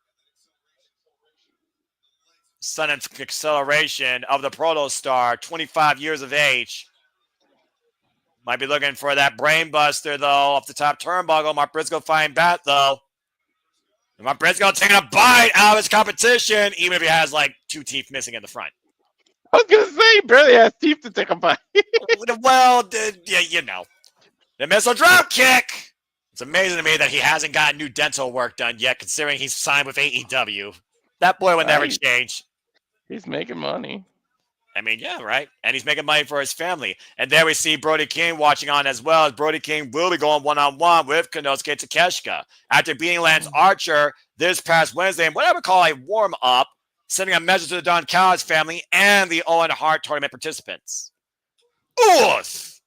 Sudden acceleration of the Proto Star, 25 years of age. Might be looking for that brain buster, though, off the top turnbuckle. Mark Briscoe fighting back, though. And Mark Briscoe taking a bite out of his competition, even if he has, like, 2 teeth missing in the front. I was going to say, he barely has teeth to take a bite. Well, yeah, you know. The missile drop kick. It's amazing to me that he hasn't gotten new dental work done yet, considering he's signed with AEW. That boy would never change. He's making money. I mean, yeah, right? And he's making money for his family. And there we see Brody King watching on as well, as Brody King will be going one-on-one with Konosuke Takeshita. After beating Lance Archer this past Wednesday in what I would call a warm-up, sending a message to the Don Callis family and the Owen Hart tournament participants. Oof!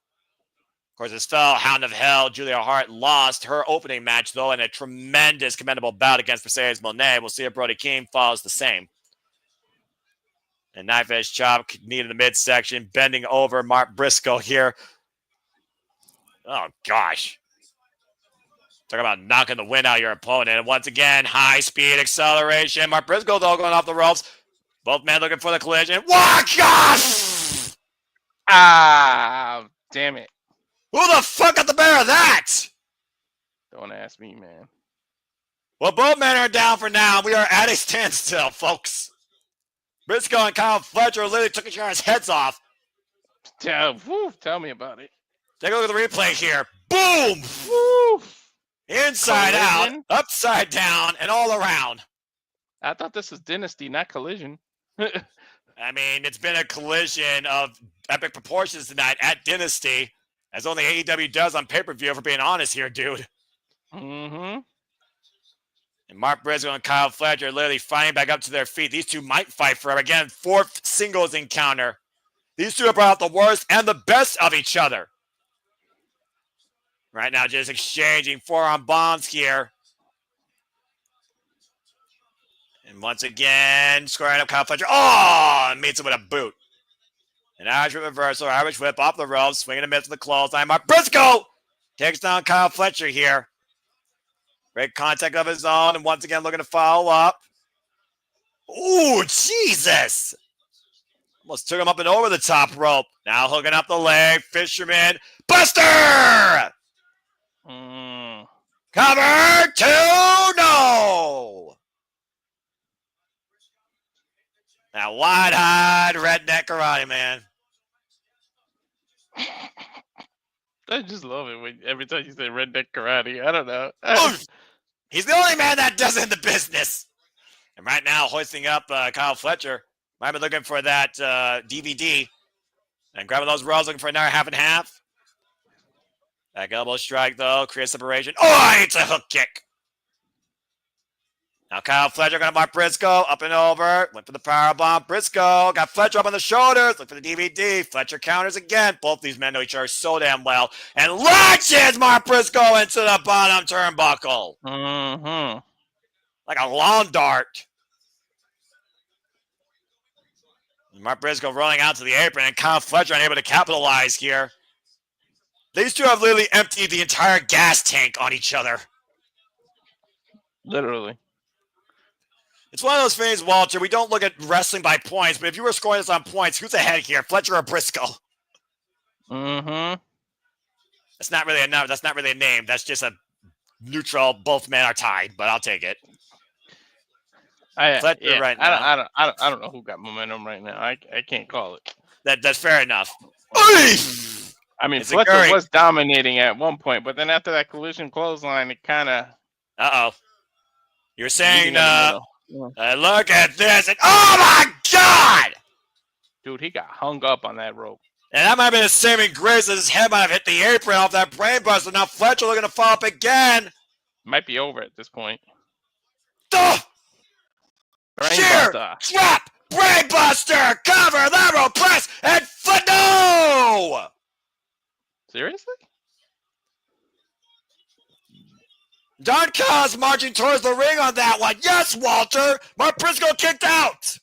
Of course, his fellow Hound of Hell, Julia Hart, lost her opening match, though, in a tremendous, commendable bout against Mercedes Moné. We'll see if Brody King follows the same. And knife edge chop, knee in the midsection, bending over Mark Briscoe here. Oh, gosh. Talk about knocking the wind out of your opponent. And once again, high-speed acceleration. Mark Briscoe, though, going off the ropes. Both men looking for the collision. What? Gosh! Ah, damn it. Who the fuck got the better of that? Don't ask me, man. Well, both men are down for now. We are at a standstill, folks. Briscoe and Kyle Fletcher literally took each other's heads off. Tell me about it. Take a look at the replay here. Boom! Woo! Inside Collision? out, upside down, and all around. I thought this was Dynasty, not Collision. I mean, it's been a collision of epic proportions tonight at Dynasty, as only AEW does on pay-per-view, for being honest here, dude. Mm-hmm. And Mark Briscoe and Kyle Fletcher literally fighting back up to their feet. These two might fight forever. Again, fourth singles encounter. These two have brought out the worst and the best of each other. Right now, just exchanging forearm bombs here. And once again, squaring up Kyle Fletcher. Oh, and meets him with a boot. An Irish whip reversal, Irish whip off the ropes, swinging a miss with the clothesline. Mark Briscoe takes down Kyle Fletcher here. Great contact of his own, and once again looking to follow up. Ooh, Jesus! Almost took him up and over the top rope. Now hooking up the leg. Fisherman. Buster! Cover 2, no! Now wide-eyed redneck karate man. I just love it when every time you say redneck karate. I don't know. He's the only man that does it in the business. And right now, hoisting up Kyle Fletcher. Might be looking for that DVD. And grabbing those rolls, looking for another half and half. Back elbow strike, though. Creates separation. Oh, it's a hook kick. Now Kyle Fletcher going to mark Briscoe. Up and over. Went for the powerbomb. Briscoe got Fletcher up on the shoulders. Look for the DVD. Fletcher counters again. Both these men know each other so damn well. And launches Mark Briscoe into the bottom turnbuckle. Mm-hmm. Like a lawn dart. And Mark Briscoe rolling out to the apron. And Kyle Fletcher unable to capitalize here. These two have literally emptied the entire gas tank on each other. Literally. It's one of those things, Walter. We don't look at wrestling by points, but if you were scoring this on points, who's ahead here, Fletcher or Briscoe? Mm-hmm. That's not really a number. That's not really a name. That's just a neutral. Both men are tied, but I'll take it. Fletcher right now. I don't know who got momentum right now. I can't call it. That's fair enough. I mean, Fletcher was dominating at one point, but then after that collision clothesline, it kind of. You're saying, look at this. And, oh, my God! Dude, he got hung up on that rope. And that might have been the saving grace as his head might have hit the apron off that brainbuster. Now Fletcher looking to follow up again. Might be over at this point. Sheer, drop, brainbuster, cover, lateral press, and no! Seriously? Don Kaz marching towards the ring on that one. Yes, Walter. Mark Briscoe kicked out.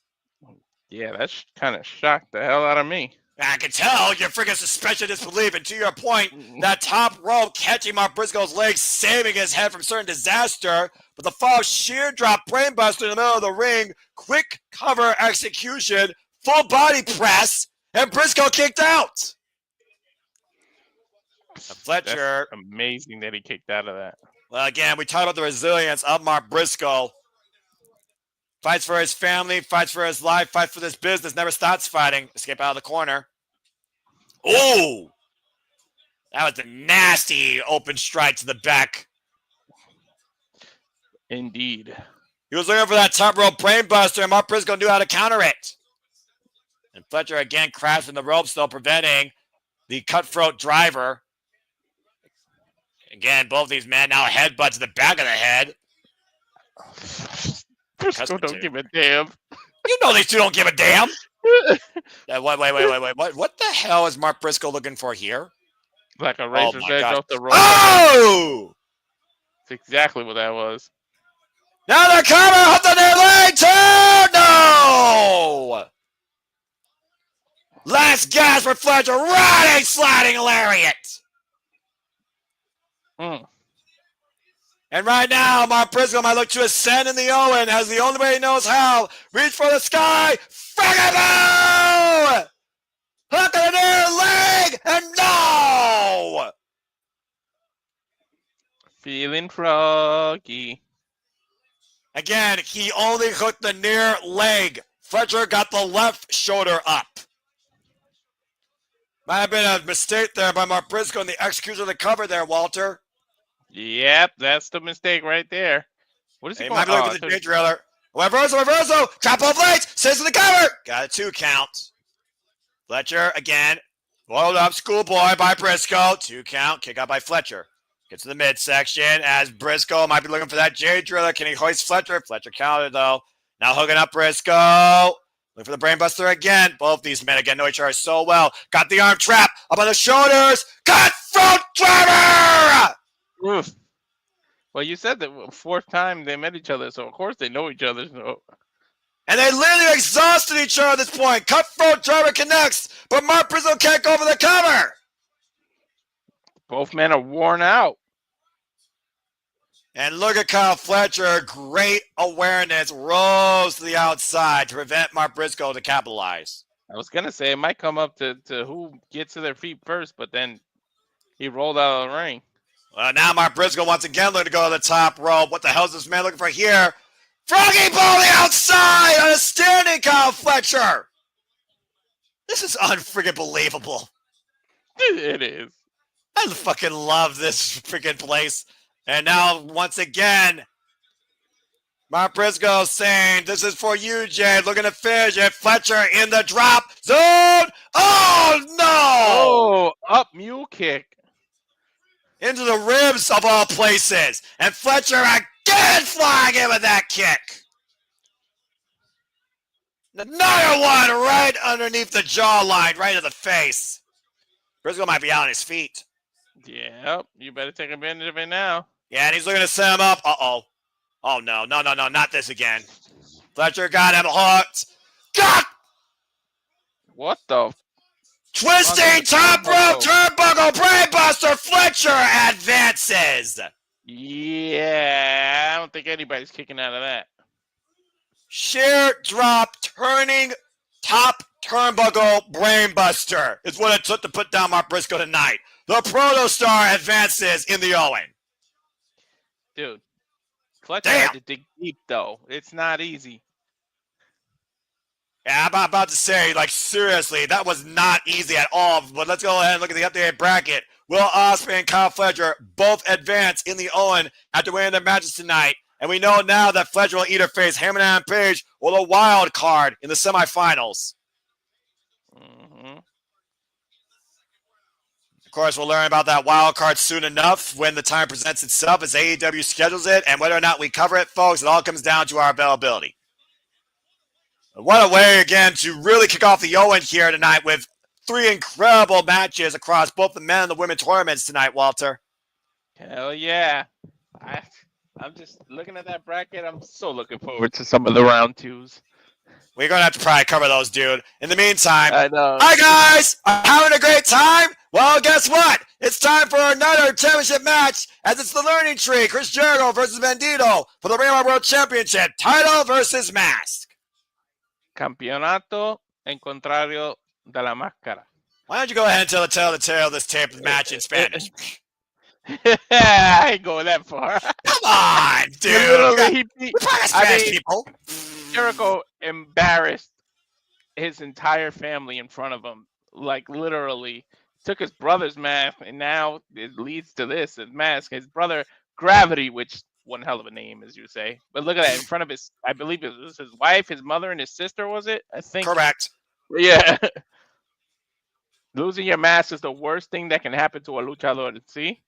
Yeah, that kind of shocked the hell out of me. I can tell you're freaking suspension of disbelief. And to your point, that top rope catching Mark Briscoe's legs, saving his head from certain disaster. But the fall sheer drop brainbuster in the middle of the ring, quick cover execution, full body press, and Briscoe kicked out. Fletcher. That's amazing that he kicked out of that. Well, again, we talked about the resilience of Mark Briscoe. Fights for his family, fights for his life, fights for this business, never stops fighting. Escape out of the corner. Oh! That was a nasty open strike to the back. Indeed. He was looking for that top rope brainbuster, and Mark Briscoe knew how to counter it. And Fletcher again crashed in the ropes, though, preventing the cutthroat driver. Again, both these men now headbutt to the back of the head. Briscoe don't give a damn. You know these two don't give a damn. Wait. What the hell is Mark Briscoe looking for here? Like a razor's edge off the rope. Oh! That's exactly what that was. Now they're coming off the near leg too! No! Last gasp for Fletcher. Running, sliding lariat. And right now, Mark Briscoe might look to ascend in the Owen as the only way he knows how. Reach for the sky. Fraggle! Hook in the near leg, and no! Feeling froggy. Again, he only hooked the near leg. Fletcher got the left shoulder up. Might have been a mistake there by Mark Briscoe in the execution of the cover there, Walter. Yep, that's the mistake right there. What is he He going? might be looking for the Jay Driller. Reversal. Drop off legs. Sends to the cover. Got a 2 count. Fletcher again. Rolled up. Schoolboy by Briscoe. 2 count. Kick out by Fletcher. Gets to the midsection as Briscoe might be looking for that Jay Driller. Can he hoist Fletcher? Fletcher counted though. Now hooking up Briscoe. Looking for the brainbuster again. Both these men again know each other so well. Got the arm trap up on the shoulders. Cutthroat driver! Oof. Well, you said that 4th time they met each other, so of course they know each other. So. And they literally exhausted each other at this point. Cutthroat driver connects, but Mark Briscoe can't go for the cover. Both men are worn out. And look at Kyle Fletcher. Great awareness. Rose to the outside to prevent Mark Briscoe to capitalize. I was going to say it might come up to who gets to their feet first, but then he rolled out of the ring. Well, now Mark Briscoe once again looking to go to the top rope. What the hell is this man looking for here? Froggy ball the outside on a standing Kyle Fletcher. This is unfreaking believable. It is. I fucking love this freaking place. And now, once again, Mark Briscoe saying, this is for you, Jay. Looking to finish it. Fletcher in the drop zone. Oh, no. Oh, up mule kick. Into the ribs of all places. And Fletcher again flying in with that kick. Another one right underneath the jawline, right in the face. Briscoe might be out on his feet. Yep, you better take advantage of it now. Yeah, and he's looking to set him up. Uh-oh. Oh, no, not this again. Fletcher got him hooked. God! What the? Twisting top rope turnbuckle brainbuster. Fletcher advances. Yeah, I don't think anybody's kicking out of that. Sheer drop turning top turnbuckle brainbuster is what it took to put down Mark Briscoe tonight. The Protostar advances in the Owen. Dude, Fletcher had to dig deep, though. It's not easy. Yeah, I'm about to say, like, seriously, that was not easy at all. But let's go ahead and look at the updated bracket. Will Ospreay and Kyle Fletcher both advance in the Owen after winning their matches tonight. And we know now that Fletcher will either face Hangman Page or the wild card in the semifinals. Mm-hmm. Of course, we'll learn about that wild card soon enough when the time presents itself as AEW schedules it. And whether or not we cover it, folks, it all comes down to our availability. What a way, again, to really kick off the Owen here tonight with 3 incredible matches across both the men and the women tournaments tonight, Walter. Hell yeah. I'm just looking at that bracket. I'm so looking forward to some of the round 2s. We're going to have to probably cover those, dude. In the meantime, I know. Hi, guys. Are you having a great time? Well, guess what? It's time for another championship match, as it's the Learning Tree. Chris Jericho versus Bandito for the Ring of Honor World Championship. Title versus mask. Campeonato en contrario de la máscara. Why don't you go ahead and tell the tale of this tape match in Spanish? I ain't going that far. Come on, dude. We're Spanish people. Jericho embarrassed his entire family in front of him. Like, literally. Took his brother's mask, and now it leads to this. His mask. His brother, Gravity, which one hell of a name, as you say. But look at that. In front of his, I believe it was his wife, his mother, and his sister, was it? I think. Correct. Yeah. Losing your mask is the worst thing that can happen to a luchador. See?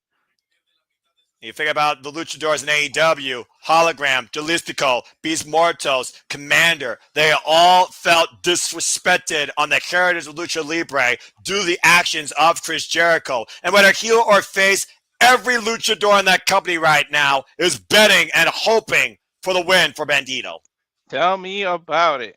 You think about the luchadors in AEW, Hologram, Delistico, Beast Mortos, Commander. They all felt disrespected on the characters of Lucha Libre due to the actions of Chris Jericho. And whether heel or face, every luchador in that company right now is betting and hoping for the win for Bandito. Tell me about it.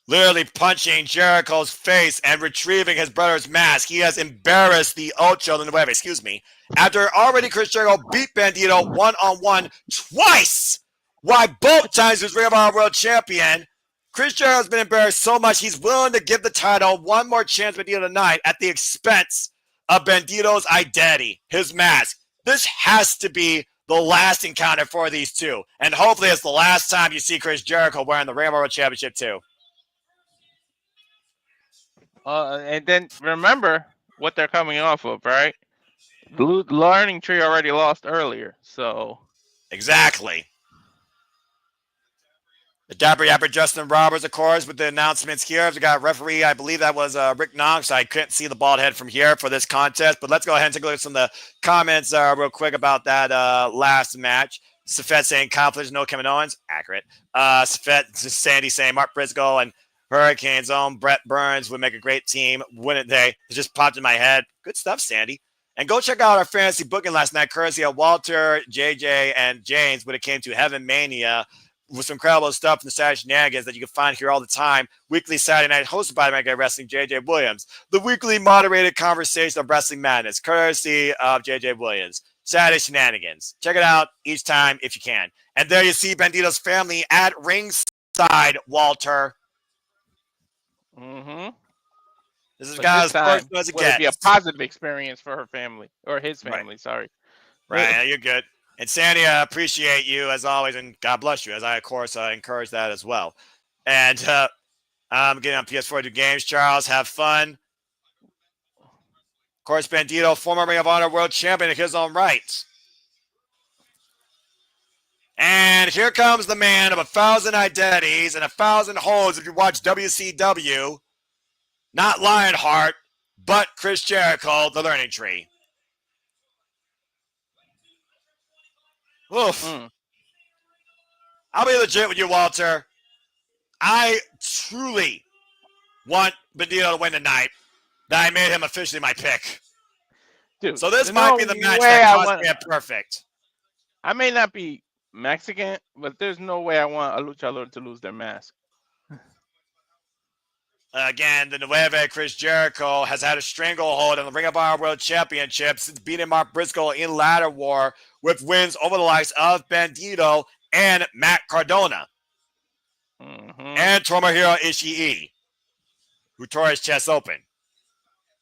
Literally punching Jericho's face and retrieving his brother's mask. He has embarrassed the Ocho de Nueve, after already Chris Jericho beat Bandito one-on-one twice. Why both times he was Ring of Honor World Champion. Chris Jericho's been embarrassed so much he's willing to give the title one more chance to Bandito tonight at the expense of Bandito's identity, his mask. This has to be the last encounter for these two. And hopefully it's the last time you see Chris Jericho wearing the Ring of Honor World Championship too. And then remember what they're coming off of, right? Learning tree already lost earlier, so Exactly. The Dapper Yapper Justin Roberts, of course, with the announcements here. We got referee, I believe that was Rick Knox. I couldn't see the bald head from here for this contest, but let's go ahead and take a look at some of the comments real quick about that last match. Safet saying conflict, no Kevin Owens. Accurate. Safet, Sandy saying Mark Briscoe and Hurricanes' own Brett Burns would make a great team, wouldn't they? It just popped in my head. Good stuff, Sandy. And go check out our fantasy booking last night, courtesy of Walter, JJ, and James when it came to Heaven Mania, with some incredible stuff from the Saturday Shenanigans that you can find here all the time. Weekly Saturday night, hosted by Mega Wrestling, JJ Williams. The weekly moderated conversation of Wrestling Madness, courtesy of JJ Williams. Saturday Shenanigans. Check it out each time if you can. And there you see Bandito's family at ringside, Walter. mm-hmm. This is But guys this time, as it will it be a gets. positive experience for her family or his family? Right. Sorry. Right, you're good. And Sandy, I appreciate you as always, and God bless you, as I, of course, encourage that as well. And I'm getting on PS4 to games. Charles, have fun. Of course, Bandito, former Ring of Honor World Champion in his own right. And here comes the man of 1,000 identities and 1,000 holds if you watch WCW. Not Lionheart, but Chris Jericho, the Learning Tree. Oof. I'll be legit with you, Walter. I truly want Bandito to win tonight. That I made him officially my pick. Dude, so this might be the match that caused me a perfect. I may not be Mexican, but there's no way I want a luchador to lose their mask. Again, the Nueve Chris Jericho has had a stranglehold on the Ring of Honor World Championship since beating Mark Briscoe in Ladder War with wins over the likes of Bandito and Matt Cardona. And Tomohiro Ishii, who tore his chest open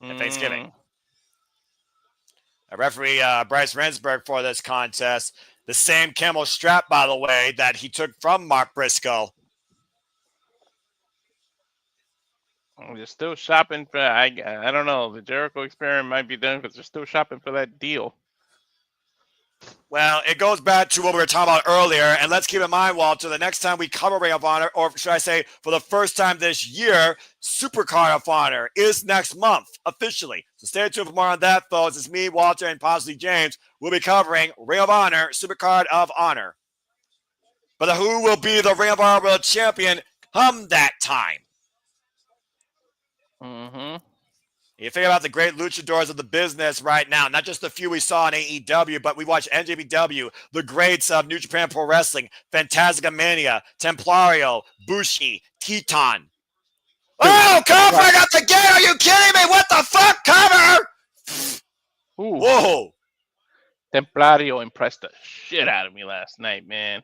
at Thanksgiving. A referee, Bryce Rensburg, for this contest. The same camel strap, by the way, that he took from Mark Briscoe. They're still shopping for, I don't know, the Jericho experiment might be done because they're still shopping for that deal. Well, it goes back to what we were talking about earlier, and let's keep in mind, Walter, the next time we cover Ring of Honor, or should I say for the first time this year, Supercard of Honor is next month, officially. So stay tuned for more on that, folks. It's me, Walter, and possibly James. We'll be covering Ring of Honor, Supercard of Honor. But who will be the Ring of Honor World Champion come that time? You think about the great luchadors of the business right now, not just the few we saw in AEW, but we watch NJPW, the greats of New Japan Pro Wrestling, Fantastica Mania, Templario, Bushi, Teton. Oh, cover! I got the gate! Are you kidding me? What the fuck? Cover! Whoa! Templario impressed the shit out of me last night, man.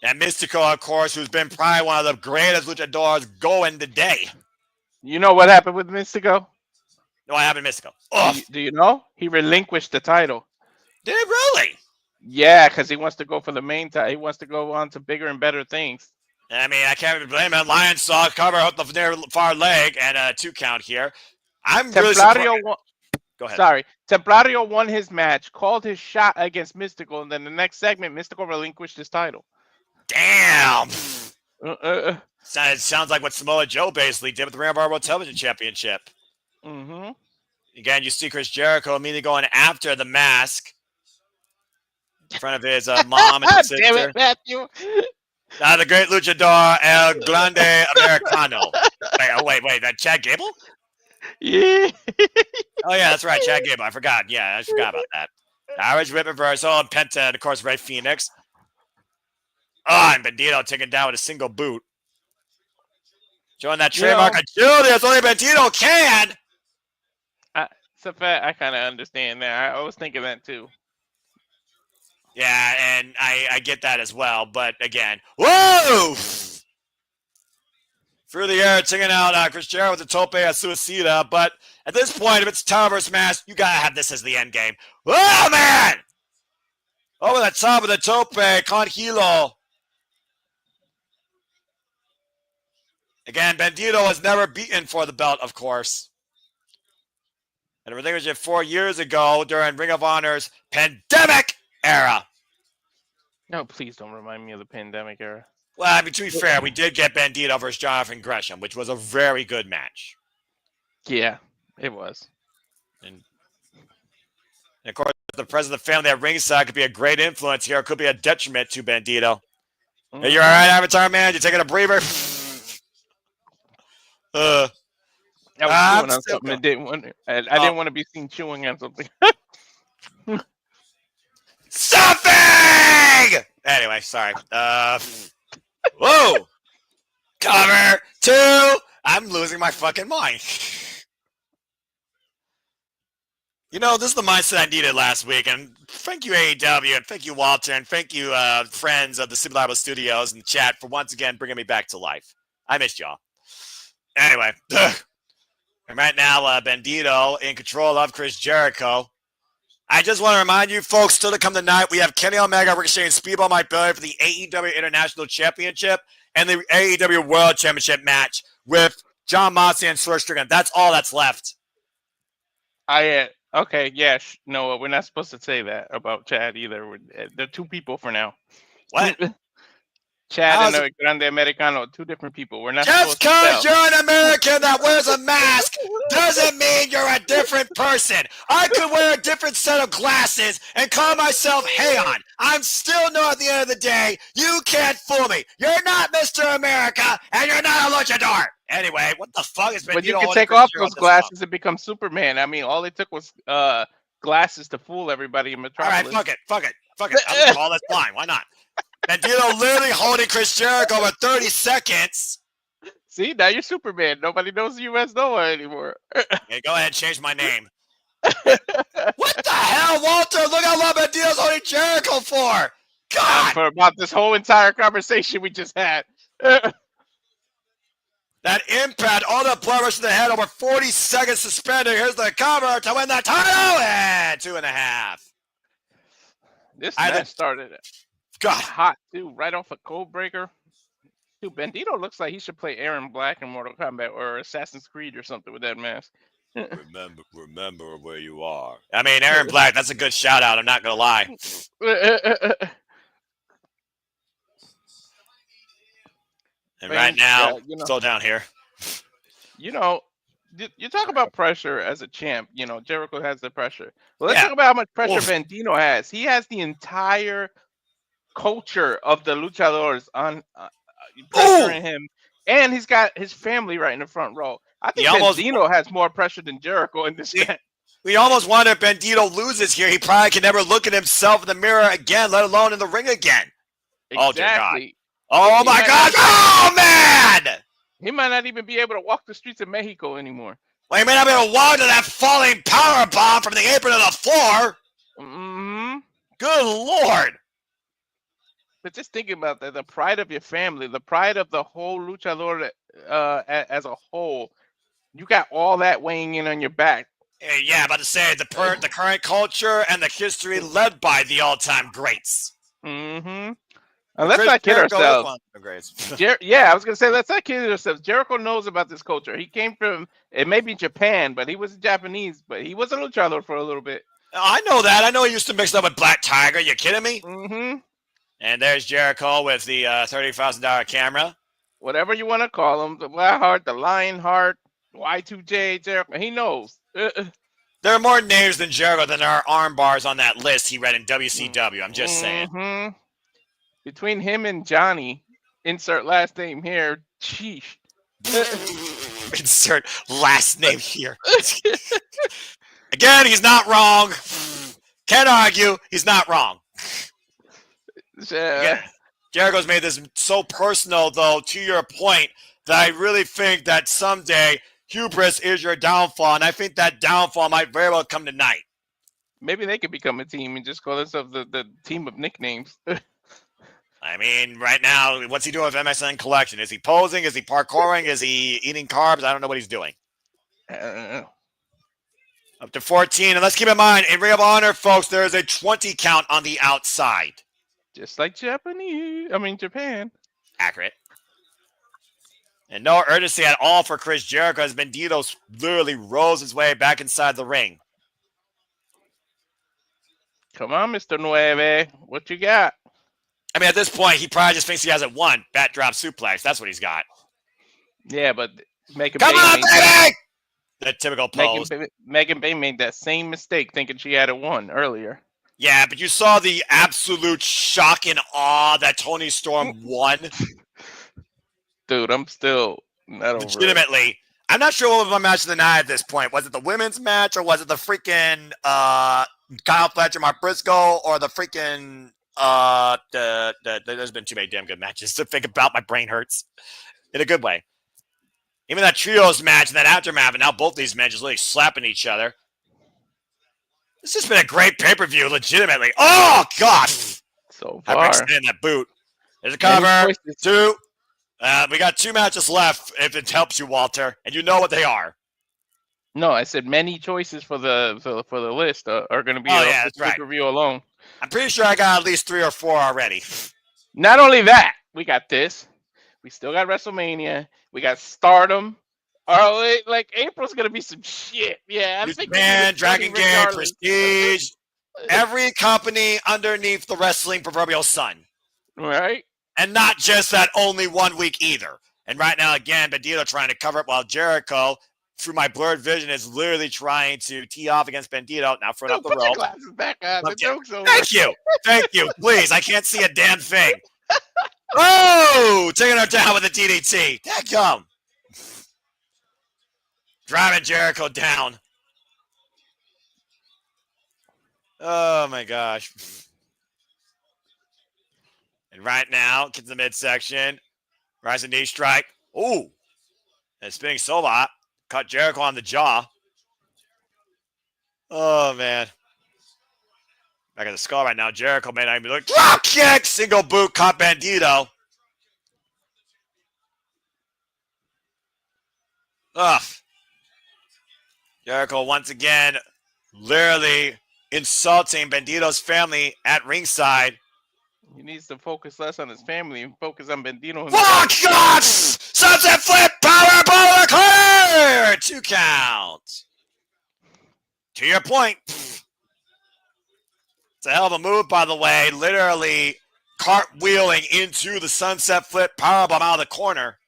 And Mystico, of course, who's been probably one of the greatest luchadors going today. You know what happened with Mystico? No, what happened to Mystico? Do you know? He relinquished the title. Did he really? Yeah, because he wants to go for the main title. He wants to go on to bigger and better things. I mean, I can't even blame him. Lion saw cover out the near far leg and a 2 count here. I'm really surprised. Go ahead. Sorry. Templario won his match, called his shot against Mystical, and then the next segment, Mystical relinquished his title. Damn. It sounds like what Samoa Joe basically did with the Ring of Honor World Television Championship. Again, you see Chris Jericho immediately going after the mask in front of his mom and sister. Damn it, Matthew. The great luchador El Grande Americano. Wait, that Chad Gable? Yeah. Oh, yeah, that's right, Chad Gable. I forgot about that. Irish Whip Reversal and Penta, and of course, Red Phoenix. Oh, and Bandito taken down with a single boot. Showing that trademark agility as only Bandito can. It's a fact. I kind of understand that. I was thinking that too. Yeah, and I get that as well. But again, whoa! Through the air, taking out Chris Jericho with the tope at Suicida. But at this point, if it's tower versus mask, you gotta have this as the end game. Oh man! Over the top of the tope, con hilo. Again, Bandito was never beaten for the belt, of course. And I think it was just 4 years ago during Ring of Honor's pandemic era. No, please don't remind me of the pandemic era. Well, I mean, to be fair, we did get Bandito versus Jonathan Gresham, which was a very good match. Yeah, it was. And of course, the president of the family at ringside could be a great influence here. It could be a detriment to Bandito. Hey, you all right, Avatar Man? You taking a breather? I was chewing on something. I didn't want to be seen chewing on something. Something! Anyway, sorry. Whoa! Cover 2! I'm losing my fucking mind. You know, this is the mindset I needed last week, and thank you, AEW, and thank you, Walter, and thank you, friends of the Super Studios and chat for once again bringing me back to life. I missed y'all. Anyway, and right now, Bandito in control of Chris Jericho. I just want to remind you folks, still to come tonight, we have Kenny Omega, Ricochet, and Speedball Mike Bailey for the AEW International Championship and the AEW World Championship match with John Moxley and Swerve Strickland. That's all that's left. Okay, yeah, no, we're not supposed to say that about Chad either. They're two people for now. What? Chad and Grande Americano, two different people. We're not just because you're an American that wears a mask doesn't mean you're a different person. I could wear a different set of glasses and call myself Heian. I'm still no at the end of the day. You can't fool me. You're not Mr. America, and you're not a luchador. Anyway, what the fuck has been? But you can take off those glasses and become Superman. I mean, all it took was glasses to fool everybody in Metropolis. All right, fuck it. I'll call this blind. Why not? Bandito literally holding Chris Jericho for 30 seconds. See, now you're Superman. Nobody knows the U.S. Noah anymore. Okay, go ahead, change my name. What the hell, Walter? Look how long Bandito's holding Jericho for. God! For about this whole entire conversation we just had. That impact, all the blood rush to the head, over 40 seconds suspended. Here's the cover to win the title, and 2.5. This match started God hot too, right off a cold breaker. Dude, Bandito looks like he should play Aaron Black in Mortal Kombat or Assassin's Creed or something with that mask. remember where you are. I mean, Aaron Black, that's a good shout out. I'm not gonna lie. And right now, still down here. You know, you talk about pressure as a champ. You know, Jericho has the pressure. Well, let's talk about how much pressure Bandito has. He has the entire culture of the luchadors on pressuring him, and he's got his family right in the front row. I think Bandito has more pressure than Jericho in this match. We almost wonder if Bandito loses here. He probably can never look at himself in the mirror again, let alone in the ring again. Exactly. Oh, dear God. Oh, my God. Oh, man! He might not even be able to walk the streets of Mexico anymore. Well, he may not be able to walk to that falling power bomb from the apron to the floor. Mm-hmm. Good Lord. But just thinking about that, the pride of your family, the pride of the whole luchador as a whole, you got all that weighing in on your back. Yeah, about to say the current culture and the history led by the all-time greats. Mm-hmm. Let's not kid ourselves. Yeah, I was going to say, let's not kid ourselves. Jericho knows about this culture. He came from, it may be Japan, but he was Japanese, but he was a luchador for a little bit. I know that. I know he used to mix up with Black Tiger. You kidding me? Mm-hmm. And there's Jericho with the $30,000 camera. Whatever you want to call him, the Black Heart, the Lion Heart, Y2J, Jericho, he knows. There are more names than Jericho than there are arm bars on that list he read in WCW. I'm just saying. Between him and Johnny, insert last name here, sheesh. Insert last name here. Again, he's not wrong. Can't argue. He's not wrong. Again, Jericho's made this so personal, though, to your point, that I really think that someday hubris is your downfall, and I think that downfall might very well come tonight. Maybe they could become a team and just call themselves the team of nicknames. I mean, right now, what's he doing with MSN Collection? Is he posing? Is he parkouring? Is he eating carbs? I don't know what he's doing. Up to 14. And let's keep in mind, in Ring of Honor, folks, there is a 20 count on the outside. Just like Japan. Accurate. And no urgency at all for Chris Jericho as Bandito literally rolls his way back inside the ring. Come on, Mr. Nueve. What you got? I mean, at this point, he probably just thinks he hasn't won. Bat drop suplex. That's what he's got. Yeah, but Megan Come Bay on, made that, baby! The typical pose. Megan Bay made that same mistake thinking she had it won earlier. Yeah, but you saw the absolute shock and awe that Toni Storm won. Dude, I'm still not over it. Legitimately. I'm not sure what was my match of the night at this point. Was it the women's match or was it the freaking Kyle Fletcher, Mark Briscoe, or the freaking there's been too many damn good matches to think about. My brain hurts in a good way. Even that trios match and that aftermath, and now both these men just literally slapping each other. This has been a great pay-per-view, legitimately. Oh, God! So I'm far. extending that boot. There's a cover. Two. We got 2 matches left, if it helps you, Walter. And you know what they are. No, I said many choices for the list are going to be that's right. pay-per-view alone. I'm pretty sure I got at least 3 or 4 already. Not only that, we got this. We still got WrestleMania. We got Stardom. Oh, like April's gonna be some shit. Yeah, I'm thinking Dragon Gate, Prestige, every company underneath the wrestling proverbial sun, right? And not just that only 1 week either. And right now, again, Bandito trying to cover it while Jericho, through my blurred vision, is literally trying to tee off against Bandito. Now throwing up the Put your rope. glasses back on. The joke's over. Thank you. Please, I can't see a damn thing. Oh, taking her down with a DDT. Dadgum. Driving Jericho down. Oh, my gosh. And right now, gets the midsection. Rising knee strike. Ooh. And spinning solo. Caught Jericho on the jaw. Oh, man. Back at the skull right now. Jericho may not even look. Drop kick! Single boot caught Bandito. Ugh. Jericho once again literally insulting Bandito's family at ringside. He needs to focus less on his family and focus on Bandito. Fuck shots! Sunset flip! Powerbomb the corner! 2 count. To your point. It's a hell of a move, by the way. Literally cartwheeling into the sunset flip powerbomb out of the corner.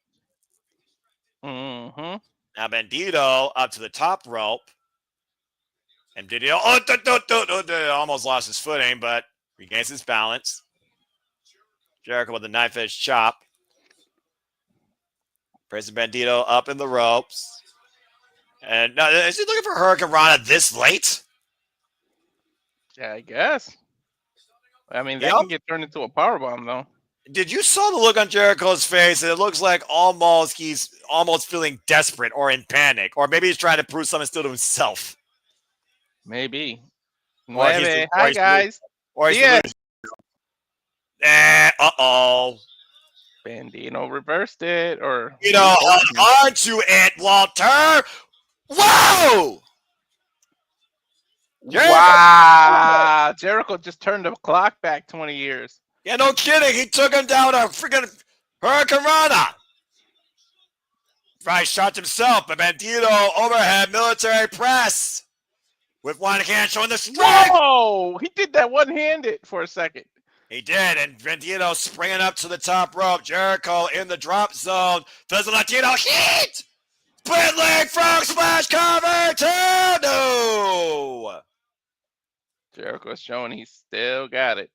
Mm-hmm. Now Bandito up to the top rope. And Bandito almost lost his footing, but regains his balance. Jericho with a knife-edge chop. Pressing Bandito up in the ropes. And now, is he looking for Hurricane Rana this late? Yeah, I guess. I mean, that can get turned into a powerbomb, though. Did you saw the look on Jericho's face? It looks like he's almost feeling desperate or in panic. Or maybe he's trying to prove something still to himself. Maybe. Hi, guys. Or he's uh-oh. Bandito reversed it. Or onto it, Walter. Whoa! Wow! Jericho just turned the clock back 20 years. Yeah, no kidding. He took him down a freaking Hurricane Rana. Right, shot himself, but Bandito overhead military press with one hand showing the strike. Whoa! He did that one-handed for a second. He did, and Bandito springing up to the top rope. Jericho in the drop zone. Does the Latino heat? Split leg frog splash cover 2. No. Jericho's showing he still got it.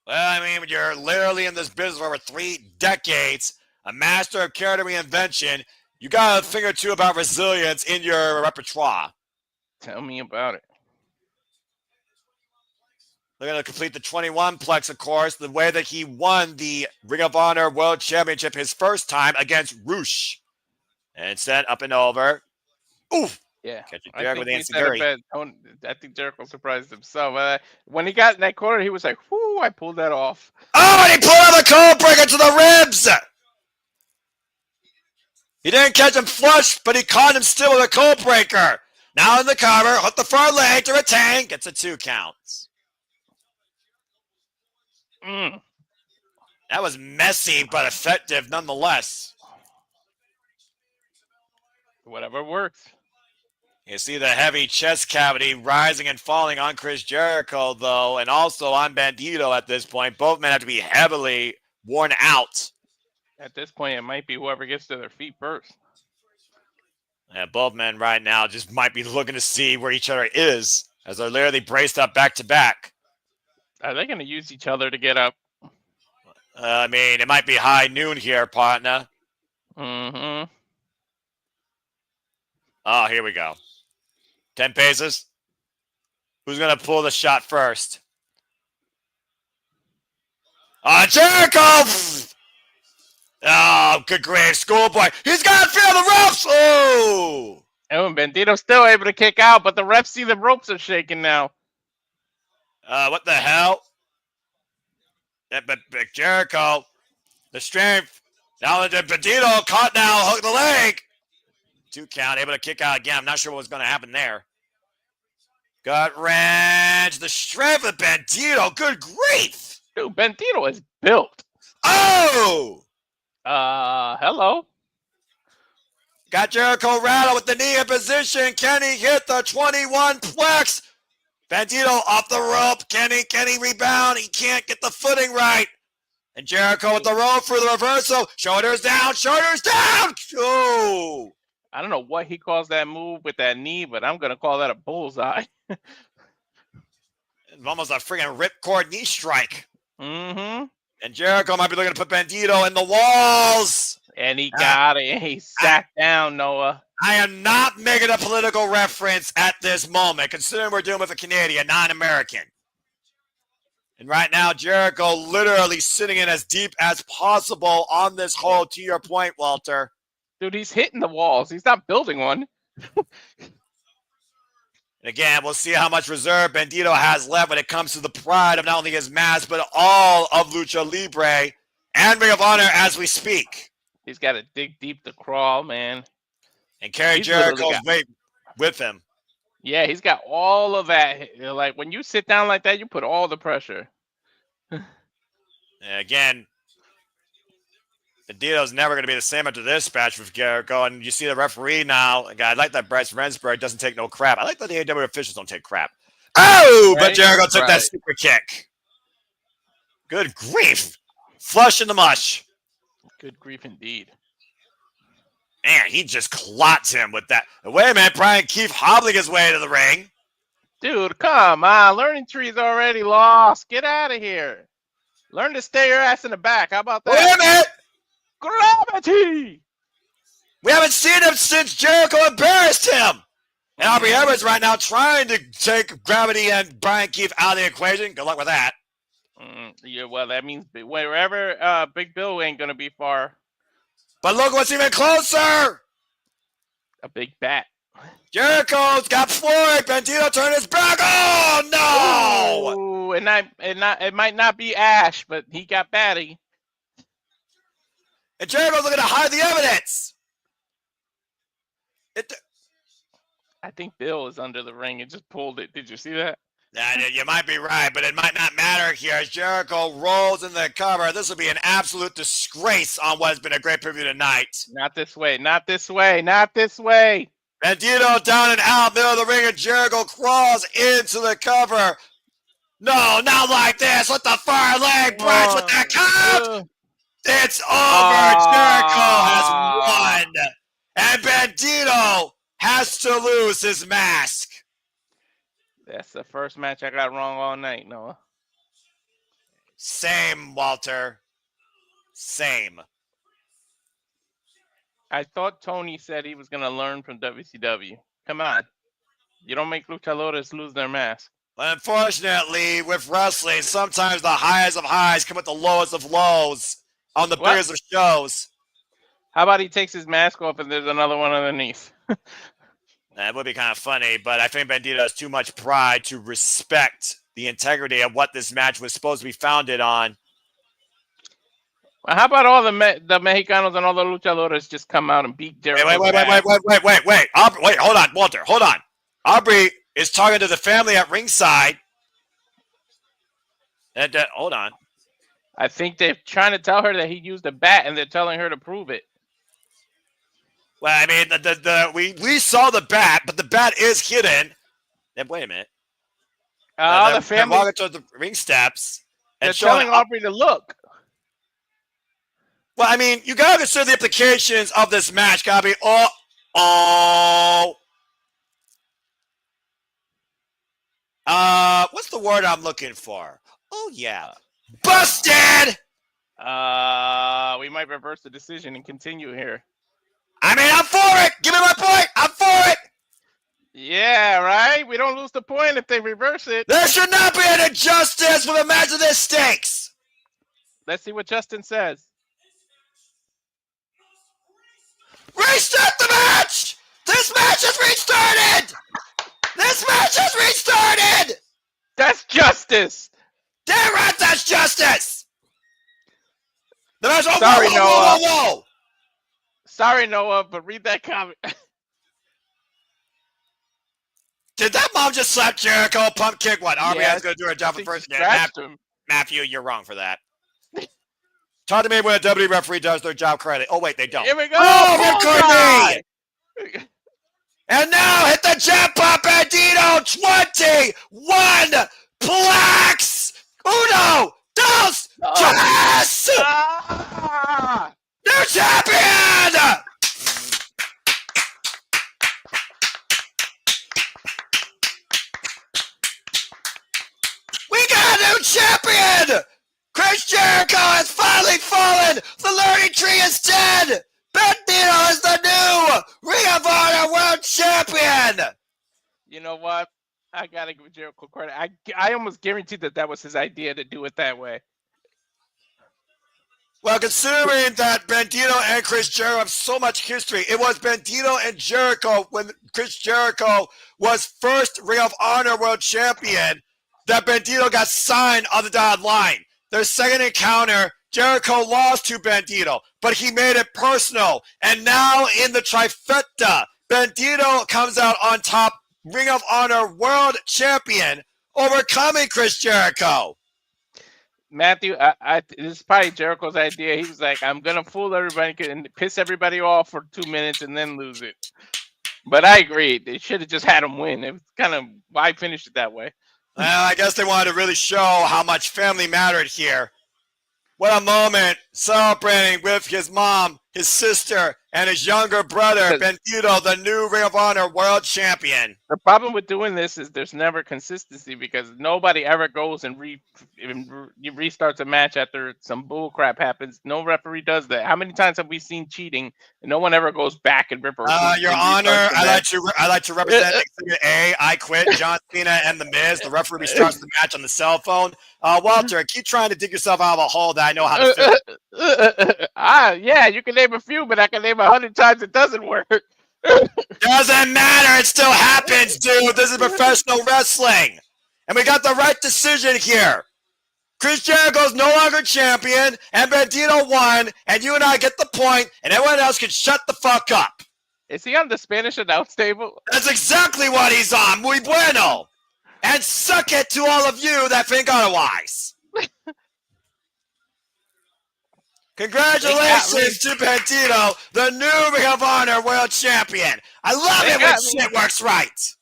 Well, I mean, when you're literally in this business for over 3 decades, a master of character reinvention, you got a thing or two about resilience in your repertoire. Tell me about it. They're going to complete the 21 plex, of course, the way that he won the Ring of Honor World Championship his first time against Roosh. And sent up and over. Oof. Yeah. I think Jericho surprised himself. When he got in that corner, he was like, whoo, I pulled that off. Oh, and he pulled out the cold breaker to the ribs. He didn't catch him flush, but he caught him still with a cold breaker. Now in the cover, hook the far leg to retain. Gets a 2 counts. That was messy, but effective nonetheless. Whatever works. You see the heavy chest cavity rising and falling on Chris Jericho, though, and also on Bandito at this point. Both men have to be heavily worn out. At this point, it might be whoever gets to their feet first. Yeah, both men right now just might be looking to see where each other is as they're literally braced up back to back. Are they going to use each other to get up? I mean, it might be high noon here, partner. Mm-hmm. Oh, here we go. 10 paces. Who's going to pull the shot first? Jericho! Oh, good grief, schoolboy. He's got to feel the ropes! Oh! And Bandito's still able to kick out, but the refs see the ropes are shaking now. What the hell? Yeah, but Jericho, the strength. Now the Bandito caught now, hooked the leg. 2 count, able to kick out again. I'm not sure what was going to happen there. Gut wrench, the strength of Bandito. Good grief. Dude, Bandito is built. Oh! Hello. Got Jericho rattled with the knee in position. Can he hit the 21 plex? Bandito off the rope. Can he rebound? He can't get the footing right. And Jericho with the rope for the reversal. Shoulders down, shoulders down. Oh! I don't know what he calls that move with that knee, but I'm going to call that a bullseye. Almost a freaking ripcord knee strike. Mm-hmm. And Jericho might be looking to put Bandito in the walls. And he got it. He sat down, Noah. I am not making a political reference at this moment, considering we're dealing with a Canadian, not an American. And right now, Jericho literally sitting in as deep as possible on this hole, to your point, Walter. Dude, he's hitting the walls. He's not building one. And again, we'll see how much reserve Bandito has left when it comes to the pride of not only his mask, but all of Lucha Libre and Ring of Honor as we speak. He's got to dig deep to crawl, man. And carry Jericho's weight with him. Yeah, he's got all of that. Like, when you sit down like that, you put all the pressure. And again, Bandito's never going to be the same after this match with Jericho. And you see the referee now. I like that Bryce Rensburg doesn't take no crap. I like that the AEW officials don't take crap. Oh, right? But Jericho took that super kick. Good grief. Flush in the mush. Good grief indeed. Man, he just clots him with that. Wait a minute, Bryan Keith hobbling his way to the ring. Dude, come on. Learning tree's already lost. Get out of here. Learn to stay your ass in the back. How about that? Wait a minute. Gravity! We haven't seen him since Jericho embarrassed him. And Aubrey Edwards right now trying to take Gravity and Bryan Keith out of the equation. Good luck with that. Yeah, well, that means wherever Big Bill ain't going to be far. But look what's even closer. A big bat. Jericho's got Floyd. Bandito turned his back. Oh, no. Ooh, it might not be Ash, but he got batty. And Jericho's looking to hide the evidence. I think Bill is under the ring and just pulled it. Did you see that? You might be right, but it might not matter here as Jericho rolls in the cover. This will be an absolute disgrace on what has been a great preview tonight. Not this way. Not this way. Not this way. Bandito down and out, middle of the ring, and Jericho crawls into the cover. No, not like this. With the far leg, Bryce with that count. It's over. Jericho has won. And Bandito has to lose his mask. That's the first match I got wrong all night, Noah. Same, Walter. Same. I thought Tony said he was going to learn from WCW. Come on. You don't make luchadores lose their mask. Unfortunately, with wrestling, sometimes the highest of highs come with the lowest of lows on the biggest of shows. How about he takes his mask off and there's another one underneath? That would be kind of funny, but I think Bandito has too much pride to respect the integrity of what this match was supposed to be founded on. Well, how about all the Mexicanos and all the luchadores just come out and beat Jericho? Wait, wait, hold on, Walter, hold on. Aubrey is talking to the family at ringside. And hold on. I think they're trying to tell her that he used a bat, and they're telling her to prove it. Well, I mean, we saw the bat, but the bat is hidden. And wait a minute. The family walking to the ring steps. They're telling Aubrey to look. Well, I mean, you gotta consider the implications of this match. Gotta be what's the word I'm looking for? Oh yeah, busted. We might reverse the decision and continue here. I mean, I'm for it. Give me my point. I'm for it. Yeah, right? We don't lose the point if they reverse it. There should not be an injustice with a match of this stakes. Let's see what Justin says. Restart the match! This match has restarted! This match has restarted! That's justice! Damn right, that's justice! The match, Sorry, Noah. Whoa. Sorry, Noah, but read that comment. Did that mom just slap Jericho? Pump kick what? RBI's Yes. going to do her job for first. Scratched him. Matthew, you're wrong for that. Talk to me when a WWE referee does their job correctly. Oh, wait, they don't. Here we go. Oh, good knee! And now hit the jackpot, Bandito. 21 plaques. Uno, dos, tres. New champion! We got a new champion! Chris Jericho has finally fallen! The learning tree is dead! Bandito is the new Ring of Honor World Champion! You know what? I gotta give Jericho credit. I almost guaranteed that was his idea to do it that way. Well, considering that Bandito and Chris Jericho have so much history, it was Bandito and Jericho when Chris Jericho was first Ring of Honor World Champion that Bandito got signed on the dotted line. Their second encounter, Jericho lost to Bandito, but he made it personal. And now in the trifecta, Bandito comes out on top, Ring of Honor World Champion, overcoming Chris Jericho. Matthew, this is probably Jericho's idea. He was like, I'm going to fool everybody and piss everybody off for 2 minutes and then lose it. But I agree. They should have just had him win. It was kind of why I finished it that way. Well, I guess they wanted to really show how much family mattered here. What a moment celebrating with his mom, his sister, and his younger brother, Bandito, the new Ring of Honor World Champion. The problem with doing this is there's never consistency because nobody ever goes and restarts a match after some bull crap happens. No referee does that. How many times have we seen cheating and no one ever goes back and Your Honor, I like to represent Exhibit A. I quit. John Cena and The Miz. The referee restarts the match on the cell phone. Walter, keep trying to dig yourself out of a hole that I know how to fit. Yeah, you can name a few, but I can name 100 times it doesn't work. Doesn't matter. It still happens, dude. This is professional wrestling. And we got the right decision here. Chris Jericho's no longer champion, and Bandito won, and you and I get the point, and everyone else can shut the fuck up. Is he on the Spanish announce table? That's exactly what he's on. Muy bueno. And suck it to all of you that think otherwise. Congratulations to Bandito, the new Ring of Honor World Champion. I love it when shit works right.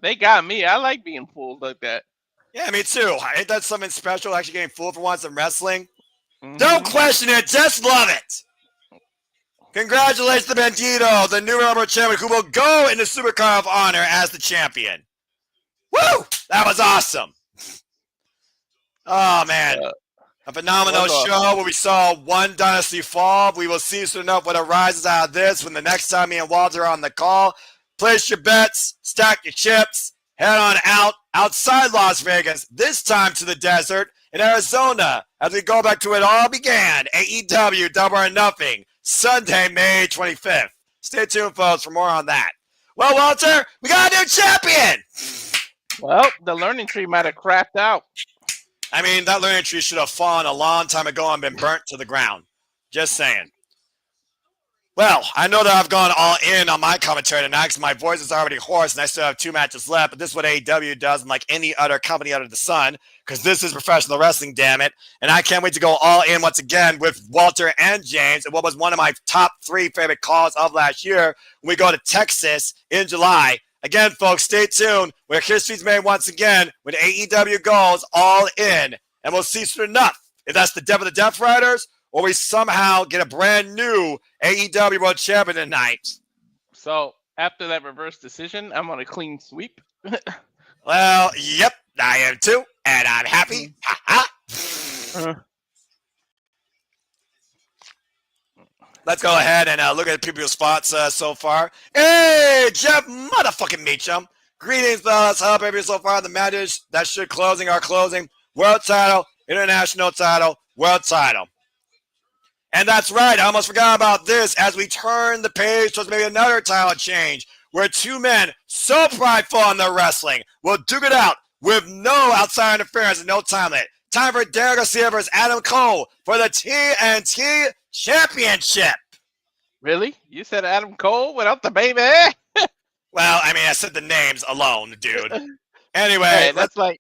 They got me. I like being fooled like that. Yeah, me too. Ain't that something special, actually getting fooled for once in wrestling? Mm-hmm. Don't question it. Just love it. Congratulations to Bandito, the new Ring of Honor Champion, who will go into Supercard of Honor as the champion. Woo! That was awesome. Oh, man. A phenomenal show where we saw one dynasty fall. We will see soon enough what arises out of this when the next time me and Walter are on the call. Place your bets, stack your chips, head on outside Las Vegas, this time to the desert in Arizona as we go back to it all began. AEW Double or Nothing, Sunday, May 25th. Stay tuned, folks, for more on that. Well, Walter, we got a new champion. Well, the learning tree might have crapped out. I mean, that learning tree should have fallen a long time ago and been burnt to the ground. Just saying. Well, I know that I've gone all in on my commentary tonight because my voice is already hoarse and I still have 2 matches left, but this is what AEW does unlike any other company under the sun. because this is professional wrestling, damn it. And I can't wait to go all in once again with Walter and James and what was one of my top 3 favorite calls of last year when we go to Texas in July. Again, folks, stay tuned. Where history's made once again when AEW goes all in. And we'll see soon enough if that's the Death of the Death Riders or we somehow get a brand new AEW World Champion tonight. So after that reverse decision, I'm on a clean sweep. Well, yep, I am too, and I'm happy. Let's go ahead and look at people's spots so far. Hey, Jeff motherfucking Meacham. Greetings, fellas. How are you so far? The matches that should are closing. World title, international title, world title. And that's right. I almost forgot about this as we turn the page towards maybe another title change where 2 men so prideful in their wrestling will duke it out with no outside interference and no time limit. Time for Darius Garcia versus Adam Cole for the TNT Championship. Really? You said Adam Cole without the baby? Well, I mean, I said the names alone, dude. Anyway, hey, that's like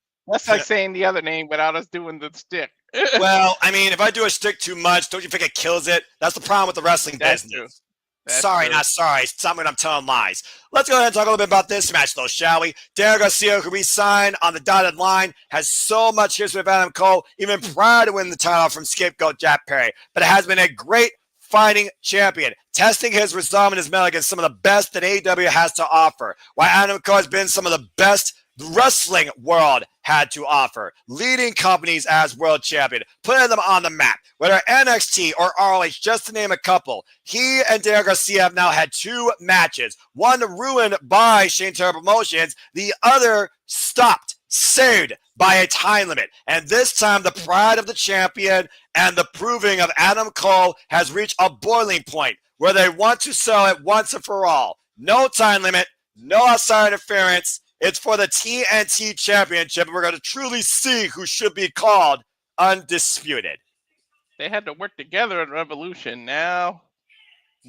saying the other name without us doing the stick. Well, I mean, if I do a stick too much, don't you think it kills it? That's the problem with the wrestling business. Sorry, not sorry. Stop when I'm telling lies. Let's go ahead and talk a little bit about this match, though, shall we? Darius Garcia, who re-signed on the dotted line, has so much history with Adam Cole, even prior to winning the title from scapegoat Jack Perry. But it has been a great fighting champion, testing his resolve and his mettle against some of the best that AEW has to offer. While Adam Cole has been some of the best the wrestling world had to offer, leading companies as world champion, putting them on the map, whether NXT or ROH, just to name a couple. He and Darius Garcia have now had 2 matches, one ruined by Shane Taylor Promotions, the other stopped, saved by a time limit. And this time, the pride of the champion and the proving of Adam Cole has reached a boiling point where they want to sell it once and for all. No time limit, no outside interference. It's for the TNT Championship, and we're going to truly see who should be called undisputed. They had to work together in Revolution. Now,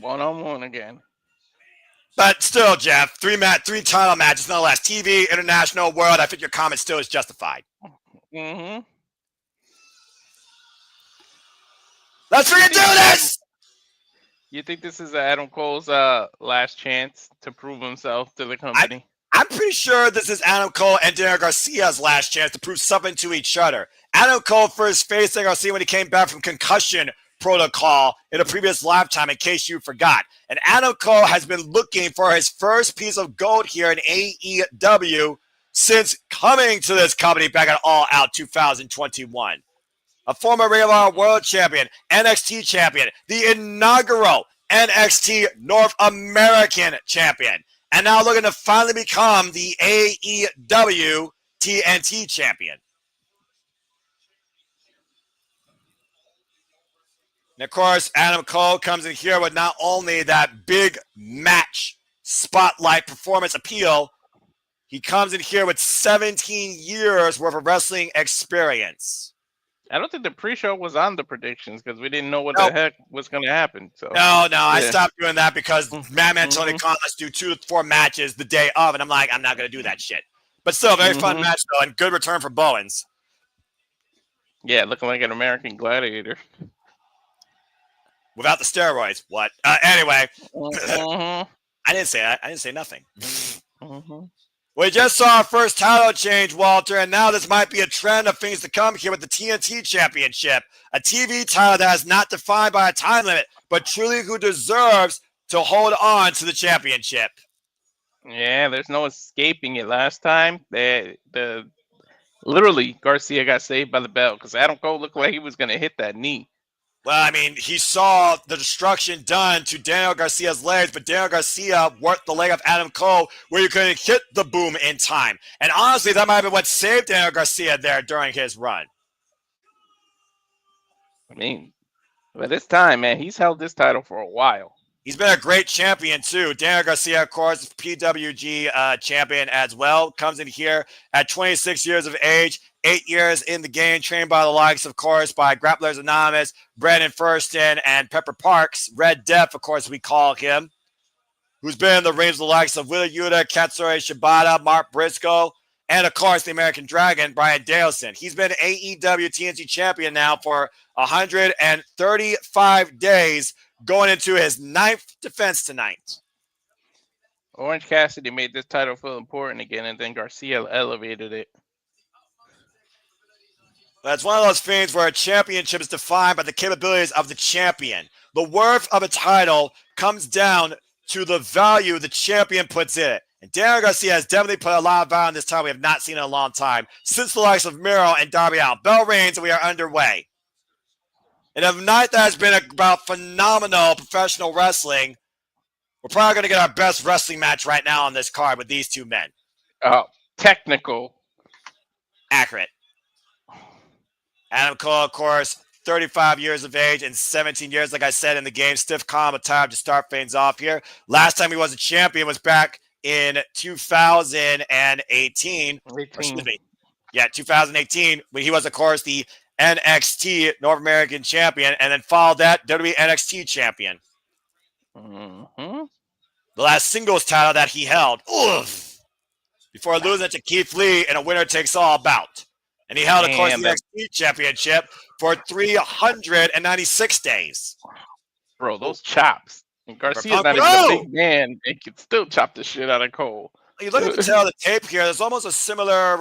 one-on-one again. But still, Jeff, 3 title matches, nonetheless. TV, international, world. I think your comment still is justified. Mm-hmm. Let's freaking do this! You think this is Adam Cole's last chance to prove himself to the company? I'm pretty sure this is Adam Cole and Daniel Garcia's last chance to prove something to each other. Adam Cole first faced Garcia when he came back from concussion protocol in a previous lifetime, in case you forgot. And Adam Cole has been looking for his first piece of gold here in AEW since coming to this company back at All Out 2021. A former Ring of Honor World Champion, NXT Champion, the inaugural NXT North American Champion, and now looking to finally become the AEW TNT Champion. And of course, Adam Cole comes in here with not only that big match spotlight performance appeal, he comes in here with 17 years worth of wrestling experience. I don't think the pre-show was on the predictions because we didn't know what the heck was going to happen. So No, I stopped doing that because Madman Tony Khan, let's do 2 to 4 matches the day of, and I'm like, I'm not going to do that shit. But still, very fun match, though, and good return for Bowens. Yeah, looking like an American Gladiator. Without the steroids. What? Anyway. I didn't say that. I didn't say nothing. We just saw our first title change, Walter, and now this might be a trend of things to come here with the TNT Championship. A TV title that is not defined by a time limit, but truly who deserves to hold on to the championship. Yeah, there's no escaping it. Last time, literally Garcia got saved by the bell because Adam Cole looked like he was going to hit that knee. Well, I mean, he saw the destruction done to Daniel Garcia's legs, but Daniel Garcia worked the leg of Adam Cole where you couldn't hit the boom in time. And honestly, that might have been what saved Daniel Garcia there during his run. I mean, by this time, man, he's held this title for a while. He's been a great champion, too. Daniel Garcia, of course, PWG champion as well. Comes in here at 26 years of age, 8 years in the game, trained by the likes, of course, by Grapplers Anonymous, Brandon Thurston, and Pepper Parks. Red Death, of course, we call him, who's been in the rings of the likes of Wheeler Yuta, Katsuri Shibata, Mark Briscoe, and, of course, the American Dragon, Bryan Danielson. He's been AEW TNT champion now for 135 days, going into his 9th defense tonight. Orange Cassidy made this title feel important again, and then Garcia elevated it. But it's one of those things where a championship is defined by the capabilities of the champion. The worth of a title comes down to the value the champion puts in it. And Daniel Garcia has definitely put a lot of value on this title we have not seen in a long time, since the likes of Miro and Darby Allin. Bell rings, and we are underway. And a night that has been about phenomenal professional wrestling, we're probably going to get our best wrestling match right now on this card with these two men. Technical. Accurate. Adam Cole, of course, 35 years of age and 17 years, like I said, in the game. Stiff calm, a time to start things off here. Last time he was a champion was back in 2018. Excuse me. Yeah, 2018, when he was, of course, the NXT North American champion, and then followed that, WWE NXT champion. Mm-hmm. The last singles title that he held. Oof! Before losing it to Keith Lee in a winner-takes-all bout. And he held, of course, the NXT championship for 396 days. Bro, those chops. And Garcia's not even a big man. They can still chop the shit out of Cole. You look at the tail of the tape here, there's almost a similar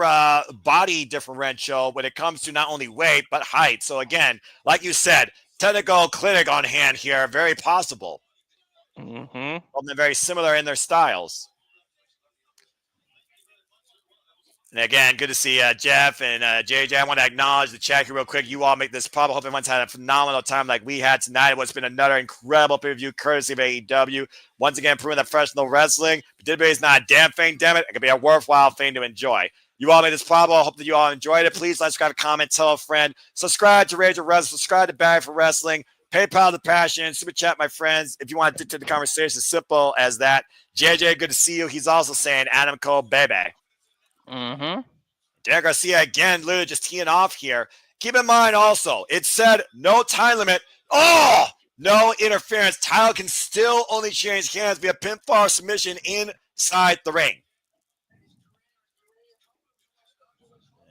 body differential when it comes to not only weight, but height. So again, like you said, technical clinic on hand here, very possible. Mm-hmm. They're very similar in their styles. And again, good to see Jeff and JJ. I want to acknowledge the chat here real quick. You all make this possible. Hope everyone's had a phenomenal time like we had tonight. What's been another incredible pay-per-view courtesy of AEW. Once again, proving that professional wrestling, but is not a damn thing, damn it. It can be a worthwhile thing to enjoy. You all made this possible. I hope that you all enjoyed it. Please like, subscribe, comment, tell a friend. Subscribe to Rage of Wrestling. Subscribe to Bag for Wrestling. PayPal the Passion. Super Chat, my friends. If you want to dictate the conversation, as simple as that. JJ, good to see you. He's also saying Adam Cole, baby. Mm-hmm. Daniel Garcia, again, literally just teeing off here. Keep in mind also, it said no time limit. Oh, no interference. Title can still only change hands via pinfall submission inside the ring.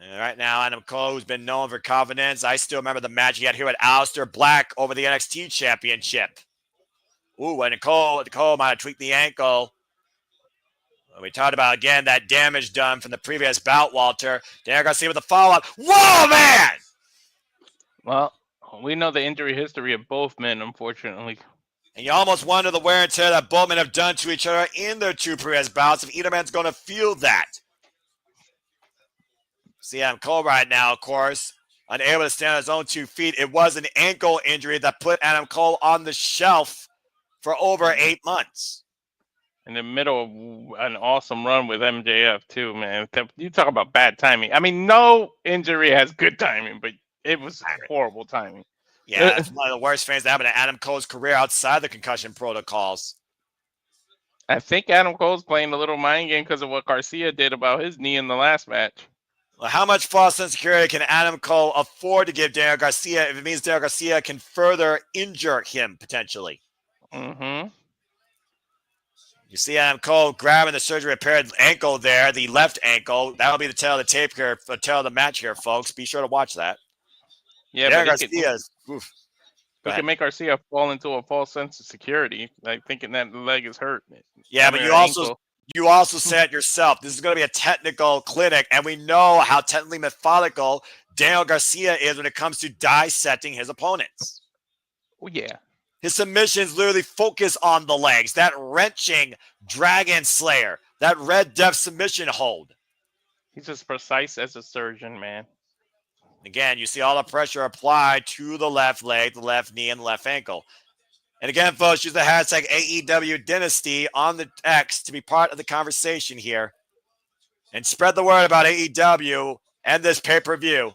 And right now, Adam Cole, who's been known for confidence. I still remember the match he had here with Aleister Black over the NXT Championship. Ooh, and Cole might have tweaked the ankle. We talked about, again, that damage done from the previous bout, Walter. Daniel Garcia with the follow-up. Whoa, man! Well, we know the injury history of both men, unfortunately. And you almost wonder the wear and tear that both men have done to each other in their two previous bouts, if either man's going to feel that. See Adam Cole right now, of course, unable to stand on his own 2 feet. It was an ankle injury that put Adam Cole on the shelf for over 8 months. In the middle of an awesome run with MJF, too, man. You talk about bad timing. I mean, no injury has good timing, but it was horrible timing. Yeah, it's one of the worst things that happened to Adam Cole's career outside the concussion protocols. I think Adam Cole's playing a little mind game because of what Garcia did about his knee in the last match. Well, how much false insecurity can Adam Cole afford to give Daniel Garcia if it means Daniel Garcia can further injure him, potentially? Mm-hmm. You see Adam Cole grabbing the surgery repaired ankle there, the left ankle. That'll be the tail of the tape here, the tail of the match here, folks. Be sure to watch that. Yeah, Daniel but he can make Garcia fall into a false sense of security, like thinking that the leg is hurt. Yeah, but you also said yourself, this is going to be a technical clinic, and we know how technically methodical Daniel Garcia is when it comes to dissecting his opponents. Oh, yeah. His submissions literally focus on the legs, that wrenching Dragon Slayer, that Red Death submission hold. He's as precise as a surgeon, man. Again, you see all the pressure applied to the left leg, the left knee, and the left ankle. And again, folks, use the hashtag AEW Dynasty on the X to be part of the conversation here. And spread the word about AEW and this pay-per-view.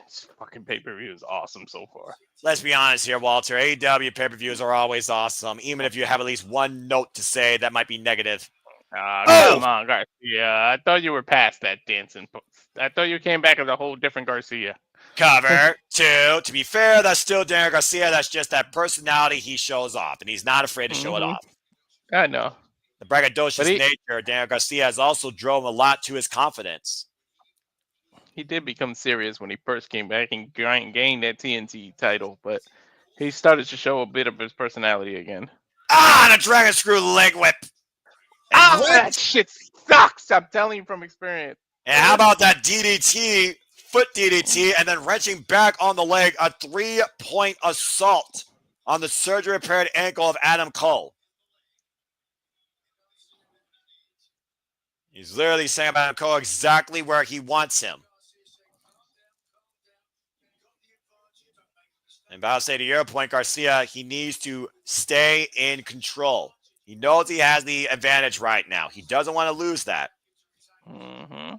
This fucking pay-per-view is awesome so far. Let's be honest here, Walter. AEW pay-per-views are always awesome, even if you have at least one note to say that might be negative. Come on, Garcia. I thought you were past that dancing. I thought you came back as a whole different Garcia. Cover 2. To be fair, that's still Daniel Garcia. That's just that personality he shows off, and he's not afraid to show it off. I know. The braggadocious nature of Daniel Garcia has also drove a lot to his confidence. He did become serious when he first came back and gained that TNT title, but he started to show a bit of his personality again. And a dragon screw leg whip. That shit sucks. I'm telling you from experience. And how about that DDT, foot DDT, and then wrenching back on the leg, a 3-point assault on the surgery-repaired ankle of Adam Cole. He's literally saying about Adam Cole exactly where he wants him. And I'll say to your point, Garcia, he needs to stay in control. He knows he has the advantage right now. He doesn't want to lose that. Mm-hmm.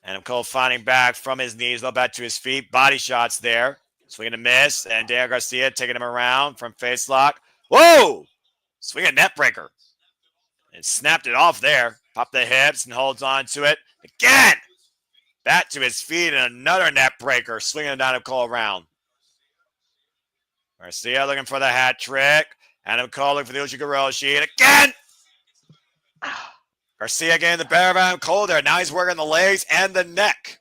Adam Cole fighting back from his knees, low back to his feet. Body shots there. Swinging a miss. And Daniel Garcia taking him around from face lock. Whoa! Swing a net breaker. And snapped it off there. Popped the hips and holds on to it. Again! Back to his feet and another net breaker. Swinging Adam Cole around. Garcia looking for the hat trick. Adam Cole looking for the Uchi-Goroshi. And again! Garcia getting the better of Adam Cole there. Now he's working the legs and the neck.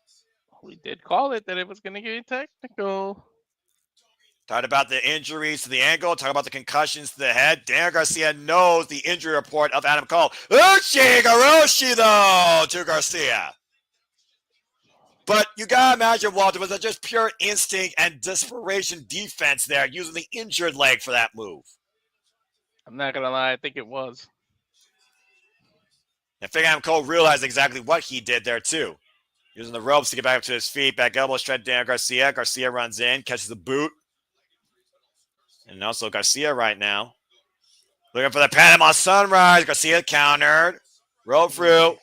We did call it that it was going to get technical. Talked about the injuries to the ankle. Talk about the concussions to the head. Daniel Garcia knows the injury report of Adam Cole. Uchi-Goroshi, though, to Garcia. But you got to imagine, Walter, was that just pure instinct and desperation defense there, using the injured leg for that move? I'm not going to lie. I think it was. I think Adam Cole realized exactly what he did there, too. Using the ropes to get back up to his feet. Back elbow straight Daniel Garcia. Garcia runs in, catches the boot. And also Garcia right now. Looking for the Panama Sunrise. Garcia countered. Rolled through.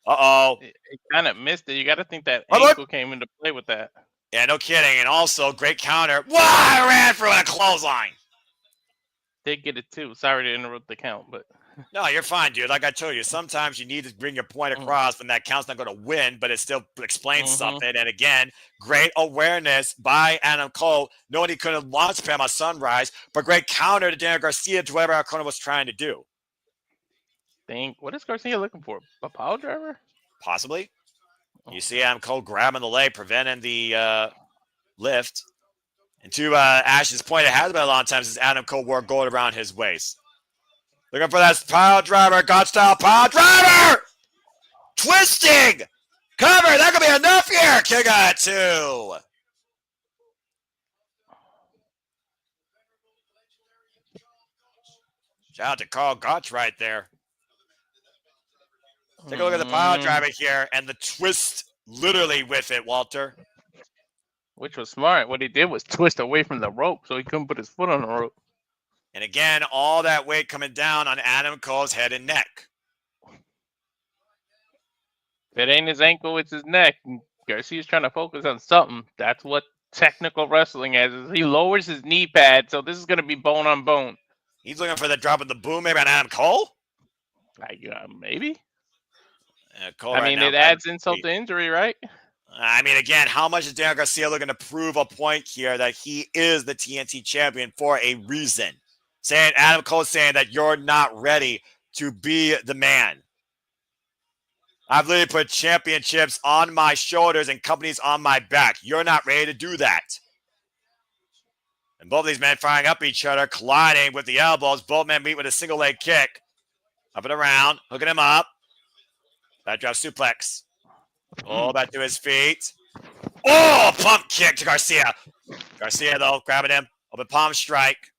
Uh-oh. He kind of missed it. You got to think that ankle came into play with that. Yeah, no kidding. And also, great counter. Wow, ran through a clothesline. Did get it, too. Sorry to interrupt the count, but... No, you're fine, dude. Like I told you, sometimes you need to bring your point across when that count's not going to win, but it still explains something. And again, great awareness by Adam Cole, knowing he couldn't launch Panama Sunrise, but great counter to Daniel Garcia to whatever Arcona was trying to do. What is Garcia looking for? A power driver? Possibly. You see Adam Cole grabbing the leg, preventing the lift. And to Ash's point, it has been a long time since Adam Cole wore gold around his waist. Looking for that pile driver, God-style pile driver! Twisting! Cover, that could be enough here! Kick out 2. Shout out to Carl Gotch right there. Take a look at the pile driver here and the twist literally with it, Walter. Which was smart. What he did was twist away from the rope so he couldn't put his foot on the rope. And again, all that weight coming down on Adam Cole's head and neck. If it ain't his ankle, it's his neck. And Garcia's trying to focus on something. That's what technical wrestling is. He lowers his knee pad, so this is going to be bone on bone. He's looking for the drop of the boom maybe on Adam Cole? Maybe. Cole it adds insult to injury, right? I mean, again, how much is Daniel Garcia looking to prove a point here that he is the TNT champion for a reason? Adam Cole saying that you're not ready to be the man. I've literally put championships on my shoulders and companies on my back. You're not ready to do that. And both of these men firing up each other, colliding with the elbows. Both men meet with a single leg kick. Up and around, hooking him up. Backdrop suplex. Oh, back to his feet. Oh, pump kick to Garcia. Garcia, though, grabbing him. Open palm strike.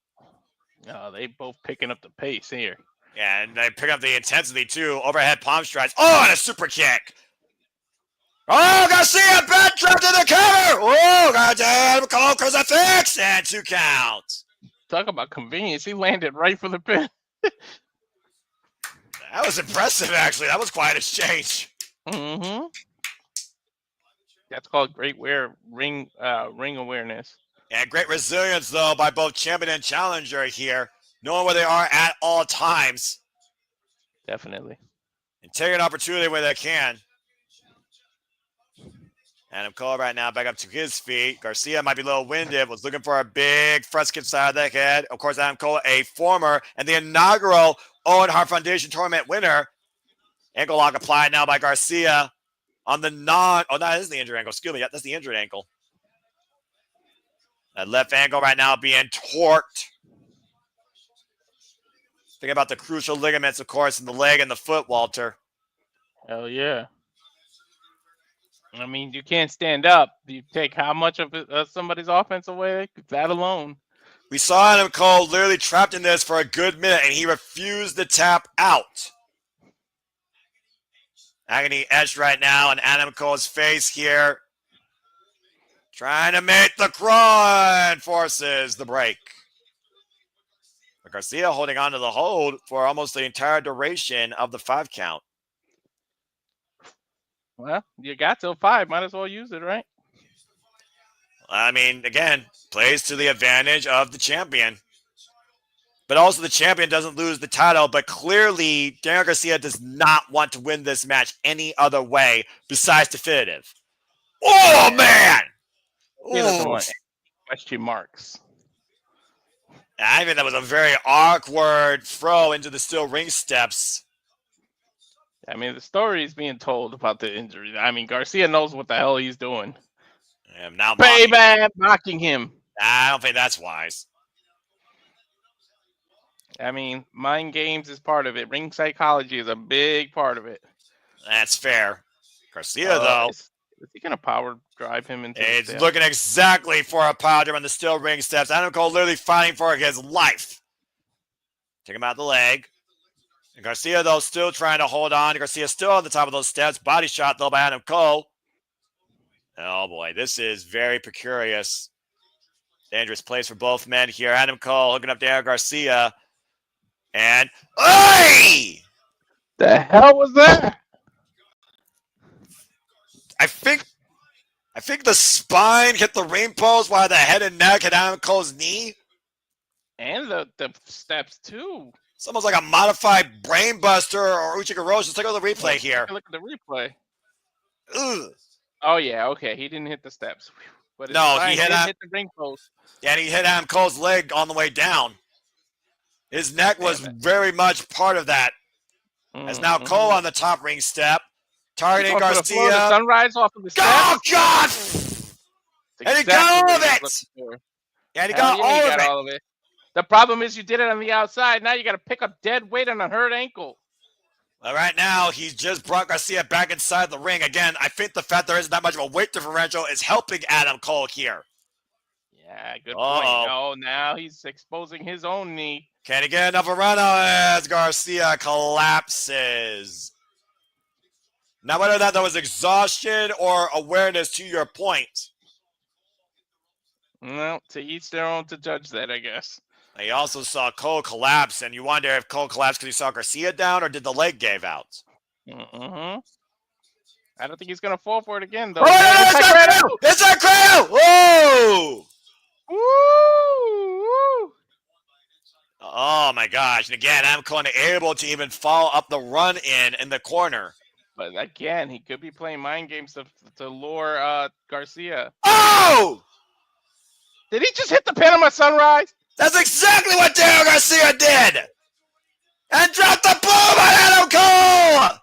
Oh, they both picking up the pace here. Yeah, and they pick up the intensity, too. Overhead palm strikes. Oh, and a super kick. Oh, Garcia, backdrop to the cover. Oh, goddamn, Cole crucifix. And 2 counts. Talk about convenience. He landed right for the pin. That was impressive, actually. That was quite an exchange. Mm-hmm. That's called great ring awareness. And great resilience, though, by both champion and challenger here, knowing where they are at all times. Definitely. And taking an opportunity where they can. Adam Cole right now back up to his feet. Garcia might be a little winded, was looking for a big front skip side of the head. Of course, Adam Cole, a former and the inaugural Owen Hart Foundation tournament winner. Ankle lock applied now by Garcia on the that is the injured ankle. Excuse me. That's the injured ankle. That left ankle right now being torqued. Think about the crucial ligaments, of course, in the leg and the foot, Walter. Hell yeah. I mean, you can't stand up. You take how much of somebody's offense away? That alone. We saw Adam Cole literally trapped in this for a good minute, and he refused to tap out. Agony etched right now in Adam Cole's face here. Trying to make the crawl, forces the break. But Garcia holding on to the hold for almost the entire duration of the 5 count. Well, you got till 5. Might as well use it, right? I mean, again, plays to the advantage of the champion. But also the champion doesn't lose the title, but clearly Daniel Garcia does not want to win this match any other way besides definitive. Oh, man! He doesn't want question marks. I think that was a very awkward throw into the steel ring steps. I mean, the story is being told about the injury. I mean, Garcia knows what the hell he's doing. I'm now mocking him. I don't think that's wise. I mean, mind games is part of it. Ring psychology is a big part of it. That's fair. Garcia, though. Is he going to power drive him into It's the looking exactly for a power drive on the steel ring steps. Adam Cole literally fighting for his life. Take him out the leg. And Garcia, though, still trying to hold on. Garcia still on the top of those steps. Body shot, though, by Adam Cole. Oh, boy. This is very precarious. Dangerous place for both men here. Adam Cole hooking up Daniel Garcia. And, hey! The hell was that? I think the spine hit the ring post while the head and neck hit Adam Cole's knee. And the steps, too. It's almost like a modified Brainbuster or Uchikaroshi. Let's take a look at the replay here. Look at the replay. Ugh. Oh, yeah, okay. He didn't hit the steps. But No, he didn't hit the ring post. Yeah, and he hit Adam Cole's leg on the way down. His neck was very much part of that. As now Cole on the top ring step. Targeting Garcia. The sunrise off of the steps. Oh, God! And he got all of it! Yeah, he got all of it. The problem is you did it on the outside. Now you got to pick up dead weight on a hurt ankle. Well, right now, he's just brought Garcia back inside the ring. Again, I think the fact there isn't that much of a weight differential is helping Adam Cole here. Yeah, good point. Oh, now he's exposing his own knee. Can he get enough of a run as Garcia collapses? Now, whether that was exhaustion or awareness, to your point. Well, to each their own to judge that, I guess. You also saw Cole collapse, and you wonder if Cole collapsed because he saw Garcia down or did the leg give out? I don't think he's going to fall for it again, though. Oh, it's a crowd! Whoa! Woo! Oh, my gosh. And again, I'm able to even follow up the run in the corner. But again, he could be playing mind games to lure Garcia. Oh! Did he just hit the Panama Sunrise? That's exactly what Daniel Garcia did! And dropped the boom on Adam Cole!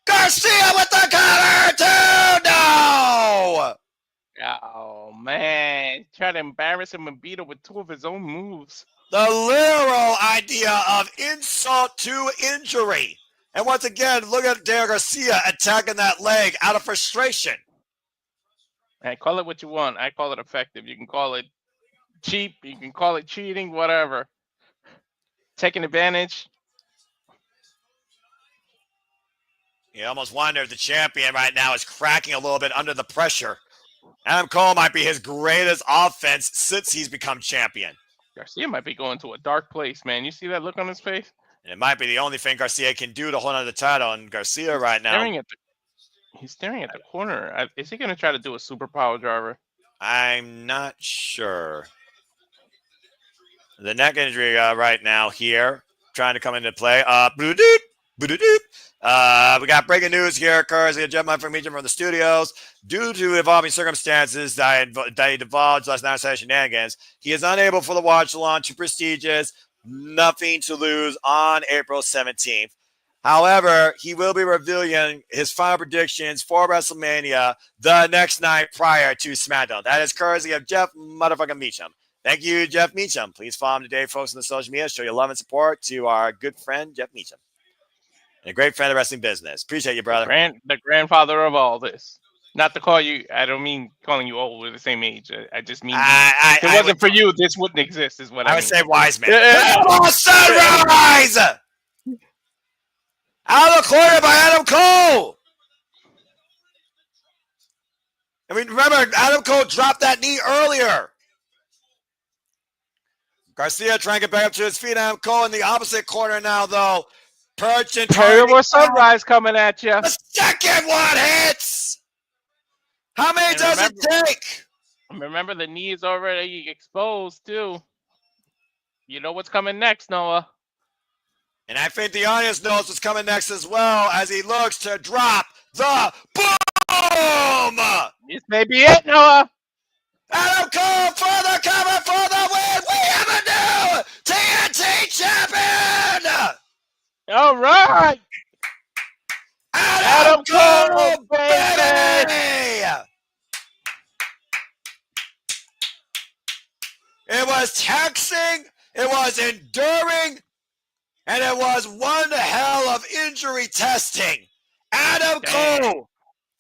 Garcia with the cover, too! No! Oh, man. Trying to embarrass him and beat him with 2 of his own moves. The literal idea of insult to injury. And once again, look at Daniel Garcia attacking that leg out of frustration. Hey, call it what you want. I call it effective. You can call it cheap. You can call it cheating, whatever. Taking advantage. You almost wonder if the champion right now is cracking a little bit under the pressure. Adam Cole might be his greatest offense since he's become champion. Garcia might be going to a dark place, man. You see that look on his face? And it might be the only thing Garcia can do to hold on to the title. And Garcia right now. He's staring at the corner. Is he going to try to do a superpower driver? I'm not sure. The neck injury right now here, trying to come into play. We got breaking news here, courtesy of gentleman from the studios. Due to evolving circumstances that divulged last night's shenanigans, he is unable for the watch along too prestigious nothing to lose on April 17th. However, he will be revealing his final predictions for WrestleMania the next night prior to SmackDown. That is courtesy of Jeff motherfucking Meacham. Thank you, Jeff Meacham. Please follow him today, folks, on the social media. Show your love and support to our good friend, Jeff Meacham. And a great friend of wrestling business. Appreciate you, brother. The grandfather of all this. Not to call you, I don't mean calling you old. We're the same age. I just mean, if it wasn't for you, this wouldn't exist, is what I mean. would say wise man. Sunrise! Out of the corner by Adam Cole. I mean, remember, Adam Cole dropped that knee earlier. Garcia trying to get back up to his feet. Adam Cole in the opposite corner now, though. Perch and Terrible Sunrise coming at you. The second one hits. How many does it take? Remember, the knee is already exposed, too. You know what's coming next, Noah. And I think the audience knows what's coming next as well as he looks to drop the boom. This may be it, Noah. Adam Cole for the cover for the win. We have a new TNT champion. All right. Adam Cole, baby. It was taxing, it was enduring, and it was one hell of injury testing. Adam Cole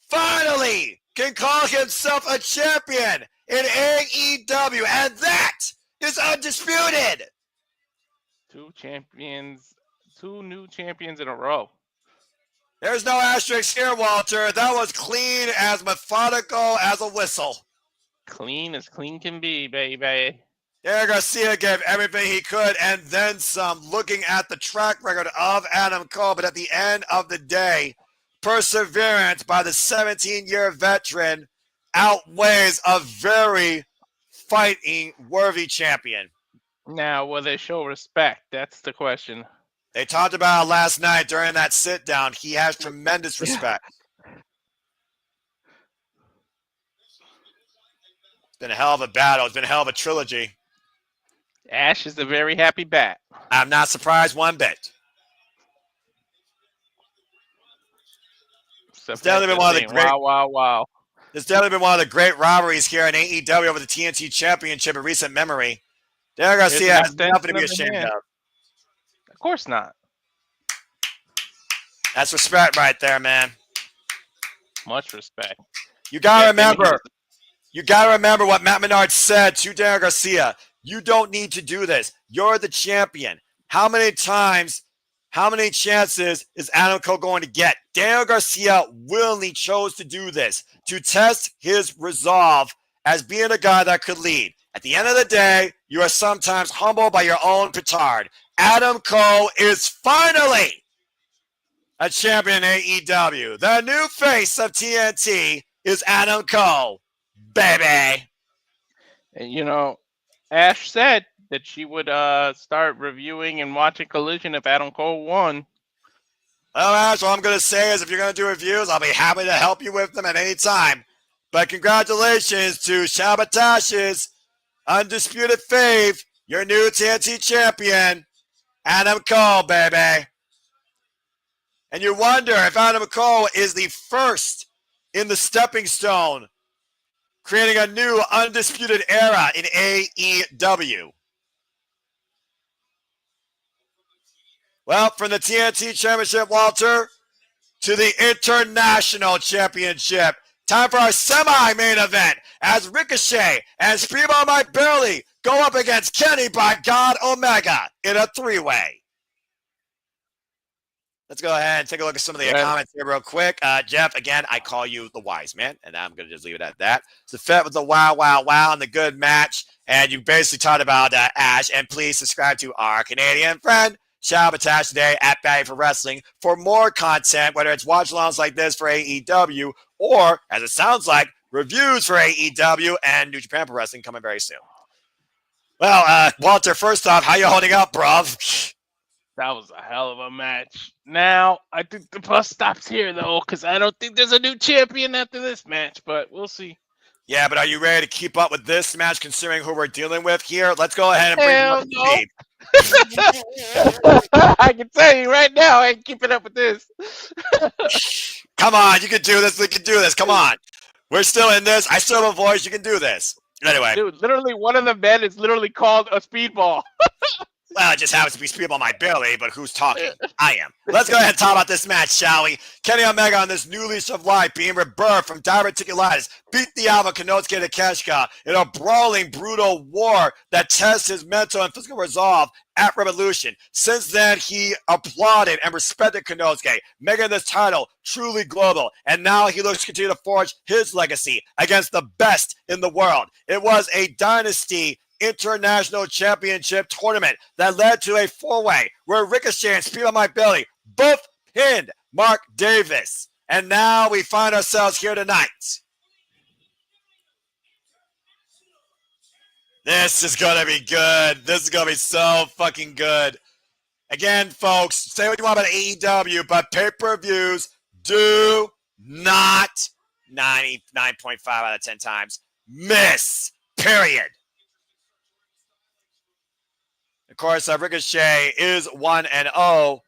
finally can call himself a champion in AEW, and that is undisputed. Two new champions in a row. There's no asterisk here, Walter. That was clean as methodical as a whistle. Clean as clean can be, baby. Eric Garcia gave everything he could and then some, looking at the track record of Adam Cole. But at the end of the day, perseverance by the 17-year veteran outweighs a very fighting-worthy champion. Now, will they show respect? That's the question. They talked about it last night during that sit-down. He has tremendous respect. It's been a hell of a battle. It's been a hell of a trilogy. Ash is a very happy bat. I'm not surprised one bit. It's definitely been one of the great. Wow. It's definitely been one of the great rivalries here in AEW over the TNT Championship in recent memory. Daniel Garcia has nothing to be ashamed of. Of course not. That's respect right there, man. Much respect. You gotta remember what Matt Menard said to Daniel Garcia. You don't need to do this. You're the champion. How many chances is Adam Cole going to get? Daniel Garcia willingly chose to do this to test his resolve as being a guy that could lead. At the end of the day, you are sometimes humbled by your own petard. Adam Cole is finally a champion in AEW. The new face of TNT is Adam Cole, baby. And you know, Ash said that she would start reviewing and watching Collision if Adam Cole won. Well, Ash, all I'm going to say is if you're going to do reviews, I'll be happy to help you with them at any time. But congratulations to Shabbatash's undisputed fave, your new TNT champion, Adam Cole, baby. And you wonder if Adam Cole is the first in the stepping stone, creating a new undisputed era in AEW. Well, from the TNT Championship, Walter, to the International Championship. Time for our semi-main event as Ricochet and Speedball Mike Bailey go up against Kenny by God Omega in a three-way. Let's go ahead and take a look at some of the comments here real quick. Jeff, again, I call you the wise man, and I'm going to just leave it at that. It's the Fed with the wow, and the good match. And you basically talked about Ash. And please subscribe to our Canadian friend, Shabatash, today at Value for Wrestling for more content, whether it's watch-alongs like this for AEW or, as it sounds like, reviews for AEW and New Japan Pro Wrestling coming very soon. Well, Walter, first off, how you holding up, bruv? That was a hell of a match. Now, I think the bus stops here, though, because I don't think there's a new champion after this match, but we'll see. Yeah, but are you ready to keep up with this match, considering who we're dealing with here? Let's go ahead and bring it up to speed. I can tell you right now, I ain't keeping up with this. Come on, you can do this. We can do this. Come on. We're still in this. I still have a voice. You can do this. Anyway. Dude, literally one of the men is literally called a speedball. Well, it just happens to be Speedball my Billy, but who's talking? I am. Let's go ahead and talk about this match, shall we? Kenny Omega on this new lease of life, being rebirthed from diverticulitis, beat the Alva Konosuke Takeshita in a brawling, brutal war that tests his mental and physical resolve at Revolution. Since then, he applauded and respected Konosuke, making this title truly global. And now he looks to continue to forge his legacy against the best in the world. It was a Dynasty International Championship tournament that led to a four-way where Ricochet and Speedball Mike Bailey both pinned Mark Davis. And now we find ourselves here tonight. This is going to be good. This is going to be so fucking good. Again, folks, say what you want about AEW, but pay-per-views do not, 99.5 out of 10 times, miss, period. Of course, Ricochet is 1-0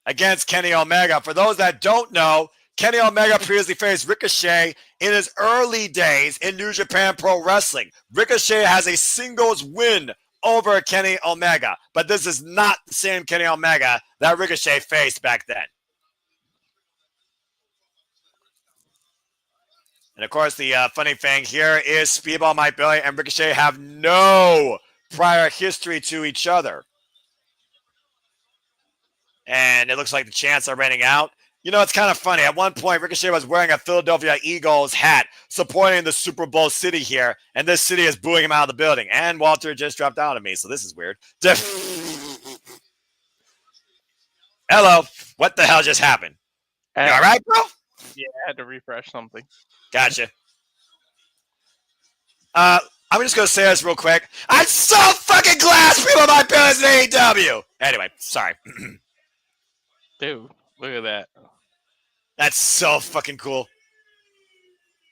against Kenny Omega. For those that don't know, Kenny Omega previously faced Ricochet in his early days in New Japan Pro Wrestling. Ricochet has a singles win over Kenny Omega, but this is not the same Kenny Omega that Ricochet faced back then. And of course, the funny thing here is Speedball Mike Bailey and Ricochet have no prior history to each other. And it looks like the chants are running out. You know, it's kind of funny. At one point, Ricochet was wearing a Philadelphia Eagles hat supporting the Super Bowl city here, and this city is booing him out of the building. And Walter just dropped out on me, so this is weird. Hello. What the hell just happened? You all right, bro? Yeah, I had to refresh something. Gotcha. I'm just going to say this real quick. I'm so fucking glad people my parents in AEW. Anyway, sorry. Dude, look at that. That's so fucking cool.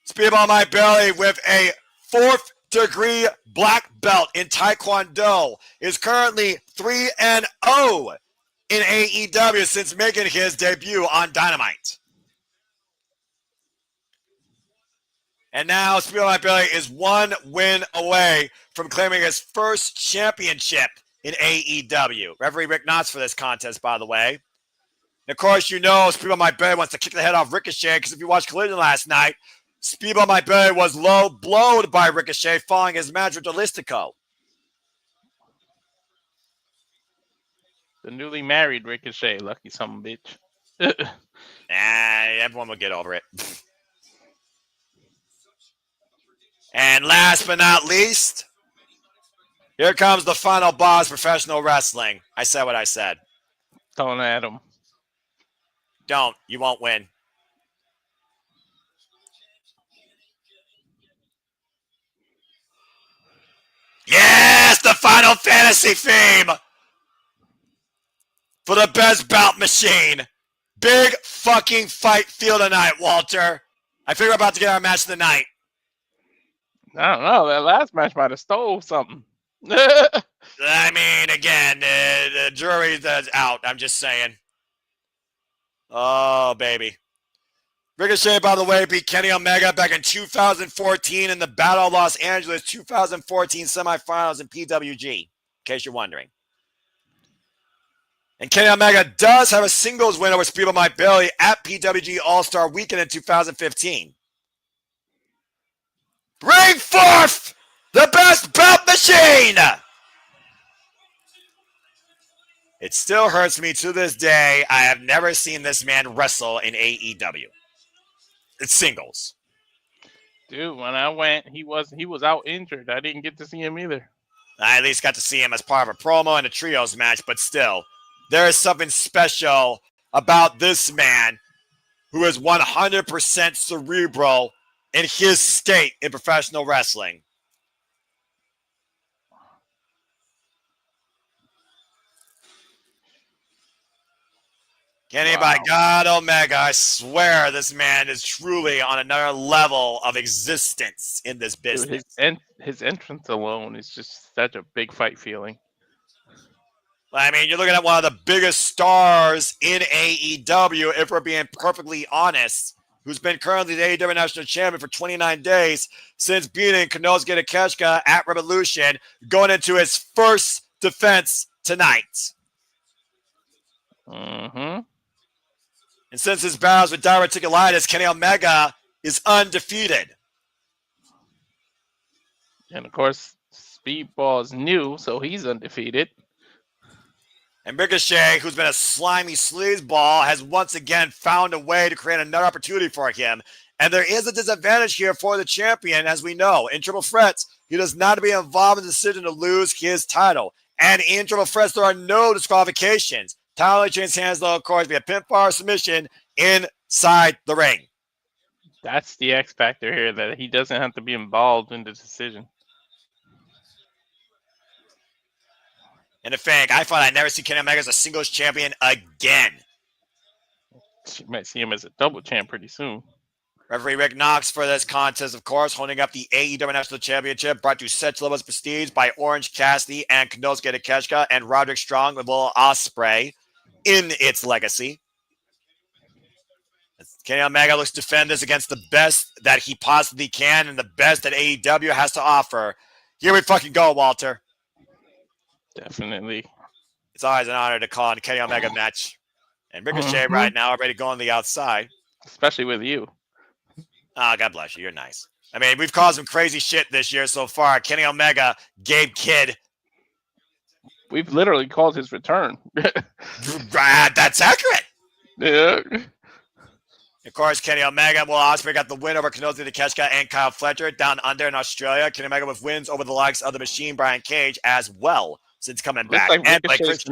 Speedball my belly with a 4th degree black belt in Taekwondo is currently 3-0 in AEW since making his debut on Dynamite. And now Speedball my belly is 1 win away from claiming his first championship in AEW. Referee Rick Knotts for this contest, by the way. And of course, you know Speedball my belly wants to kick the head off Ricochet because if you watched Collision last night, Speedball my belly was low blowed by Ricochet following his match with Delistico. The newly married Ricochet, lucky some bitch. Everyone will get over it. And last but not least, here comes the final boss of professional wrestling. I said what I said. Don't at him. Don't. You won't win. Yes, the Final Fantasy theme for the best bout machine. Big fucking fight feel tonight, Walter. I figure we're about to get our match of the night. I don't know. That last match might have stole something. I mean, again, the jury's out. I'm just saying. Oh, baby. Ricochet, by the way, beat Kenny Omega back in 2014 in the Battle of Los Angeles 2014 semifinals in PWG, in case you're wondering. And Kenny Omega does have a singles win over Speedball Mike Bailey at PWG All-Star Weekend in 2015. Bring forth the best belt machine! It still hurts me to this day. I have never seen this man wrestle in AEW. It's singles. Dude, when I went, he was out injured. I didn't get to see him either. I at least got to see him as part of a promo and a trios match, but still, there is something special about this man who is 100% cerebral in his state in professional wrestling. Kenny, by God, Omega, I swear this man is truly on another level of existence in this business. Dude, his entrance alone is just such a big fight feeling. I mean, you're looking at one of the biggest stars in AEW, if we're being perfectly honest, who's been currently the AEW National Champion for 29 days since beating Konosuke Takeshita at Revolution, going into his first defense tonight. Mm-hmm. And since his battles with diverticulitis, Kenny Omega is undefeated. And of course, Speedball's new, so he's undefeated. And Ricochet, who's been a slimy sleazeball, has once again found a way to create another opportunity for him. And there is a disadvantage here for the champion, as we know. In triple threats, he does not be involved in the decision to lose his title. And in triple threats, there are no disqualifications. Title change hands, though, of course, be a pinfall or submission inside the ring. That's the X factor here, that he doesn't have to be involved in the decision. And in fact, I thought I'd never see Kenny Omega as a singles champion again. You might see him as a double champ pretty soon. Referee Rick Knox for this contest, of course, holding up the AEW National Championship, brought to such levels of prestige by Orange Cassidy and Konosuke Takeshita and Roderick Strong with Will Ospreay in its legacy. Kenny Omega looks to defend this against the best that he possibly can and the best that AEW has to offer. Here we fucking go, Walter. Definitely. It's always an honor to call on a Kenny Omega match. And Ricochet right now already going on the outside. Especially with you. Oh, God bless you. You're nice. I mean, we've caused some crazy shit this year so far. Kenny Omega, Gabe Kidd. We've literally called his return. That's accurate. Yeah. Of course, Kenny Omega and Will Ospreay got the win over Konosuke Takeshita and Kyle Fletcher down under in Australia. Kenny Omega with wins over the likes of the Machine, Brian Cage, as well, since coming back. Like and Ricochet's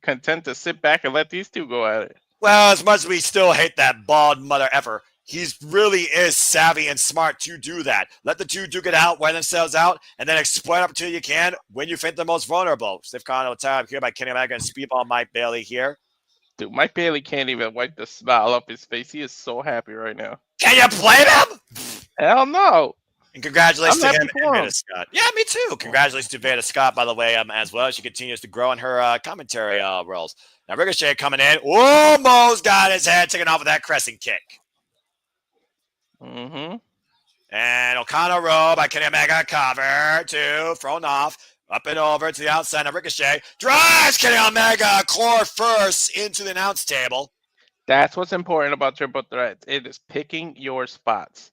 content to sit back and let these two go at it. Well, as much as we still hate that bald mother effer, he really is savvy and smart to do that. Let the two duke it out, wear themselves out, and then exploit opportunity you can when you think the most vulnerable. Stiff Kano time here by Kenny Omega and Speedball Mike Bailey here. Dude, Mike Bailey can't even wipe the smile off his face. He is so happy right now. Can you blame him? Hell no. And congratulations to him and him. Veda Scott. Yeah, me too. Congratulations to Veda Scott, by the way, as well. She continues to grow in her commentary roles. Now, Ricochet coming in. Almost got his head taken off with that crescent kick. Mm-hmm. And O'Connor roll by Kenny Omega. Cover, two, thrown off. Up and over to the outside of Ricochet. Drives Kenny Omega core first into the announce table. That's what's important about triple threats. It is picking your spots.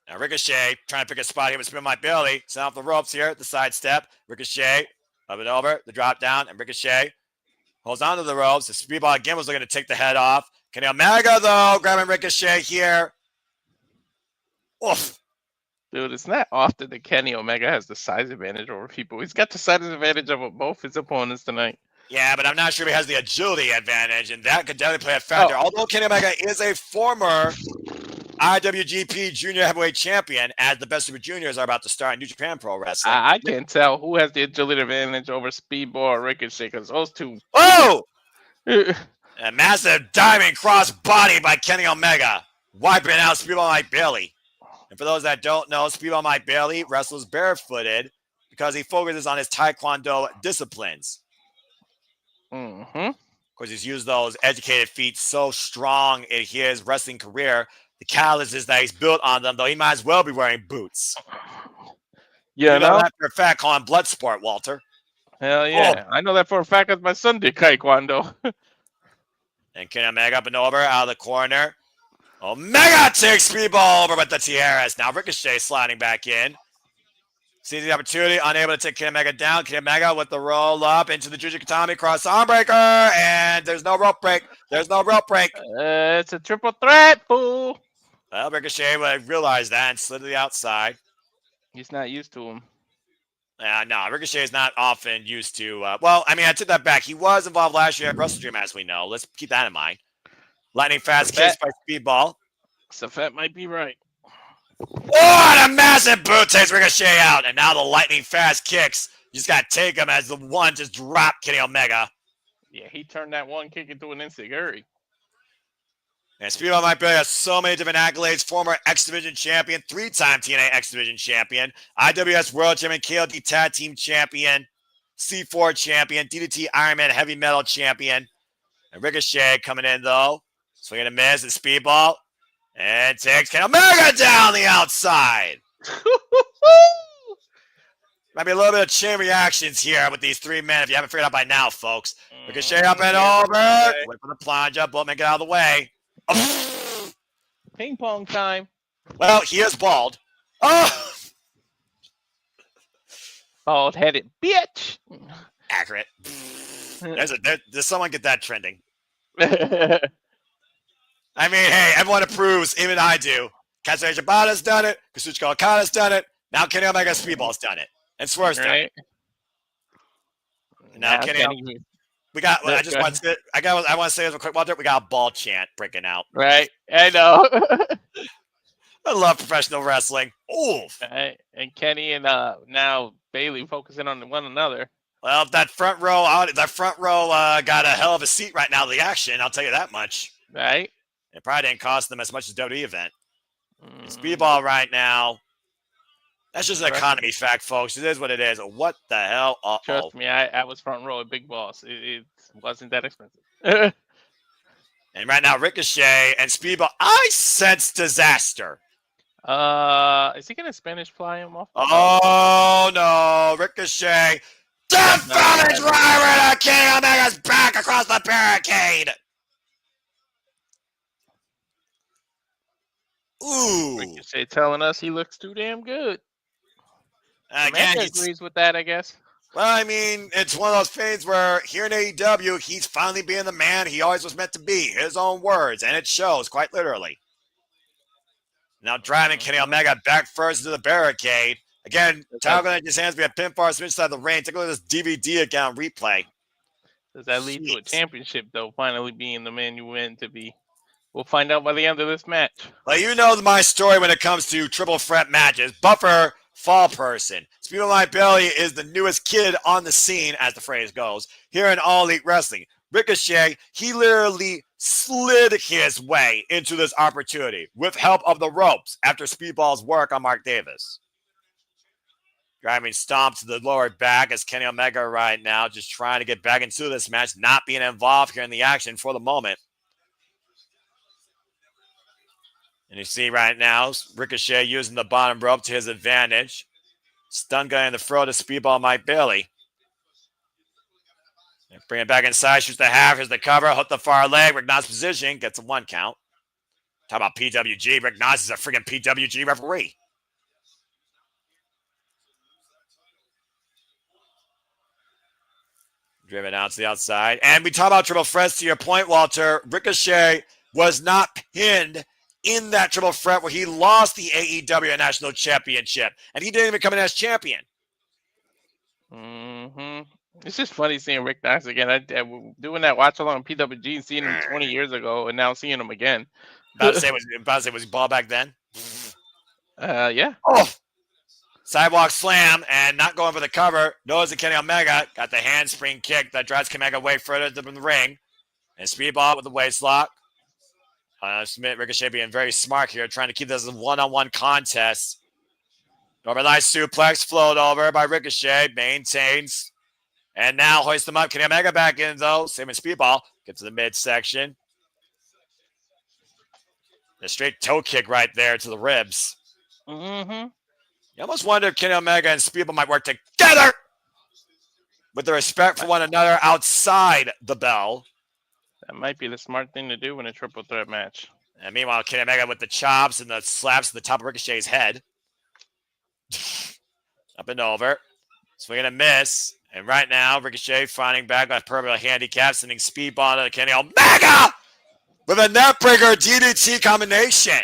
Now Ricochet trying to pick a spot here with Spin My Billy. Send off the ropes here. The side step. Ricochet up and over. The drop down. And Ricochet holds onto the ropes. The Speedball again was looking to take the head off. Kenny Omega, though, grabbing Ricochet here. Oof. Dude, it's not often that Kenny Omega has the size advantage over people. He's got the size advantage over both his opponents tonight. Yeah, but I'm not sure he has the agility advantage, and that could definitely play a factor. Although Kenny Omega is a former IWGP Junior Heavyweight Champion, as the Best Super Juniors are about to start in New Japan Pro Wrestling. I can't tell who has the agility advantage over Speedball or Ricochet, because those two... Oh! A massive diving cross body by Kenny Omega, wiping out Speedball Mike Bailey. And for those that don't know, Speedball Mike Bailey wrestles barefooted because he focuses on his Taekwondo disciplines. Mm-hmm. Of course, he's used those educated feet so strong in his wrestling career. The calluses that he's built on them, though, he might as well be wearing boots. Yeah, you know that for a fact, calling blood sport, Walter. Hell yeah. I know that for a fact because my son did Taekwondo. And Kenny Omega up and over out of the corner. Omega takes Speedball over with the tiaras. Now Ricochet sliding back in. Sees the opportunity, unable to take Kenny Omega down. Kenny Omega with the roll up into the Juju Katami cross arm breaker. And there's no rope break. There's no rope break. It's a triple threat, fool. Well, Ricochet realized that and slid to the outside. He's not used to him. No, Ricochet is not often used to. Well, I mean, I took that back. He was involved last year at WrestleDream, as we know. Let's keep that in mind. Lightning fast kicks by Speedball. Safet might be right. Oh, and a massive boot takes Ricochet out. And now the lightning fast kicks. You just got to take him as the one just dropped Kenny Omega. Yeah, he turned that one kick into an enziguri. And Speedball Mike Bailey has so many different accolades. Former X Division champion, 3-time TNA X Division champion, IWS World Champion, KOD Tag Team champion. C4 champion, DDT Iron Man Heavy Metal champion. And Ricochet coming in, though. Swinging a miss and speedball. And takes Kenny Omega down the outside. Might be a little bit of chain reactions here with these three men, if you haven't figured out by now, folks. Ricochet up and over. Wait for the plunge up. Boatman, get out of the way. Ping pong time. Well, he is bald. Oh! Bald-headed bitch. Accurate. Does someone get that trending? I mean, hey, everyone approves, even I do. Kazuya Shibata's done it. Kazuchika Okada's done it. Now Kenny Omega Speedball's done it. And Swerve's done it. Now Kenny we got. Well, I want to say this real quick, Walter. We got a ball chant breaking out. Right. I know. I love professional wrestling. Oof. Right. And Kenny and now Bailey focusing on one another. Well, that front row got a hell of a seat right now to the action. I'll tell you that much. Right. It probably didn't cost them as much as WWE event. Speedball right now. That's just an economy fact, folks. It is what it is. What the hell? Trust me, I was front row at Big Boss. It wasn't that expensive. And right now, Ricochet and Speedball. I sense disaster. Is he gonna Spanish fly him off? Oh no, Ricochet. Death driver to Kenny Omega's back across the barricade. Ooh. Ricochet telling us he looks too damn good. Again, he agrees with that, I guess. Well, I mean, it's one of those things where here in AEW, he's finally being the man he always was meant to be. His own words, and it shows quite literally. Now driving Kenny Omega back first into the barricade. Again, Tiger in his hands. We have pinfall switch side of the ring. Take a look at this DVD account replay. Does that lead to a championship, though, finally being the man you win to be? We'll find out by the end of this match. Well, you know my story when it comes to triple threat matches. Buffer, fall person. Speed of My Belly is the newest kid on the scene, as the phrase goes, here in All Elite Wrestling. Ricochet, he literally slid his way into this opportunity with help of the ropes after Speedball's work on Mark Davis. Driving stomp to the lower back as Kenny Omega right now, just trying to get back into this match, not being involved here in the action for the moment. And you see right now, Ricochet using the bottom rope to his advantage. Stun gun in the throat of Speedball Mike Bailey. Bring it back inside, shoots the half, here's the cover, hook the far leg, Rick Knox position, gets a 1 count. Talk about PWG, Rick Knox is a freaking PWG referee. Driven out to the outside. And we talk about triple threats, to your point, Walter. Ricochet was not pinned in that triple threat where he lost the AEW National Championship. And he didn't even come in as champion. It's just funny seeing Rick Knox again. I doing that watch along on PWG and seeing him 20 years ago and now seeing him again. About to say, was he ball back then? Yeah. Oh! Sidewalk slam and not going for the cover. Knows that Kenny Omega got the handspring kick that drives Omega way further from the ring. And Speedball with the waist lock. Submit Ricochet being very smart here, trying to keep this a one-on-one contest. Normalized suplex float over by Ricochet, maintains. And now hoist them up. Kenny Omega back in though. Same as Speedball. Get to the midsection. A straight toe kick right there to the ribs. You almost wonder if Kenny Omega and Speedball might work together with the respect for one another outside the bell. That might be the smart thing to do in a triple threat match. And meanwhile, Kenny Omega with the chops and the slaps to the top of Ricochet's head. Up and over. Swing and a miss. And right now, Ricochet finding back on purple handicap, sending Speedball to Kenny Omega with a neckbreaker DDT combination.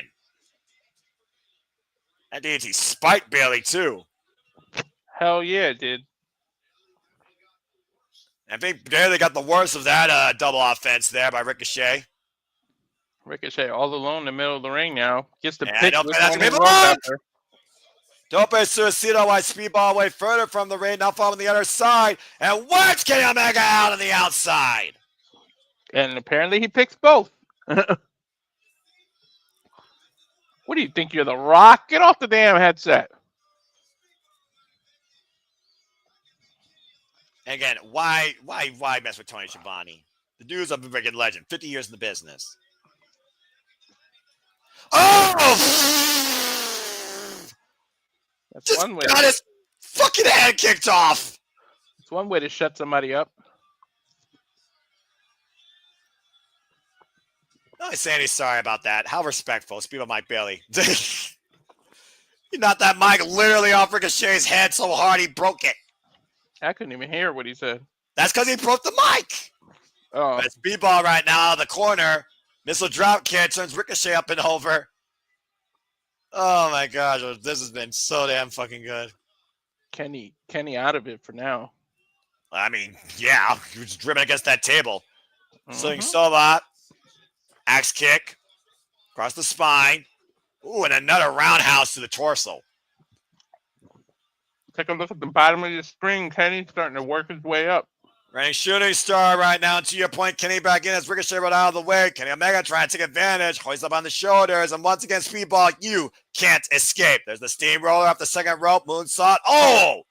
That DDT spiked Bailey, too. Hell yeah, it did. I think Bailey got the worst of that double offense there by Ricochet. Ricochet all alone in the middle of the ring now. Gets the pick. Dope Suicida white Speedball way further from the ring, now following the other side, and works Kenny Omega out on the outside. And apparently he picks both. What do you think? You're the Rock? Get off the damn headset. And again, why mess with Tony Schiavone? The dude's a freaking legend. 50 years in the business. Oh! That's Just one way. got his fucking head kicked off. It's one way to shut somebody up. No, he's saying he's sorry about that. How respectful. Speak of Mike Bailey. You knocked that mic literally off Ricochet's head so hard he broke it. I couldn't even hear what he said. That's because he broke the mic. Oh, But Speedball right now out of the corner. Missile drop kick turns Ricochet up and over. Oh my gosh, this has been so damn fucking good. Kenny out of it for now. I mean, yeah, he was driven against that table. Sling Mhm. Sova, axe kick, across the spine. Ooh, and another roundhouse to the torso. Take a look at the bottom of your screen. Kenny's starting to work his way up. Reigning shooting star right now. To your point, Kenny back in as Ricochet right out of the way. Kenny Omega trying to take advantage. Hoist up on the shoulders. And once again, Speedball, you can't escape. There's the steamroller off the second rope. Moonsault. Oh!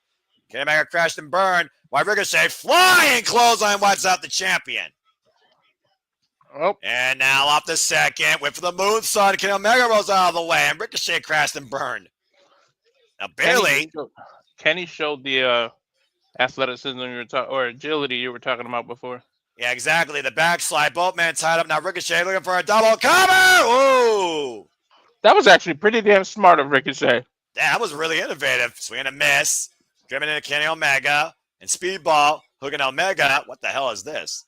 Kenny Omega crashed and burned. While Ricochet flying clothesline wipes out the champion. Oh, And now off the second. Went for the moonsault. Kenny Omega rolls out of the way. And Ricochet crashed and burned. Now, Bailey. Kenny showed the athleticism you were talking, or agility you were talking about before. Yeah, exactly. The backslide. Both men tied up. Now Ricochet looking for a double cover. Ooh. That was actually pretty damn smart of Ricochet. That was really innovative. Swing and a miss. Driven into Kenny Omega. And Speedball hooking Omega. What the hell is this?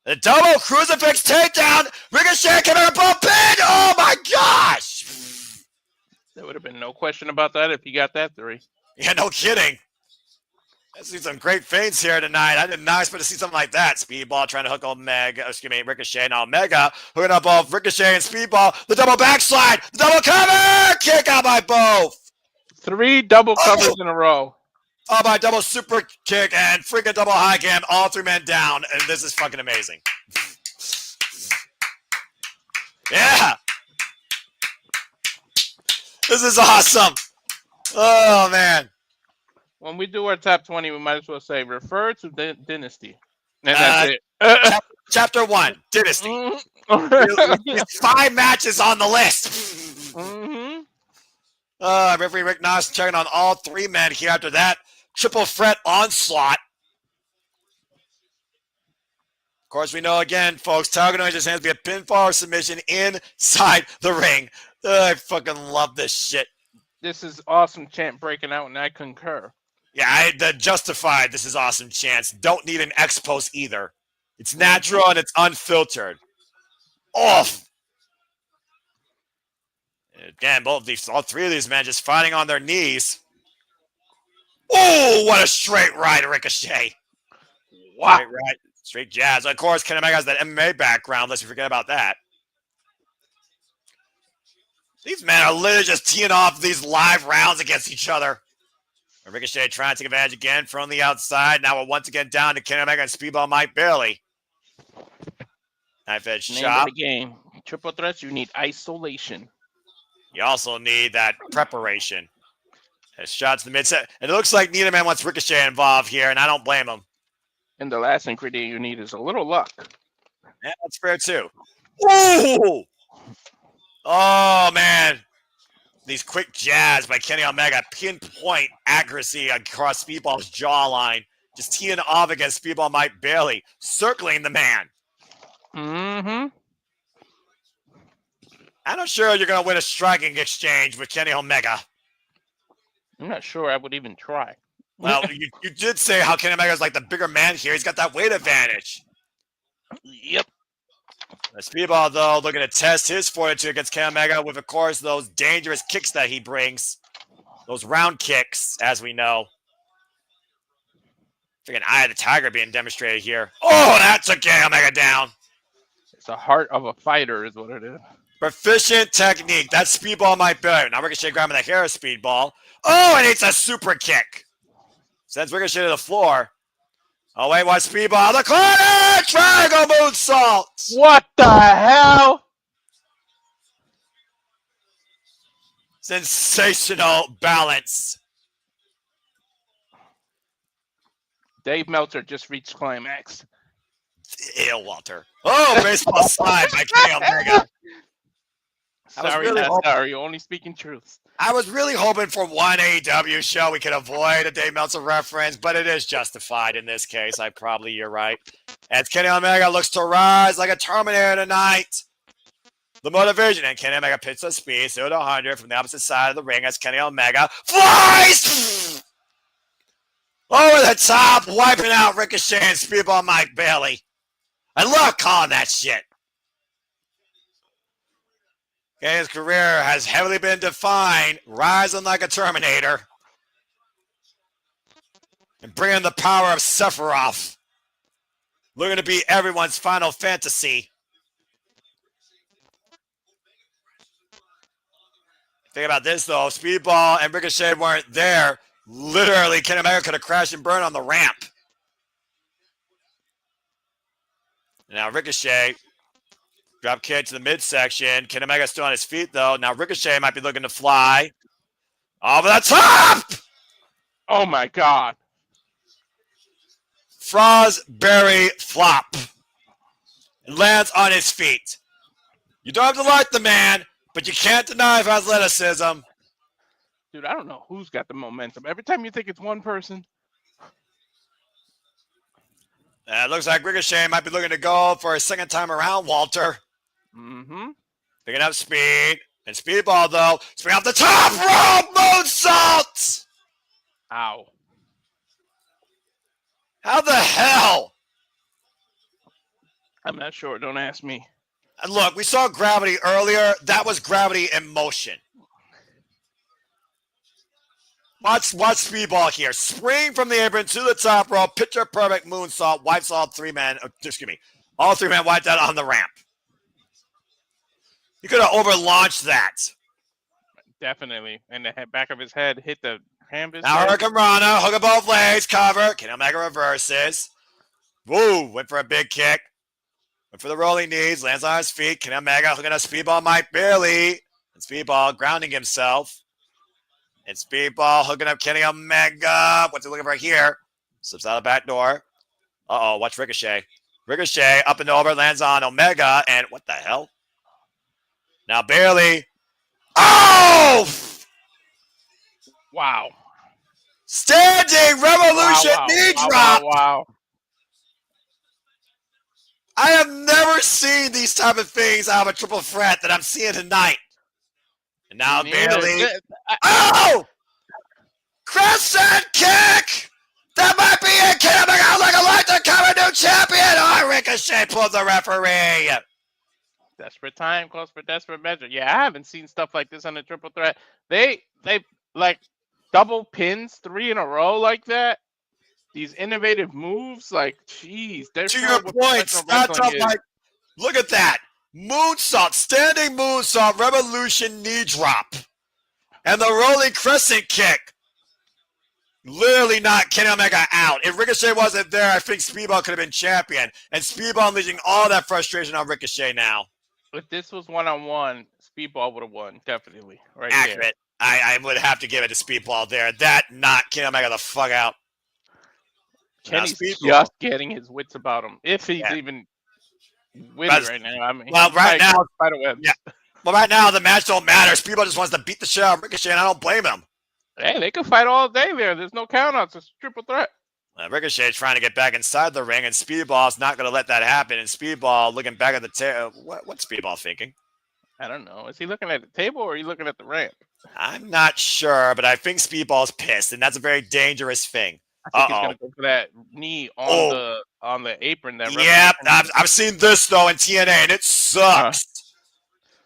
The double crucifix takedown. Ricochet coming up a pin. Oh my gosh. There would have been no question about that if he got that 3. Yeah, no kidding. I see some great feints here tonight. I did not expect to see something like that. Speedball trying to hook Ricochet. Now Omega hooking up both Ricochet and Speedball. The double backslide. The double cover. Kick out by both. 3 double covers in a row. Oh, by double super kick and freaking double high cam. All 3 men down. And this is fucking amazing. Yeah. This is awesome. Oh, man. When we do our top 20, we might as well say refer to Dynasty. And that's it. Chapter 1, Dynasty. Mm-hmm. 5 matches on the list. Mm-hmm. Referee Rick Knox checking on all 3 men here after that triple threat onslaught. Of course, we know again, folks, Castagnoli just has to be a pinfall or submission inside the ring. I fucking love this shit. This is awesome chant breaking out, and I concur. Yeah, the justified. This is awesome chance. Don't need an X post either. It's natural and it's unfiltered. Off. Again, all 3 of these men just fighting on their knees. Oh, what a straight right, Ricochet. Wow. Straight right, straight jazz. Of course, Kenny Omega has that MMA background. Let's forget about that. These men are literally just teeing off these live rounds against each other. And Ricochet trying to take advantage again from the outside. Now we're once again down to Kenny Omega and Speedball Mike Bailey. Knife edge Name chop. of the game. Triple threats, you need isolation. You also need that preparation. There's shots to the midset. And it looks like Niederman wants Ricochet involved here, and I don't blame him. And the last ingredient you need is a little luck. Yeah, that's fair too. Ooh! Oh, man. These quick jabs by Kenny Omega. Pinpoint accuracy across Speedball's jawline. Just teeing off against Speedball Mike Bailey. Circling the man. Mm-hmm. I'm not sure you're going to win a striking exchange with Kenny Omega. I'm not sure I would even try. Well, you did say how Kenny Omega is like the bigger man here. He's got that weight advantage. Yep. Speedball, though, looking to test his fortitude against Kenny Omega with, of course, those dangerous kicks that he brings. Those round kicks, as we know. Freaking Eye of the Tiger being demonstrated here. Oh, that took Kenny Omega down. It's the heart of a fighter is what it is. Proficient technique. That's Speedball might be. Now Ricochet grabbing the hair of Speedball. Oh, and it's a super kick. Sends Ricochet to the floor. Oh, wait, watch Speedball. The corner! Triangle moonsault! What the hell? Sensational balance. Dave Meltzer just reached climax. Ew, Walter. Oh, baseball slide by Kenny Omega. Sorry, not sorry. You're only speaking truths. I was really hoping for one AEW show we could avoid a Dave Meltzer reference, but it is justified in this case. You're right. As Kenny Omega looks to rise like a Terminator tonight. The motivation, and Kenny Omega pits the speed 0 to 100 from the opposite side of the ring as Kenny Omega flies over the top, wiping out Ricochet and Speedball Mike Bailey. I love calling that shit. Okay, his career has heavily been defined, rising like a Terminator and bringing the power of Sephiroth, looking to be everyone's final fantasy. Think about this, though. Speedball and Ricochet weren't there. Literally, Kenny Omega could have crashed and burned on the ramp. Now, Ricochet, drop kick to the midsection. Kenny Omega still on his feet, though. Now, Ricochet might be looking to fly over the top. Oh, my God. Frosberry flop. And lands on his feet. You don't have to like the man, but you can't deny his athleticism. Dude, I don't know who's got the momentum. Every time you think it's one person. It looks like Ricochet might be looking to go for a second time around, Walter. Mm-hmm. Picking up speed. And Speedball, though. Spring off the top rope. Moonsault. Ow. How the hell? I'm not sure. Don't ask me. And look, we saw gravity earlier. That was gravity in motion. Watch Speedball here. Spring from the apron to the top rope. Picture perfect moonsault. Wipes all three men. All three men wiped out on the ramp. You could have overlaunched that. Definitely. And the back of his head hit the canvas. Now Hurricane Rana. Hook of both legs. Cover. Kenny Omega reverses. Woo. Went for a big kick. Went for the rolling knees. Lands on his feet. Kenny Omega hooking up Speedball Mike Bailey. And Speedball grounding himself. And Speedball hooking up Kenny Omega. What's he looking for here? Slips out the back door. Uh-oh, watch Ricochet. Ricochet up and over, lands on Omega, and what the hell? Now Bailey. Oh! Wow. Standing Revolution knee drop. Wow. I have never seen these type of things out of a triple threat that I'm seeing tonight. And now Bailey. Oh! Crescent kick! That might be it. Kenny Omega like a light to come a new champion. Oh, Ricochet pulled the referee. Desperate time calls for desperate measure. Yeah, I haven't seen stuff like this on a triple threat. They like double pins 3 in a row like that. These innovative moves, like, geez. To your point, look at that. Moonsault, standing moonsault, Revolution knee drop. And the rolling crescent kick. Literally knocked Kenny Omega out. If Ricochet wasn't there, I think Speedball could have been champion. And Speedball unleashing all that frustration on Ricochet now. If this was one-on-one, Speedball would have won, definitely. Right. Accurate. I would have to give it to Speedball there. That knocked Kenny Omega the fuck out. Kenny's just getting his wits about him. If he's even winning right now. I mean, well, right now, well, right now the match don't matter. Speedball just wants to beat the shit out of Ricochet, and I don't blame him. Hey, they can fight all day there. There's no countouts. It's a triple threat. Ricochet's trying to get back inside the ring, and Speedball's not going to let that happen. And Speedball looking back at the table. What's Speedball thinking? I don't know. Is he looking at the table or are you looking at the ramp? I'm not sure, but I think Speedball's pissed, and that's a very dangerous thing. I think he's going to go for that knee on the apron. Yep, I've seen this, though, in TNA, and it sucks.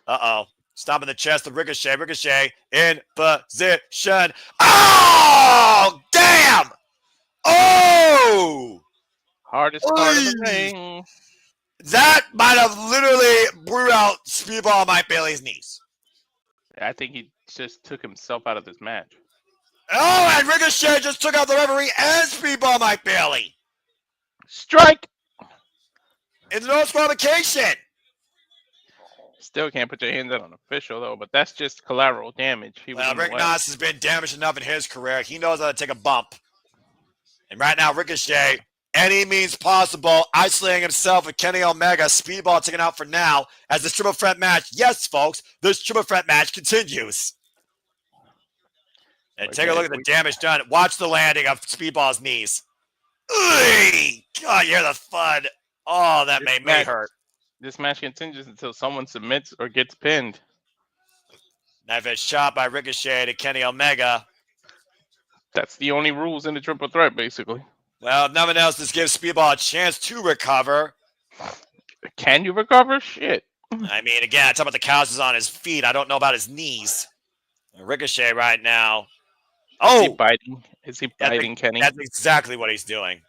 Uh-oh. Stomping the chest of Ricochet. Ricochet in position. Oh, damn! Oh! Hardest part of the ring. That might have literally blew out Speedball Mike Bailey's knees. I think he just took himself out of this match. Oh, and Ricochet just took out the referee and Speedball Mike Bailey. Strike! It's no disqualification. Still can't put your hands on an official, though, but that's just collateral damage. Well, Rick Knox has been damaged enough in his career. He knows how to take a bump. And right now, Ricochet, any means possible, isolating himself with Kenny Omega. Speedball taken out for now as this triple threat match. Yes, folks, this triple threat match continues. And take a look at the damage done. Watch the landing of Speedball's knees. Oy! God, you hear the thud. Oh, that made me hurt. This match continues until someone submits or gets pinned. Knife edge shot by Ricochet to Kenny Omega. That's the only rules in the triple threat, basically. Well, if nothing else, this gives Speedball a chance to recover. Can you recover? Shit. I mean, again, I talk about the calluses on his feet. I don't know about his knees. Ricochet right now. Oh! Is he biting? Is he biting Kenny? That's exactly what he's doing.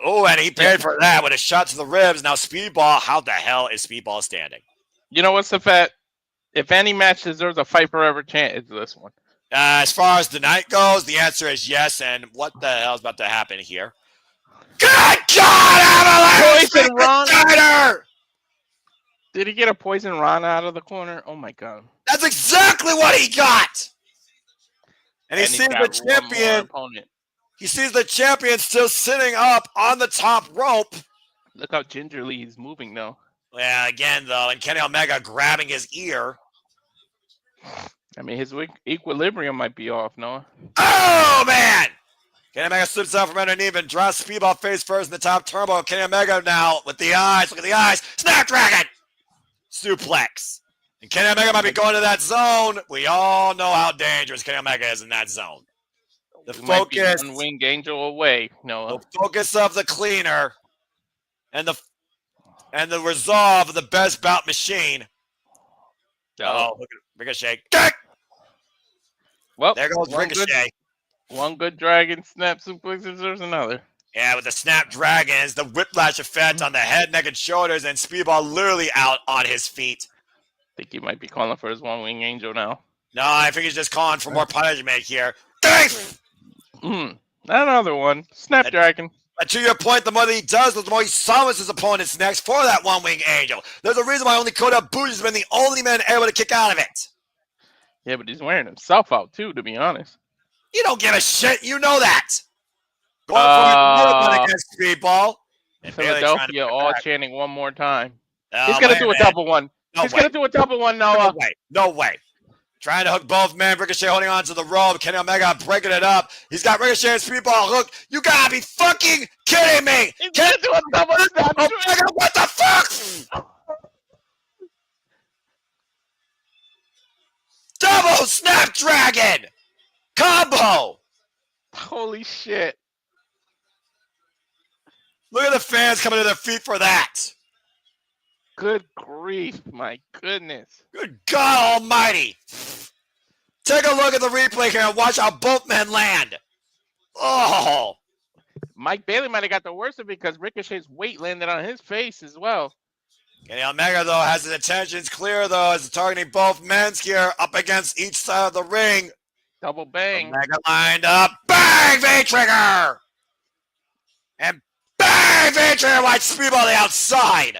Oh, and he paid for that with a shot to the ribs. Now Speedball, how the hell is Speedball standing? You know what's the fact? If any match deserves a fight forever chant, it's this one. As far as the night goes, the answer is yes. And what the hell is about to happen here? Good God, Avalanche! Poison Rana! Did he get a poison Rana out of the corner? Oh my God! That's exactly what he got. And he sees the champion. He sees the champion still sitting up on the top rope. Look how gingerly he's moving, though. Yeah, again, though, and Kenny Omega grabbing his ear. I mean, his equilibrium might be off, Noah. Oh, man! Kenny Omega slips out from underneath and drops Speedball face first in the top turbo. Kenny Omega now with the eyes. Look at the eyes. Snapdragon! Suplex. And Kenny Omega might be going to that zone. We all know how dangerous Kenny Omega is in that zone. The focus, one winged angel away. No, the focus of the cleaner, and the resolve of the best bout machine. Oh, look at Ricochet. Well, there goes Ricochet. One good dragon snap suplex deserves another. Yeah, with the snap dragons, the whiplash effect on the head, neck, and shoulders, and Speedball literally out on his feet. I think he might be calling for his one wing angel now. No, I think he's just calling for more punishment here. Another one. Snapdragon. But to your point, the more that he does, the more he summons his opponents next for that one-wing angel. There's a reason why only Kota Ibushi has been the only man able to kick out of it. Yeah, but he's wearing himself out too, to be honest. You don't give a shit. You know that. Going for it against Speedball. And Philadelphia all chanting one more time. Oh, he's going to do a double one. He's going to do a double one, Noah. No way. Trying to hook both men. Ricochet holding on to the rope. Kenny Omega breaking it up. He's got Ricochet and Speedball hooked. You gotta be fucking kidding me! He's gonna do a double Omega, what the fuck? Double Snapdragon combo. Holy shit! Look at the fans coming to their feet for that. Good grief, my goodness. Good God almighty. Take a look at the replay here and watch how both men land. Oh. Mike Bailey might have got the worst of it because Ricochet's weight landed on his face as well. Kenny Omega, though, has his intentions clear, though, as targeting both men here up against each side of the ring. Double bang. Omega lined up. Bang! V-trigger! And bang! V-trigger! White Speedball on the outside.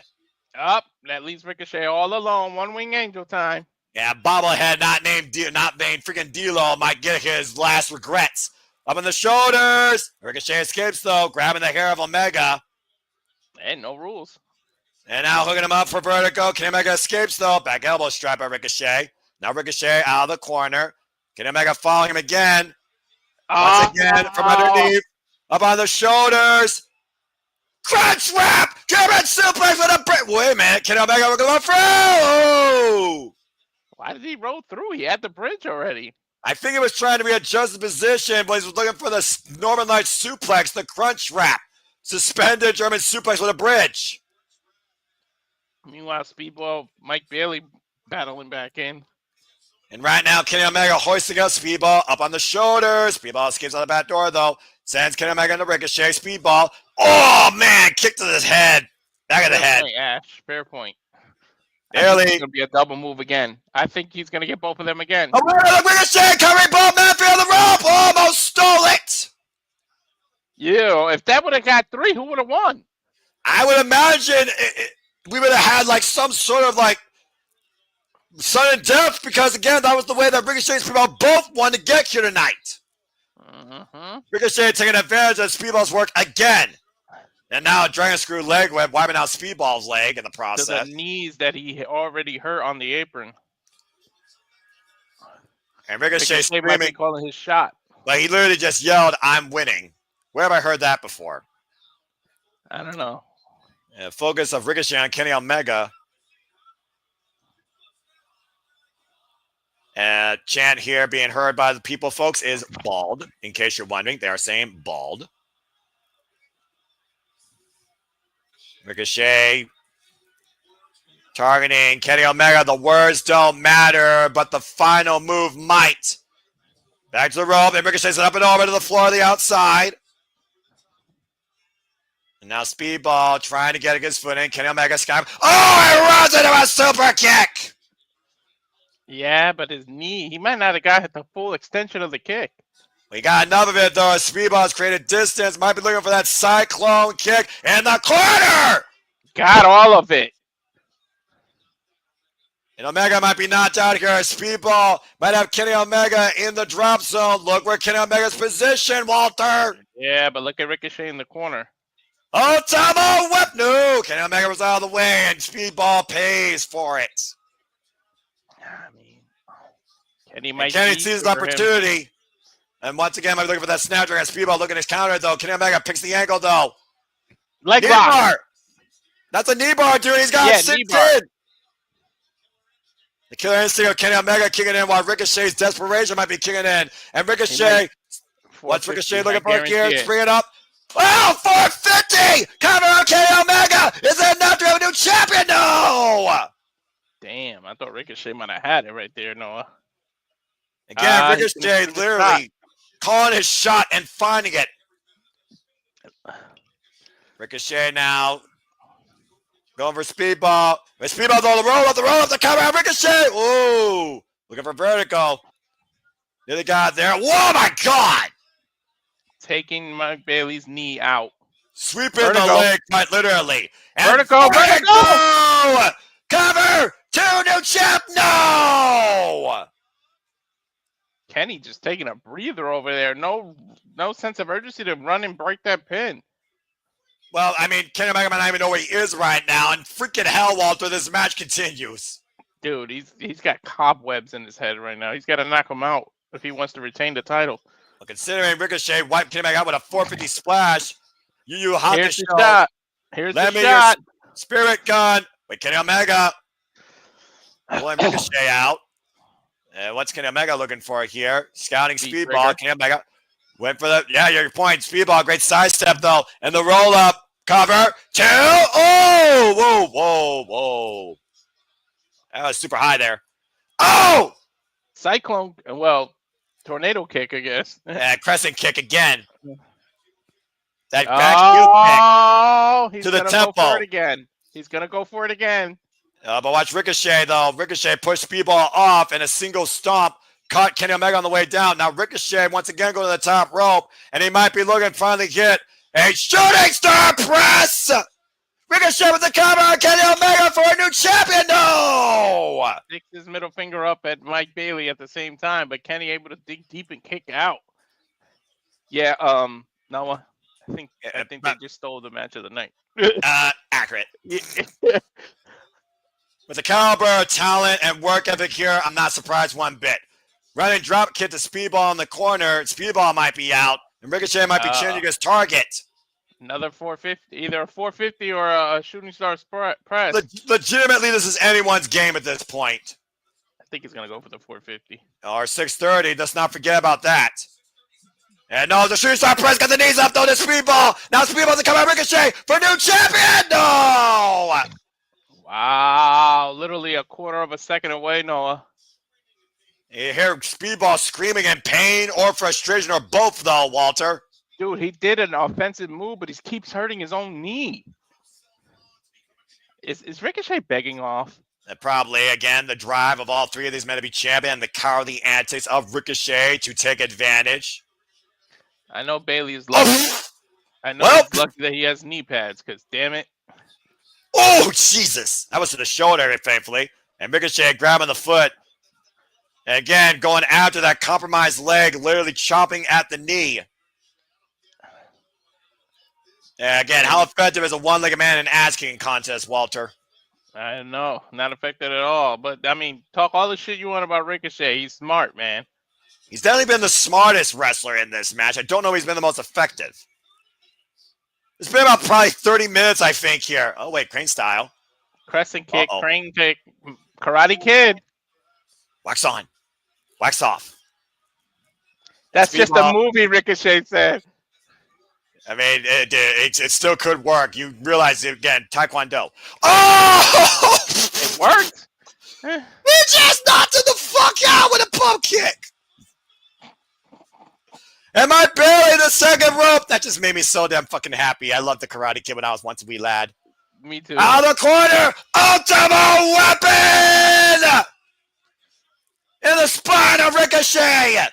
Up, that leaves Ricochet all alone. One wing angel time. Yeah, bobblehead not named freaking D'Lo might get his last regrets. Up on the shoulders. Ricochet escapes though, grabbing the hair of Omega. And no rules. And now hooking him up for vertigo. Kenny Omega escapes though. Back elbow strike by Ricochet. Now Ricochet out of the corner. Kenny Omega following him again. Once again from underneath. Up on the shoulders. Crunch wrap! German suplex with a brick. Wait a minute. Kenny Omega will go through. Why did he roll through? He had the bridge already. I think he was trying to readjust the position, but he was looking for the Northern Lights suplex, the crunch wrap. Suspended German suplex with a bridge. Meanwhile, Speedball, Mike Bailey battling back in. And right now, Kenny Omega hoisting up Speedball up on the shoulders. Speedball escapes out the back door, though. Sends Kenny Omega into Ricochet. Speedball. Oh, man. Kick to his head. Back of the head. Point, Ash. Fair point. Barely. It's going to be a double move again. I think he's going to get both of them again. Oh, Ricochet covering both men on the rope. Almost stole it. Yeah, if that would have got 3, who would have won? I would imagine we would have had like some sort of like sudden death because, again, that was the way that Ricochet and Speedball both wanted to get here tonight. Ricochet taking advantage of Speedball's work again. And now a dragon screw leg whip, wiping out Speedball's leg in the process. To the knees that he already hurt on the apron. And Ricochet might be screaming, calling his shot. but he literally just yelled, "I'm winning." Where have I heard that before? I don't know. Focus of Ricochet on Kenny Omega. Chant here being heard by the people, folks, is bald. In case you're wondering, they are saying bald. Ricochet targeting Kenny Omega. The words don't matter, but the final move might. Back to the rope, and Ricochet's up and over to the floor of the outside. And now Speedball trying to get a good foot in. Kenny Omega sky. Oh, it runs into a super kick. Yeah, but his knee, he might not have got the full extension of the kick. We got enough of it, though. Speedball's created distance. Might be looking for that cyclone kick in the corner. Got all of it. And Omega might be knocked out here. Speedball might have Kenny Omega in the drop zone. Look where Kenny Omega's position, Walter. Yeah, but look at Ricochet in the corner. Oh, Tomo whip. No, Kenny Omega was out of the way, and Speedball pays for it. I mean, Kenny sees the opportunity. And once again, I'm looking for that snapdragon. Speedball looking at his counter, though. Kenny Omega picks the ankle, though. Leg knee lock. bar. That's a knee bar, dude. He's got 6 in. The killer instinct of Kenny Omega kicking in while Ricochet's desperation might be kicking in. And Ricochet, what's Ricochet looking for here? Bring it up. Oh, 450! Cover on Kenny Omega! Is it enough to have a new champion? No! Damn, I thought Ricochet might have had it right there, Noah. Again, Ricochet literally calling his shot and finding it. Ricochet now going for Speedball. Speedball's on the roll up the cover on Ricochet. Ooh, looking for vertical. Nearly got there. Whoa, my God! Taking Mike Bailey's knee out. Sweeping the leg, quite literally. And vertical! Cover! 2 new champ! No! Kenny just taking a breather over there. No sense of urgency to run and break that pin. Well, I mean, Kenny Omega might not even know where he is right now, and freaking hell, Walter, this match continues. Dude, he's got cobwebs in his head right now. He's got to knock him out if he wants to retain the title. Well, considering Ricochet wiped Kenny Omega out with a 450 splash, Here's the shot. Here's the shot. Spirit gun with Kenny Omega. Pulling Ricochet out. What's Kenny Omega looking for here? Scouting Speedball. Kenny Omega went for your point. Speedball, great sidestep though. And the roll up. Cover. 2. Oh! Whoa. That was super high there. Oh! Cyclone. Tornado kick, I guess. Crescent kick again. That back kick to the temple. Go for it again. He's going to go for it again. But watch Ricochet, though. Ricochet pushed Speedball off and a single stomp caught Kenny Omega on the way down. Now Ricochet once again going to the top rope, and he might be looking to finally get a shooting star press. Ricochet with the cover on Kenny Omega for a new champion. No! Sticks his middle finger up at Mike Bailey at the same time, but Kenny able to dig deep and kick out. Yeah, Noah, I think they just stole the match of the night. Accurate. With the caliber, talent, and work ethic here, I'm not surprised one bit. Running drop kick to Speedball in the corner. Speedball might be out, and Ricochet might be changing his target. Another 450, either a 450 or a shooting star press. Legitimately, this is anyone's game at this point. I think he's going to go for the 450. Or 630. Let's not forget about that. And no, the shooting star press got the knees up, though, to Speedball. Now Speedball's coming out Ricochet for new champion. No! Wow, literally a quarter of a second away, Noah. You hear Speedball screaming in pain or frustration or both, though, Walter. Dude, he did an offensive move, but he keeps hurting his own knee. Is Ricochet begging off? Probably, again, the drive of all three of these men to be champion and the cowardly antics of Ricochet to take advantage. I know Bailey is lucky. He's lucky that he has knee pads, because damn it. Oh, Jesus. That was to the shoulder, thankfully. And Ricochet grabbing the foot. And again, going after that compromised leg, literally chopping at the knee. And again, how effective is a one-legged man in an ass-kicking contest, Walter? I don't know. Not affected at all. But, I mean, talk all the shit you want about Ricochet. He's smart, man. He's definitely been the smartest wrestler in this match. I don't know if he's been the most effective. It's been about probably 30 minutes, I think, here. Oh, wait, crane style. Crescent kick, crane kick, Karate Kid. Wax on. Wax off. That's just a movie, Ricochet said. I mean, it still could work. You realize, again, Taekwondo. Oh! It worked. He just knocked him the fuck out with a pump kick. Am I barely the second rope? That just made me so damn fucking happy. I loved the Karate Kid when I was once a wee lad. Me too. Out of the corner, Ultimo Weapon! In the spine of Ricochet!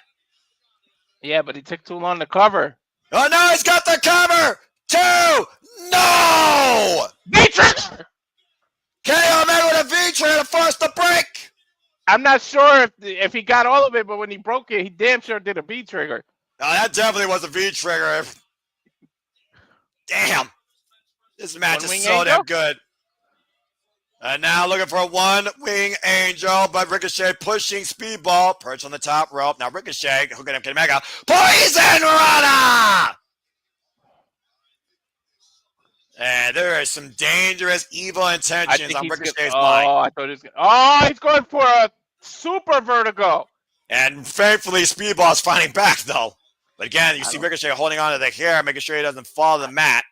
Yeah, but he took too long to cover. Oh no, he's got the cover! 2! No! V-trigger! Kenny Omega with a V-trigger to force the break! I'm not sure if he got all of it, but when he broke it, he damn sure did a V-trigger. Oh, that definitely was a V-trigger. Damn. This match is so damn good. And now looking for a one-wing angel, but Ricochet pushing Speedball. Perch on the top rope. Now Ricochet hooking up Kenny Omega. Poison Rana! And there is some dangerous, evil intentions on Ricochet's mind. Oh, I thought he was going. Oh, he's going for a super vertigo. And thankfully, Speedball's fighting back, though. But again, you see Ricochet holding on to the hair, making sure he doesn't fall to the mat.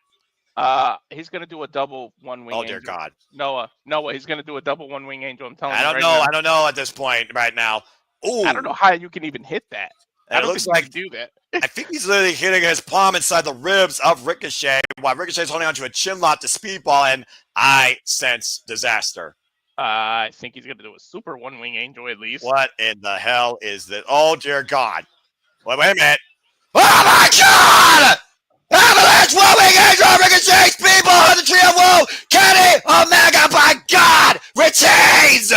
He's gonna do a double one-wing. Oh dear God, Noah, he's gonna do a double one-wing angel. I'm telling you. I don't know at this point right now. Ooh, I don't know how you can even hit that. It looks like do that. I think he's literally hitting his palm inside the ribs of Ricochet, while Ricochet's holding onto a chin lock to Speedball, and I sense disaster. I think he's gonna do a super one-wing angel at least. What in the hell is this? Oh dear God! Wait a minute! Oh my God! Avalanche, one-wing angel, Ricochet, Speedball on the tree of woe. Kenny Omega, by God, retains.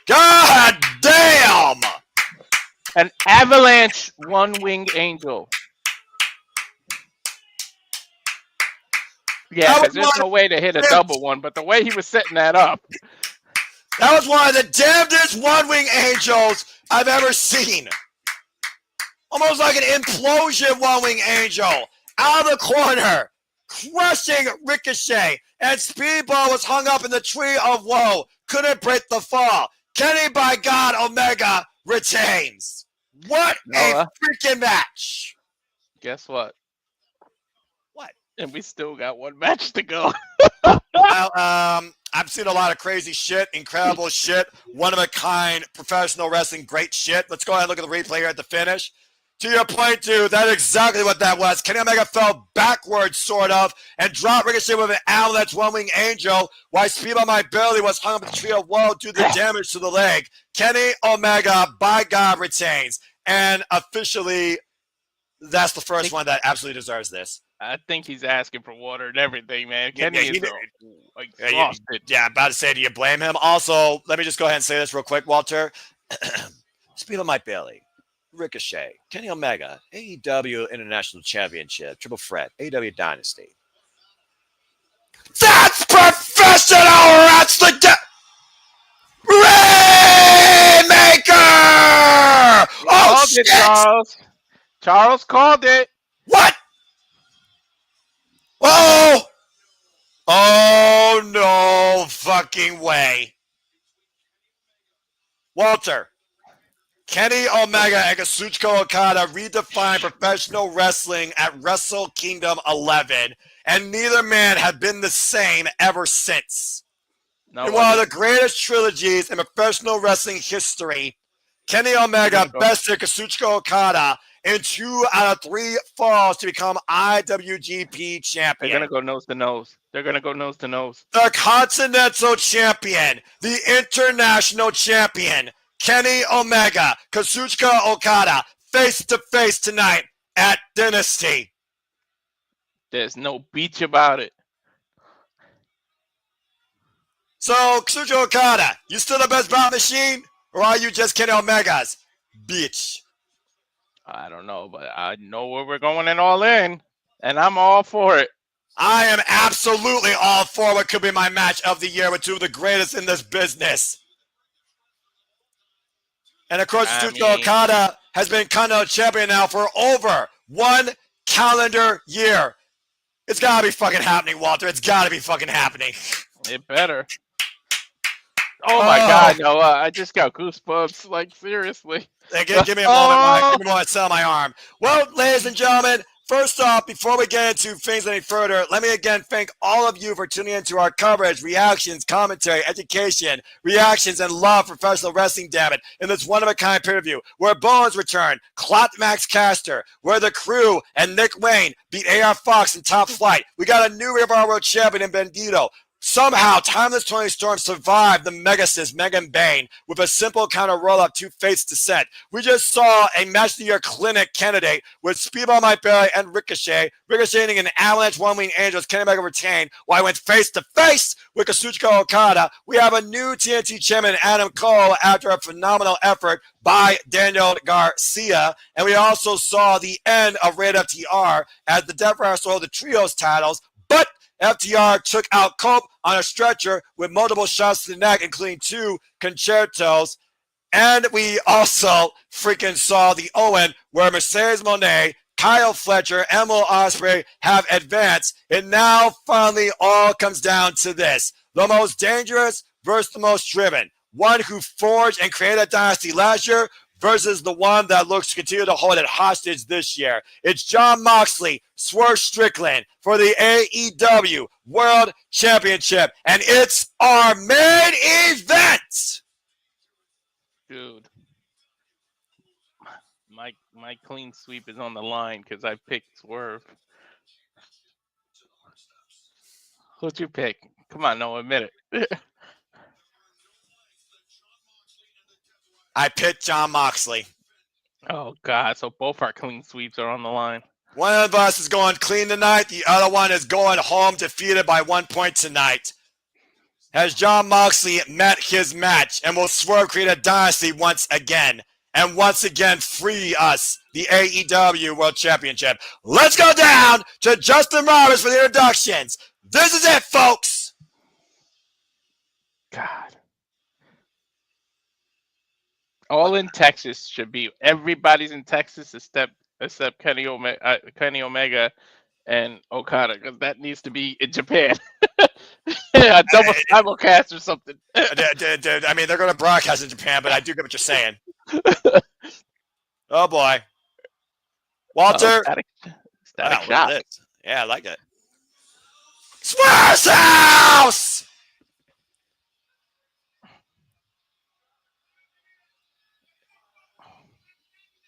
God damn! An avalanche one-wing angel. Yeah, because there's no way to hit a double one, but the way he was setting that up. That was one of the damnedest one-wing angels I've ever seen. Almost like an implosion one-wing angel. Out of the corner. Crushing Ricochet. And Speedball was hung up in the tree of woe. Couldn't break the fall. Kenny, by God, Omega retains. What a freaking match. Guess what? What? And we still got one match to go. Well, I've seen a lot of crazy shit, incredible shit, one-of-a-kind professional wrestling, great shit. Let's go ahead and look at the replay here at the finish. To your point, dude, that's exactly what that was. Kenny Omega fell backwards, sort of, and dropped Ricochet with an avalanche one-wing angel, while Speedball My Barely was hung up in the tree of woe due to the damage to the leg. Kenny Omega, by God, retains. And officially, that's the first one that absolutely deserves this. I think he's asking for water and everything, man. Kenny is exhausted. Yeah, I'm about to say, do you blame him? Also, let me just go ahead and say this real quick, Walter. Speedball My Barely. Ricochet, Kenny Omega, AEW International Championship, Triple Threat, AEW Dynasty. That's professional wrestling! Rainmaker! Oh, shit! Charles called it. What? Oh, no fucking way. Walter. Kenny Omega and Kazuchika Okada redefined professional wrestling at Wrestle Kingdom 11, and neither man have been the same ever since. In one of the greatest trilogies in professional wrestling history, Kenny Omega bested Kazuchika Okada in 2 out of 3 falls to become IWGP champion. They're going to go nose to nose. They're going to go nose to nose. The Continental Champion, the International Champion, Kenny Omega, Kazuchika Okada, face-to-face tonight at Dynasty. There's no beach about it. So, Kazuchika Okada, you still the best bout machine? Or are you just Kenny Omega's bitch? I don't know, but I know where we're going in All In, and I'm all for it. I am absolutely all for what could be my match of the year with two of the greatest in this business. And of course, Kazuchika Okada has been Continental Champion now for over 1 calendar year. It's got to be fucking happening, Walter. It's got to be fucking happening. It better. Oh my God, Noah. I just got goosebumps. Like, seriously. Hey, give me a moment, Mike. Give me a moment to sell my arm. Well, ladies and gentlemen, first off, before we get into things any further, let me again thank all of you for tuning into our coverage, reactions, commentary, education, reactions, and love for professional wrestling, damn it, in this one-of-a-kind pay-per-view, where Bones returned, Clot Max Caster, where the crew and Nick Wayne beat AR Fox in Top Flight. We got a new Ring of Honor World Champion in Bandito. Somehow, Timeless Tony Storm survived the Megasis Megan Bane with a simple counter roll-up to Fate's Descent. We just saw a Match of the Year clinic candidate with Speedball Mike Bailey and Ricochet, ricocheting an Avalanche One-Wing Angels. Kenny Omega retained while I went face-to-face with Kazuchika Okada. We have a new TNT champion, Adam Cole, after a phenomenal effort by Daniel Garcia. And we also saw the end of Rated FTR as the Death Rider stole the Trios titles, but FTR took out Cope on a stretcher with multiple shots to the neck, including 2 concertos. And we also freaking saw the Owen where Mercedes Moné, Kyle Fletcher, and Ospreay have advanced. And now finally all comes down to this. The most dangerous versus the most driven. One who forged and created a dynasty last year versus the one that looks to continue to hold it hostage this year. It's Jon Moxley, Swerve Strickland for the AEW World Championship, and it's our main event. Dude, my clean sweep is on the line because I picked Swerve. Who'd you pick? Come on, no, admit it. I picked Jon Moxley. Oh, God. So both our clean sweeps are on the line. One of us is going clean tonight. The other one is going home defeated by 1 point tonight. Has Jon Moxley met his match? And will Swerve create a dynasty once again? And once again free us, the AEW World Championship. Let's go down to Justin Roberts for the introductions. This is it, folks. God. All in Texas should be. Everybody's in Texas except Kenny Omega and Okada, because that needs to be in Japan. A double simulcast or something. I mean, they're going to broadcast in Japan, but I do get what you're saying. Oh boy, Walter. Static Shock. Yeah, I like it. Swerve's House.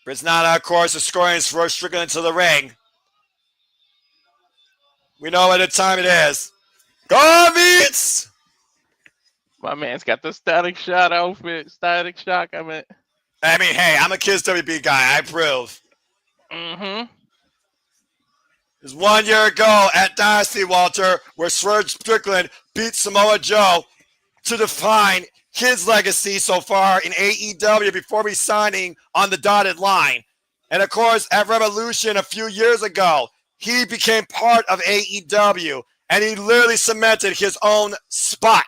Brisnada, of course, is scoring Swerve Strickland into the ring. We know what time it is. Go Meats! My man's got the Static Shock outfit. Static Shock, I mean, hey, I'm a Kids WB guy. I approve. Mm-hmm. It was 1 year ago at Dynasty, Walter, where Swerve Strickland beat Samoa Joe to define his legacy so far in AEW before resigning on the dotted line. And of course, at Revolution a few years ago, he became part of AEW, and he literally cemented his own spot.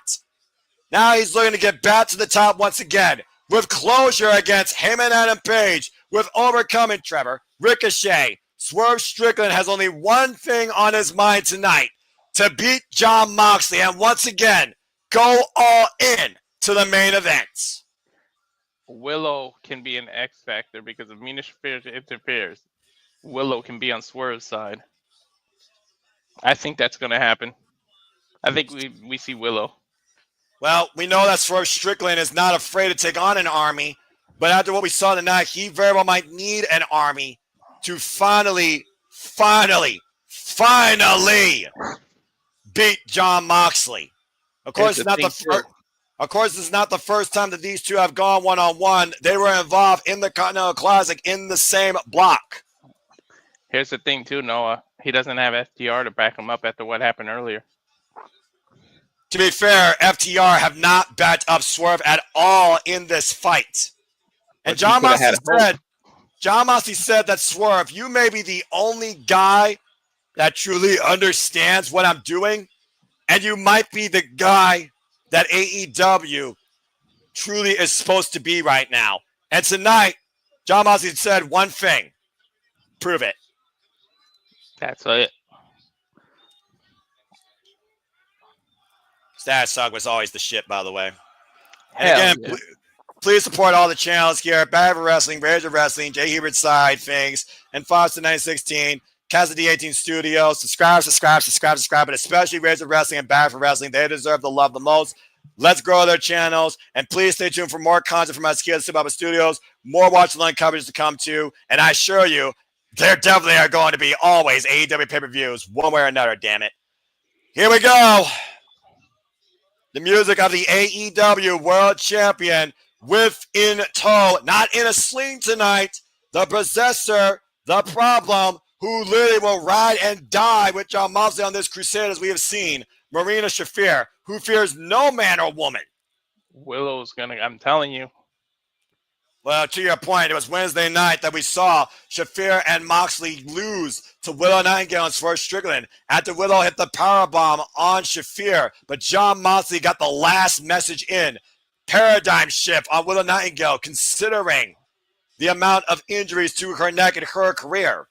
Now he's looking to get back to the top once again, with closure against him and Adam Page, with overcoming Trevor, Ricochet. Swerve Strickland has only one thing on his mind tonight, to beat Jon Moxley, and once again, go all in to the main event. Willow can be an X factor because if Mina interferes, Willow can be on Swerve's side. I think that's going to happen. I think we see Willow. Well, we know that Swerve Strickland is not afraid to take on an army, but after what we saw tonight, he very well might need an army to finally beat Jon Moxley. Of course, it's not the first. Of course, this is not the first time that these two have gone one-on-one. They were involved in the Continental Classic in the same block. Here's the thing, too, Noah. He doesn't have FTR to back him up after what happened earlier. To be fair, FTR have not backed up Swerve at all in this fight. And John Moxley said that Swerve, you may be the only guy that truly understands what I'm doing, and you might be the guy that AEW truly is supposed to be right now. And tonight, John Moxley said one thing. Prove it. That's it. Status Talk was always the shit, by the way. And Hell again, yeah. please support all the channels here. Bad for Wrestling, Razor Wrestling, Jay Hebert Side Things, and Foster 916, Casa D18 Studios. Subscribe, but especially Razor Wrestling and Bad for Wrestling. They deserve the love the most. Let's grow their channels, and please stay tuned for more content from us here at Subaba Studios. More Watch Along coverage to come to, and I assure you, there definitely are going to be always AEW pay-per-views, one way or another, damn it. Here we go. The music of the AEW World Champion with in tow, not in a sling tonight, the possessor, the problem, who literally will ride and die with John Moxley on this crusade as we have seen, Marina Shafir, who fears no man or woman. Willow's gonna, I'm telling you. Well, to your point, it was Wednesday night that we saw Shafir and Moxley lose to Willow Nightingale and Swerve Strickland after Willow hit the powerbomb on Shafir. But John Moxley got the last message in. Paradigm shift on Willow Nightingale, considering the amount of injuries to her neck in her career.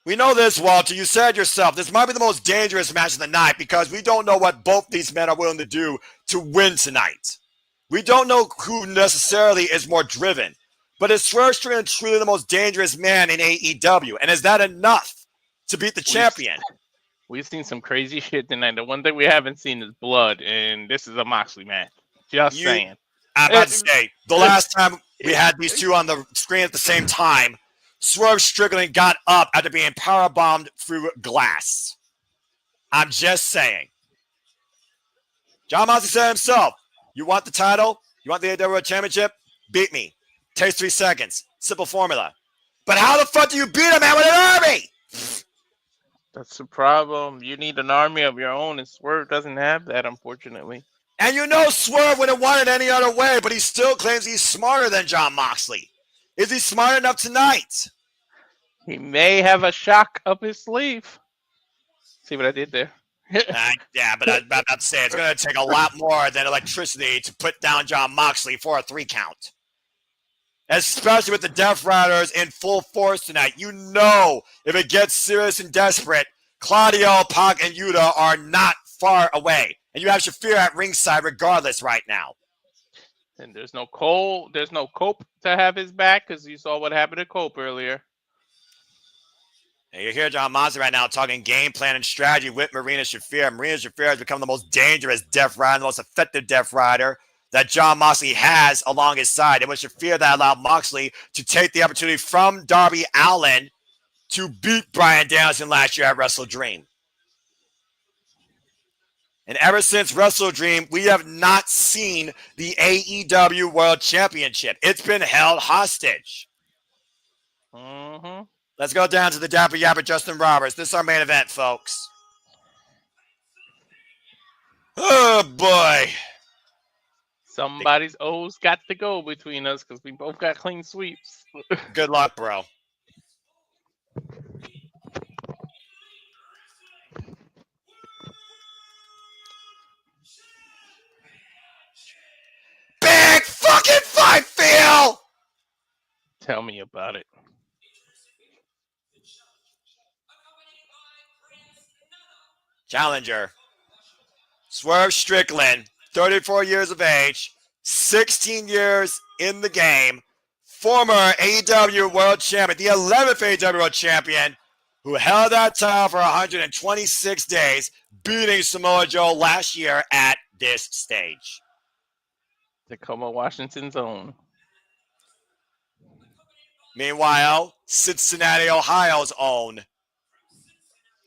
We know this, Walter. You said yourself, this might be the most dangerous match of the night because we don't know what both these men are willing to do to win tonight. We don't know who necessarily is more driven, but is Swerve Strickland truly the most dangerous man in AEW? And is that enough to beat the champion? We've seen some crazy shit tonight. The one thing we haven't seen is blood, and this is a Moxley match. Just saying. I'm about to say, the last time we had these two on the screen at the same time, Swerve Strickland got up after being powerbombed through glass. I'm just saying. John Moxley said himself, you want the title? You want the AEW World Championship? Beat me. Takes 3 seconds. Simple formula. But how the fuck do you beat a man with an army? That's the problem. You need an army of your own, and Swerve doesn't have that, unfortunately. And you know Swerve wouldn't want it any other way, but he still claims he's smarter than John Moxley. Is he smart enough tonight? He may have a shock up his sleeve. See what I did there? Yeah, but I'm about to say it's going to take a lot more than electricity to put down John Moxley for a 3 count. Especially with the Death Riders in full force tonight. You know if it gets serious and desperate, Claudio, Pac, and Yuta are not far away. And you have Shafir at ringside regardless right now. And there's no Cole. There's no Cope to have his back because you saw what happened to Cope earlier. And you hear John Moxley right now talking game plan and strategy with Marina Shafir. Marina Shafir has become the most dangerous Death Rider, the most effective Death Rider that John Moxley has along his side. It was Shafir that allowed Moxley to take the opportunity from Darby Allin to beat Bryan Danielson last year at Wrestle Dream. And ever since Wrestle Dream, we have not seen the AEW World Championship. It's been held hostage. Mm-hmm. Let's go down to the Dapper Yapper Justin Roberts. This is our main event, folks. Oh, boy. Somebody's O's got to go between us because we both got clean sweeps. Good luck, bro. Big fucking fight, Phil! Tell me about it. Challenger. Swerve Strickland, 34 years of age, 16 years in the game, former AEW World Champion, the 11th AEW World Champion, who held that title for 126 days, beating Samoa Joe last year at this stage. Tacoma, Washington's own. Meanwhile, Cincinnati, Ohio's own.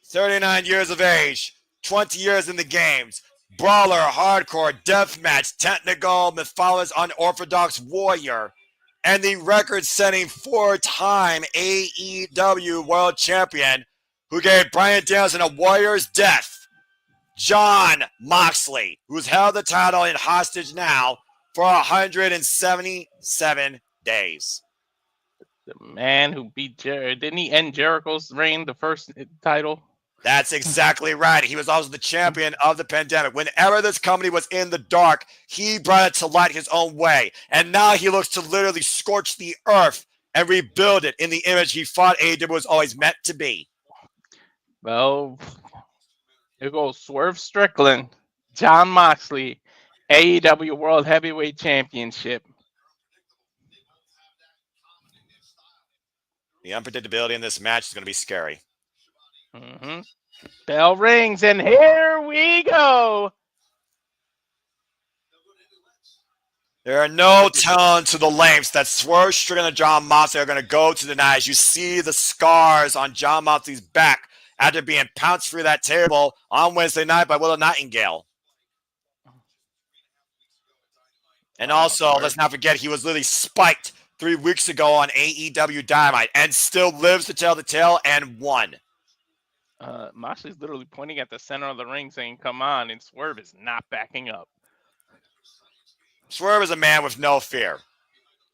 39 years of age, 20 years in the games, brawler, hardcore, deathmatch, technical, mythologist, unorthodox warrior, and the record-setting 4-time AEW World Champion, who gave Bryan Danielson a warrior's death, Jon Moxley, who's held the title in hostage now for 177 days. The man who beat Jericho. Didn't he end Jericho's reign, the first title? That's exactly right. He was also the champion of the pandemic. Whenever this company was in the dark, he brought it to light his own way. And now he looks to literally scorch the earth and rebuild it in the image he thought AEW was always meant to be. Well, here goes Swerve Strickland, Jon Moxley, AEW World Heavyweight Championship. The unpredictability in this match is going to be scary. Mm-hmm. Bell rings, and here we go. There are no telling to the lengths that Swerve Strickland and Jon Moxley are going to go to tonight. As you see the scars on Jon Moxley's back after being pounced through that table on Wednesday night by Willow Nightingale. And also, let's not forget, he was literally spiked 3 weeks ago on AEW Dynamite and still lives to tell the tale and won. Moxley's literally pointing at the center of the ring saying, come on, and Swerve is not backing up. Swerve is a man with no fear.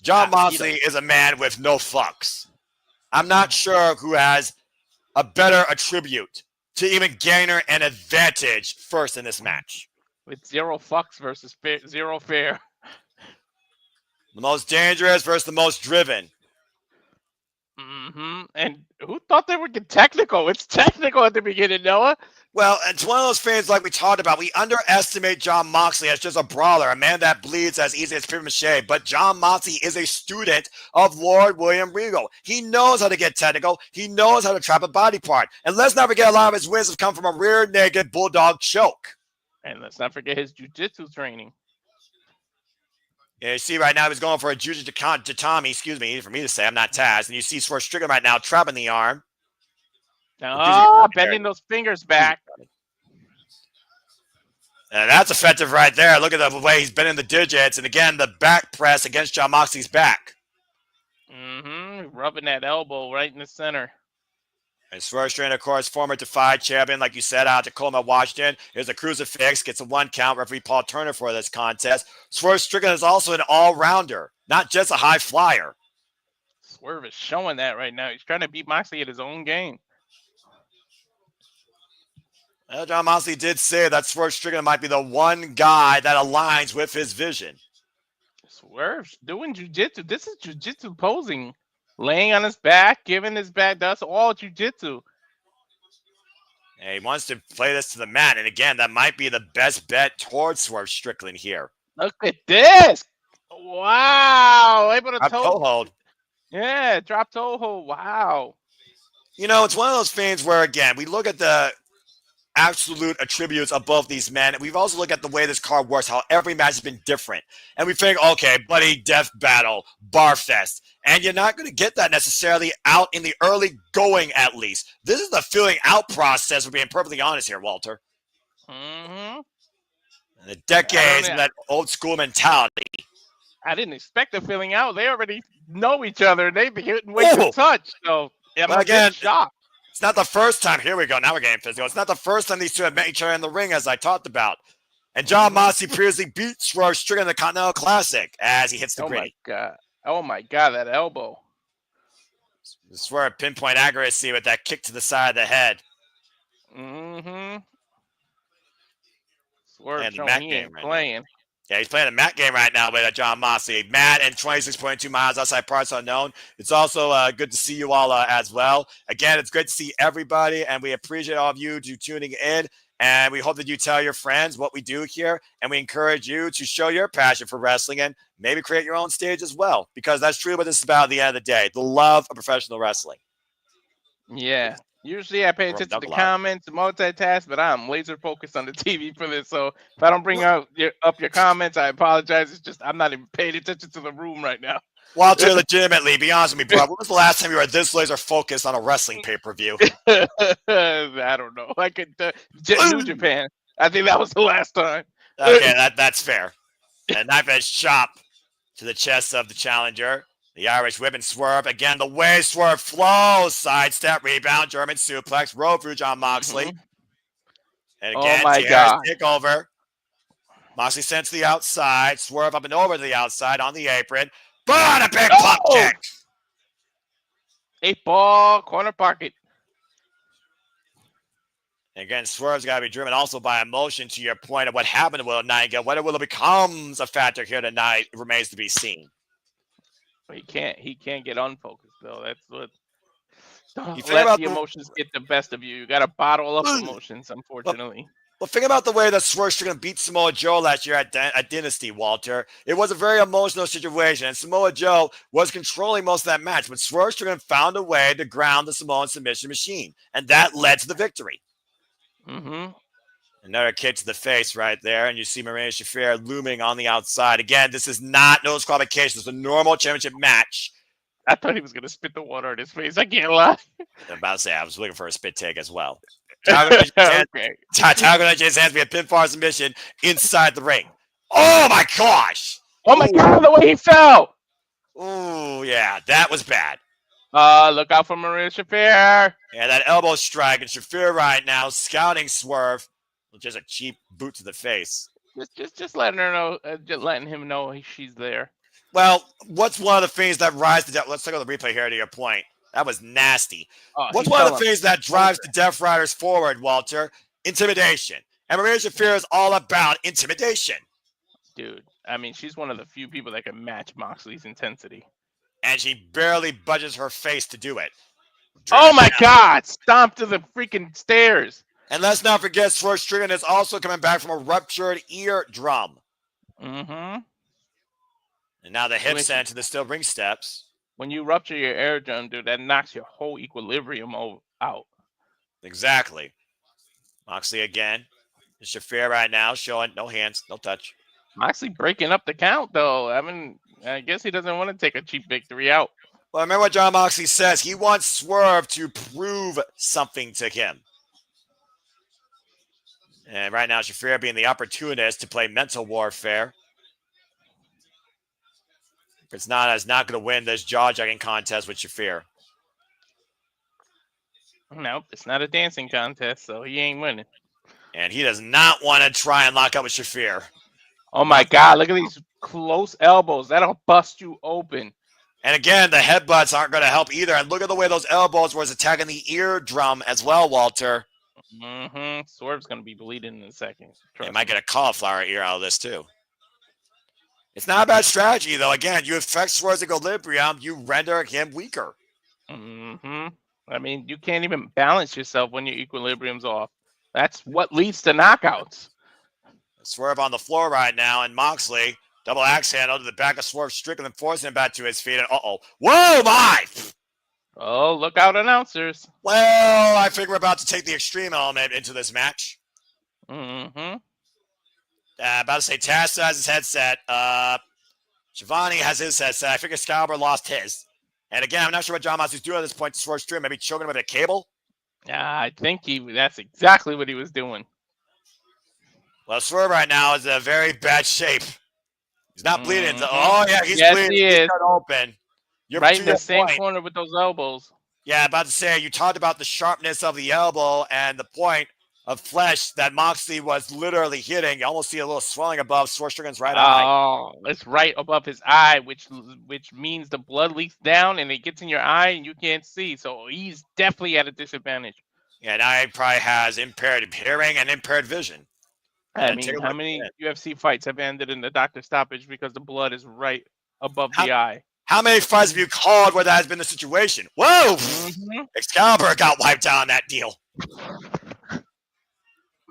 Jon Moxley is a man with no fucks. I'm not sure who has a better attribute to even garner an advantage first in this match. With 0 fucks versus 0 fear. The most dangerous versus the most driven. Mm-hmm. And who thought they would get technical? It's technical at the beginning, Noah. Well, it's one of those things like we talked about. We underestimate Jon Moxley as just a brawler, a man that bleeds as easy as papier-mâché. But Jon Moxley is a student of Lord William Regal. He knows how to get technical. He knows how to trap a body part. And let's not forget, a lot of his wins have come from a rear naked bulldog choke. And let's not forget his jiu-jitsu training. Yeah, you see right now he's going for a jiu-jitsu tatami, excuse me, for me to say, I'm not Taz. And you see Swerve Strickland right now trapping the arm. Oh, bending those fingers back. And that's effective right there. Look at the way he's bending the digits. And again, the back press against Jon Moxley's back. Mm-hmm. Rubbing that elbow right in the center. And Swerve Strickland, of course, former Defy champion, like you said, out of Tacoma, Washington. Here's a crucifix, gets a 1 count. Referee Paul Turner for this contest. Swerve Strickland is also an all-rounder, not just a high flyer. Swerve is showing that right now. He's trying to beat Moxley at his own game. Well, Jon Moxley did say that Swerve Strickland might be the one guy that aligns with his vision. Swerve's doing jiu-jitsu. This is jiu-jitsu posing. Laying on his back, giving his back. That's all jiu-jitsu. And he wants to play this to the mat. And again, that might be the best bet towards Swerve Strickland here. Look at this. Wow. Able to toe hold. Yeah, drop toe hold. Wow. You know, it's one of those things where, again, we look at the absolute attributes of both these men. We've also looked at the way this card works, how every match has been different. And we think, okay, buddy, death battle, bar fest. And you're not going to get that necessarily out in the early going, at least. This is the filling out process, for being perfectly honest here, Walter. Mm-hmm. And the decades and that old school mentality. I didn't expect the filling out. They already know each other. They've been waiting to touch. So, yeah, I'm again, shocked. It's not the first time. Here we go. Now we're getting physical. It's not the first time these two have met each other in the ring, as I talked about. And Jon Moxley previously beat Swerve Strickland in the Continental Classic as he hits the gritty. Oh my God, that elbow. Swerve pinpoint accuracy with that kick to the side of the head. Mm-hmm. Swerve showing he ain't playing. Yeah, he's playing a mat game right now with Jon Moxley. Matt and 26.2 miles outside parts unknown. It's also good to see you all as well. Again, it's great to see everybody, and we appreciate all of you tuning in. And we hope that you tell your friends what we do here, and we encourage you to show your passion for wrestling and maybe create your own stage as well, because that's truly what this is about at the end of the day, the love of professional wrestling. Yeah. Usually I pay attention to the comments, multitask, but I'm laser focused on the TV for this. So if I don't bring up your comments, I apologize. It's just I'm not even paying attention to the room right now. Walter, legitimately, be honest with me, bro. When was the last time you were this laser focused on a wrestling pay-per-view? I don't know. I could New Japan. I think that was the last time. Okay, that's fair. And knife edge chop to the chest of the challenger. The Irish whip and Swerve. Again, the way Swerve flows. Sidestep, rebound, German suplex. Roll through Jon Moxley. And again, Oh my Harris God. takeover. Moxley sent to the outside. Swerve up and over to the outside on the apron. But a big pop kick. 8-ball corner pocket. And again, Swerve's got to be driven also by emotion, to your point of what happened to Willow Nightingale. Whether Willow becomes a factor here tonight remains to be seen. He can't get unfocused though. That's what. Don't think let about the emotions get the best of you. You got to bottle up emotions, unfortunately. Well, think about the way that Swerve Strickland beat Samoa Joe last year at Dynasty, Walter. It was a very emotional situation, and Samoa Joe was controlling most of that match, but Swerve Strickland found a way to ground the Samoan submission machine, and that led to the victory. Another kick to the face right there, and you see Marina Shafir looming on the outside. Again, this is not no disqualification. It's a normal championship match. I thought he was going to spit the water on his face. I can't lie. I'm about to say, I was looking for a spit take as well. Tiger James hands me a pinfall submission inside the ring. Oh my gosh! Oh my God, the way he fell! Oh yeah, that was bad. Look out for Marina Shafir. Yeah, that elbow strike, and Shafir right now scouting Swerve. Just a cheap boot to the face. Just letting her know, just letting him know she's there. Well, what's one of the things that rise to death? Let's take on the replay here to your point. That was nasty. What's one of the things that drives the Death Riders forward, Walter? Intimidation. And Marina Shafir is all about intimidation. Dude, I mean, she's one of the few people that can match Moxley's intensity. And she barely budges her face to do it. Oh my God! Stomp to the freaking stairs. And let's not forget, Swerve Strickland is also coming back from a ruptured eardrum. And now the hip sent to the steel ring steps. When you rupture your eardrum, dude, that knocks your whole equilibrium out. Exactly. Moxley again. Shafir right now showing no hands, no touch. Moxley breaking up the count, though. I mean, I guess he doesn't want to take a cheap victory out. Well, remember what Jon Moxley says. He wants Swerve to prove something to him. And right now, Shafir being the opportunist to play mental warfare. If it's not, is not going to win this jaw-jacking contest with Shafir. Nope, it's not a dancing contest, so he ain't winning. And he does not want to try and lock up with Shafir. Oh my God, look at these close elbows. That'll bust you open. And again, the headbutts aren't going to help either. And look at the way those elbows was attacking the eardrum as well, Walter. Swerve's going to be bleeding in a second. He might get a cauliflower ear out of this, too. It's not a bad strategy, though. Again, you affect Swerve's equilibrium, you render him weaker. I mean, you can't even balance yourself when your equilibrium's off. That's what leads to knockouts. Swerve on the floor right now, and Moxley, double axe handle to the back of Swerve Strickland, forcing him back to his feet. And whoa, my! Oh, look out, announcers. Well, I think we're about to take the extreme element into this match. About to say, Taz has his headset. Shivani has his headset. I think Excalibur lost his. And again, I'm not sure what Jon Moxley's doing at this point to Swerve Strickland. Maybe choking him with a cable? I think that's exactly what he was doing. Well, Swerve right now is in a very bad shape. He's not bleeding. Oh, yeah, he's yes, bleeding. He is. He's open. You're right in the same corner with those elbows. Yeah, about to say, you talked about the sharpness of the elbow and the point of flesh that Moxley was literally hitting. You almost see a little swelling above Swerve Strickland's right eye. Oh, it's right above his eye, which means the blood leaks down and it gets in your eye and you can't see. So he's definitely at a disadvantage. Yeah, now he probably has impaired hearing and impaired vision. I mean, how many UFC fights have ended in the doctor stoppage because the blood is right above the eye? How many fights have you called where that has been the situation? Whoa! Excalibur got wiped out on that deal.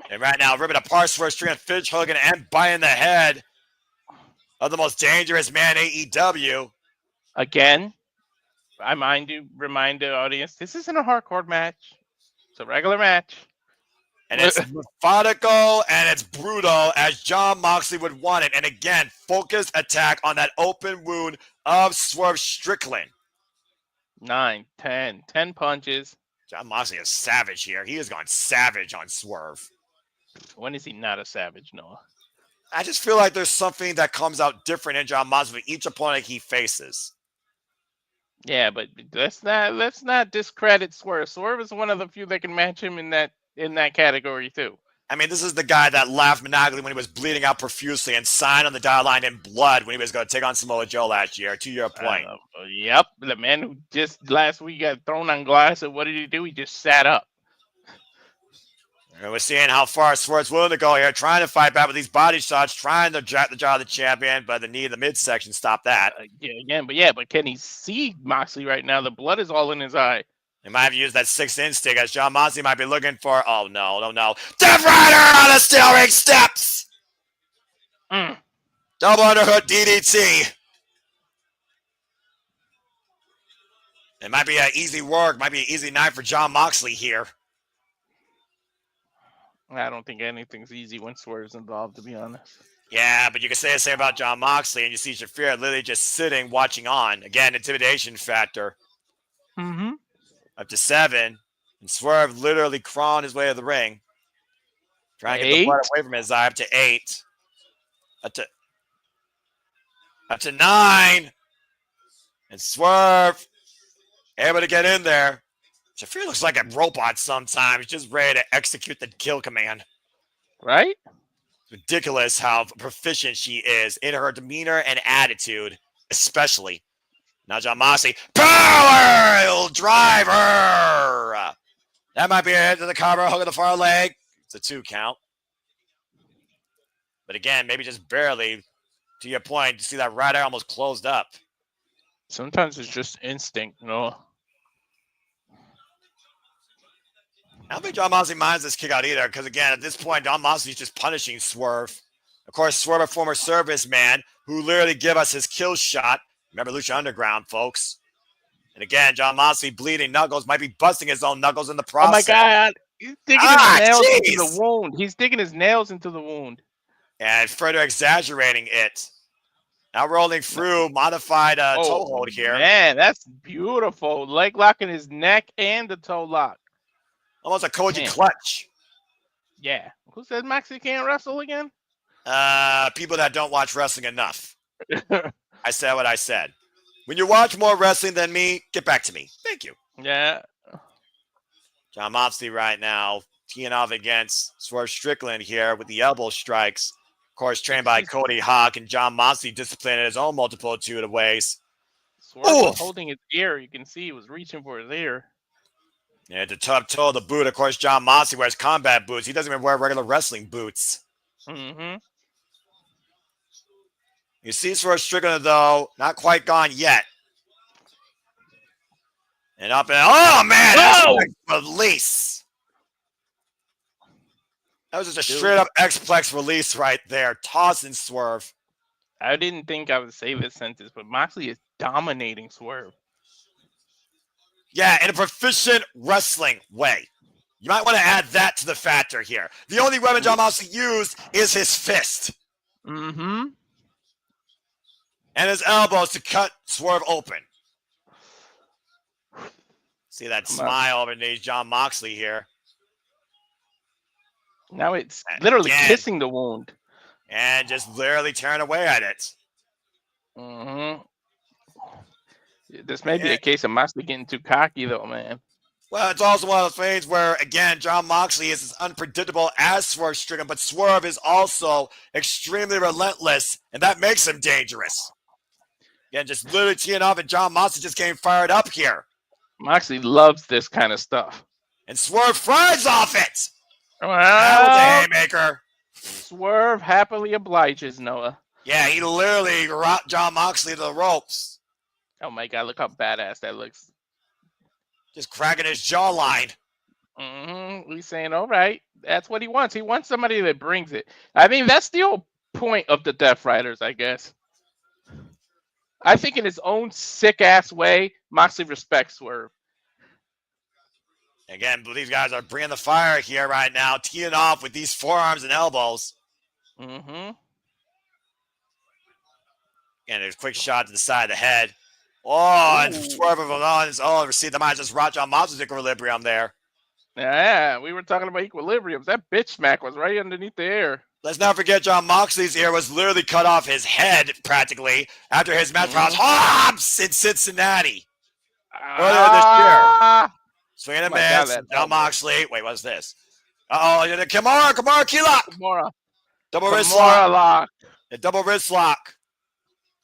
And right now, ripping apart Swerve Strickland, fidge hooking and biting the head of the most dangerous man AEW. Again, I remind the audience, this isn't a hardcore match. It's a regular match. And it's methodical and it's brutal as Jon Moxley would want it. And again, focused attack on that open wound of Swerve Strickland. 9, 10 punches. Jon Moxley is savage here. He has gone savage on Swerve. When is he not a savage, Noah? I just feel like there's something that comes out different in Jon Moxley with each opponent he faces. Yeah, but let's not discredit Swerve. Swerve is one of the few that can match him in that category too. I mean, this is the guy that laughed maniacally when he was bleeding out profusely and signed on the dotted line in blood when he was going to take on Samoa Joe last year. To your point. Yep, the man who just last week got thrown on glass, and what did he do? He just sat up. And we're seeing how far Swerve's willing to go here, trying to fight back with these body shots, trying to jack the jaw of the champion, but the knee in the midsection stopped that. But can he see Moxley right now? The blood is all in his eye. He might have used that 6 instinct as John Moxley might be looking for. Oh, no. Death Rider on the steel ring steps! Double underhook DDT. It might be an easy work, might be an easy night for John Moxley here. I don't think anything's easy when Swerve's involved, to be honest. Yeah, but you can say the same about John Moxley, and you see Shafir literally just sitting, watching on. Again, intimidation factor. Mm-hmm. Up to 7. And Swerve literally crawling his way to the ring. Trying to get the blood away from his eye. Up to 8. Up to 9. And Swerve able to get in there. Shafir looks like a robot sometimes, just ready to execute the kill command. Right? It's ridiculous how proficient she is in her demeanor and attitude, especially. Now John Moxley, power driver. That might be a hit to the cover, hook of the far leg. It's a 2 count. But again, maybe just barely. To your point, you see that right eye almost closed up. Sometimes it's just instinct, no. I don't think John Moxley minds this kick out either, because again, at this point, John Moxley's just punishing Swerve. Of course, Swerve, a former serviceman who literally gave us his kill shot. Remember Lucha Underground, folks. And again, John Moxley bleeding knuckles, might be busting his own knuckles in the process. Oh my God. He's digging his nails into the wound. He's digging his nails into the wound. And further exaggerating it. Now rolling through, modified toe hold here. Man, that's beautiful. Leg lock in his neck and the toe lock. Almost a Koji clutch. Yeah. Who said Moxley can't wrestle again? People that don't watch wrestling enough. I said what I said. When you watch more wrestling than me, get back to me. Thank you. Yeah. John Moxley right now teeing off against Swerve Strickland here with the elbow strikes. Of course, trained by Cody Hawk, and John Moxley disciplined in his own multitude of ways. Swerve was holding his ear. You can see he was reaching for his ear. Yeah, the top toe of the boot. Of course, John Moxley wears combat boots. He doesn't even wear regular wrestling boots. Mm-hmm. You see Swerve Strickland, though, not quite gone yet. And up and oh man, that's a release. That was just a straight up X-Plex release right there. Tossing Swerve. I didn't think I would say this sentence, but Moxley is dominating Swerve. Yeah, in a proficient wrestling way. You might want to add that to the factor here. The only weapon John Moxley used is his fist. Mm-hmm. And his elbows to cut Swerve open. See that smile underneath John Moxley here. Now it's literally kissing the wound. And just literally tearing away at it. Mm-hmm. This may be a case of Moxley getting too cocky, though, man. Well, it's also one of those things where, again, John Moxley is as unpredictable as Swerve Strickland, but Swerve is also extremely relentless, and that makes him dangerous. Again, just literally teeing off, and John Moxley just getting fired up here. Moxley loves this kind of stuff. And Swerve thrives off it. Well, that was a haymaker. Swerve happily obliges, Noah. Yeah, he literally rocked John Moxley to the ropes. Oh my God, look how badass that looks. Just cracking his jawline. Mm-hmm. He's saying, all right, that's what he wants. He wants somebody that brings it. I mean, that's the whole point of the Death Riders, I guess. I think in his own sick-ass way, Moxley respects Swerve. Again, these guys are bringing the fire here right now, teeing off with these forearms and elbows. Mm-hmm. Again, there's a quick shot to the side of the head. Oh, and Swerve on his own. Receive the mind, just rocked John Moxley's equilibrium there. Yeah, we were talking about equilibriums. That bitch smack was right underneath the air. Let's not forget John Moxley's ear was literally cut off his head, practically, after his match with Hobbs in Cincinnati. Earlier this year. Ah! Swinging and my God, miss. that John elbow. Moxley. Wait, what's this? Uh-oh, Kimura key lock. Kimura. Double wrist lock. Kimura lock. A double wrist lock.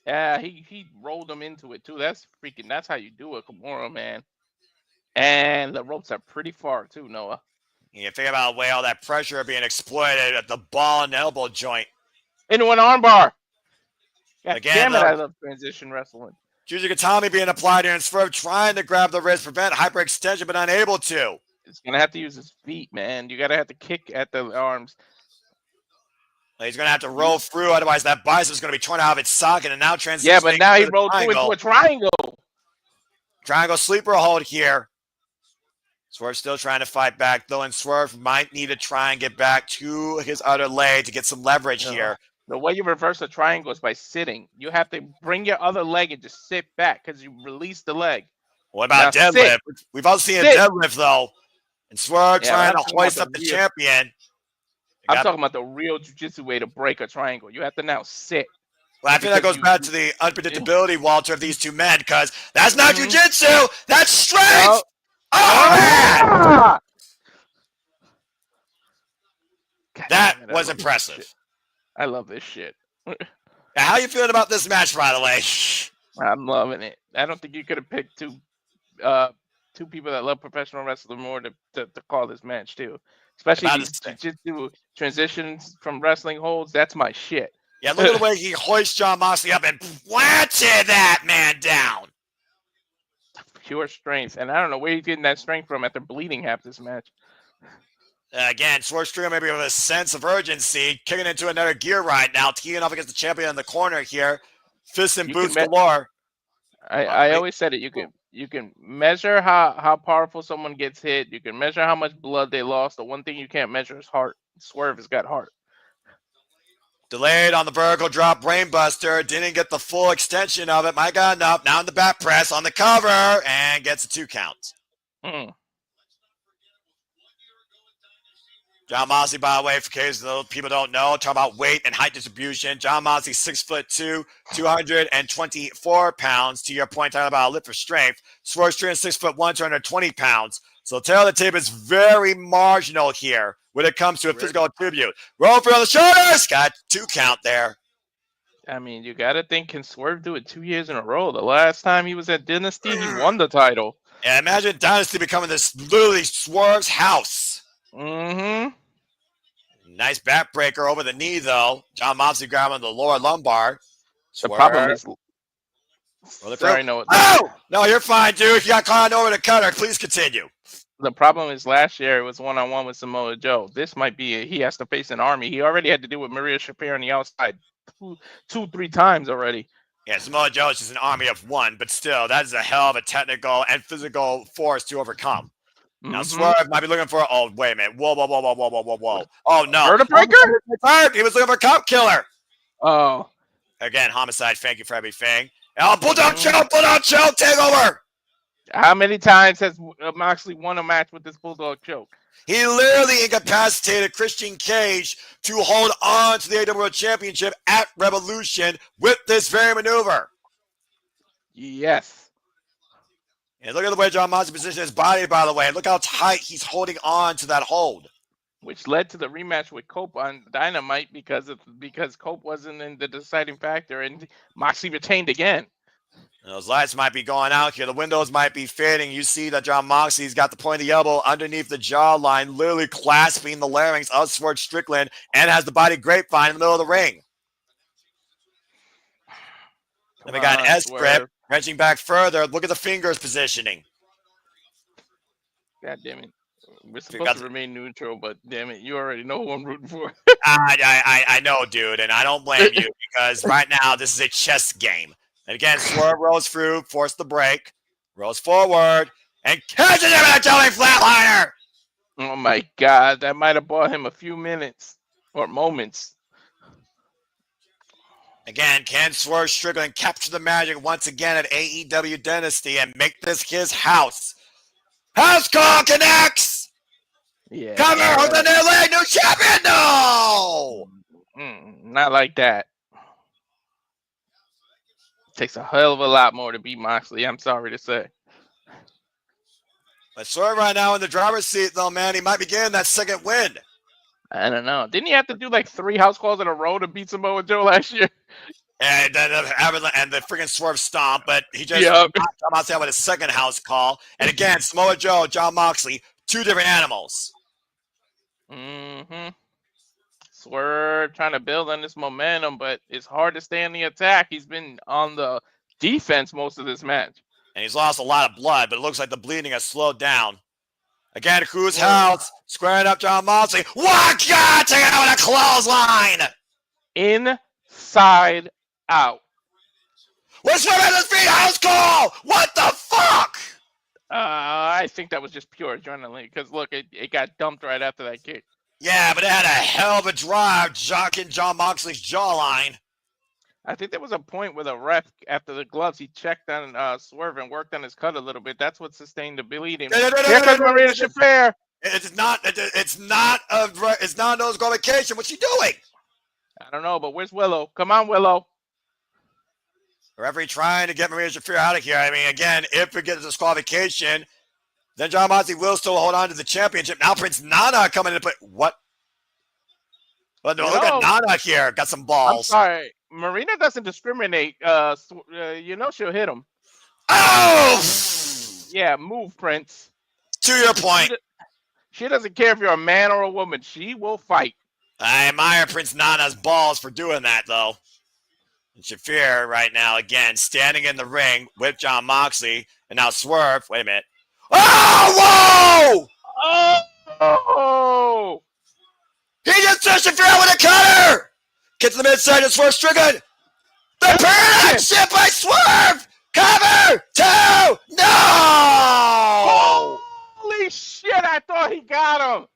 Yeah, he rolled him into it too. That's how you do it, Kimura, man. And the ropes are pretty far too, Noah. You think about the way all that pressure being exploited at the ball and elbow joint. Into an armbar. God Again, damn it, though, I love transition wrestling. Juju Katami being applied here and Swerve trying to grab the wrist, prevent hyperextension, but unable to. He's gonna have to use his feet, man. You gotta have to kick at the arms. He's going to have to roll through, otherwise that bicep's going to be torn out of its socket, and now transitioning. Yeah, but now he rolled through into a triangle. Triangle sleeper hold here. Swerve still trying to fight back, though, and Swerve might need to try and get back to his other leg to get some leverage here. The way you reverse a triangle is by sitting. You have to bring your other leg and just sit back because you release the leg. What about now deadlift? We've all seen a deadlift, though. And Swerve trying to hoist up the champion. I'm talking about the real jiu-jitsu way to break a triangle. You have to now sit. Well, I think that goes back to the unpredictability, Walter, of these two men, because that's not jiu-jitsu. That's strength. Oh, man! That was impressive. I love this shit. Now, how are you feeling about this match, by the way? I'm loving it. I don't think you could have picked two people that love professional wrestling more to call this match too. Especially these jiu-jitsu transitions from wrestling holds. That's my shit. Yeah, look at the way he hoists John Moxley up and planted that man down. Pure strength. And I don't know where he's getting that strength from after bleeding half this match. Again, Swerve Strickland maybe with a sense of urgency, kicking into another gear right now, teeing off against the champion in the corner here. Fists and boots galore. I always said it. You can measure how powerful someone gets hit. You can measure how much blood they lost. The one thing you can't measure is heart. Swerve has got heart. Delayed on the vertical drop brainbuster. Didn't get the full extension of it. Might got enough. Now in the back press on the cover and gets a 2 count. John Moxley, by the way, for case those people don't know, talk about weight and height distribution. John Moxley, 6'2", 224 pounds. To your point, talking about a lift for strength. Swerve Strickland, 6'1", 220 pounds. So tail of the tape is very marginal here when it comes to a physical attribute. Roll for the shoulders. Got 2 count there. I mean, you got to think, can Swerve do it 2 years in a row? The last time he was at Dynasty, he won the title. Yeah, imagine Dynasty becoming this literally Swerve's house. Mm-hmm. Nice backbreaker over the knee, though. John Moxley grabbing the lower lumbar. The problem is... Sorry, no. Oh! No, you're fine, dude. You got caught over the cutter. Please continue. The problem is last year it was one-on-one with Samoa Joe. This might be he has to face an army. He already had to deal with Maria Shapiro on the outside 2-3 times already. Yeah, Samoa Joe is just an army of one, but still, that is a hell of a technical and physical force to overcome. Now, Swerve might be looking for... Oh, wait a minute. Whoa. Oh, no. Vertebreaker? He was looking for a cop killer. Oh. Again, homicide. Thank you for everything. Oh, Bulldog choke, take over. How many times has Moxley won a match with this Bulldog choke? He literally incapacitated Christian Cage to hold on to the AEW World Championship at Revolution with this very maneuver. Yes. And look at the way John Moxley positioned his body, by the way. Look how tight he's holding on to that hold. Which led to the rematch with Cope on Dynamite because Cope wasn't in the deciding factor and Moxley retained again. And those lights might be going out here. The windows might be fading. You see that John Moxley's got the point of the elbow underneath the jawline, literally clasping the larynx of Swerve Strickland and has the body grapevine in the middle of the ring. And we got an S-grip. Wrenching back further. Look at the fingers positioning. God damn it. We're supposed to remain neutral, but damn it, you already know who I'm rooting for. I know, dude, and I don't blame you because right now this is a chess game. And again, Swerve rolls through, force the break, rolls forward, and catches him in a jelly flatliner. Oh my God, that might have bought him a few minutes or moments. Again, can Swerve Strickland capture the magic once again at AEW Dynasty and make this his house? House call connects! Yeah. Cover with the new leg, new champion! No! Not like that. Takes a hell of a lot more to beat Moxley, I'm sorry to say. But Swerve right now in the driver's seat, though, man. He might be getting that second win. I don't know. Didn't he have to do like 3 house calls in a row to beat Samoa Joe last year? And then the freaking Swerve stomp, but he just I'm out there with a second house call. And again, Samoa Joe, Jon Moxley, 2 different animals. Mm-hmm. Swerve trying to build on this momentum, but it's hard to stay on the attack. He's been on the defense most of this match. And he's lost a lot of blood, but it looks like the bleeding has slowed down. Again, Cruz House squaring up Jon Moxley. What? God, take it out with a clothesline. Inside out. What's Swerve at his feet? House call. What the fuck? I think that was just pure adrenaline because look, it got dumped right after that kick. Yeah, but it had a hell of a drive, jocking Jon Moxley's jawline. I think there was a point where the ref, after the gloves, he checked on Swerve and worked on his cut a little bit. That's what sustained the bleeding. Here comes Maria Shafir. It's not a nose disqualification. What's she doing? I don't know, but where's Willow? Come on, Willow. The referee trying to get Maria Shafir out of here. I mean, again, if it gets a disqualification, then Jon Moxley will still hold on to the championship. Now Prince Nana coming in to play. What? Well, no, look at Nana here. Got some balls. I'm sorry. Marina doesn't discriminate. She'll hit him. Oh! Yeah, move, Prince. To your point. She doesn't care if you're a man or a woman. She will fight. I admire Prince Nana's balls for doing that, though. And Shafir right now, again, standing in the ring with Jon Moxley. And now Swerve. Wait a minute. Oh, whoa! Oh! He just threw Shafir out with a cutter! Get to the midside and Swerve Strickland. The paradox shit by Swerve! Cover! 2! No! Holy shit, I thought he got him!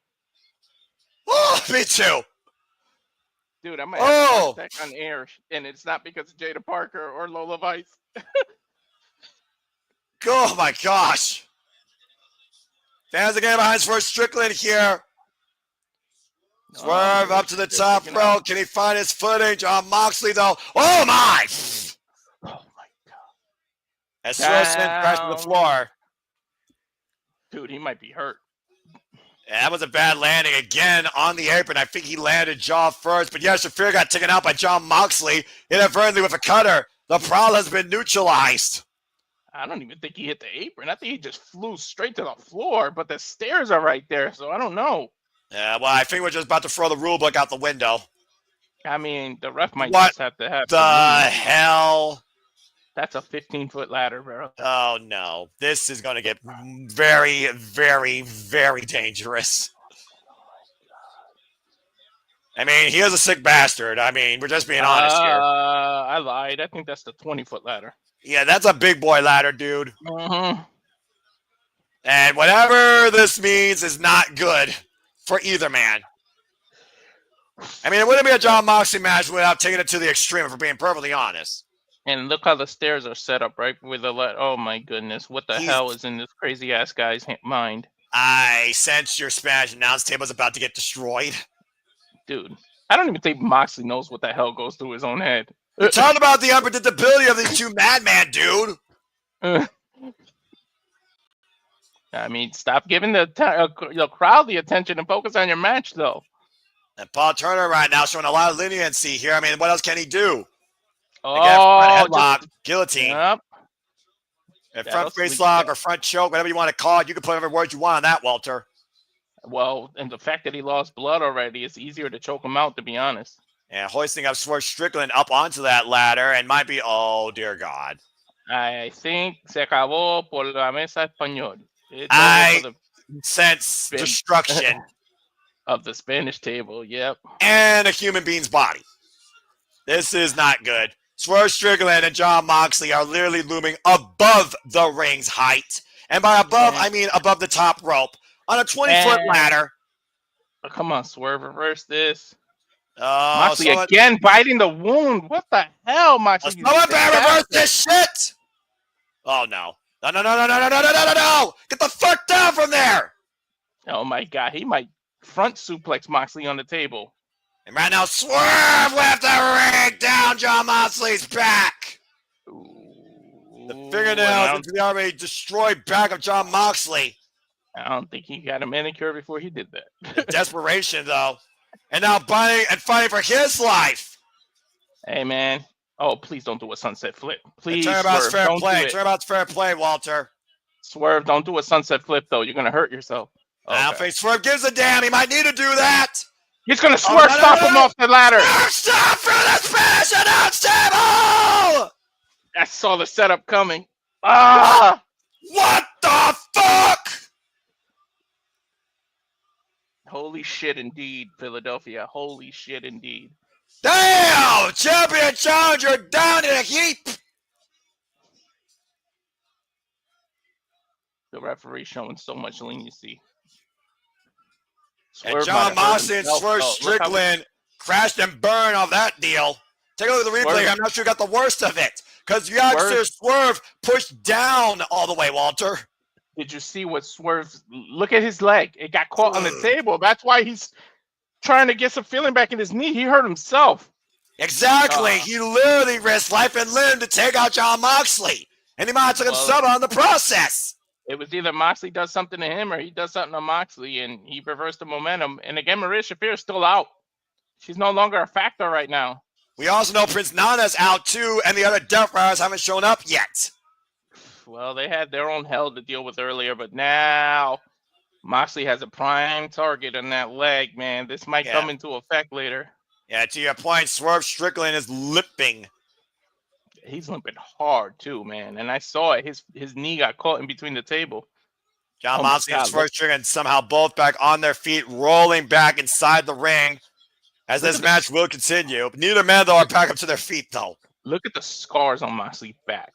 Oh, me too. Dude, I might have to on air, and it's not because of Jada Parker or Lola Vice. Oh my gosh. Fans again behind Swerve Strickland here. Swerve up to the top rope. Can he find his footing? Jon Moxley, though. Oh, my. Oh, my God. As Swerve crashed to the floor. Dude, he might be hurt. Yeah, that was a bad landing again on the apron. I think he landed jaw first. But yeah, Shafir got taken out by Jon Moxley inadvertently with a cutter. The prowl has been neutralized. I don't even think he hit the apron. I think he just flew straight to the floor. But the stairs are right there, so I don't know. Yeah, well, I think we're just about to throw the rule book out the window. I mean, the ref might just have to have... The hell? That's a 15-foot ladder, bro. Oh, no. This is going to get very, very, very dangerous. I mean, he is a sick bastard. I mean, we're just being honest here. I lied. I think that's the 20-foot ladder. Yeah, that's a big boy ladder, dude. Mm-hmm. And whatever this means is not good for either man. I mean, it wouldn't be a Jon Moxley match without taking it to the extreme, if we're being perfectly honest. And look how the stairs are set up, right? With the oh my goodness, what the hell is in this crazy ass guy's mind? I sense your Spanish announce table's about to get destroyed. Dude, I don't even think Moxley knows what the hell goes through his own head. We're talking about the unpredictability of these two madman, dude. I mean, stop giving the crowd the attention and focus on your match, though. And Paul Turner right now showing a lot of leniency here. I mean, what else can he do? Oh, again, front headlock, guillotine. Yep. And front face lock or front choke, whatever you want to call it. You can put whatever words you want on that, Walter. Well, and the fact that he lost blood already, it's easier to choke him out, to be honest. And hoisting up Swerve Strickland up onto that ladder and might be, oh, dear God. I think se acabó por la mesa español. I sense destruction of the Spanish table. Yep. And a human being's body. This is not good. Swerve Strickland and Jon Moxley are literally looming above the ring's height. And by above, I mean above the top rope on a 20-foot ladder. Oh, come on, Swerve, reverse this. Oh, Moxley again biting the wound. What the hell, Moxley? Someone better reverse this shit. Oh, no. No. Get the fuck down from there. Oh, my God. He might front suplex Moxley on the table. And right now, Swerve left the ring down Jon Moxley's back. The fingernails into the already destroyed back of Jon Moxley. I don't think he got a manicure before he did that. Desperation, though. And now fighting for his life. Hey, man. Oh, please don't do a sunset flip. Please, Turnabout's Swerve, fair don't play. do it. Turnabout's fair play, Walter. Swerve, don't do a sunset flip, though. You're going to hurt yourself. Okay. I don't think Swerve gives a damn. He might need to do that. He's going to Swerve stop him off the ladder. Stop for the Spanish announce table! I saw the setup coming. Ah! What the fuck? Holy shit, indeed, Philadelphia. Holy shit, indeed. Damn! Champion challenger down in a heap. The referee showing so much leniency. And John Moxley and Swerve Strickland crashed and burned off that deal. Take a look at the replay. I'm not sure who got the worst of it. Because you got to Swerve pushed down all the way, Walter. Did you see what Swerve? Look at his leg. It got caught on the table. That's why he's trying to get some feeling back in his knee. He hurt himself. Exactly. He literally risked life and limb to take out John Moxley. And he might have took him sub on the process. It was either Moxley does something to him or he does something to Moxley, and he reversed the momentum. And again, Maria Shafir is still out. She's no longer a factor right now. We also know Prince Nana's out too, and the other Death Riders haven't shown up yet. Well, they had their own hell to deal with earlier, but now Moxley has a prime target on that leg, man. This might come into effect later. Yeah, to your point, Swerve Strickland is limping. He's limping hard too, man. And I saw it. His knee got caught in between the table. John Moxley and Swerve Strickland somehow both back on their feet, rolling back inside the ring. As this match will continue. Neither man, though, are back up to their feet, though. Look at the scars on Moxley's back.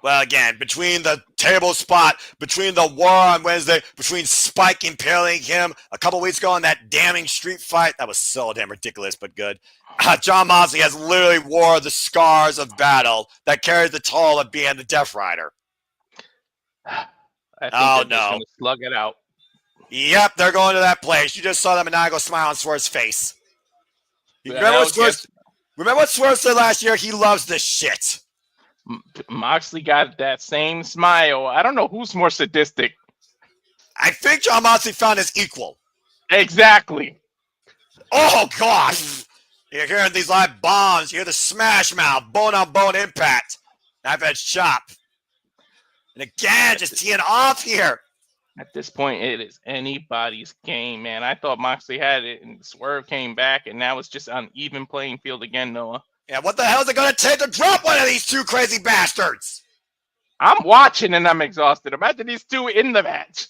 Well, again, between the table spot, between the war on Wednesday, between Spike impaling him a couple weeks ago in that damning street fight, that was so damn ridiculous, but good. John Moxley has literally wore the scars of battle that carries the toll of being the Death Rider. I think they're just gonna slug it out. Yep, they're going to that place. You just saw that maniacal smile on Swerve's face. Remember what Swerve said last year? He loves this shit. Moxley got that same smile. I don't know who's more sadistic. I think John Moxley found his equal. Exactly. Oh, God. You're hearing these live bombs. You hear the smash mouth, bone-on-bone impact. Knife edge chop. And again, just teeing off here. At this point, it is anybody's game, man. I thought Moxley had it, and Swerve came back, and now it's just on even playing field again, Noah. Yeah, what the hell is it going to take to drop one of these two crazy bastards? I'm watching, and I'm exhausted. Imagine these two in the match.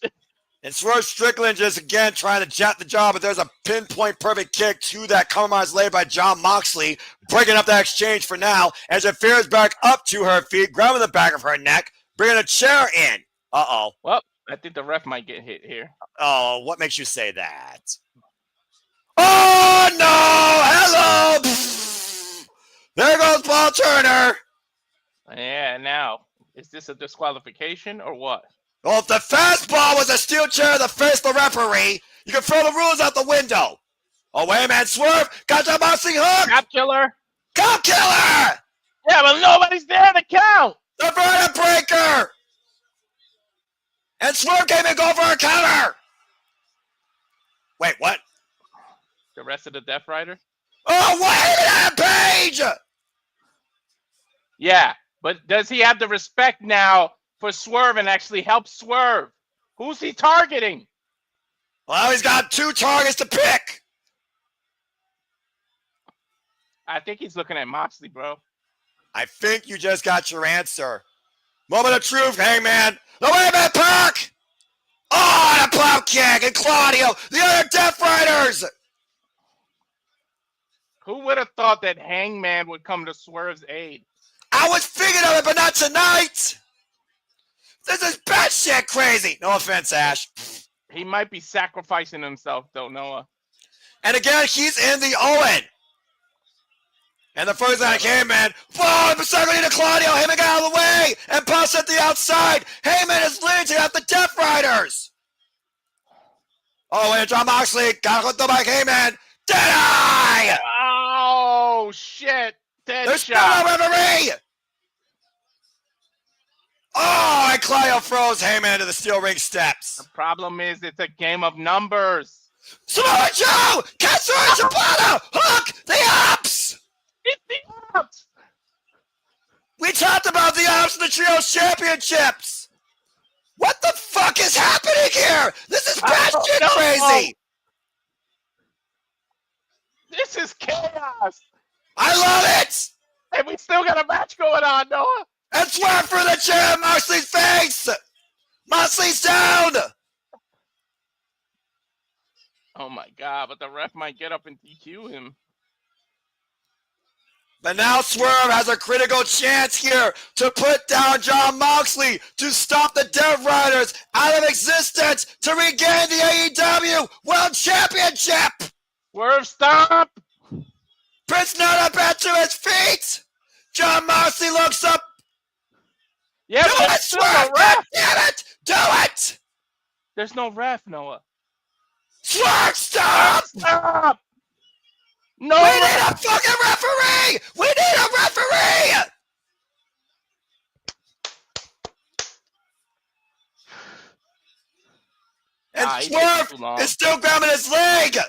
And Swerve Strickland just, again, trying to jet the job, but there's a pinpoint perfect kick to that compromise laid by John Moxley, breaking up that exchange for now, as it veers back up to her feet, grabbing the back of her neck, bringing a chair in. Uh-oh. Well, I think the ref might get hit here. Oh, what makes you say that? Oh, no! Hello! There goes Paul Turner. Yeah, now, is this a disqualification or what? Well, if the fastball was a steel chair to face the referee, you can throw the rules out the window. Oh, wait a minute, Swerve. Got your Moxley hook. Cop killer. Cop killer! Yeah, but nobody's there to count. The verdict breaker! And Swerve came and go for a counter! Wait, what? The rest of the Death Rider? Oh, wait a page! Yeah, but does he have the respect now for Swerve and actually help Swerve? Who's he targeting? Well, he's got two targets to pick. I think he's looking at Moxley, bro. I think you just got your answer. Moment of truth, Hangman. No, wait a minute, Pac! Oh, and a plow kick, and Claudio, the other Death Riders! Who would have thought that Hangman would come to Swerve's aid? I was thinking of it, but not tonight! This is batshit crazy! No offense, Ash. He might be sacrificing himself, though, Noah. And again, he's in the Owen. And the first time came, man. Whoa, circling to Claudio. Heyman got out of the way. And Puss at the outside. Heyman is leading out the Death Riders. Oh, and John Moxley got hooked up by Heyman. Dead eye. Oh, shit. Dead There's shot. no referee. Oh, and Claudio throws Heyman to the steel ring steps. The problem is it's a game of numbers. Samoa Joe! Katsura Shibata! Hook! The Ops! It's the Ops! We talked about the Ops and the Trios Championships! What the fuck is happening here? This is batshit crazy! This is chaos! I love it! And we still got a match going on, Noah! And swerve for the chair in Moxley's face! Moxley's down! Oh my god, but the ref might get up and DQ him. But now Swerve has a critical chance here to put down Jon Moxley to stop the Death Riders out of existence to regain the AEW World Championship! Swerve, stop! Prince Nana back to his feet! Jon Moxley looks up. Yeah, do it, Swerve! God damn it! Do it! There's no ref, Noah. Swerve, stop! Stop! No! We need a fucking referee! We need a referee! And Swerve is still grabbing his leg!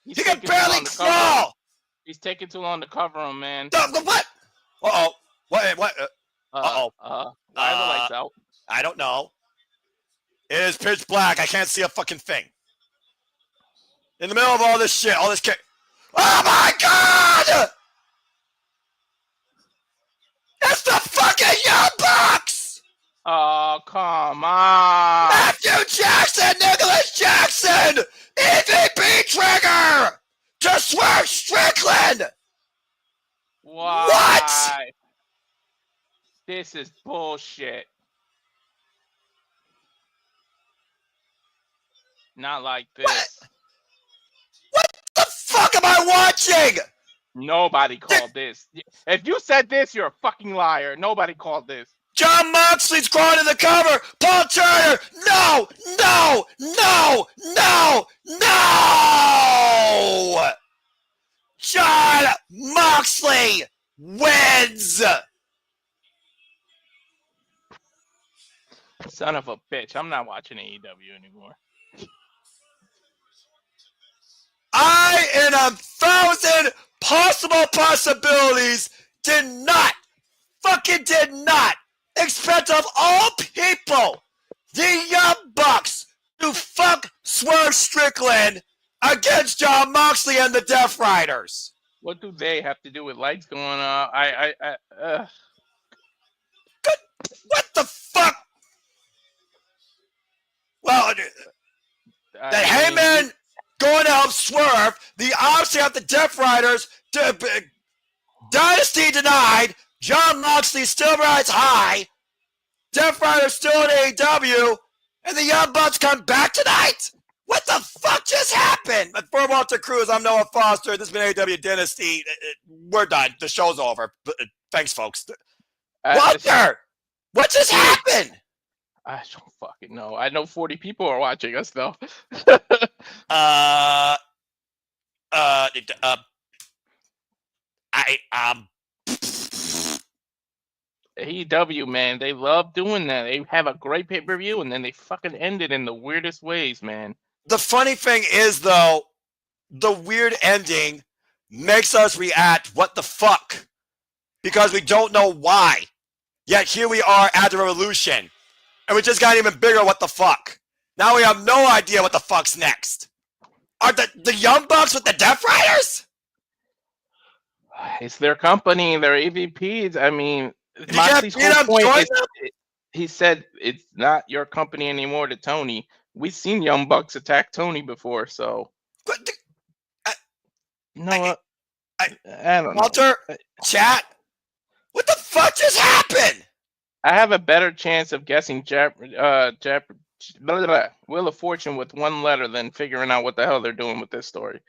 He can barely crawl! He's taking too long to cover him, man. What? Uh-oh. What? Uh-oh. Why are the lights out? I don't know. It is pitch black. I can't see a fucking thing. In the middle of all this shit, all this kick. Oh my god! It's the fucking Young Bucks! Oh, come on. Matthew Jackson, Nicholas Jackson, EVP trigger to Swerve Strickland! Why? What? This is bullshit. Not like this. What the fuck am I watching? Nobody called this. If you said this, you're a fucking liar. Nobody called this. Jon Moxley's crawling to the cover. Paul Turner. No, no, no, no, no. Jon Moxley wins. Son of a bitch. I'm not watching AEW anymore. I, in 1,000 possible possibilities, did not expect of all people the Young Bucks to fuck Swerve Strickland against Jon Moxley and the Death Riders. What do they have to do with lights going on? What the fuck? Well, the Heyman going to help Swerve. The Ops have the Death Riders. Dynasty denied. Jon Moxley still rides high. Death Riders still in AEW. And the Young Bucks come back tonight? What the fuck just happened? For Walter Cruz, I'm Noah Foster. This has been AEW Dynasty. We're done. The show's over. Thanks, folks. Walter! What just happened? I don't fucking know. I know 40 people are watching us, though. AEW, man, they love doing that. They have a great pay-per-view, and then they fucking end it in the weirdest ways, man. The funny thing is, though, the weird ending makes us react, what the fuck? Because we don't know why. Yet here we are at the Revolution. And we just got even bigger, what the fuck? Now we have no idea what the fuck's next. Are the Young Bucks with the Death Riders? It's their company, their EVPs. I mean, Moxley's whole point is, he said it's not your company anymore to Tony. We've seen Young Bucks attack Tony before, so. I don't know. Walter, chat, what the fuck just happened? I have a better chance of guessing Wheel of Fortune with one letter than figuring out what the hell they're doing with this story.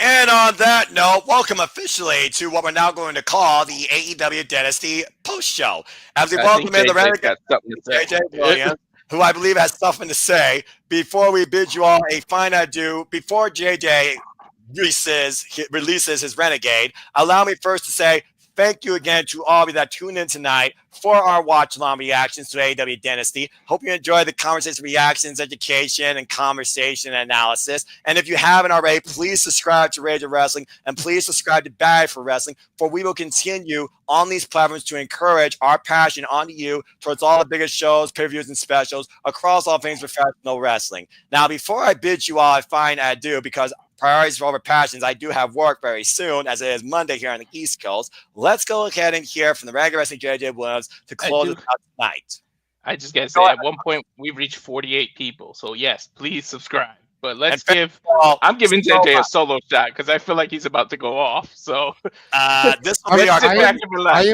And on that note, welcome officially to what we're now going to call the AEW Dynasty post show. As we welcome in the Renegade JJ Williams, who I believe has something to say before we bid you all a fine adieu. Before JJ releases his Renegade, allow me first to say thank you again to all of you that tuned in tonight for our watch-along reactions to AEW Dynasty. Hope you enjoyed the conversation, reactions, education, and conversation and analysis. And if you haven't already, please subscribe to Rage of Wrestling and please subscribe to Bad for Wrestling, for we will continue on these platforms to encourage our passion onto you towards all the biggest shows, pay-per-views, and specials across all things professional wrestling. Now, before I bid you all a fine adieu, because priorities over passions, I do have work very soon, as it is Monday here on the East Coast. Let's go ahead and hear from the regular wrestling JJ Williams to close it out tonight. I just gotta say, at one point we reached 48 people, so yes, please subscribe. But let's give. I'm giving JJ a solo shot because I feel like he's about to go off. So this will be our. I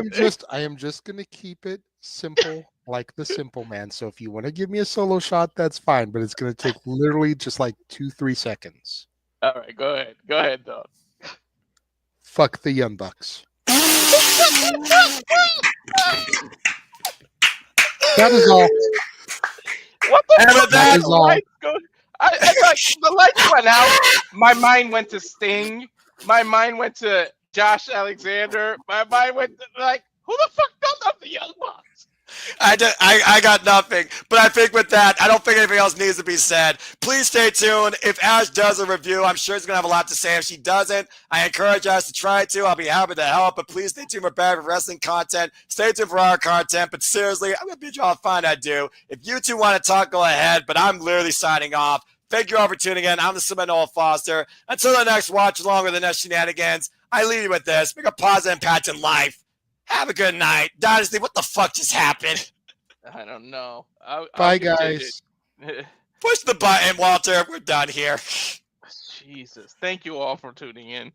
am just gonna keep it simple, like the Simple Man. So if you want to give me a solo shot, that's fine, but it's gonna take literally just like 2-3 seconds. All right, go ahead. Go ahead, dog. Fuck the Young Bucks. That is all. What the fuck? That is all. I thought the lights went out. My mind went to Sting. My mind went to Josh Alexander. My mind went to, like, who the fuck don't love the Young Bucks? I got nothing, but I think with that, I don't think anything else needs to be said. Please stay tuned. If Ash does a review, I'm sure she's going to have a lot to say. If she doesn't, I encourage us to try to. I'll be happy to help, but please stay tuned for Bad for Wrestling content. Stay tuned for our content, but seriously, I'm going to bid you all fine I do. If you two want to talk, go ahead, but I'm literally signing off. Thank you all for tuning in. I'm the Seminole Foster. Until the next watch along with the next shenanigans, I leave you with this. Make a positive impact in life. Have a good night. Dynasty, what the fuck just happened? I don't know. Bye, guys. Push the button, Walter. We're done here. Jesus. Thank you all for tuning in.